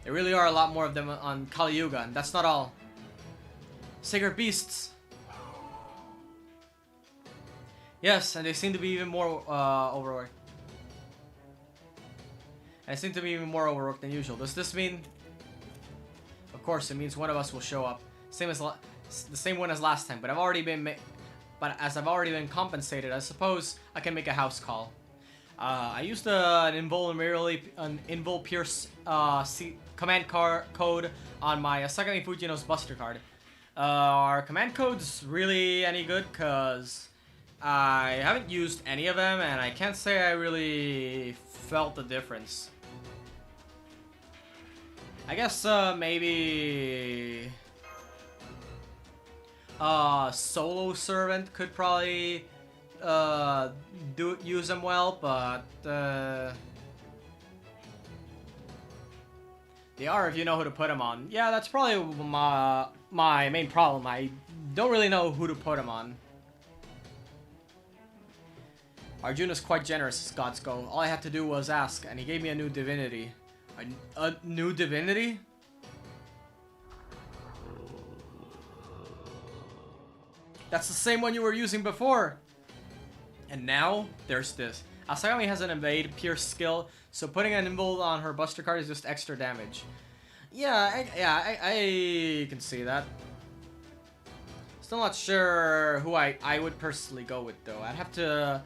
There really are a lot more of them on Kali Yuga, and that's not all. Sacred beasts. Yes, and they seem to be even more overworked. And they seem to be even more overworked than usual. Does this mean? Of course, it means one of us will show up. Same as the same one as last time. But as I've already been compensated, I suppose I can make a house call. I used an invul pierce command code on my Asakami Fujino's Buster card. Are command codes really any good? Cause I haven't used any of them, and I can't say I really felt the difference. I guess maybe Solo Servant could probably use them well, but they are if you know who to put them on. Yeah, that's probably my main problem. I don't really know who to put them on. Arjuna's quite generous as gods go. All I had to do was ask, and he gave me a new divinity. A new divinity? That's the same one you were using before! And now, there's this. Asakami has an evade pierce skill, so putting an invul on her Buster card is just extra damage. Yeah, I can see that. Still not sure who I would personally go with, though. I'd have to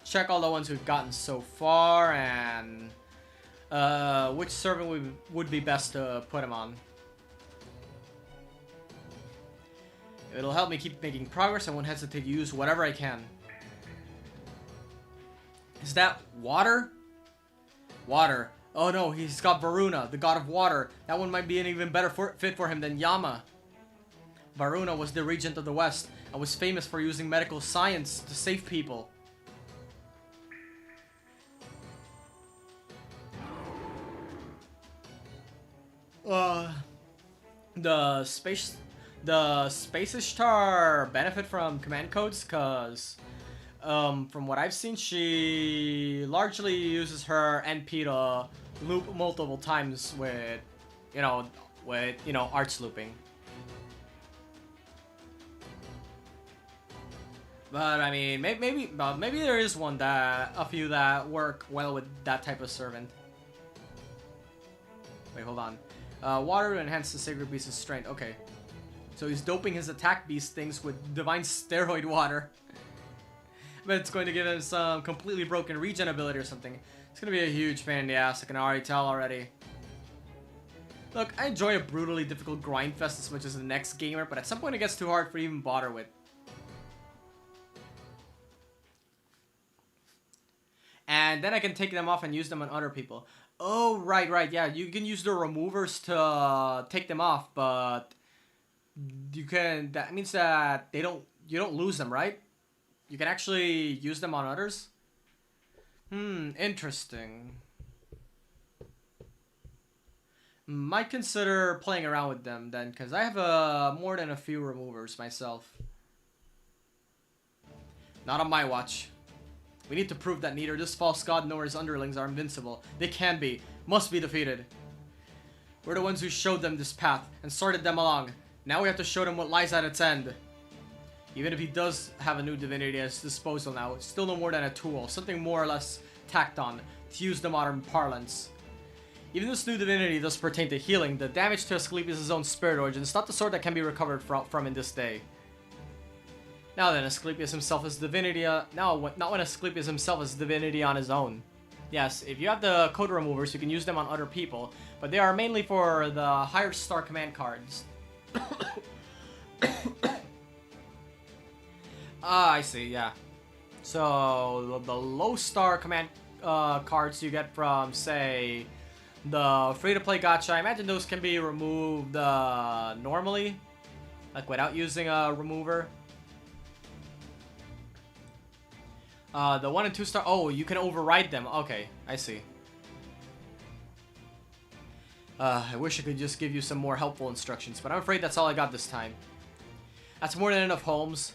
check all the ones we've gotten so far, and which servant would be best to put him on. It'll help me keep making progress. I won't hesitate to use whatever I can. Is that water? Water. Oh no, he's got Varuna, the god of water. That one might be an even better fit for him than Yama. Varuna was the regent of the West and was famous for using medical science to save people. The Space Ishtar benefit from command codes, cause from what I've seen, she largely uses her NP to loop multiple times with arts looping. But I mean, maybe there is a few that work well with that type of servant. Wait, hold on. Water to enhance the Sacred Beast's strength. Okay. So he's doping his attack beast things with divine steroid water. But it's going to give him some completely broken regen ability or something. It's going to be a huge pain in the ass, I can already tell already. Look, I enjoy a brutally difficult grind fest as much as the next gamer, but at some point it gets too hard for even bother with. And then I can take them off and use them on other people. Oh, right, yeah. You can use the removers to take them off, but that means that you don't lose them, right? You can actually use them on others? Interesting. Might consider playing around with them then, because I have more than a few removers myself. Not on my watch. We need to prove that neither this false god nor his underlings are invincible. They can be. Must be defeated. We're the ones who showed them this path and sorted them along. Now we have to show them what lies at its end. Even if he does have a new divinity at his disposal now, it's still no more than a tool, something more or less tacked on, to use the modern parlance. Even this new divinity does pertain to healing. The damage to Asclepius' own spirit origin is not the sort that can be recovered from in this day. Now then, Asclepius himself is divinity. Not when Asclepius himself is divinity on his own. Yes, if you have the code removers, you can use them on other people, but they are mainly for the higher star command cards. I see, yeah. So, the low star command cards you get from, say, the free-to-play gacha, I imagine those can be removed normally, like without using a remover. The 1 and 2 star, oh, you can override them. Okay, I see. I wish I could just give you some more helpful instructions, but I'm afraid that's all I got this time. That's more than enough, Holmes.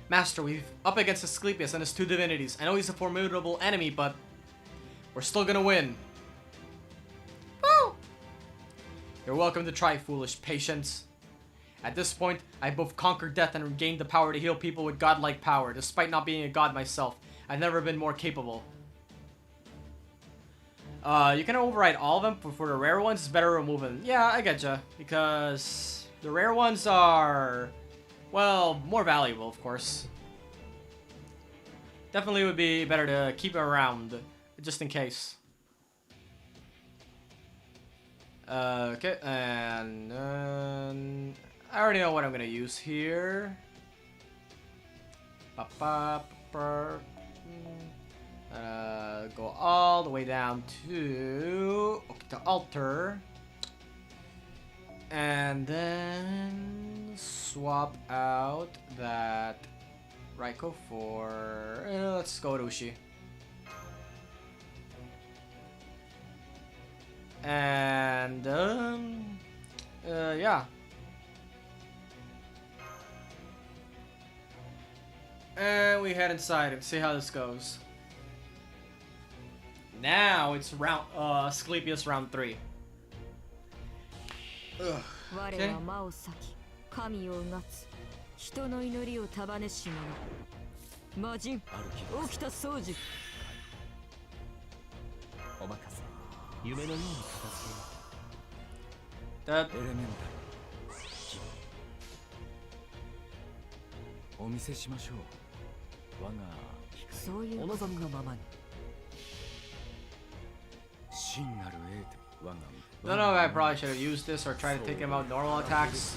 Master, we've up against Asclepius and his two divinities. I know he's a formidable enemy, but we're still gonna win. Woo! You're welcome to try, foolish patience. At this point, I both conquered death and regained the power to heal people with godlike power. Despite not being a god myself, I've never been more capable. You can override all of them, but for the rare ones, it's better removing. Yeah, I getcha. Because the rare ones are, well, more valuable, of course. Definitely would be better to keep it around, just in case. Okay, and I already know what I'm gonna use here. Go all the way down to the altar, and then swap out that Raiko for let's go to Ushi. And yeah. And we head inside and see how this goes. Now it's round Asclepius round 3. Ugh. Okay. 神をうがつ人の祈りを束ねし者魔人起きた掃除お任せ夢のように片付け That エレメンタルお見せしましょう我がそういうお望みのままに don't know if I probably should have used this or tried to take him out normal attacks,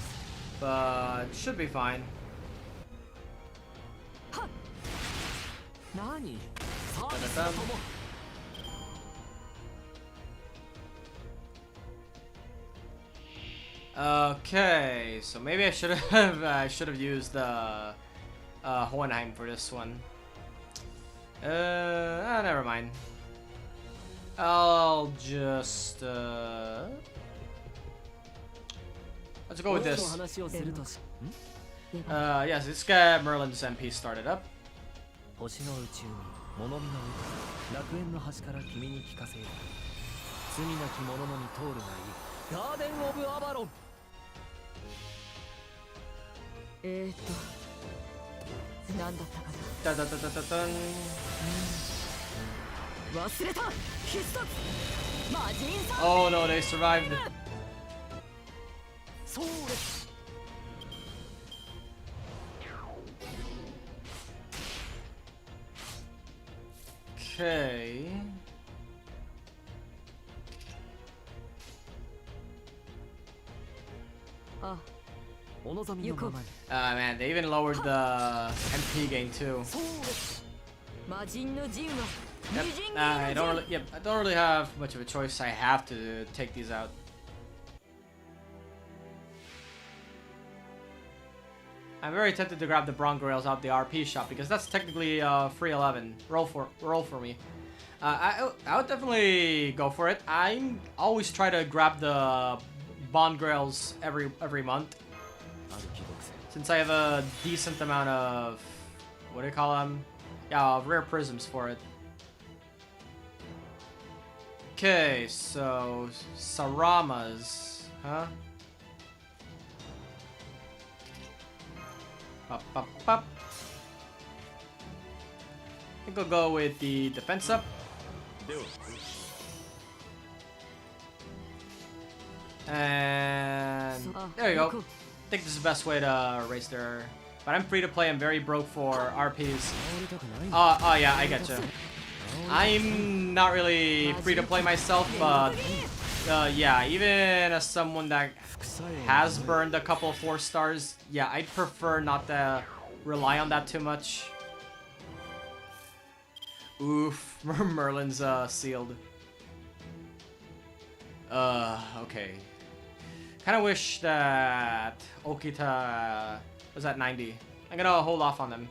but should be fine. 何サービスだとも Okay, so maybe I should have used Hohenheim for this one. Never mind. I'll just let's go with this. Yes, let's get Merlin's MP started up. 星の宇宙に物見の歌楽園の端から君に聞かせよう罪なき者のみ通るがいいガーデン・オブ・アバロンなんだったかな Da, da, da, da, da, dun. 忘れた必殺魔人さん Oh no, they survived. そうです Okay. Ah. Man, they even lowered the MP gain too. Yep. I don't really have much of a choice. I have to take these out. I'm very tempted to grab the Brongrails out the RP shop because that's technically free 11. Roll for me. I would definitely go for it. I always try to grab the Brongrails every month, since I have a decent amount of, what do you call them? Yeah, rare prisms for it. Okay, so Saramas, huh? Pop, pop, pop. I think I'll go with the defense up. And there you go. I think this is the best way to raise their... But I'm free to play. I'm very broke for RPs. Oh yeah, I getcha. I'm not really free to play myself, but yeah, even as someone that has burned a couple of 4 stars, yeah, I'd prefer not to rely on that too much. Oof, Merlin's sealed. Okay. Kind of wish that Okita was at 90. I'm gonna hold off on them.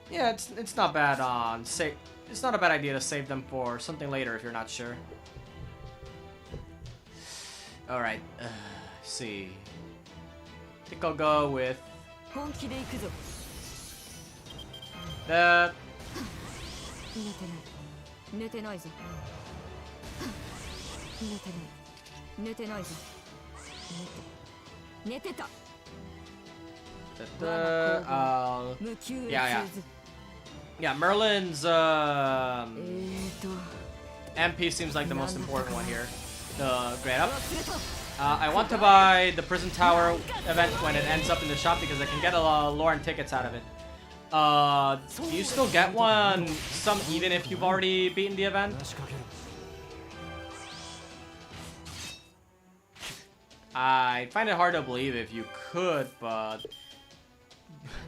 Yeah, it's not bad on save. It's not a bad idea to save them for something later if you're not sure. All right. See. I think I'll go with 本気で行くぞ That 寝てないぞ寝てないぞ寝てた yeah. Yeah, Merlin's MP seems like the most important one here. The grade up. I want to buy the Prison Tower event when it ends up in the shop because I can get a lot of Lauren tickets out of it. Do you still get one even if you've already beaten the event? I find it hard to believe if you could, but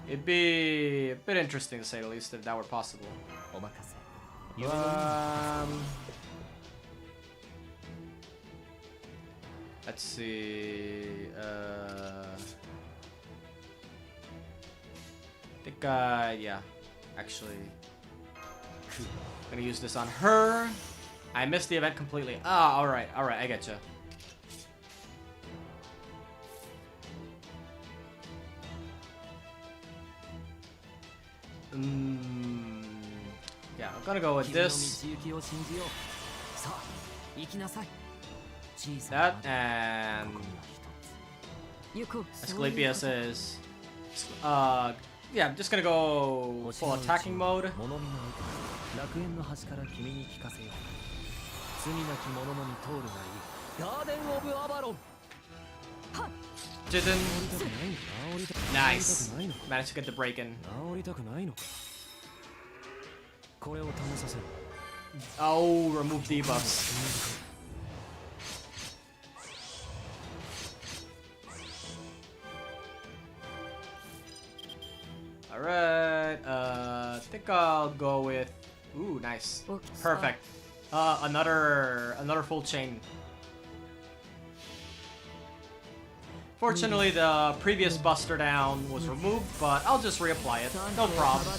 it'd be a bit interesting to say the least if that were possible. Let's see. I think, yeah. Actually, I'm gonna use this on her. I missed the event completely. Ah, alright, I getcha. Yeah, I'm gonna go with this. That and Asclepius is yeah, I'm just gonna go full attacking mode. Nice. Managed to get the break in. Oh, remove debuffs. Alright, I think I'll go with... Ooh, nice. Perfect. Another full chain. Fortunately, the previous Buster Down was removed, but I'll just reapply it. No problem.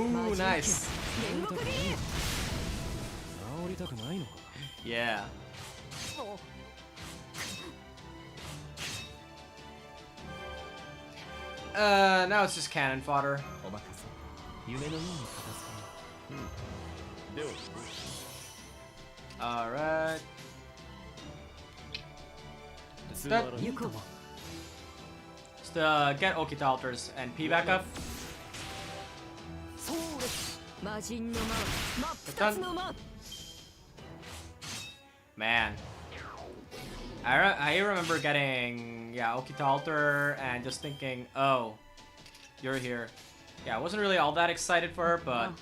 Ooh, nice. Yeah. Now it's just cannon fodder. Alright. Just get Okita altars and P back up. Done. Man. I remember getting, yeah, Okita altar and just thinking, oh, you're here. Yeah, I wasn't really all that excited for her, but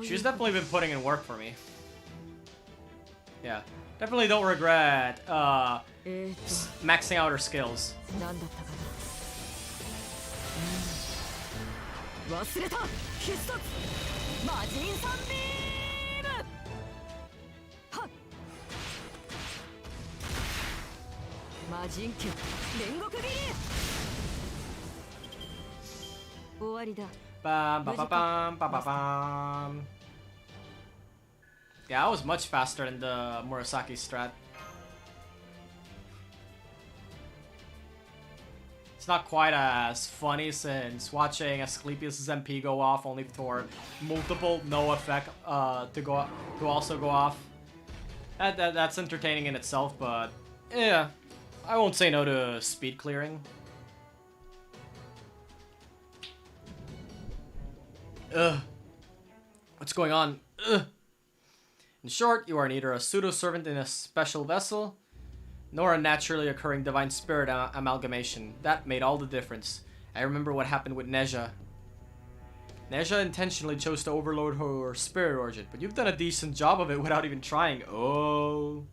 she's definitely been putting in work for me. Yeah, definitely don't regret maxing out her skills. Bam, bam, bam, bam, bam, bam, bam. Yeah, I was much faster than the Murasaki strat. It's not quite as funny since watching Asclepius' MP go off only for multiple no effect to also go off. That's entertaining in itself, but yeah, I won't say no to speed clearing. Ugh. What's going on? Ugh. In short, you are neither a pseudo-servant in a special vessel, nor a naturally occurring divine spirit amalgamation. That made all the difference. I remember what happened with Neja. Neja intentionally chose to overload her spirit origin, but you've done a decent job of it without even trying. Oh.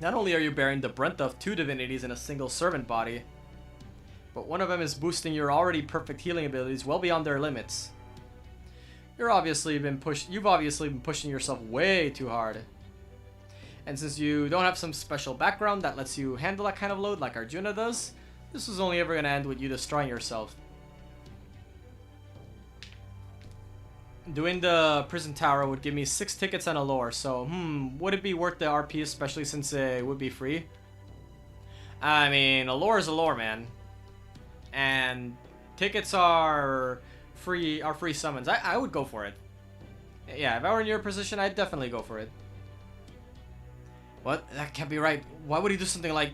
Not only are you bearing the brunt of two divinities in a single servant body, but one of them is boosting your already perfect healing abilities well beyond their limits. You've obviously been pushing yourself way too hard. And since you don't have some special background that lets you handle that kind of load like Arjuna does, this is only ever going to end with you destroying yourself. Doing the prison tower would give me 6 tickets and a lore, so would it be worth the RP, especially since it would be free? I mean, a lore is a lore, man. And tickets are free summons. I would go for it. Yeah, if I were in your position, I'd definitely go for it. What? That can't be right. Why would he do something like...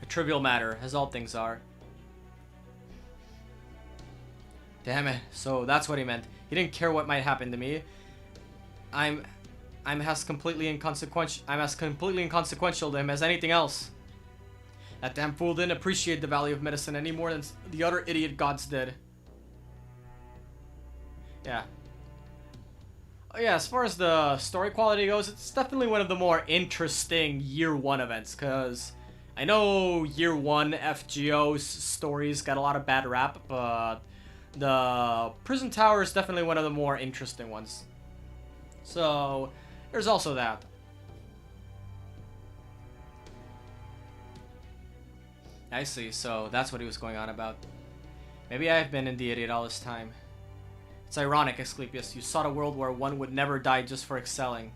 a trivial matter, as all things are. Damn it. So that's what he meant. He didn't care what might happen to me. I'm as completely inconsequential to him as anything else. That damn fool didn't appreciate the value of medicine any more than the other idiot gods did. Yeah. Oh yeah, as far as the story quality goes, it's definitely one of the more interesting Year 1 events, because I know Year 1 FGO's stories got a lot of bad rap, but the Prison Tower is definitely one of the more interesting ones. So, there's also that. I see, so that's what he was going on about. Maybe I've been an idiot all this time. It's ironic, Asclepius. You sought a world where one would never die just for excelling.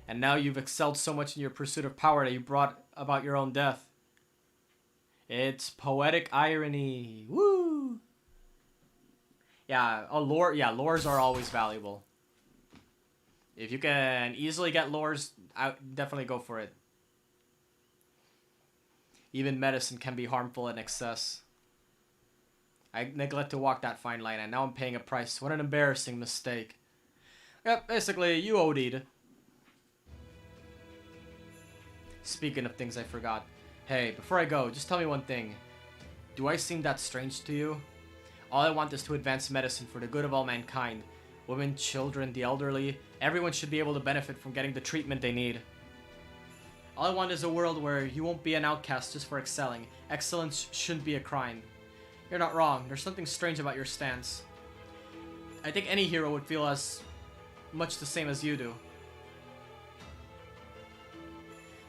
And now you've excelled so much in your pursuit of power that you brought about your own death. It's poetic irony. Woo! Yeah, lores are always valuable. If you can easily get lores, I definitely go for it. Even medicine can be harmful in excess. I neglect to walk that fine line, and now I'm paying a price. What an embarrassing mistake. Yep, basically, you OD'd. Speaking of things I forgot. Hey, before I go, just tell me one thing. Do I seem that strange to you? All I want is to advance medicine for the good of all mankind. Women, children, the elderly, everyone should be able to benefit from getting the treatment they need. All I want is a world where you won't be an outcast just for excelling. Excellence shouldn't be a crime. You're not wrong. There's something strange about your stance. I think any hero would feel as much the same as you do.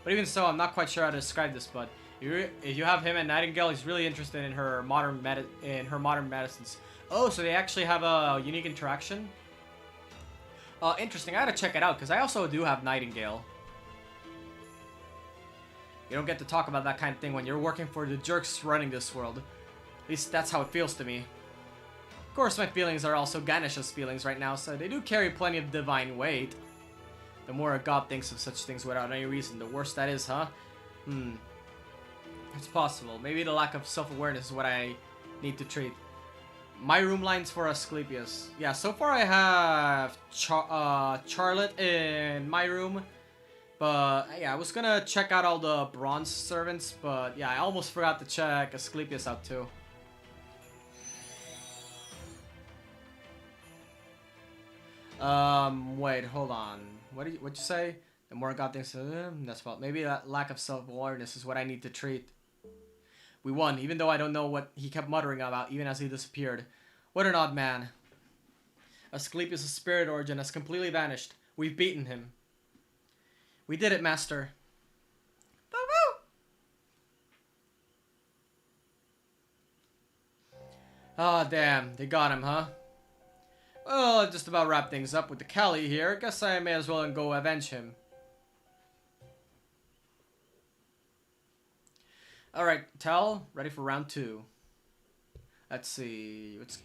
But even so, I'm not quite sure how to describe this, but if you have him and Nightingale, he's really interested in her modern medicines. Oh, so they actually have a unique interaction? Interesting. I gotta check it out, because I also do have Nightingale. You don't get to talk about that kind of thing when you're working for the jerks running this world. At least that's how it feels to me. Of course, my feelings are also Ganesh's feelings right now, so they do carry plenty of divine weight. The more a god thinks of such things without any reason, the worse that is, huh? It's possible. Maybe the lack of self-awareness is what I need to treat. My room lines for Asclepius. Yeah, so far I have Charlotte in my room. But, yeah, I was gonna check out all the bronze servants, but, yeah, I almost forgot to check Asclepius out, too. Wait, hold on. What'd you say? The more God thinks of him, that's what. Maybe that lack of self-awareness is what I need to treat. We won, even though I don't know what he kept muttering about, even as he disappeared. What an odd man. Asclepius' spirit origin has completely vanished. We've beaten him. We did it, Master. Ah, oh, damn. They got him, huh? Well, just about wrap things up with the Kali here. Guess I may as well go avenge him. Alright, Tal, ready for round 2. Let's see. It's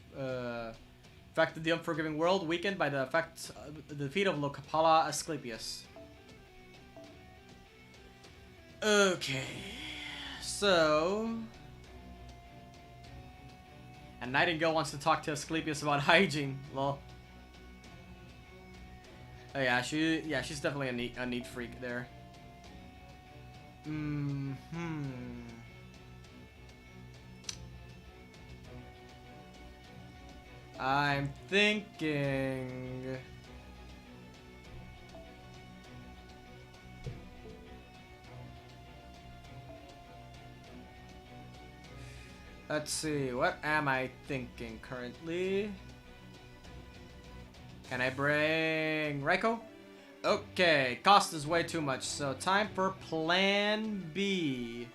effect of the Unforgiving World, weakened by the effect the defeat of Locapala Asclepius. Okay. So, and Nightingale wants to talk to Asclepius about hygiene. Lol. Oh yeah, she's definitely a neat freak there. I'm thinking. Let's see, what am I thinking currently? Can I bring Reiko? Okay, cost is way too much, so time for plan B.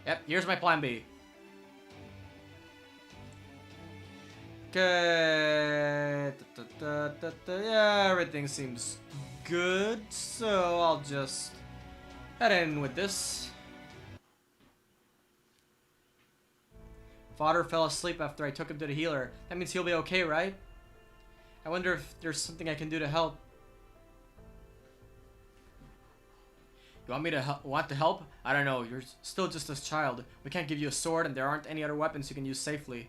Yep, here's my plan B. Okay. Yeah, everything seems good, so I'll just head in with this. Father fell asleep after I took him to the healer. That means he'll be okay, right? I wonder if there's something I can do to help. You want me to want to help? I don't know. You're still just a child. We can't give you a sword, and there aren't any other weapons you can use safely.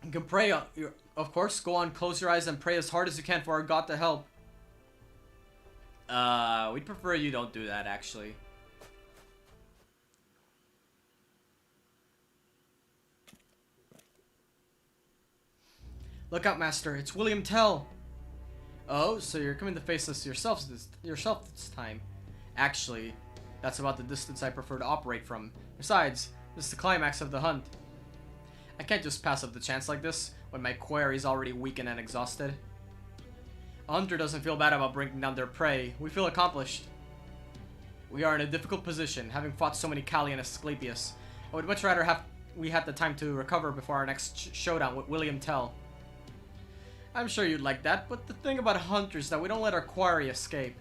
You can pray, of course. Go on, close your eyes and pray as hard as you can for our God to help. We'd prefer you don't do that, actually. Look out, Master. It's William Tell. Oh, so you're coming to face us yourself this time. Actually, that's about the distance I prefer to operate from. Besides, this is the climax of the hunt. I can't just pass up the chance like this, when my quarry's already weakened and exhausted. A hunter doesn't feel bad about bringing down their prey. We feel accomplished. We are in a difficult position, having fought so many Kali and Asclepius. I would much rather we had the time to recover before our next showdown with William Tell. I'm sure you'd like that, but the thing about hunters is that we don't let our quarry escape.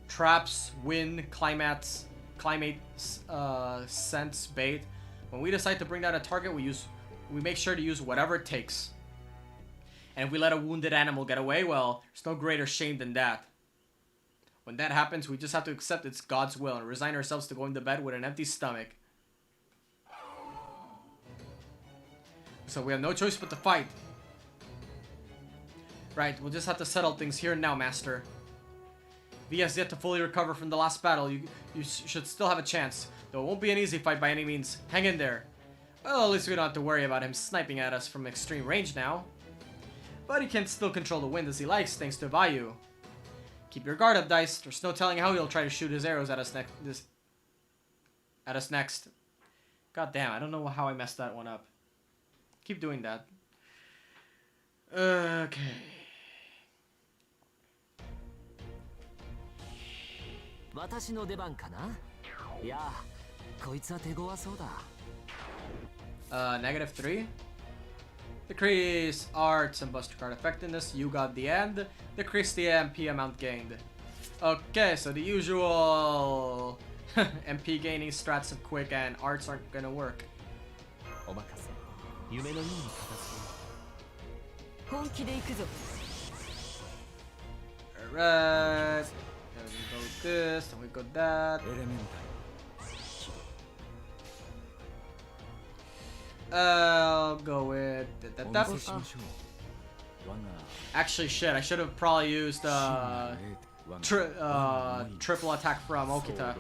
Traps, wind, climate, scents, bait. When we decide to bring down a target, we make sure to use whatever it takes. And if we let a wounded animal get away, well, there's no greater shame than that. When that happens, we just have to accept it's God's will and resign ourselves to going to bed with an empty stomach. So we have no choice but to fight. Right, we'll just have to settle things here and now, Master. If he has yet to fully recover from the last battle, you should still have a chance. Though it won't be an easy fight by any means. Hang in there. Well, at least we don't have to worry about him sniping at us from extreme range now. But he can still control the wind as he likes, thanks to Vayu. Keep your guard up, Dice. There's no telling how he'll try to shoot his arrows at us next. God damn, I don't know how I messed that one up. Keep doing that. Okay. 私の出番かな。いや、こいつは手強そうだ。-3. Decrease arts and buster card effectiveness. You got the end. Decrease the MP amount gained. Okay, so the usual MP gaining strats of quick and arts aren't gonna work. お任せ。夢のように片付けよう。本気で行くぞ。Alright. Then we go this, and we go that. I'll go with that. Actually, shit, I should have probably used triple attack from Okita.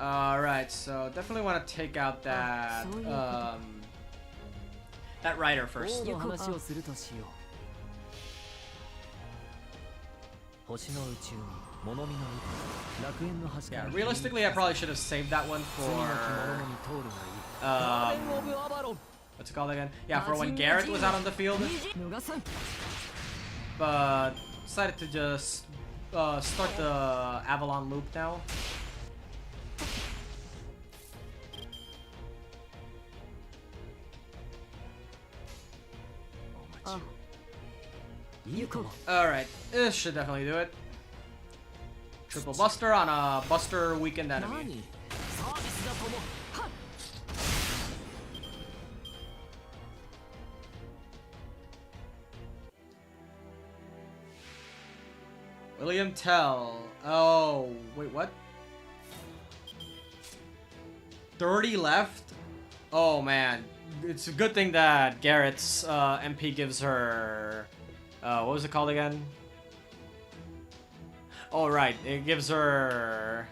Alright, so definitely want to take out that that rider first. Yeah, realistically I probably should have saved that one for what's it called again? Yeah, for when Garrett was out on the field. But decided to just start the Avalon loop now. Alright, this should definitely do it. Triple Buster on a Buster weakened enemy. William Tell. Oh, wait, what? 30 left? Oh man. It's a good thing that Garrett's MP gives her... what was it called again? Oh right, it gives her...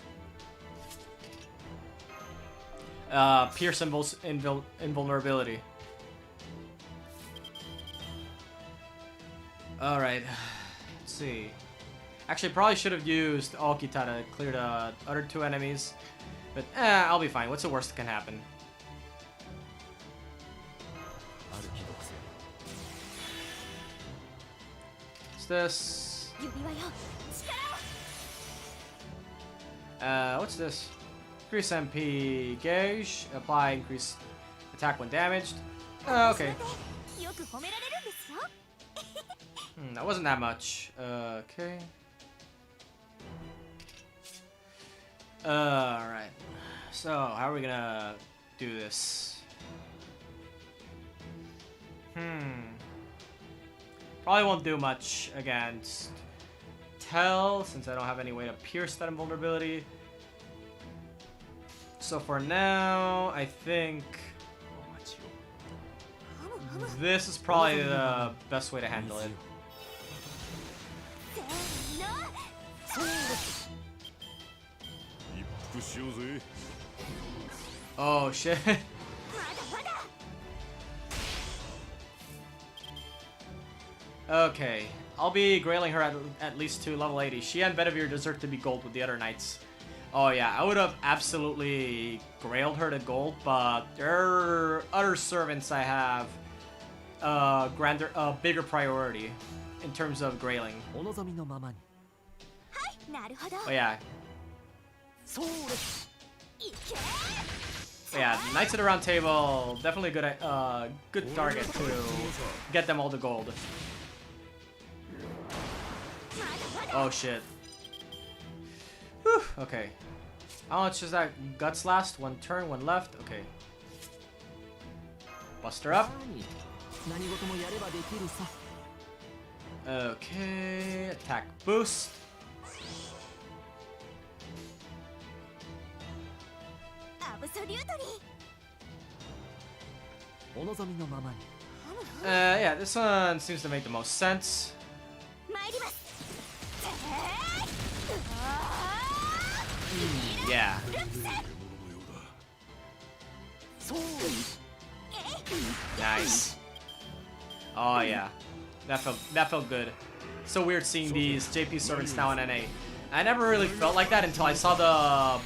Pierce invulnerability. Alright. Let's see. Actually, probably should have used Okita to clear the other two enemies. But, I'll be fine. What's the worst that can happen? What's this? What's this? Increase MP gauge. Apply increased attack when damaged. Okay. That wasn't that much. Okay. Alright. So, how are we gonna do this? Probably won't do much against Tell, since I don't have any way to pierce that invulnerability. So for now, I think this is probably the best way to handle it. Oh shit. Okay, I'll be grailing her at least to level 80. She and Bedivere deserve to be gold with the other knights. Oh yeah, I would have absolutely grailed her to gold, but there are other servants I have bigger priority in terms of grailing. Oh yeah. Yeah, Knights of the Round Table, definitely good target to get them all to gold. Oh shit. Whew, okay. How much is that guts last? One turn, one left. Okay. Bust her up. Okay. Attack boost. Yeah, this one seems to make the most sense. Yeah. Nice. Oh yeah. That felt good. So weird seeing these JP servants now in NA. I never really felt like that until I saw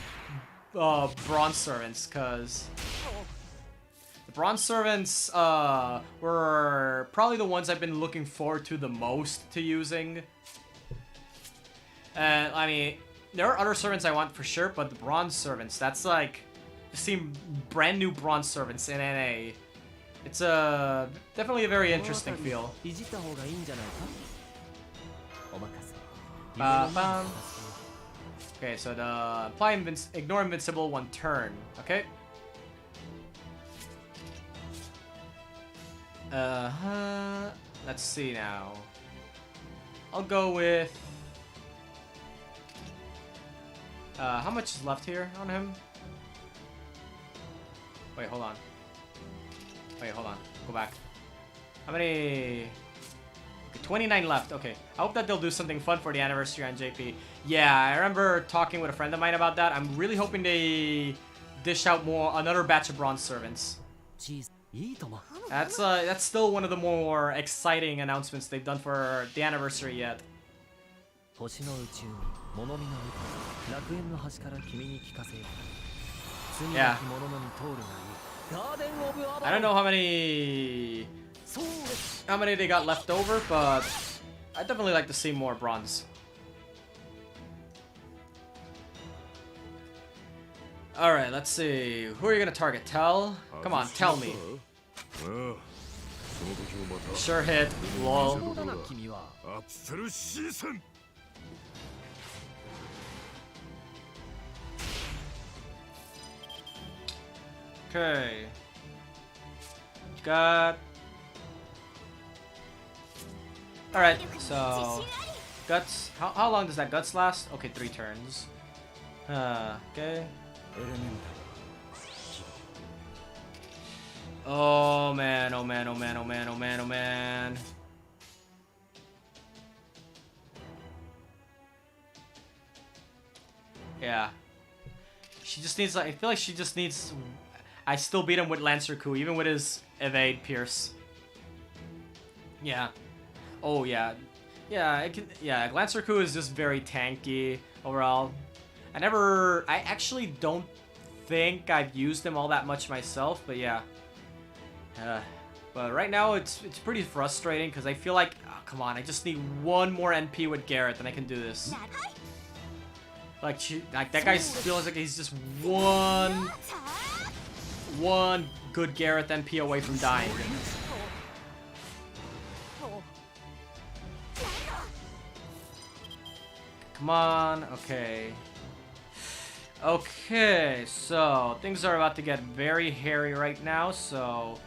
the bronze servants, cause the bronze servants were probably the ones I've been looking forward to the most to using. I mean, there are other servants I want for sure, but the bronze servants, that's like, seem brand new bronze servants in NA. It's definitely a very interesting feel. Okay, so the apply ignore invincible one turn. Okay. Let's see now. I'll go with. How much is left here on him? Wait, hold on. Wait, hold on. Go back. How many? Okay, 29 left. Okay. I hope that they'll do something fun for the anniversary on JP. Yeah, I remember talking with a friend of mine about that. I'm really hoping they dish out another batch of bronze servants. That's still one of the more exciting announcements they've done for the anniversary yet. Yeah. I don't know how many they got left over, but I'd definitely like to see more bronze. Alright, let's see. Who are you gonna target? Tell? Come on, tell me. Sure hit. Lol. Okay. Got. Alright, so. Guts. How long does that guts last? Okay, 3 turns. Okay. Oh man, oh man, oh man, oh man, oh man, oh man. Yeah. She just needs, like, I feel like she just needs I still beat him with Lancer Coup, even with his evade pierce. Yeah. Oh yeah. Yeah, it can. Yeah, Lancer Coup is just very tanky overall. I actually don't think I've used him all that much myself, but yeah. But right now it's pretty frustrating because I feel like, oh, come on, I just need one more NP with Garrett and I can do this. Like that guy feels like he's just one good Garrett NP away from dying. Come on, okay. Okay, so things are about to get very hairy right now, so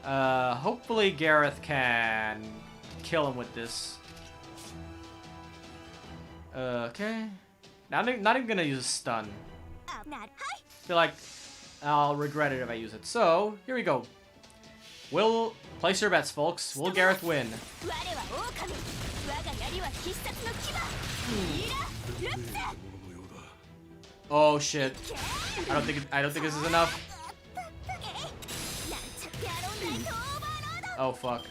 hopefully Gareth can kill him with this. Okay. Now I'm not even gonna use a stun. I feel like I'll regret it if I use it. So, here we go. Place your bets, folks. Will Gareth win? Oh shit. I don't think this is enough. Oh fuck.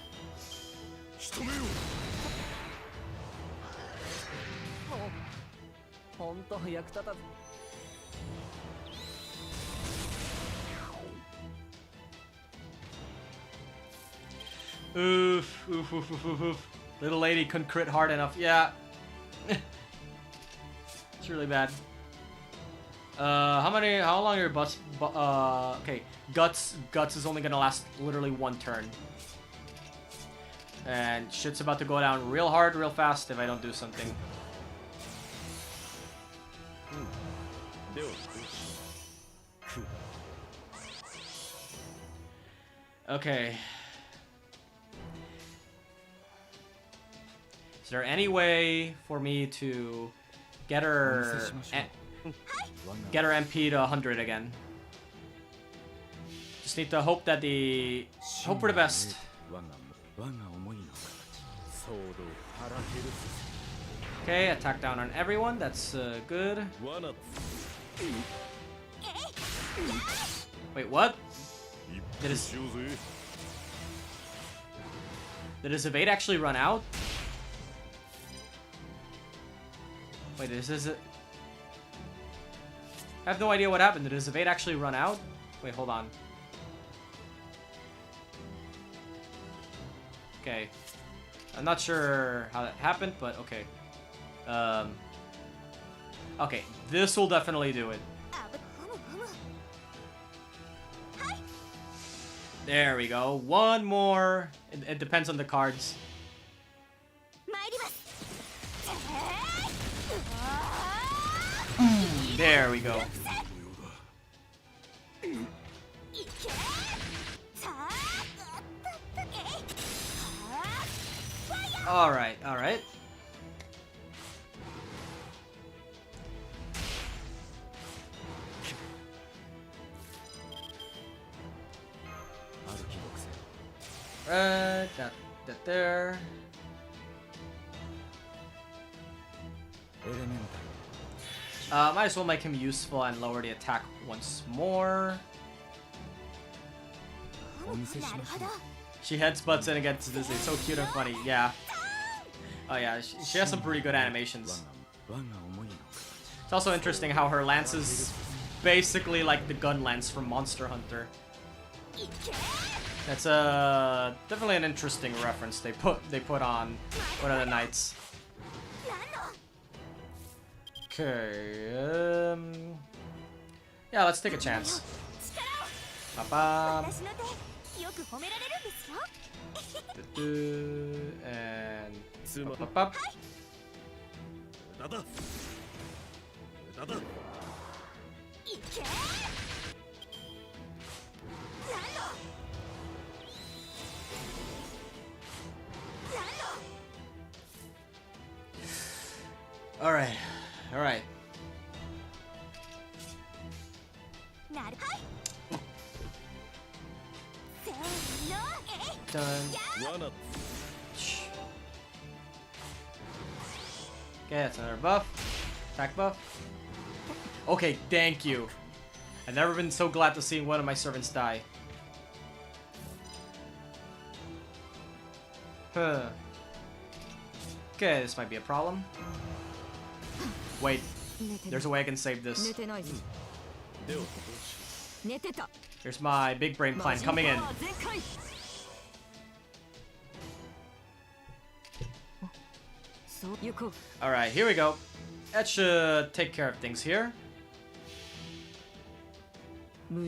Oof, oof, oof, oof, oof, oof. Little lady couldn't crit hard enough. Yeah. It's really bad. How long are your butts? Okay, Guts is only gonna last literally one turn. And shit's about to go down real hard, real fast if I don't do something. Okay. Is there any way for me to get her MP to 100 again? Just need to hope for the best. Okay, attack down on everyone. That's good. Wait, what? Did his evade actually run out? Wait, is it? I have no idea what happened. Did his evade actually run out? Wait, hold on. Okay. I'm not sure how that happened, but okay. Okay, this will definitely do it. There we go. One more. It depends on the cards. There we go. Alright, alright. That there. Might as well make him useful and lower the attack once more. She headsbutts in against this. It's so cute and funny. Yeah. Oh yeah, she has some pretty good animations. It's also interesting how her lance is basically like the gun lance from Monster Hunter. That's definitely an interesting reference they put on One of the Knights. Okay, yeah, let's take a chance. Ba-bam. And up. All right. Done. Okay, that's another buff. Attack buff. Okay, thank you. I've never been so glad to see one of my servants die. Huh. Okay, this might be a problem. Wait, there's a way I can save this. Here's my big brain plan coming in. Alright, here we go. That should take care of things here. Okay.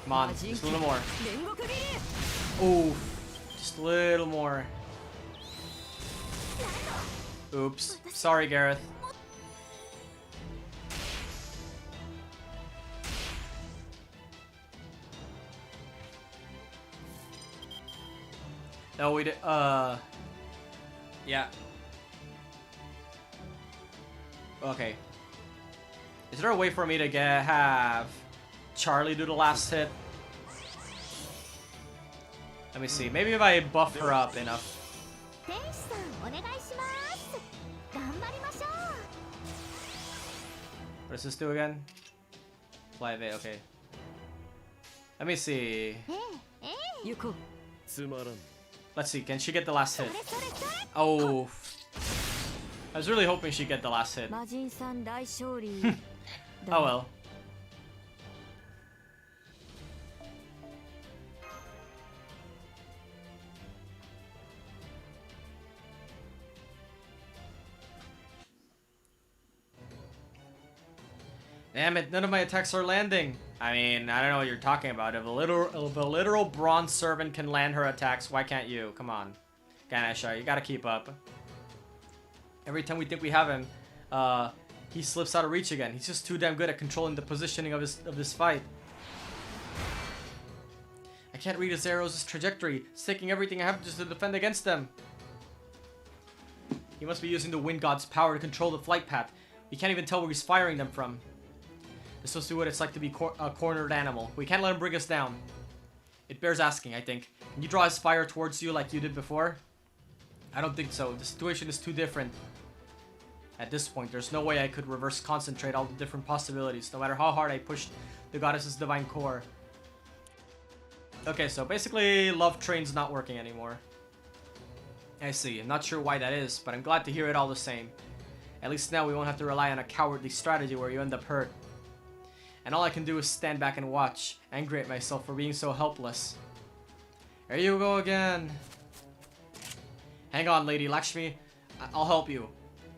Come on, just a little more. Ooh, just a little more. Oops. Sorry, Gareth. No, we did. Yeah. Okay. Is there a way for me to have Charlie do the last hit? Let me see. Maybe if I buff her up enough. What does this do again? Fly evade, okay. Let me see. Let's see, can she get the last hit? Oh. I was really hoping she'd get the last hit. Oh well. Damn it, none of my attacks are landing. I mean, I don't know what you're talking about. If a literal bronze servant can land her attacks, why can't you? Come on. Ganesha, you gotta keep up. Every time we think we have him, he slips out of reach again. He's just too damn good at controlling the positioning of this fight. I can't read his arrows' his trajectory. It's taking everything I have just to defend against them. He must be using the wind god's power to control the flight path. We can't even tell where he's firing them from. This must be what it's like to be a cornered animal. We can't let him bring us down. It bears asking, I think. Can you draw his fire towards you like you did before? I don't think so. The situation is too different. At this point, there's no way I could reverse concentrate all the different possibilities, no matter how hard I pushed the goddess's divine core. Okay, so basically, Love Train's not working anymore. I see. I'm not sure why that is, but I'm glad to hear it all the same. At least now we won't have to rely on a cowardly strategy where you end up hurt. And all I can do is stand back and watch, angry at myself for being so helpless. There you go again. Hang on, Lady Lakshmi. I'll help you.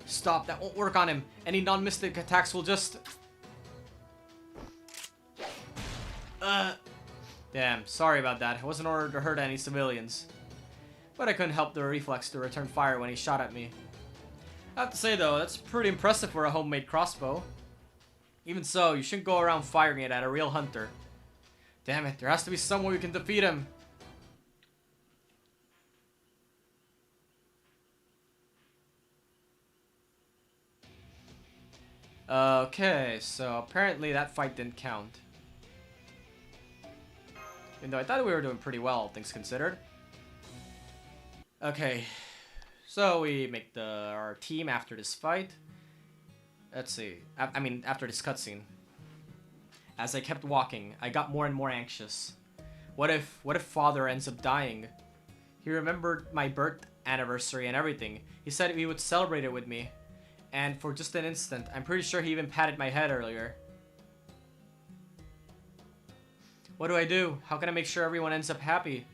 Stop, that won't work on him. Any non-mystic attacks will just... Damn, sorry about that. I wasn't ordered to hurt any civilians. But I couldn't help the reflex to return fire when he shot at me. I have to say though, that's pretty impressive for a homemade crossbow. Even so, you shouldn't go around firing it at a real hunter. Damn it, there has to be some way we can defeat him. Okay, so apparently that fight didn't count. Even though I thought we were doing pretty well, all things considered. Okay, so we make our team after this fight. Let's see. I mean, after this cutscene. As I kept walking, I got more and more anxious. What if Father ends up dying? He remembered my birth anniversary and everything. He said he would celebrate it with me. And for just an instant, I'm pretty sure he even patted my head earlier. What do I do? How can I make sure everyone ends up happy?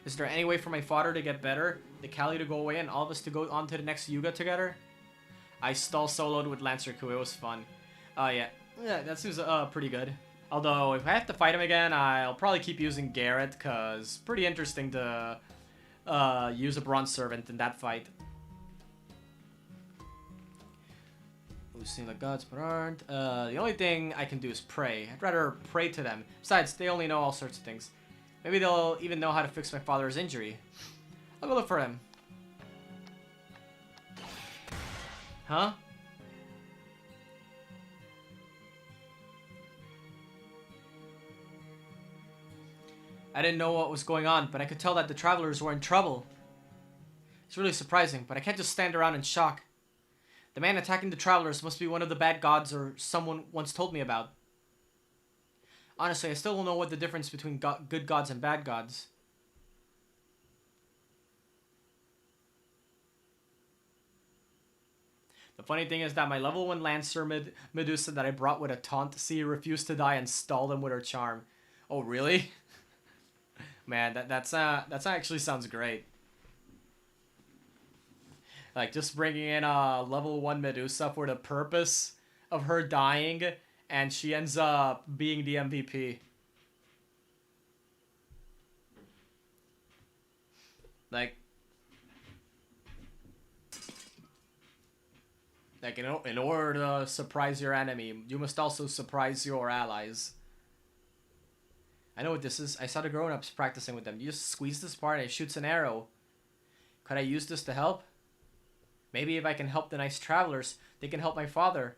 Is there any way for my father to get better, the Kali to go away, and all of us to go on to the next Yuga together? I stall soloed with Lancer Ku. It was fun. Yeah, that seems pretty good. Although, if I have to fight him again, I'll probably keep using Garrett, because pretty interesting to use a bronze servant in that fight. Who's seen the gods but aren't? The only thing I can do is pray. I'd rather pray to them. Besides, they only know all sorts of things. Maybe they'll even know how to fix my father's injury. I'll go look for him. Huh? I didn't know what was going on, but I could tell that the travelers were in trouble. It's really surprising, but I can't just stand around in shock. The man attacking the travelers must be one of the bad gods or someone once told me about. Honestly, I still don't know what the difference between good gods and bad gods. The funny thing is that my level 1 Lancer Medusa that I brought with a taunt to see refused to die and stalled him with her charm. Oh, really? Man, that actually sounds great. Like, just bringing in a level 1 Medusa for the purpose of her dying, and she ends up being the MVP. Like in order to surprise your enemy, you must also surprise your allies. I know what this is. I saw the grown-ups practicing with them. You just squeeze this part and it shoots an arrow. Could I use this to help? Maybe if I can help the nice travelers, they can help my father.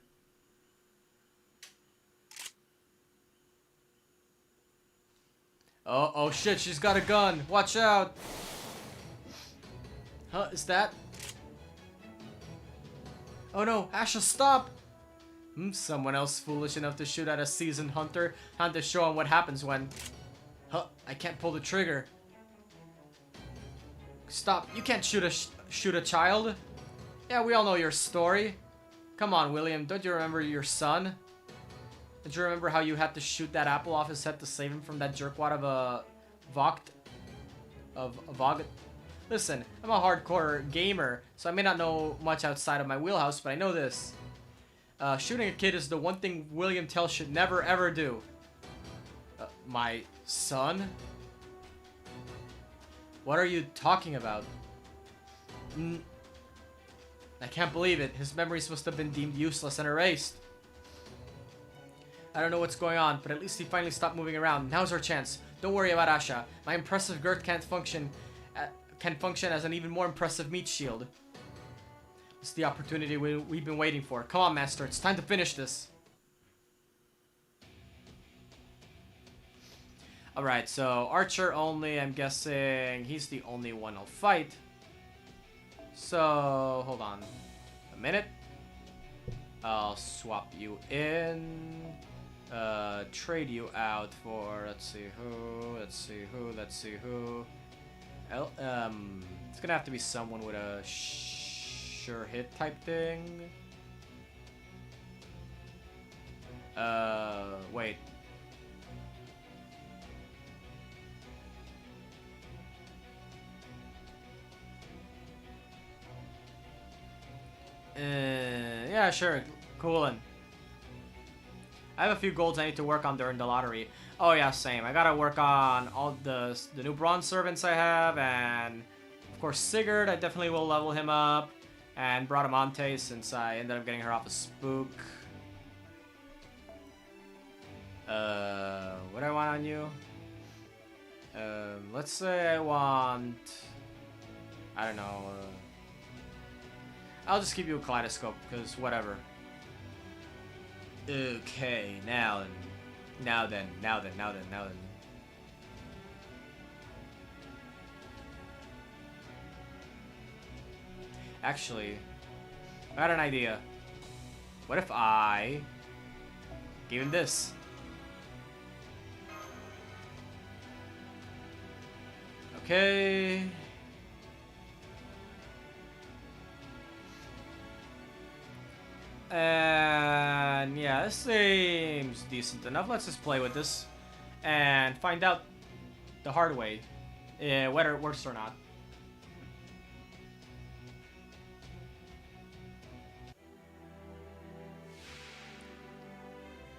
Oh shit, she's got a gun. Watch out. Huh, is that? Oh no, Asha, stop! Someone else foolish enough to shoot at a seasoned hunter. Time to show him what happens when... Huh, I can't pull the trigger. Stop, you can't shoot a child. Yeah, we all know your story. Come on, William, don't you remember your son? Don't you remember how you had to shoot that apple off his head to save him from that jerkwad of a... Vogt? Listen, I'm a hardcore gamer, so I may not know much outside of my wheelhouse, but I know this. Shooting a kid is the one thing William Tell should never ever do. My son? What are you talking about? I can't believe it. His memories must have been deemed useless and erased. I don't know what's going on, but at least he finally stopped moving around. Now's our chance. Don't worry about Asha. My impressive girth can function as an even more impressive meat shield. It's the opportunity we've been waiting for. Come on, Master. It's time to finish this. Alright, so Archer only. I'm guessing he's the only one I'll fight. So, hold on a minute. I'll swap you in. Trade you out for, let's see who. It's gonna have to be someone with a sure hit type thing. Wait. Yeah, sure. Coolin'. I have a few golds I need to work on during the lottery. Oh yeah, same. I gotta work on all the new bronze servants I have, and of course Sigurd. I definitely will level him up, and Bradamante since I ended up getting her off a spook. What do I want on you? Let's say I want... I don't know. I'll just give you a kaleidoscope, because whatever. Okay, now then. Actually, I got an idea. What if I give him this? Okay. And yeah, this seems decent enough. Let's just play with this and find out the hard way whether it works or not.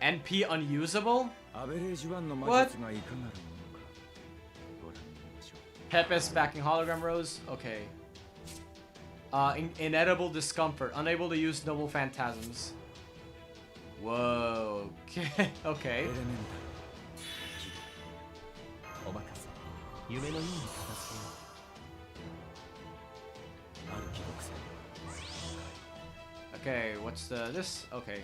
NP unusable? What? Pepes backing hologram rose? Okay. Inedible discomfort. Unable to use noble phantasms. Whoa. Okay. Okay. Okay, what's this? Okay.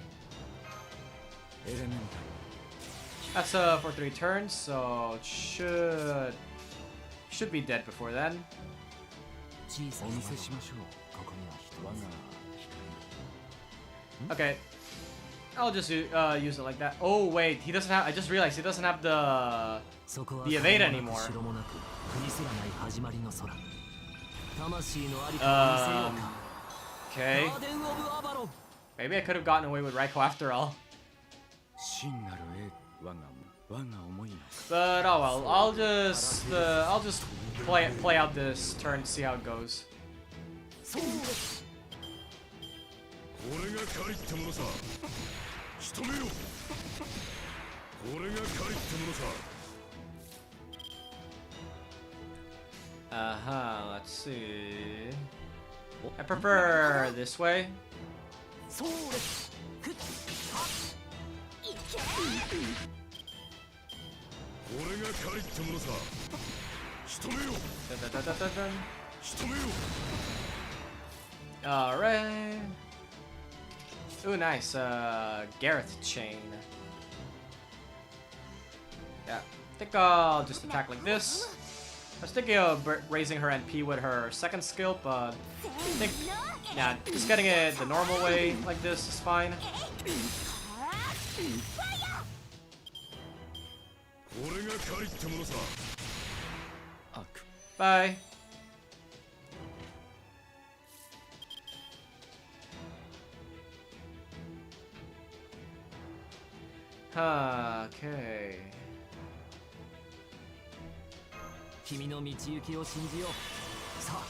That's for 3 turns, so it should be dead before then. 小さなお見せしましょう。ここには人が Okay, I'll just use it like that. Oh wait, he doesn't have. I just realized he doesn't have the evade anymore. Okay. Maybe I could have gotten away with Raikou after all. But oh well, I'll just play out this turn, see how it goes. これが狩りってものさ。仕留めよ。これが狩りってものさ。Let's see. I prefer this way. これが狩りってものさ。仕留めよ。仕留めよ。Alright. Ooh, nice. Gareth chain. Yeah, I think I'll just attack like this. I was thinking of raising her NP with her second skill, but I think, yeah, just getting it the normal way like this is fine. Bye. Okay. 君の道行きを信じよう。さあ、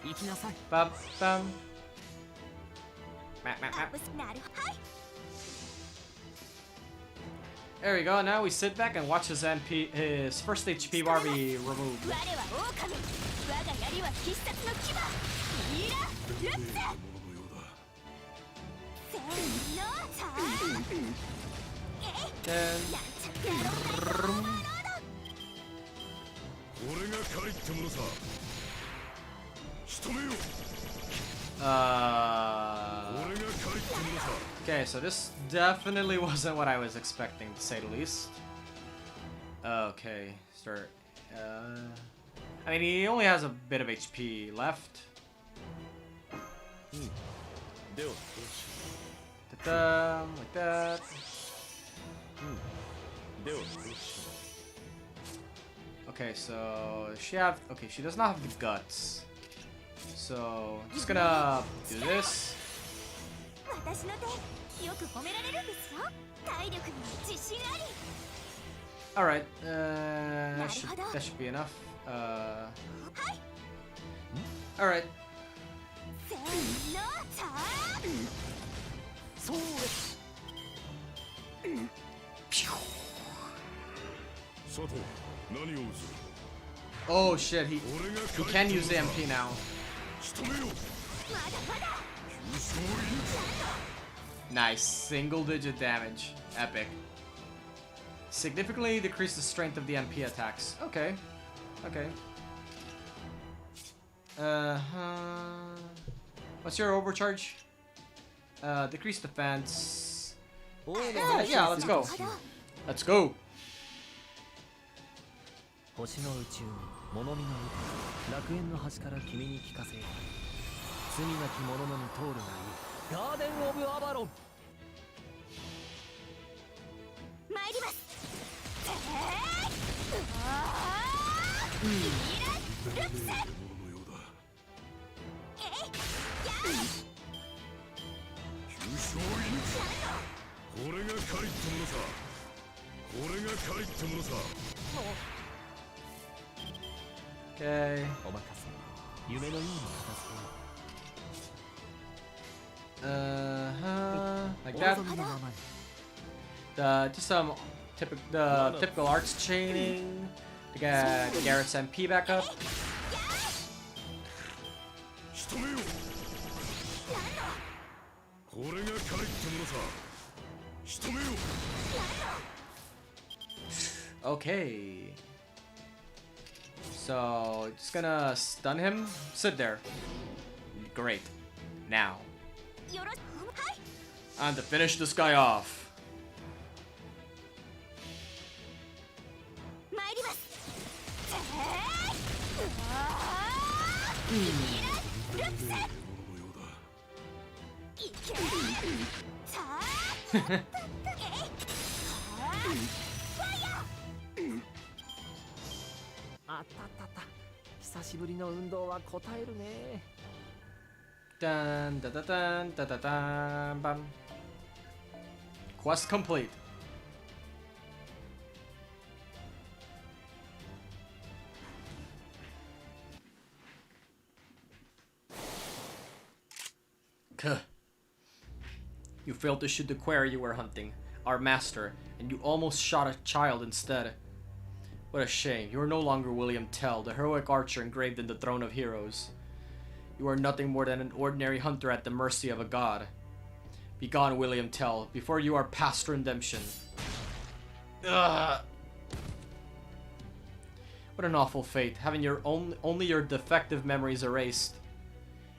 行きなさい。Bum bum. Map map map. There we go. Now we sit back and watch his first HP bar be removed. Then, okay, so this definitely wasn't what I was expecting, to say the least. Okay, start. I mean, he only has a bit of HP left. Like that. Okay, so she does not have the guts. So I'm just gonna do this. Alright, that should be enough. Alright. Oh shit, he can use the MP now. Nice, single digit damage. Epic. Significantly decrease the strength of the MP attacks. Okay. Okay. What's your overcharge? Decrease defense. Yeah, let's go. Let's go. 星の宇宙に物見の歌楽園の端から君に聞かせよう罪なき者のみ通るがいいガーデン・オブ・アバロン参りますこれが狩りってものさこれが狩りってものさ Okay. お任せ夢のように片付けよ Like that. Just some typical arts chaining to get Garrett's MP back up. Okay. So, just gonna stun him. Sit there. Great. Now. And to finish this guy off. あったあったあった。久しぶりの運動は応えるね。Dun da da dun da da dun bum. Quest complete. Kuh. You failed to shoot the quarry you were hunting, our master, and you almost shot a child instead. What a shame. You are no longer William Tell, the heroic archer engraved in the throne of heroes. You are nothing more than an ordinary hunter at the mercy of a god. Begone, William Tell, before you are past redemption. Ugh. What an awful fate, having your only your defective memories erased.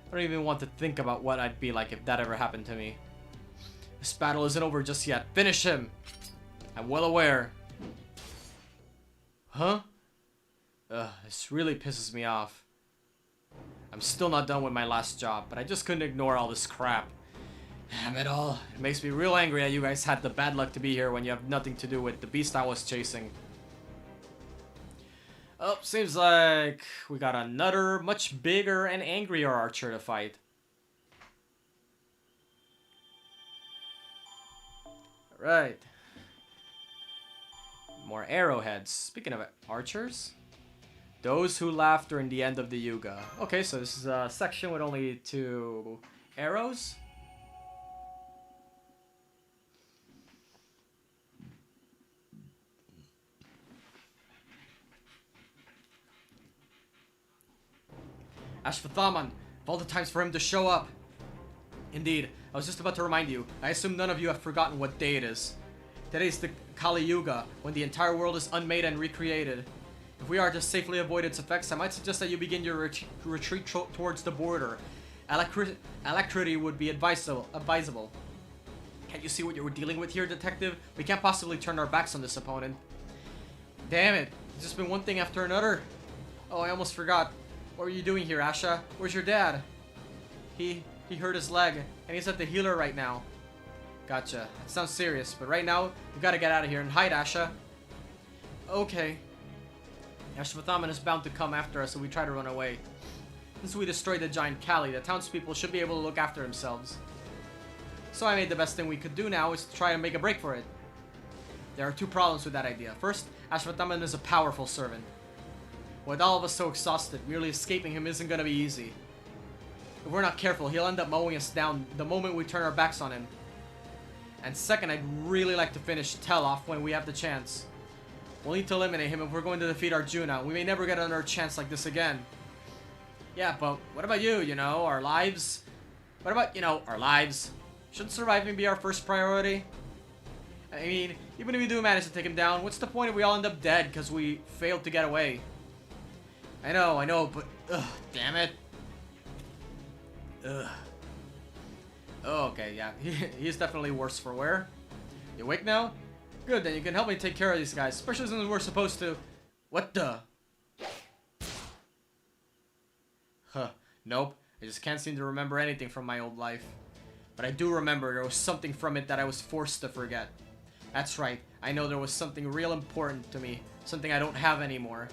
I don't even want to think about what I'd be like if that ever happened to me. This battle isn't over just yet. Finish him! I'm well aware. Huh? Ugh, this really pisses me off. I'm still not done with my last job, but I just couldn't ignore all this crap. Damn it all. It makes me real angry that you guys had the bad luck to be here when you have nothing to do with the beast I was chasing. Oh, seems like we got another much bigger and angrier archer to fight. Alright. More arrowheads. Speaking of archers, those who laugh during the end of the Yuga. Okay, so this is a section with only 2 arrows. Ashvathaman, of all the times for him to show up. Indeed, I was just about to remind you. I assume none of you have forgotten what day it is. Today's the Kali Yuga, when the entire world is unmade and recreated. If we are to safely avoid its effects, I might suggest that you begin your retreat towards the border. Alacrity would be advisable. Can't you see what you're dealing with here, detective? We can't possibly turn our backs on this opponent. Damn it, it's just been one thing after another. Oh, I almost forgot. What were you doing here, Asha? Where's your dad? He hurt his leg, and he's at the healer right now. Gotcha. That sounds serious, but right now, we gotta get out of here and hide, Asha. Okay. Ashvathaman is bound to come after us if we try to run away. Since we destroyed the giant Kali, the townspeople should be able to look after themselves. So I made the best thing we could do now is to try and make a break for it. There are 2 problems with that idea. First, Ashvathaman is a powerful servant. With all of us so exhausted, merely escaping him isn't gonna be easy. If we're not careful, he'll end up mowing us down the moment we turn our backs on him. And second, I'd really like to finish Tell off when we have the chance. We'll need to eliminate him if we're going to defeat Arjuna. We may never get another chance like this again. Yeah, but what about you, you know, our lives? What about, you know, our lives? Shouldn't surviving be our first priority? I mean, even if we do manage to take him down, what's the point if we all end up dead because we failed to get away? I know, but ugh, damn it. Ugh. Oh, okay, yeah, he's definitely worse for wear. You awake now? Good, then you can help me take care of these guys, especially since we're supposed to. What the? Huh, nope, I just can't seem to remember anything from my old life. But I do remember there was something from it that I was forced to forget. That's right, I know there was something real important to me, something I don't have anymore.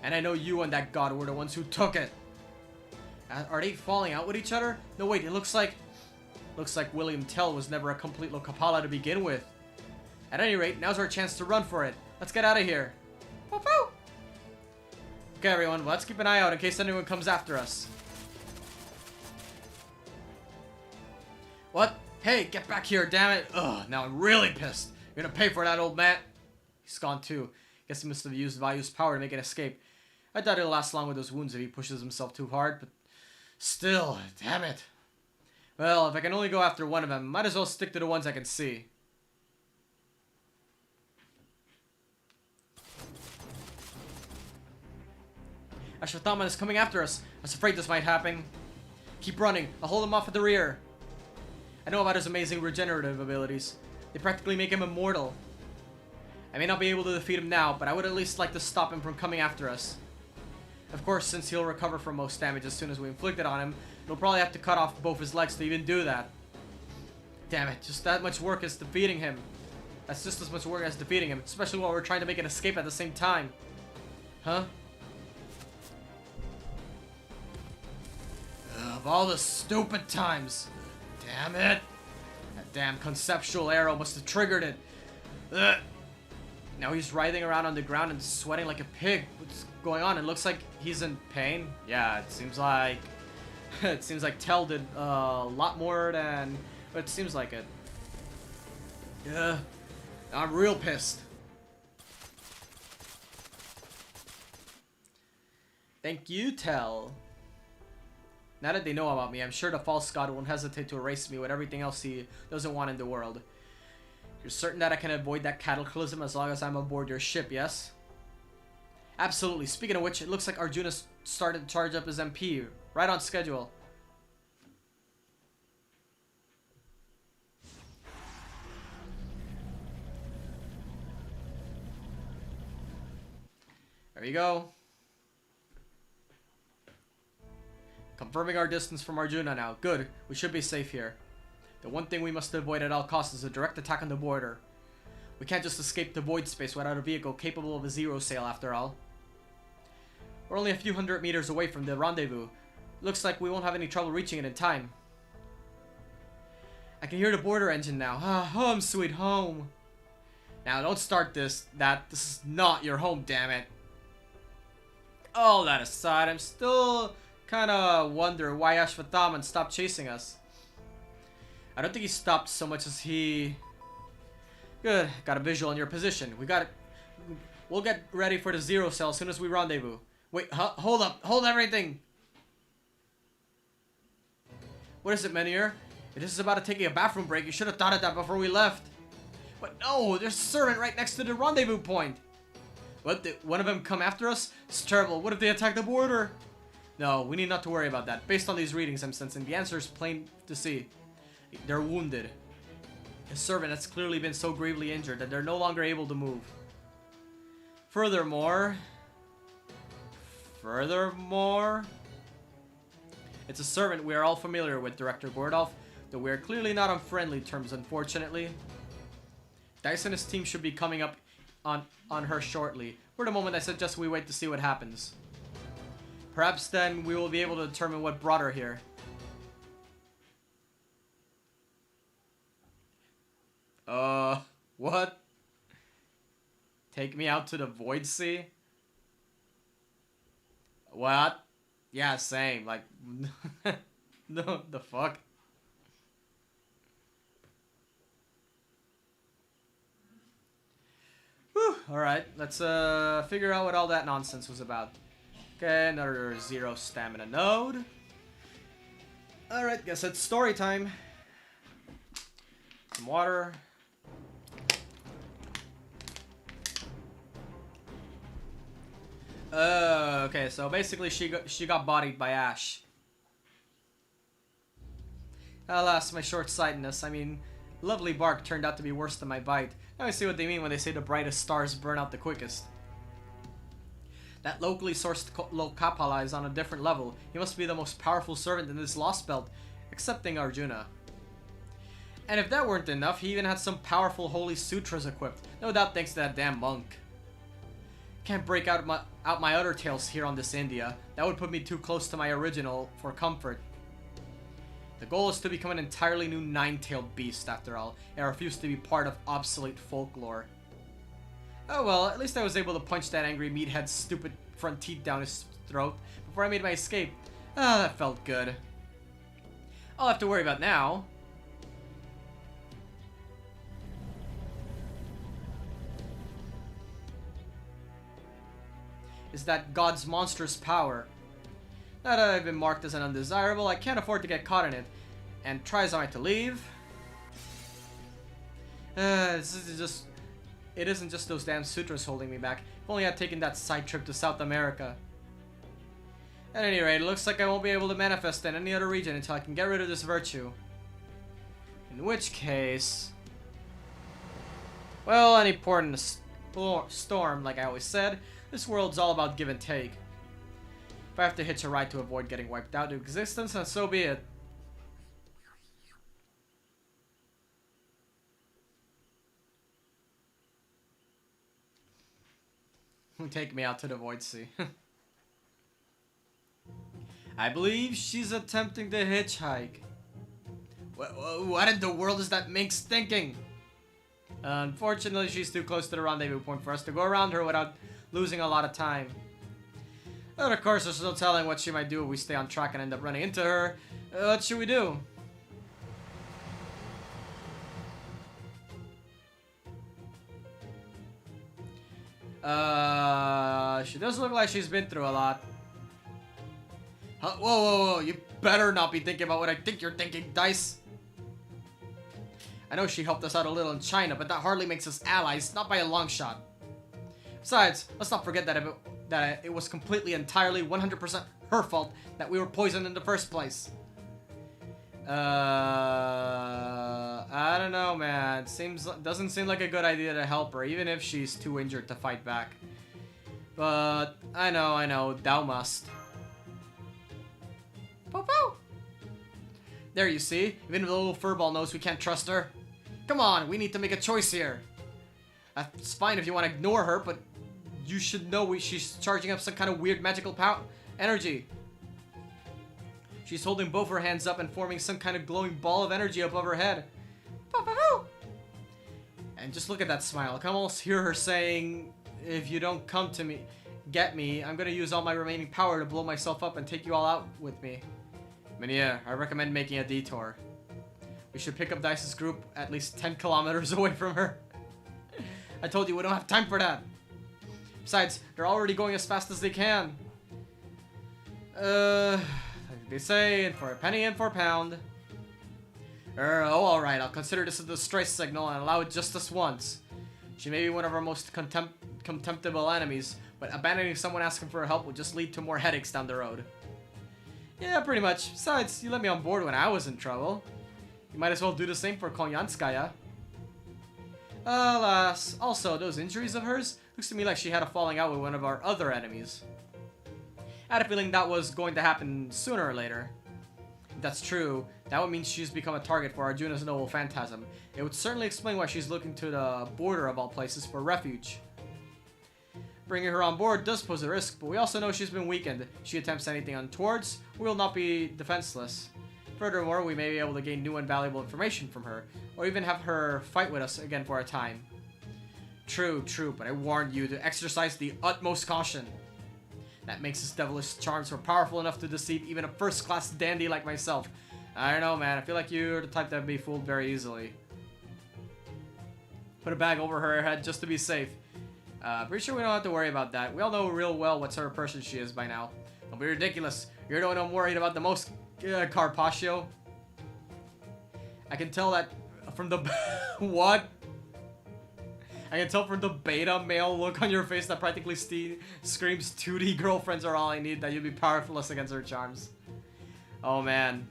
And I know you and that god were the ones who took it. Are they falling out with each other? No, wait, it looks like William Tell was never a complete Lokapala to begin with. At any rate, now's our chance to run for it. Let's get out of here. Woo-hoo! Okay, everyone, let's keep an eye out in case anyone comes after us. What? Hey, get back here, damn it. Ugh, now I'm really pissed. You're gonna pay for that, old man. He's gone too. Guess he must have used Vayu's power to make an escape. I doubt he'll last long with those wounds if he pushes himself too hard, but still, damn it. Well, if I can only go after one of them, might as well stick to the ones I can see. Ashvathaman is coming after us. I was afraid this might happen. Keep running. I'll hold him off at the rear. I know about his amazing regenerative abilities. They practically make him immortal. I may not be able to defeat him now, but I would at least like to stop him from coming after us. Of course, since he'll recover from most damage as soon as we inflict it on him, we'll probably have to cut off both his legs to even do that. Damn it, just that much work is defeating him. That's just as much work as defeating him, especially while we're trying to make an escape at the same time. Huh? Of all the stupid times. Damn it. That damn conceptual arrow must have triggered it. Ugh. Now he's writhing around on the ground and sweating like a pig. What's going on? It looks like he's in pain. Yeah, it seems like... it seems like Tell did a lot more than... But it seems like it. Yeah. I'm real pissed. Thank you, Tell. Now that they know about me, I'm sure the false god won't hesitate to erase me with everything else he doesn't want in the world. You're certain that I can avoid that cataclysm as long as I'm aboard your ship, yes? Absolutely. Speaking of which, it looks like Arjuna started to charge up his MP. Right on schedule. There you go. Confirming our distance from Arjuna now. Good. We should be safe here. The one thing we must avoid at all costs is a direct attack on the border. We can't just escape the void space without a vehicle capable of a zero sail after all. We're only a few hundred meters away from the rendezvous. Looks like we won't have any trouble reaching it in time. I can hear the border engine now. Ah, home sweet home. Now don't start this. This is not your home, damn it. All that aside, I'm still kind of wonder why Ashwatthama stopped chasing us. I don't think he stopped so much as he... Good, got a visual on your position. We'll get ready for the zero cell as soon as we rendezvous. Wait, hold up, hold everything. What is it, Menhir? If this is about to taking a bathroom break, you should have thought of that before we left. But no, there's a servant right next to the rendezvous point. What, did one of them come after us? It's terrible. What if they attack the border? No, we need not to worry about that. Based on these readings I'm sensing, the answer is plain to see. They're wounded. The servant has clearly been so gravely injured that they're no longer able to move. Furthermore, it's a servant we are all familiar with, Director Gordolf, though we are clearly not on friendly terms, unfortunately. Dice and his team should be coming up on her shortly. For the moment, I suggest we wait to see what happens. Perhaps then we will be able to determine what brought her here. What? Take me out to the Void Sea? What? Yeah, same. Like, no, the fuck? Whew, alright, let's figure out what all that nonsense was about. Okay, another 0 stamina node. Alright, guess it's story time. Some water. Okay, so basically she got bodied by Ash. Alas, my short-sightedness. I mean, lovely bark turned out to be worse than my bite. Now I see what they mean when they say the brightest stars burn out the quickest. That locally sourced Lokapala is on a different level. He must be the most powerful servant in this Lost Belt, excepting Arjuna. And if that weren't enough, he even had some powerful holy sutras equipped. No doubt thanks to that damn monk. Can't break out my other tales here on this India. That would put me too close to my original for comfort. The goal is to become an entirely new nine-tailed beast, after all, and I refuse to be part of obsolete folklore. Oh well, at least I was able to punch that angry meathead's stupid front teeth down his throat before I made my escape. Ah, that felt good. All I have to worry about now is that God's monstrous power. Now that I've been marked as an undesirable, I can't afford to get caught in it. And try as I might to leave. It isn't just those damn sutras holding me back. If only I'd taken that side trip to South America. At any rate, it looks like I won't be able to manifest in any other region until I can get rid of this virtue. In which case... well, any port in a storm, like I always said. This world's all about give and take. If I have to hitch a ride to avoid getting wiped out of existence, then so be it. Take me out to the Void Sea. I believe she's attempting to hitchhike. What in the world is that minx thinking? Unfortunately, she's too close to the rendezvous point for us to go around her without losing a lot of time. But of course, there's no telling what she might do if we stay on track and end up running into her. What should we do? She does look like she's been through a lot. Huh? Whoa, you better not be thinking about what I think you're thinking, Dice. I know she helped us out a little in China, but that hardly makes us allies, not by a long shot. Besides, let's not forget that it was completely, entirely, 100% her fault that we were poisoned in the first place. I don't know, man. Doesn't seem like a good idea to help her, even if she's too injured to fight back. But I know, thou must. Poo-poo! There, you see? Even the little furball knows we can't trust her. Come on, we need to make a choice here. It's fine if you want to ignore her, but you should know she's charging up some kind of weird magical energy. She's holding both her hands up and forming some kind of glowing ball of energy above her head. Poo-poo! And just look at that smile. I can almost hear her saying, if you don't come to me, get me, I'm gonna use all my remaining power to blow myself up and take you all out with me. Mania, I recommend making a detour. We should pick up Dice's group at least 10 kilometers away from her. I told you we don't have time for that. Besides, they're already going as fast as they can. Like they say, for a penny and for a pound. Oh, alright, I'll consider this a distress signal and allow it just this once. She may be one of our most contemptible enemies, but abandoning someone asking for help would just lead to more headaches down the road. Yeah, pretty much. Besides, you let me on board when I was in trouble. You might as well do the same for Konyanskaya. Alas, also, those injuries of hers, looks to me like she had a falling out with one of our other enemies. I had a feeling that was going to happen sooner or later. If that's true, that would mean she's become a target for Arjuna's noble phantasm. It would certainly explain why she's looking to the border of all places for refuge. Bringing her on board does pose a risk, but we also know she's been weakened. If she attempts anything untowards, we will not be defenseless. Furthermore, we may be able to gain new and valuable information from her, or even have her fight with us again for a time. True, but I warned you to exercise the utmost caution. That makes his devilish charms were powerful enough to deceive even a first-class dandy like myself. I don't know, man. I feel like you're the type that would be fooled very easily. Put a bag over her head just to be safe. Pretty sure we don't have to worry about that. We all know real well what sort of person she is by now. Don't be ridiculous. You're the one I'm worried about the most, Carpaccio. I can tell that from the... What? I can tell from the beta male look on your face that practically screams 2D girlfriends are all I need, that you'd be powerless against her charms. Oh man.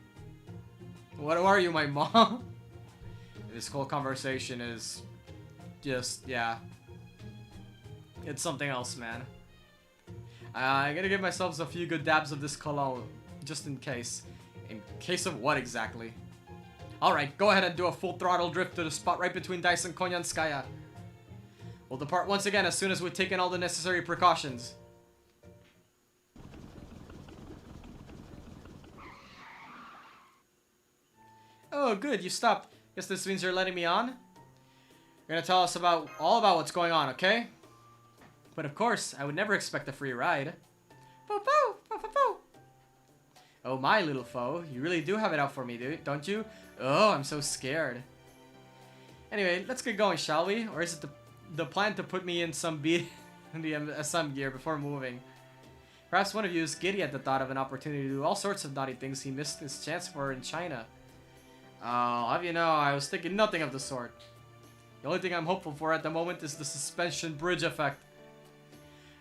What are you, my mom? This whole conversation is just, yeah. It's something else, man. I'm gonna give myself a few good dabs of this cologne, just in case. In case of what exactly? Alright, go ahead and do a full throttle drift to the spot right between Dice and Konyanskaya. We'll depart once again as soon as we've taken all the necessary precautions. Oh, good, you stopped. Guess this means you're letting me on? You're gonna tell us all about what's going on, okay? But of course, I would never expect a free ride. Poo-poo! Poo-poo-poo! Oh, my little foe. You really do have it out for me, don't you? Oh, I'm so scared. Anyway, let's get going, shall we? Or is it the plan to put me in some SM gear before moving? Perhaps one of you is giddy at the thought of an opportunity to do all sorts of naughty things he missed his chance for in China. I'll have you know, I was thinking nothing of the sort. The only thing I'm hopeful for at the moment is the suspension bridge effect.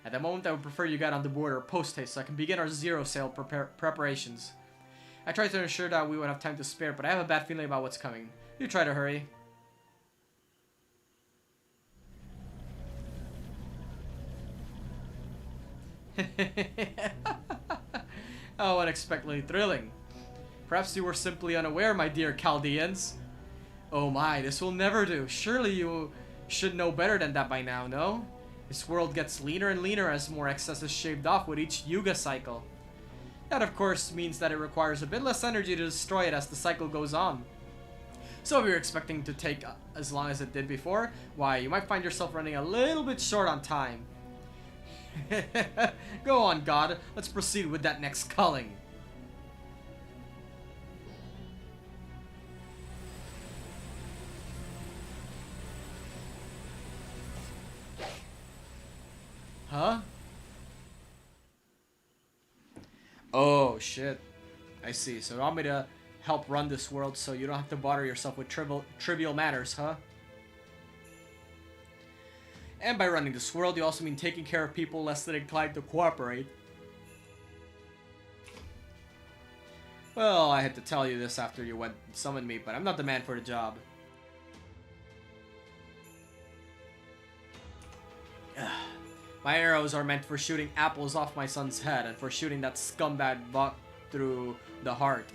At the moment, I would prefer you got on the border post-haste so I can begin our zero sale preparations. I tried to ensure that we would have time to spare, but I have a bad feeling about what's coming. You try to hurry. How unexpectedly thrilling. Perhaps you were simply unaware, my dear Chaldeans. Oh my, this will never do. Surely you should know better than that by now, no? This world gets leaner and leaner as more excess is shaved off with each Yuga cycle. That of course means that it requires a bit less energy to destroy it as the cycle goes on. So if you're expecting to take as long as it did before, why, you might find yourself running a little bit short on time. Go on, God. Let's proceed with that next culling. Huh? Oh, shit. I see. So you want me to help run this world so you don't have to bother yourself with trivial matters, huh? And by running this world, you also mean taking care of people less than inclined to cooperate. Well, I had to tell you this after you went and summoned me, but I'm not the man for the job. My arrows are meant for shooting apples off my son's head and for shooting that scumbag buck through the heart.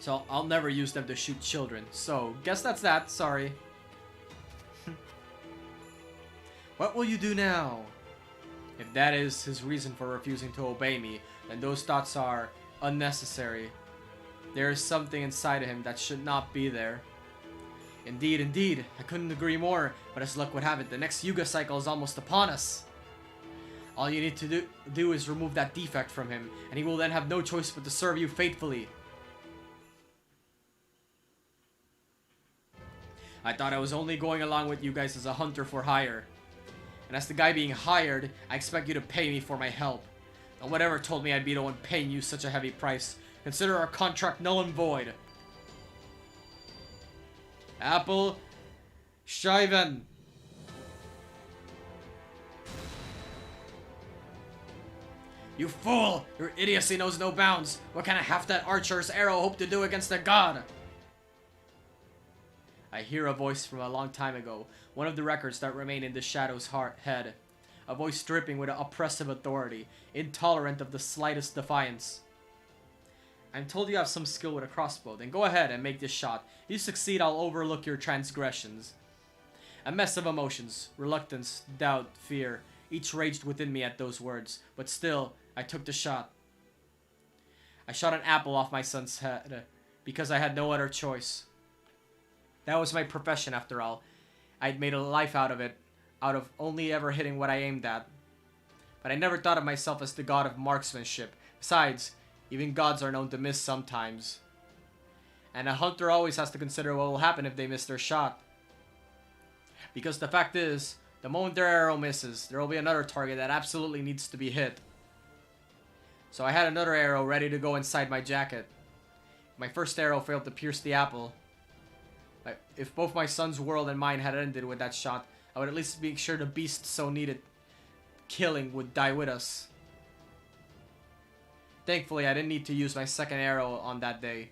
So I'll never use them to shoot children. So, guess that's that. Sorry. What will you do now? If that is his reason for refusing to obey me, then those thoughts are unnecessary. There is something inside of him that should not be there. Indeed, indeed, I couldn't agree more, but as luck would have it, the next Yuga cycle is almost upon us. All you need to do is remove that defect from him, and he will then have no choice but to serve you faithfully. I thought I was only going along with you guys as a hunter for hire. And as the guy being hired, I expect you to pay me for my help. No one ever told me I'd be the one paying you such a heavy price. Consider our contract null and void. Apple Shiven. You fool! Your idiocy knows no bounds. What can a half-dead archer's arrow hope to do against a god? I hear a voice from a long time ago, one of the records that remain in the Shadow's head. A voice dripping with an oppressive authority, intolerant of the slightest defiance. I'm told you have some skill with a crossbow, then go ahead and make this shot. If you succeed, I'll overlook your transgressions. A mess of emotions, reluctance, doubt, fear, each raged within me at those words, but still, I took the shot. I shot an apple off my son's head, because I had no other choice. That was my profession after all. I'd made a life out of it, out of only ever hitting what I aimed at. But I never thought of myself as the god of marksmanship. Besides, even gods are known to miss sometimes. And a hunter always has to consider what will happen if they miss their shot. Because the fact is, the moment their arrow misses, there will be another target that absolutely needs to be hit. So I had another arrow ready to go inside my jacket. My first arrow failed to pierce the apple. If both my son's world and mine had ended with that shot, I would at least make sure the beast so needed killing would die with us. Thankfully, I didn't need to use my second arrow on that day.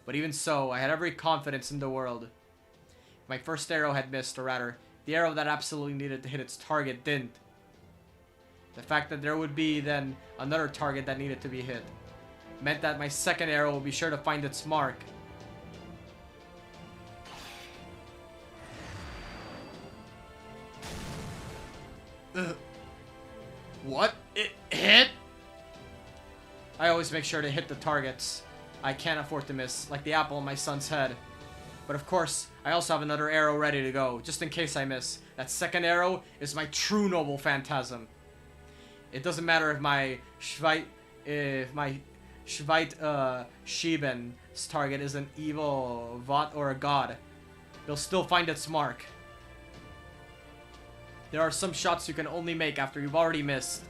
But even so, I had every confidence in the world. If my first arrow had missed, or rather, the arrow that absolutely needed to hit its target didn't. The fact that there would be then another target that needed to be hit meant that my second arrow would be sure to find its mark. What? It hit? I always make sure to hit the targets I can't afford to miss, like the apple on my son's head. But of course, I also have another arrow ready to go, just in case I miss. That second arrow is my true noble phantasm. It doesn't matter if my Shiben's target is an evil Vot or a god. They'll still find its mark. There are some shots you can only make after you've already missed.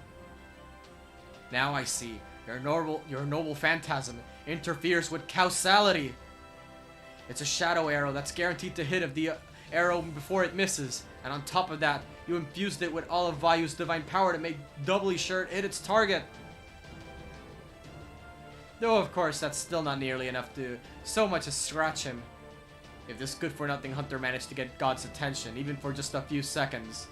Now I see. Your noble phantasm interferes with causality. It's a shadow arrow that's guaranteed to hit if the arrow before it misses. And on top of that, you infused it with all of Vayu's divine power to make doubly sure it hit its target. Though of course, that's still not nearly enough to so much as scratch him. If this good-for-nothing hunter managed to get God's attention, even for just a few seconds,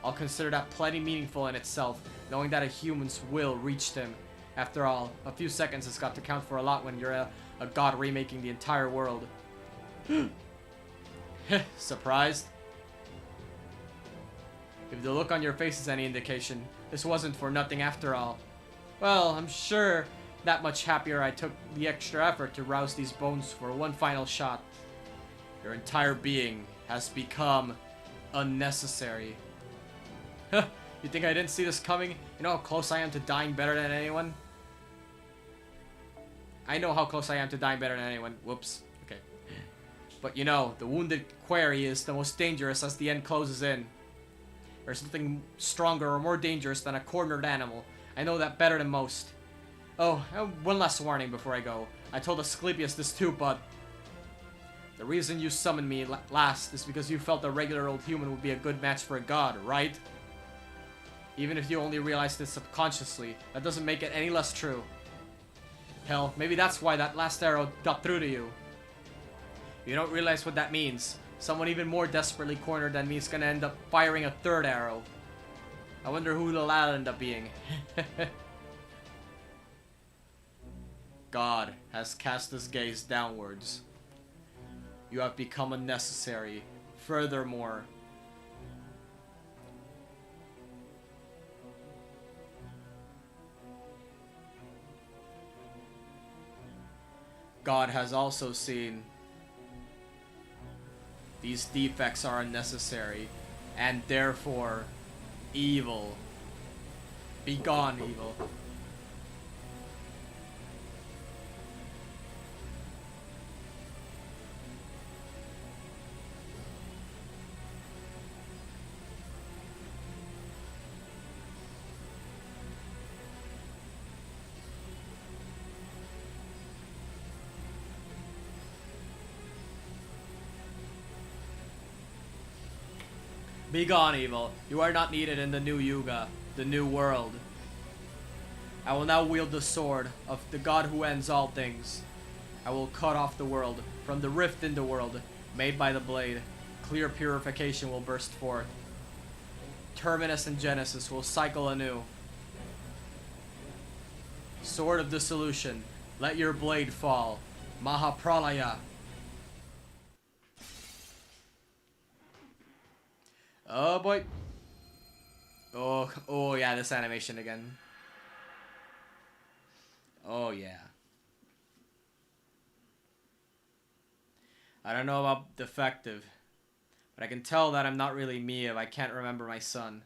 I'll consider that plenty meaningful in itself, knowing that a human's will reached him. After all, a few seconds has got to count for a lot when you're a god remaking the entire world. Surprised? If the look on your face is any indication, this wasn't for nothing after all. Well, I'm sure that much happier I took the extra effort to rouse these bones for one final shot. Your entire being has become unnecessary. You think I didn't see this coming? You know how close I am to dying better than anyone? I know how close I am to dying better than anyone. Whoops. Okay. But you know, the wounded quarry is the most dangerous as the end closes in. There's nothing stronger or more dangerous than a cornered animal. I know that better than most. Oh, one last warning before I go. I told Asclepius this too, but... the reason you summoned me last is because you felt a regular old human would be a good match for a god, right? Even if you only realized this subconsciously, that doesn't make it any less true. Hell, maybe that's why that last arrow got through to you. You don't realize what that means. Someone even more desperately cornered than me is gonna end up firing a third arrow. I wonder who it'll end up being. God has cast his gaze downwards. You have become unnecessary. Furthermore, God has also seen these defects are unnecessary and therefore evil. Begone, evil. Begone, evil. You are not needed in the new Yuga, the new world. I will now wield the sword of the god who ends all things. I will cut off the world from the rift in the world made by the blade. Clear purification will burst forth. Terminus and Genesis will cycle anew. Sword of Dissolution, let your blade fall. Mahapralaya. Oh boy. Oh yeah, this animation again. Oh yeah. I don't know about defective, but I can tell that I'm not really me if I can't remember my son.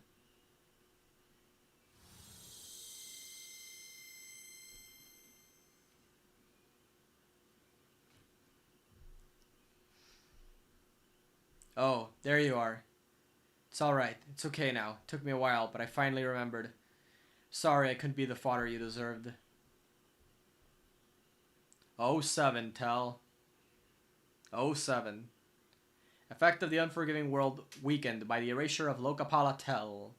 Oh, there you are. It's alright. It's okay now. It took me a while, but I finally remembered. Sorry I couldn't be the father you deserved. 07, Tell. 07. Effect of the unforgiving world weakened by the erasure of Lokapala Tell.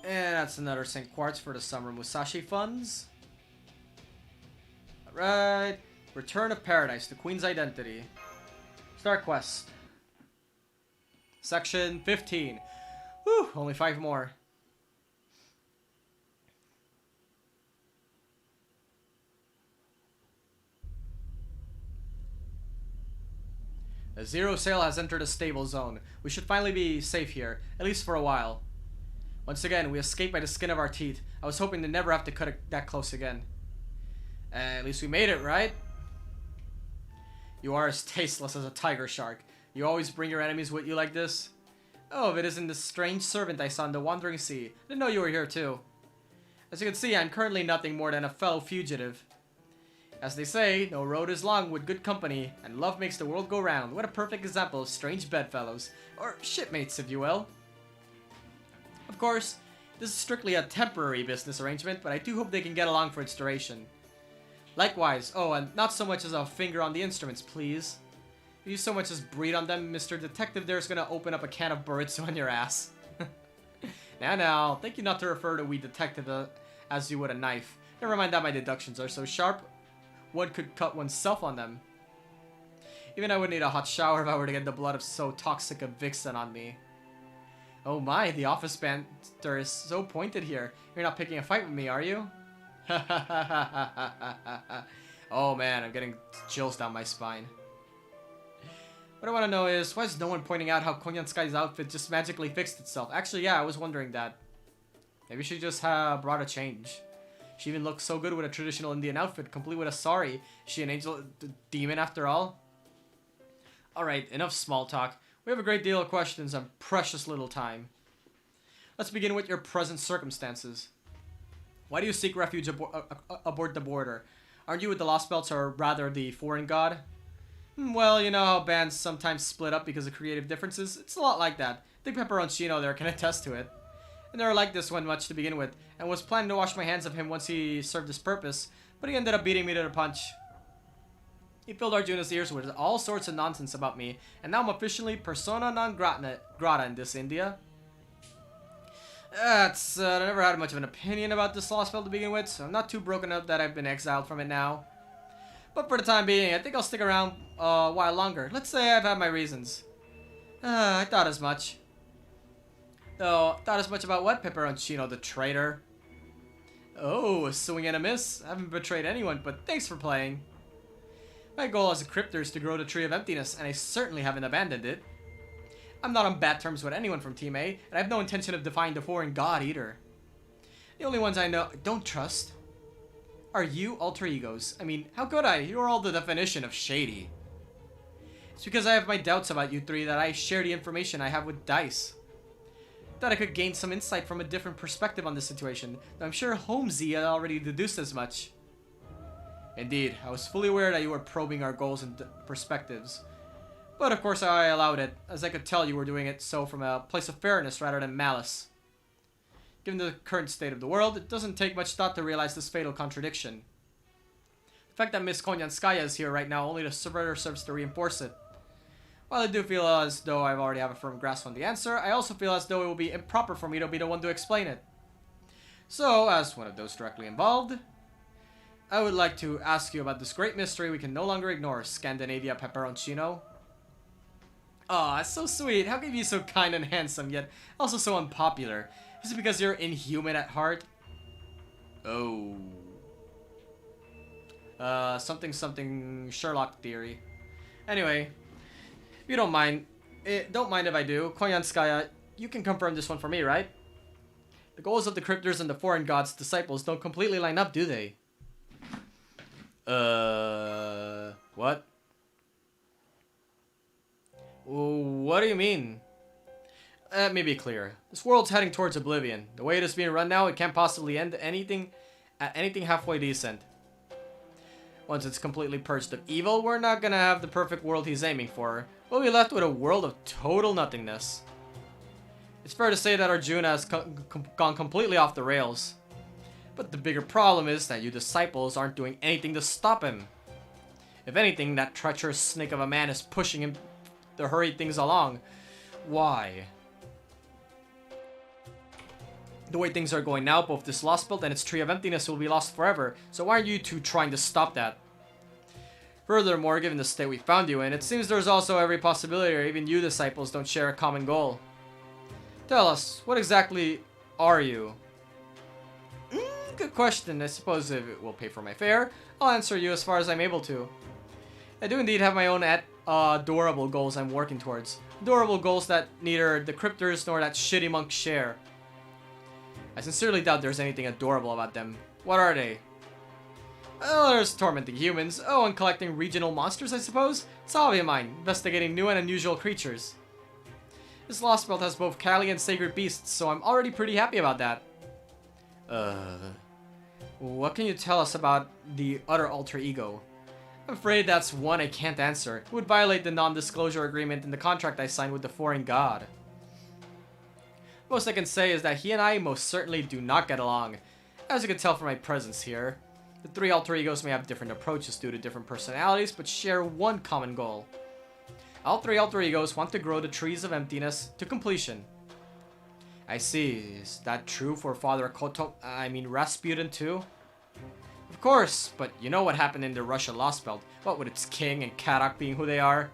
And that's another St. Quartz for the summer Musashi funds. Alright. Return of Paradise, the Queen's Identity. Start quest. Section 15. Whew, only 5 more. A zero sale has entered a stable zone. We should finally be safe here, at least for a while. Once again, we escaped by the skin of our teeth. I was hoping to never have to cut it that close again. At least we made it, right? You are as tasteless as a tiger shark. You always bring your enemies with you like this? Oh, if it isn't the strange servant I saw in the Wandering Sea. I didn't know you were here too. As you can see, I'm currently nothing more than a fellow fugitive. As they say, no road is long with good company, and love makes the world go round. What a perfect example of strange bedfellows. Or shipmates, if you will. Of course, this is strictly a temporary business arrangement, but I do hope they can get along for its duration. Likewise, oh, and not so much as a finger on the instruments, please. If you so much as breathe on them, Mr. Detective there's gonna open up a can of burrito on your ass. Now, thank you not to refer to we detective as you would a knife. Never mind that my deductions are so sharp, one could cut oneself on them. Even I would need a hot shower if I were to get the blood of so toxic a vixen on me. Oh my, the office banter is so pointed here. You're not picking a fight with me, are you? Oh man, I'm getting chills down my spine. What I want to know is, why is no one pointing out how Konyanskai's outfit just magically fixed itself? Actually, yeah, I was wondering that. Maybe she just brought a change. She even looks so good with a traditional Indian outfit, complete with a sari. Is she an angel demon after all? Alright, enough small talk. We have a great deal of questions and precious little time. Let's begin with your present circumstances. Why do you seek refuge aboard the border? Aren't you with the Lost Belts, or rather the foreign god? Well, you know how bands sometimes split up because of creative differences? It's a lot like that. I think Pepperoncino there can attest to it. I never liked this one much to begin with, and was planning to wash my hands of him once he served his purpose, but he ended up beating me to the punch. He filled Arjuna's ears with all sorts of nonsense about me, and now I'm officially persona non grata in this India. I never had much of an opinion about this Lost Belt to begin with, so I'm not too broken up that I've been exiled from it now. But for the time being, I think I'll stick around a while longer. Let's say I've had my reasons. I thought as much. Though, thought as much about what, Pepperoncino the traitor? Oh, a swing and a miss. I haven't betrayed anyone, but thanks for playing. My goal as a cryptor is to grow the Tree of Emptiness, and I certainly haven't abandoned it. I'm not on bad terms with anyone from Team A, and I have no intention of defying the foreign god either. The only ones I don't trust are you alter egos. I mean, how could I? You're all the definition of shady. It's because I have my doubts about you three that I share the information I have with Dice. Thought I could gain some insight from a different perspective on this situation, though I'm sure Holmesy had already deduced as much. Indeed, I was fully aware that you were probing our goals and perspectives. But of course I allowed it, as I could tell you were doing it so from a place of fairness rather than malice. Given the current state of the world, it doesn't take much thought to realize this fatal contradiction. The fact that Miss Konyanskaya is here right now only further serves to reinforce it. While I do feel as though I already have a firm grasp on the answer, I also feel as though it will be improper for me to be the one to explain it. So, as one of those directly involved, I would like to ask you about this great mystery we can no longer ignore, Scandinavia Pepperoncino. Aw, so sweet. How can you be so kind and handsome, yet also so unpopular? Is it because you're inhuman at heart? Oh. Something Sherlock theory. Anyway, if you don't mind if I do, Konyanskaya, you can confirm this one for me, right? The goals of the cryptors and the foreign god's disciples don't completely line up, do they? What? What do you mean? Let me be clear. This world's heading towards oblivion. The way it is being run now, it can't possibly end anything halfway decent. Once it's completely purged of evil, we're not gonna have the perfect world he's aiming for. We'll be left with a world of total nothingness. It's fair to say that Arjuna has gone completely off the rails. But the bigger problem is that you disciples aren't doing anything to stop him. If anything, that treacherous snake of a man is pushing him to hurry things along. Why? The way things are going now, both this Lost Belt and its Tree of Emptiness will be lost forever, so why aren't you two trying to stop that? Furthermore, given the state we found you in, it seems there's also every possibility that even you disciples don't share a common goal. Tell us, what exactly are you? Good question. I suppose if it will pay for my fare, I'll answer you as far as I'm able to. I do indeed have my own adorable goals I'm working towards. Adorable goals that neither the cryptors nor that shitty monk share. I sincerely doubt there's anything adorable about them. What are they? Well, there's tormenting humans. Oh, and collecting regional monsters, I suppose? It's a hobby of mine, investigating new and unusual creatures. This Lost Belt has both Kali and sacred beasts, so I'm already pretty happy about that. What can you tell us about the other alter ego? I'm afraid that's one I can't answer. It would violate the non-disclosure agreement in the contract I signed with the foreign god. Most I can say is that he and I most certainly do not get along. As you can tell from my presence here, the three alter egos may have different approaches due to different personalities, but share one common goal. All three alter egos want to grow the Trees of Emptiness to completion. I see. Is that true for Father Rasputin too? Of course, but you know what happened in the Russian Lost Belt. What with its king and Karak being who they are?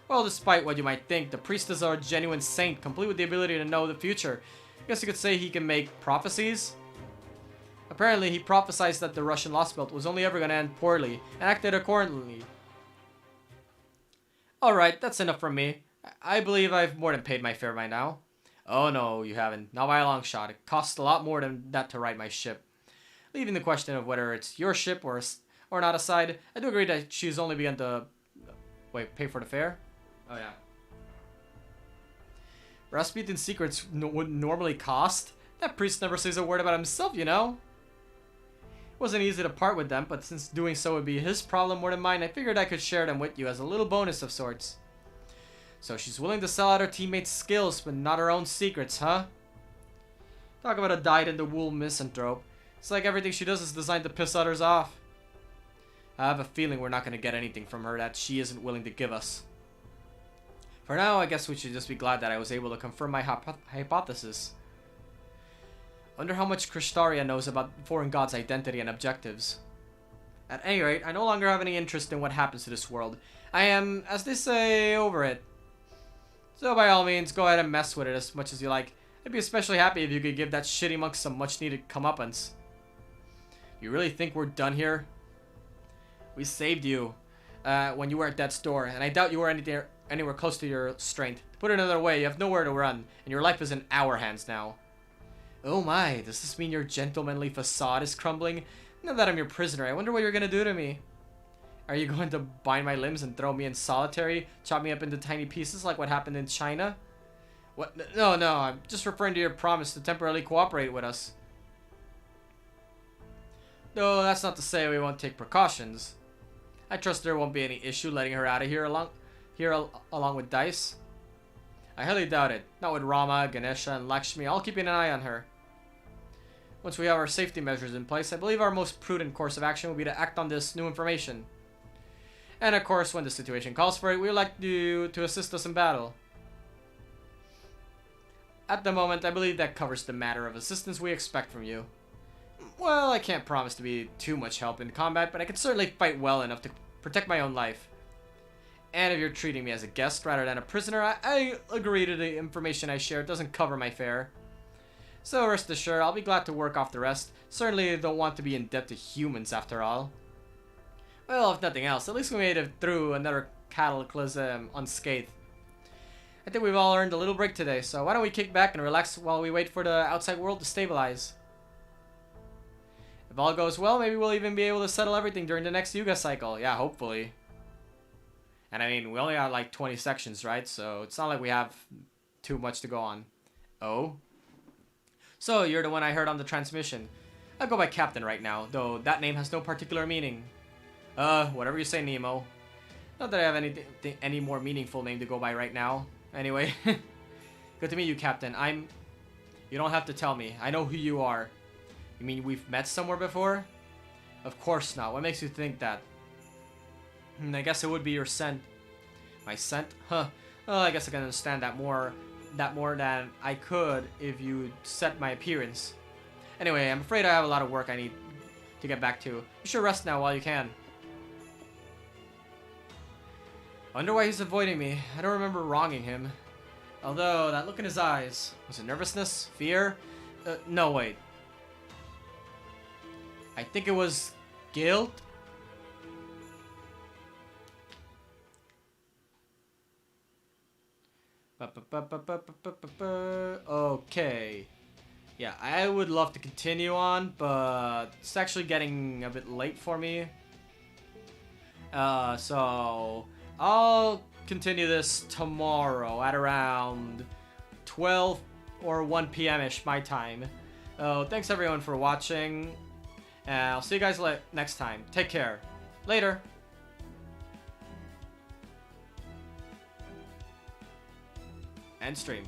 Well, despite what you might think, the priestess are a genuine saint, complete with the ability to know the future. I guess you could say he can make prophecies? Apparently, he prophesied that the Russian Lost Belt was only ever going to end poorly, and acted accordingly. Alright, that's enough from me. I believe I've more than paid my fare by now. Oh no, you haven't. Not by a long shot. It costs a lot more than that to ride my ship. Leaving the question of whether it's your ship or not aside, I do agree that she's only begun to... Wait, pay for the fare? Oh yeah. Rasputin's secrets would normally cost? That priest never says a word about himself, you know? It wasn't easy to part with them, but since doing so would be his problem more than mine, I figured I could share them with you as a little bonus of sorts. So she's willing to sell out her teammates' skills, but not her own secrets, huh? Talk about a dyed-in-the-wool misanthrope. It's like everything she does is designed to piss others off. I have a feeling we're not going to get anything from her that she isn't willing to give us. For now, I guess we should just be glad that I was able to confirm my hypothesis. Wonder how much Kristaria knows about foreign gods' identity and objectives. At any rate, I no longer have any interest in what happens to this world. I am, as they say, over it. So by all means, go ahead and mess with it as much as you like. I'd be especially happy if you could give that shitty monk some much-needed comeuppance. You really think we're done here? We saved you when you were at death's door, and I doubt you were anywhere close to your strength. To put it another way, you have nowhere to run, and your life is in our hands now. Oh my, does this mean your gentlemanly facade is crumbling? Now that I'm your prisoner, I wonder what you're gonna do to me. Are you going to bind my limbs and throw me in solitary? Chop me up into tiny pieces like what happened in China? What? No, I'm just referring to your promise to temporarily cooperate with us. No, that's not to say we won't take precautions. I trust there won't be any issue letting her out of here along with Dice. I highly doubt it. Not with Rama, Ganesha, and Lakshmi. I'll keep an eye on her. Once we have our safety measures in place, I believe our most prudent course of action will be to act on this new information. And of course, when the situation calls for it, we would like you to assist us in battle. At the moment, I believe that covers the matter of assistance we expect from you. Well, I can't promise to be too much help in combat, but I can certainly fight well enough to protect my own life. And if you're treating me as a guest rather than a prisoner, I agree to the information I share. It doesn't cover my fare. So rest assured, I'll be glad to work off the rest. Certainly don't want to be in debt to humans after all. Well, if nothing else, at least we made it through another cataclysm unscathed. I think we've all earned a little break today, so why don't we kick back and relax while we wait for the outside world to stabilize. If all goes well, maybe we'll even be able to settle everything during the next Yuga cycle. Yeah, hopefully. And I mean, we only got like 20 sections, right? So it's not like we have too much to go on. Oh? So, you're the one I heard on the transmission. I'll go by Captain right now, though that name has no particular meaning. Whatever you say, Nemo. Not that I have any more meaningful name to go by right now. Anyway, good to meet you, Captain. You don't have to tell me. I know who you are. You mean we've met somewhere before? Of course not. What makes you think that? I guess it would be your scent. My scent? Huh. Well, I guess I can understand that more than I could if you set my appearance. Anyway, I'm afraid I have a lot of work I need to get back to. You should rest now while you can. I wonder why he's avoiding me. I don't remember wronging him. Although, that look in his eyes. Was it nervousness? Fear? No, wait. I think it was guilt? Okay. Yeah, I would love to continue on, but it's actually getting a bit late for me. So I'll continue this tomorrow at around 12 or 1 p.m.-ish my time. Thanks everyone for watching, and I'll see you guys next time. Take care. Later. End stream.